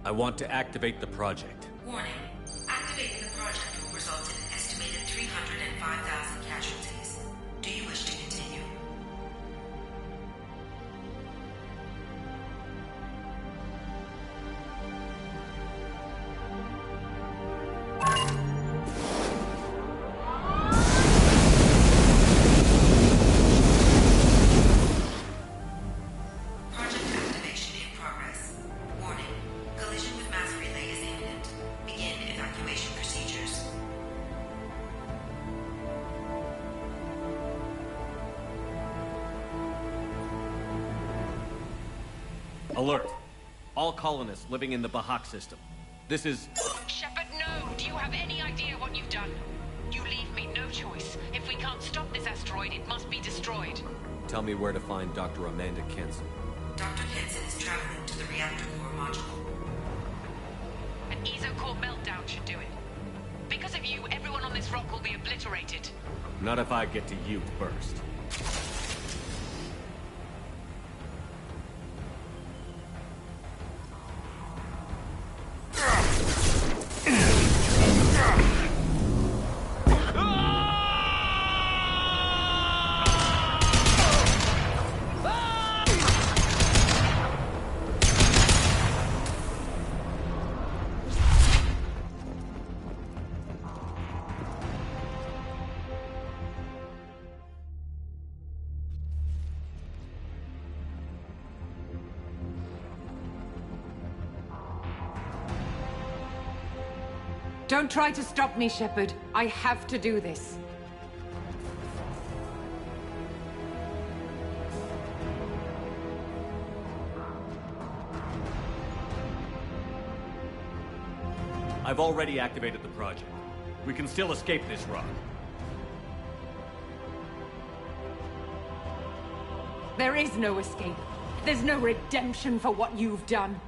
I want to activate the project. Warning. Activating the project will result in an estimated 305,000 casualties. Do you wish to continue? Project activation in progress. Warning. Collision with mass relay is imminent. Begin evacuation procedures. Alert. All colonists living in the Bahak system. This is... Shepard, no! Do you have any idea what you've done? You leave me no choice. If we can't stop this asteroid, it must be destroyed. Tell me where to find Dr. Amanda Kenson. Dr. Kenson is traveling to the reactor core module. An ESO-core meltdown should do it. Because of you, everyone on this rock will be obliterated. Not if I get to you first. Don't try to stop me, Shepard. I have to do this. I've already activated the project. We can still escape this rock. There is no escape. There's no redemption for what you've done.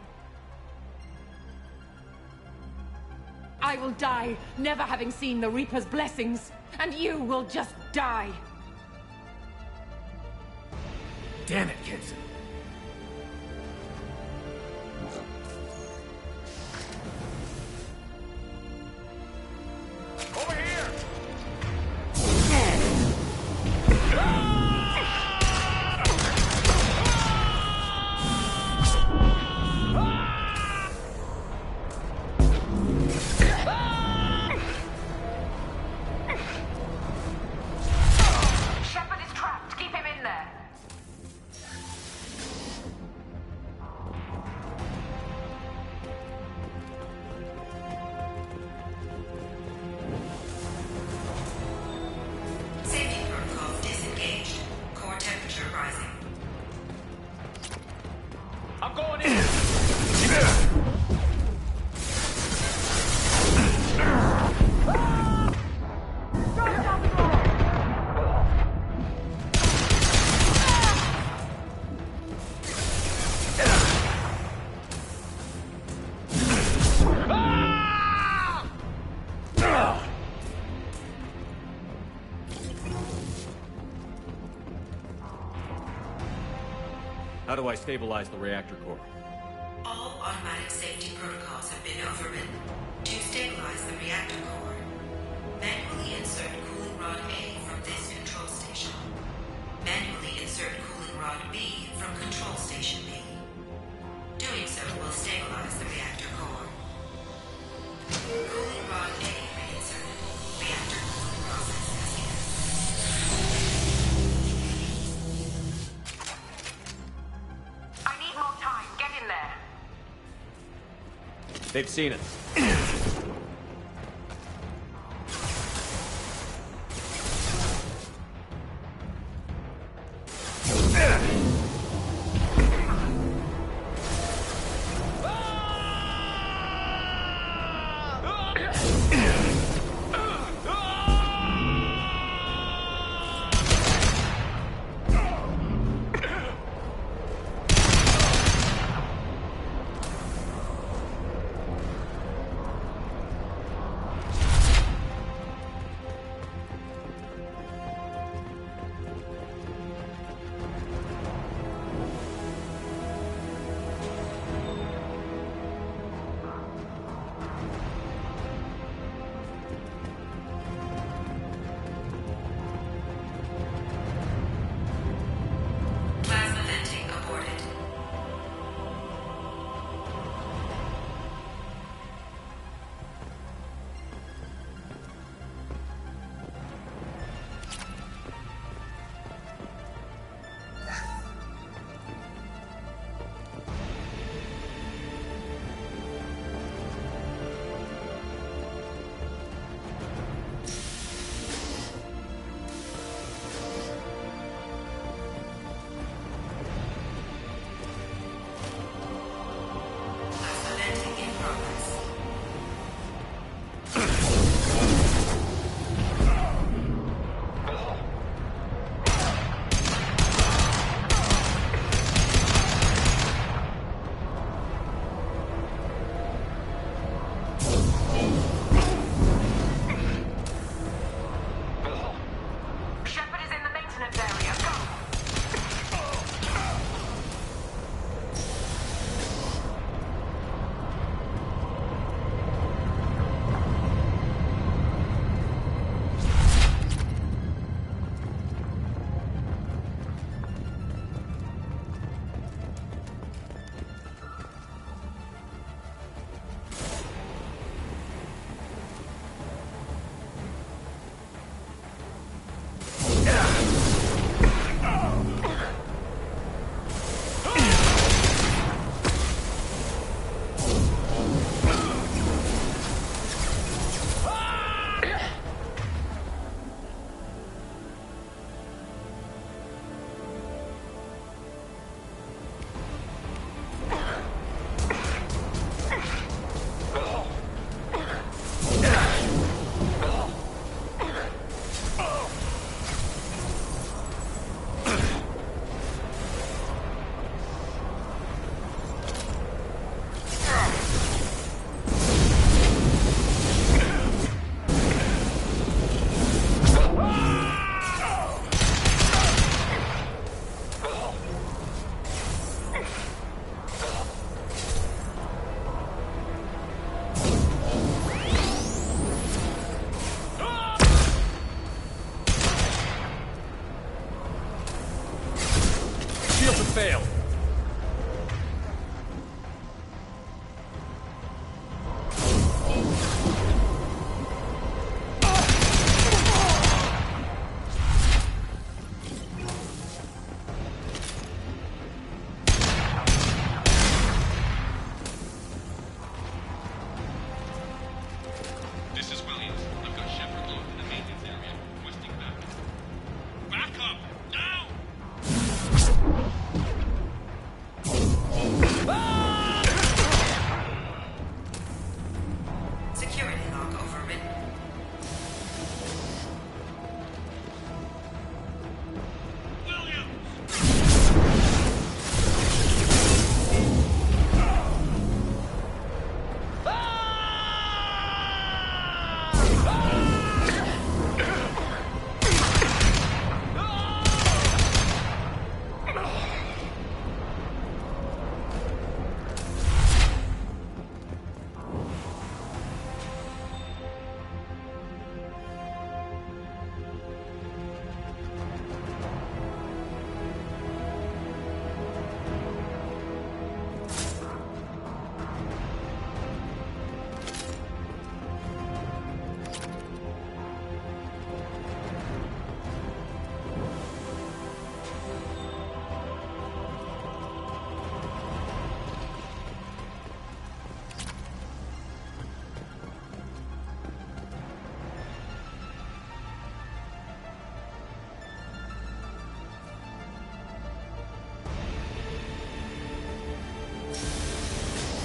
I will die, never having seen the Reaper's blessings, and you will just die. Damn it, Kenson. Over here! Shepard is trapped. Keep him in there. Safety protocol disengaged. Core temperature rising. I'm going in! How do I stabilize the reactor core? All automatic safety protocols have been overridden. To stabilize the reactor core, manually insert cooling rod A from this control station. Manually insert cooling rod B from control station B. Doing so will stabilize the reactor core. Cooling rod A reinserted. Reactor cooling process has begun. I need more time. Get in there. They've seen us.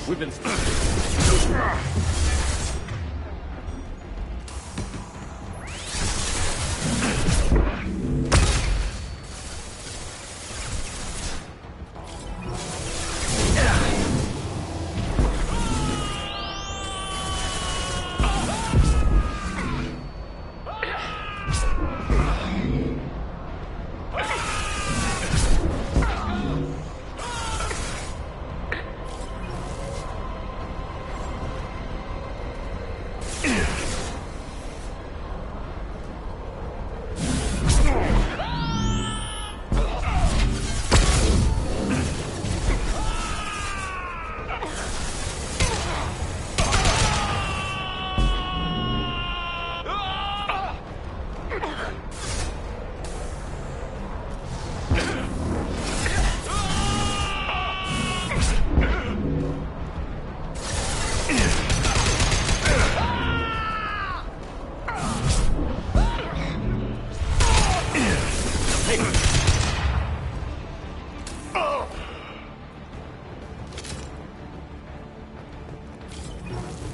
We've been stuck.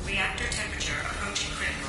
Reactor temperature approaching critical.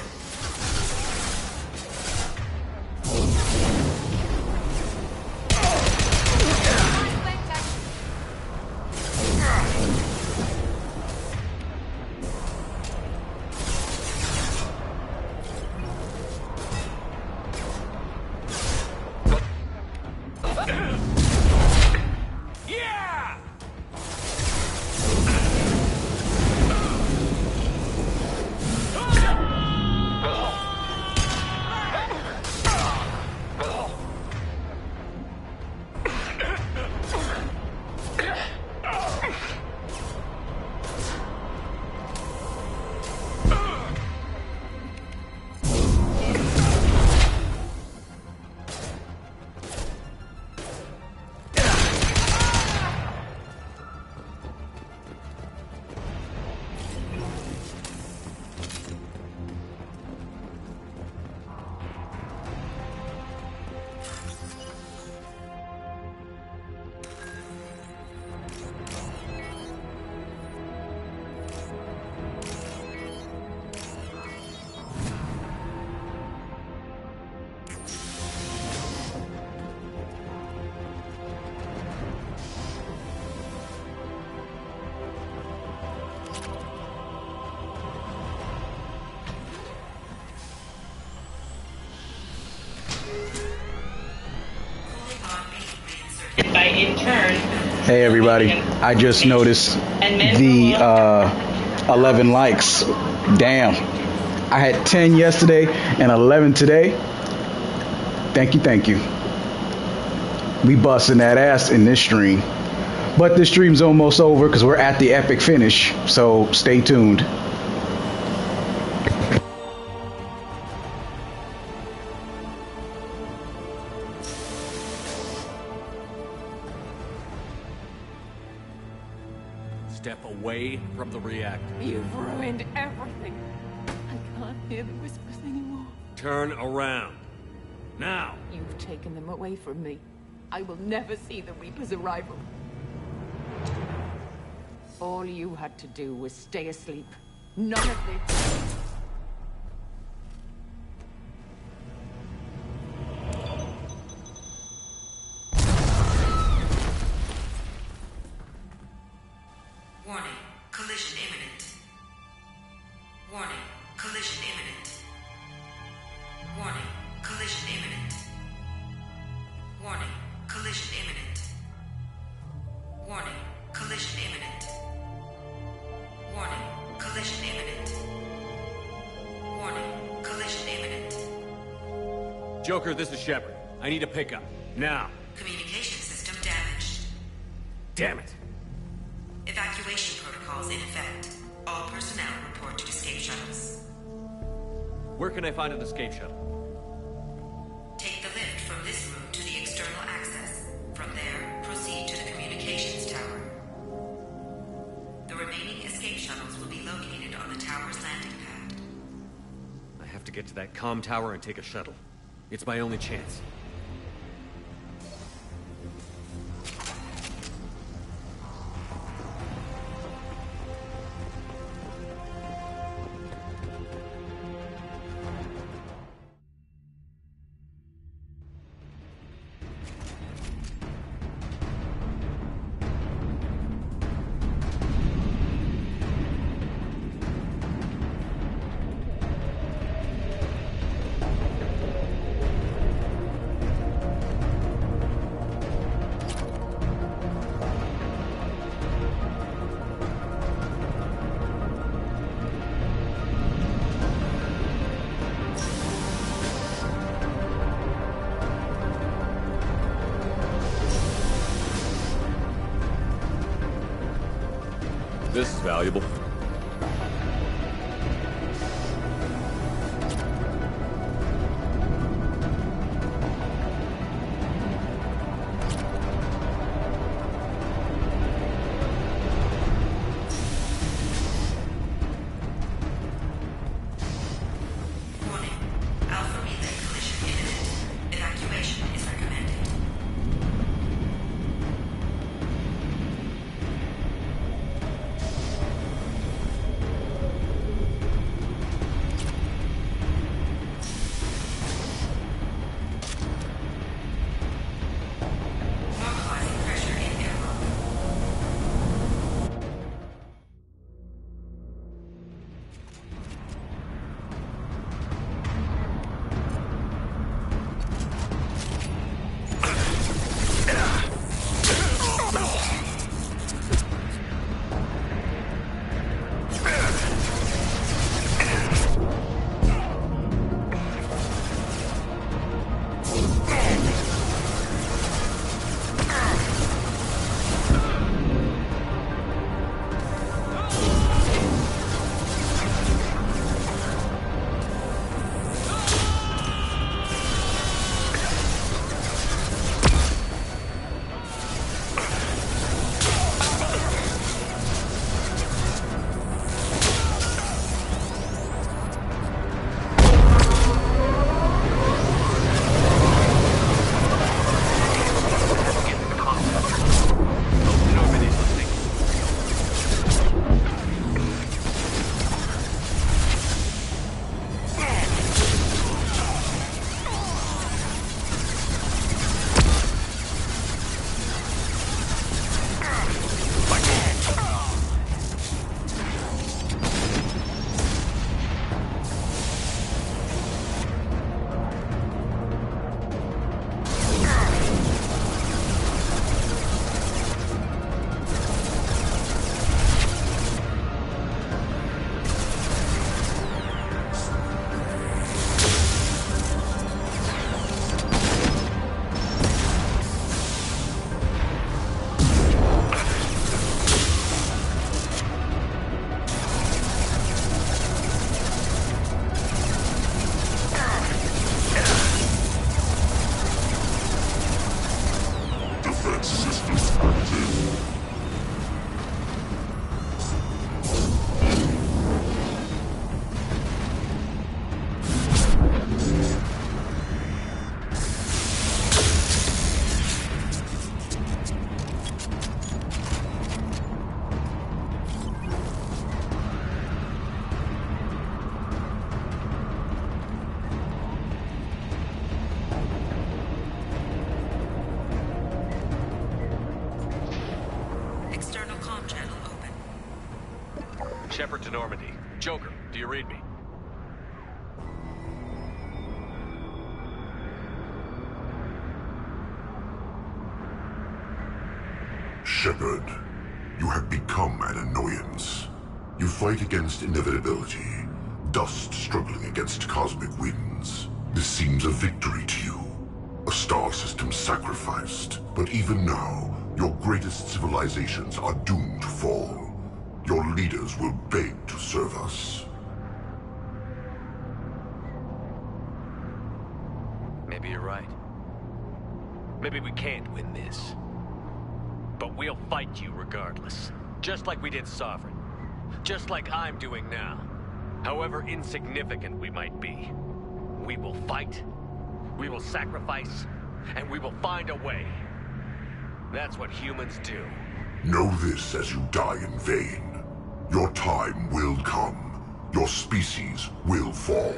By in turn. Hey everybody, I just noticed the 11 likes. Damn, I had 10 yesterday and 11 today. Thank you. We busting that ass in this stream. But this stream's almost over because we're at the epic finish, so stay tuned. Step away from the reactor. You've ruined everything. I can't hear the whispers anymore. Turn around. Now! You've taken them away from me. I will never see the Reaper's arrival. All you had to do was stay asleep. None of this. Warning, collision imminent. Warning, collision imminent. Warning, collision imminent. Warning, collision imminent. Warning, collision imminent. Warning, collision imminent. Warning, collision imminent. Joker, this is Shepard. I need a pickup. Now. Communication system damaged. Damn it. Evacuation protocols in effect. All personnel report to escape shuttles. Where can I find an escape shuttle? Take the lift from this room to the external access. From there, proceed to the communications tower. The remaining escape shuttles will be located on the tower's landing pad. I have to get to that comm tower and take a shuttle. It's my only chance. This is valuable. Shepard to Normandy. Joker, do you read me? Shepard, you have become an annoyance. You fight against inevitability, dust struggling against cosmic winds. This seems a victory to you. A star system sacrificed. But even now, your greatest civilizations are doomed to fall. Your leaders will beg to serve us. Maybe you're right. Maybe we can't win this. But we'll fight you regardless. Just like we did Sovereign. Just like I'm doing now. However insignificant we might be. We will fight, we will sacrifice, and we will find a way. That's what humans do. Know this as you die in vain. Your time will come. Your species will fall.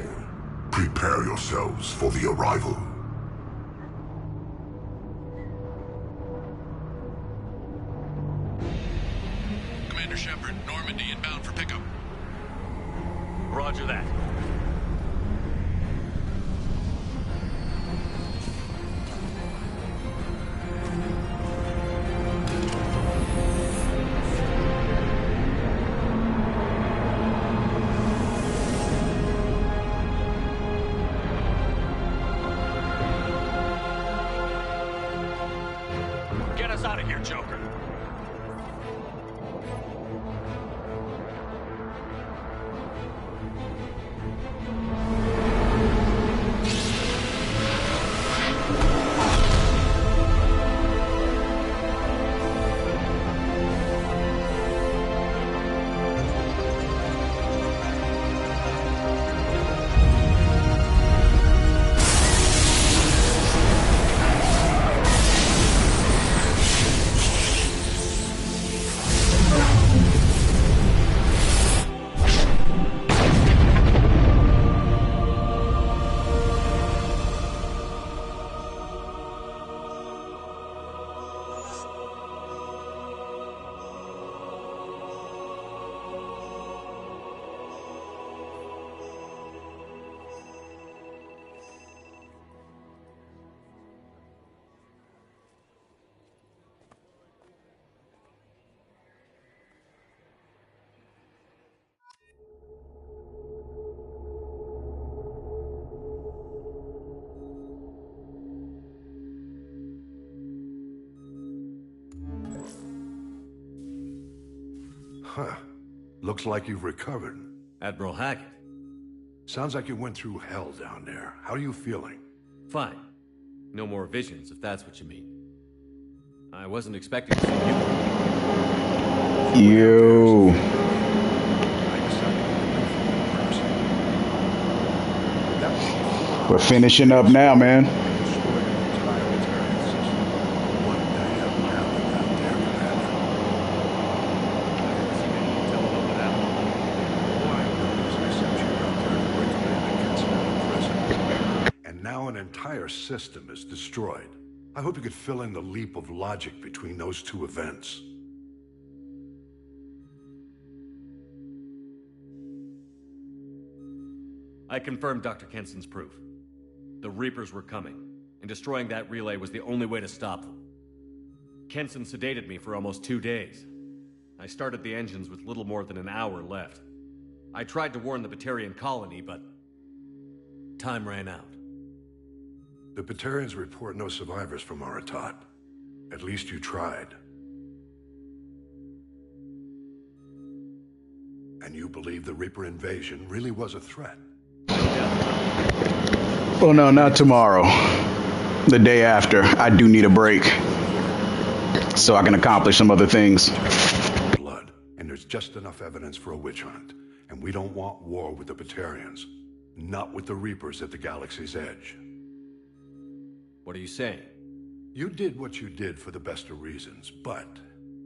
Prepare yourselves for the arrival. Commander Shepard, Normandy inbound for pickup. Roger that. Get us out of here, Joker. Huh. Looks like you've recovered. Admiral Hackett. Sounds like you went through hell down there. How are you feeling? Fine. No more visions, if that's what you mean. I wasn't expecting to see you. Yo. We're finishing up now, man. And now an entire system is destroyed. I hope you could fill in the leap of logic between those two events. I confirmed Dr. Kenson's proof. The Reapers were coming, and destroying that relay was the only way to stop them. Kenson sedated me for almost 2 days. I started the engines with little more than an hour left. I tried to warn the Batarian colony, but time ran out. The Batarians report no survivors from Aratat. At least you tried. And you believe the Reaper invasion really was a threat? Well, no, not tomorrow. The day after. I do need a break, so I can accomplish some other things. Blood, and there's just enough evidence for a witch hunt. And we don't want war with the Batarians. Not with the Reapers at the galaxy's edge. What are you saying? You did what you did for the best of reasons, but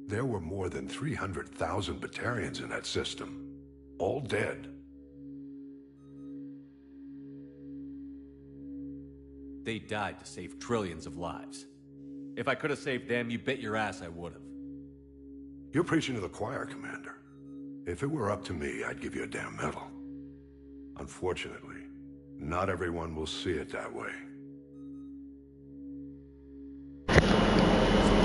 there were more than 300,000 Batarians in that system. All dead. They died to save trillions of lives. If I could have saved them, you bet your ass I would have. You're preaching to the choir, Commander. If it were up to me, I'd give you a damn medal. Unfortunately, not everyone will see it that way.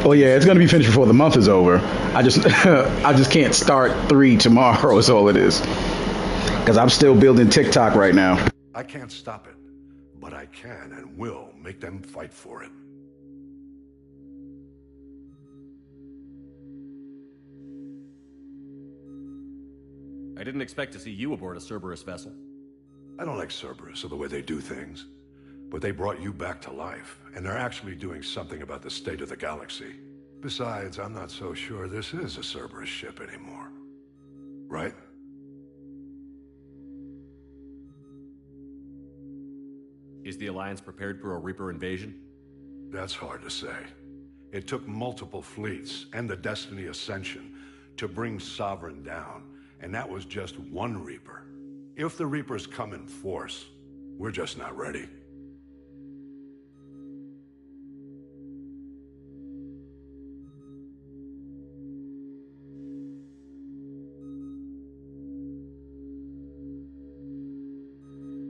Oh yeah, it's gonna be finished before the month is over. I just can't start 3 tomorrow is all it is. Because I'm still building TikTok right now. I can't stop it, but I can and will make them fight for it. I didn't expect to see you aboard a Cerberus vessel. I don't like Cerberus or the way they do things, but they brought you back to life, and they're actually doing something about the state of the galaxy. Besides, I'm not so sure this is a Cerberus ship anymore. Right? Is the Alliance prepared for a Reaper invasion? That's hard to say. It took multiple fleets and the Destiny Ascension to bring Sovereign down, and that was just one Reaper. If the Reapers come in force, we're just not ready.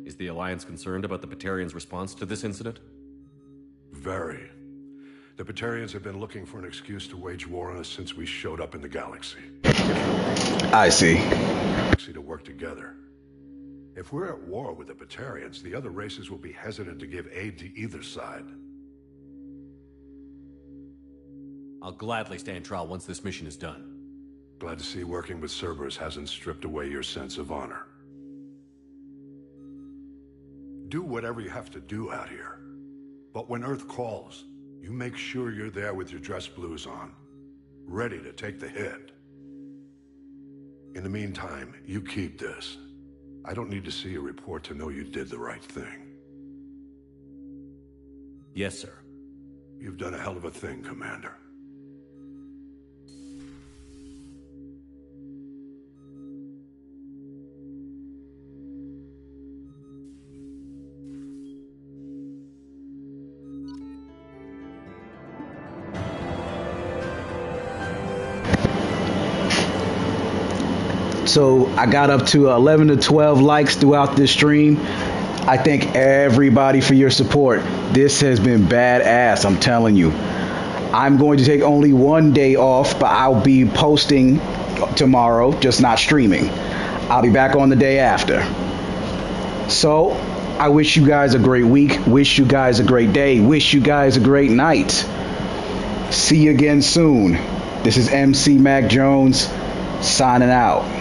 Is the Alliance concerned about the Batarians' response to this incident? Very. The Batarians have been looking for an excuse to wage war on us since we showed up in the galaxy. I see. Galaxy to work together. If we're at war with the Batarians, the other races will be hesitant to give aid to either side. I'll gladly stand trial once this mission is done. Glad to see working with Cerberus hasn't stripped away your sense of honor. Do whatever you have to do out here. But when Earth calls, you make sure you're there with your dress blues on, ready to take the hit. In the meantime, you keep this. I don't need to see a report to know you did the right thing. Yes, sir. You've done a hell of a thing, Commander. So I got up to 11 to 12 likes throughout this stream. I thank everybody for your support. This has been badass, I'm telling you. I'm going to take only one day off, but I'll be posting tomorrow, just not streaming. I'll be back on the day after. So I wish you guys a great week. Wish you guys a great day. Wish you guys a great night. See you again soon. This is MC Mac Jones. Signing out.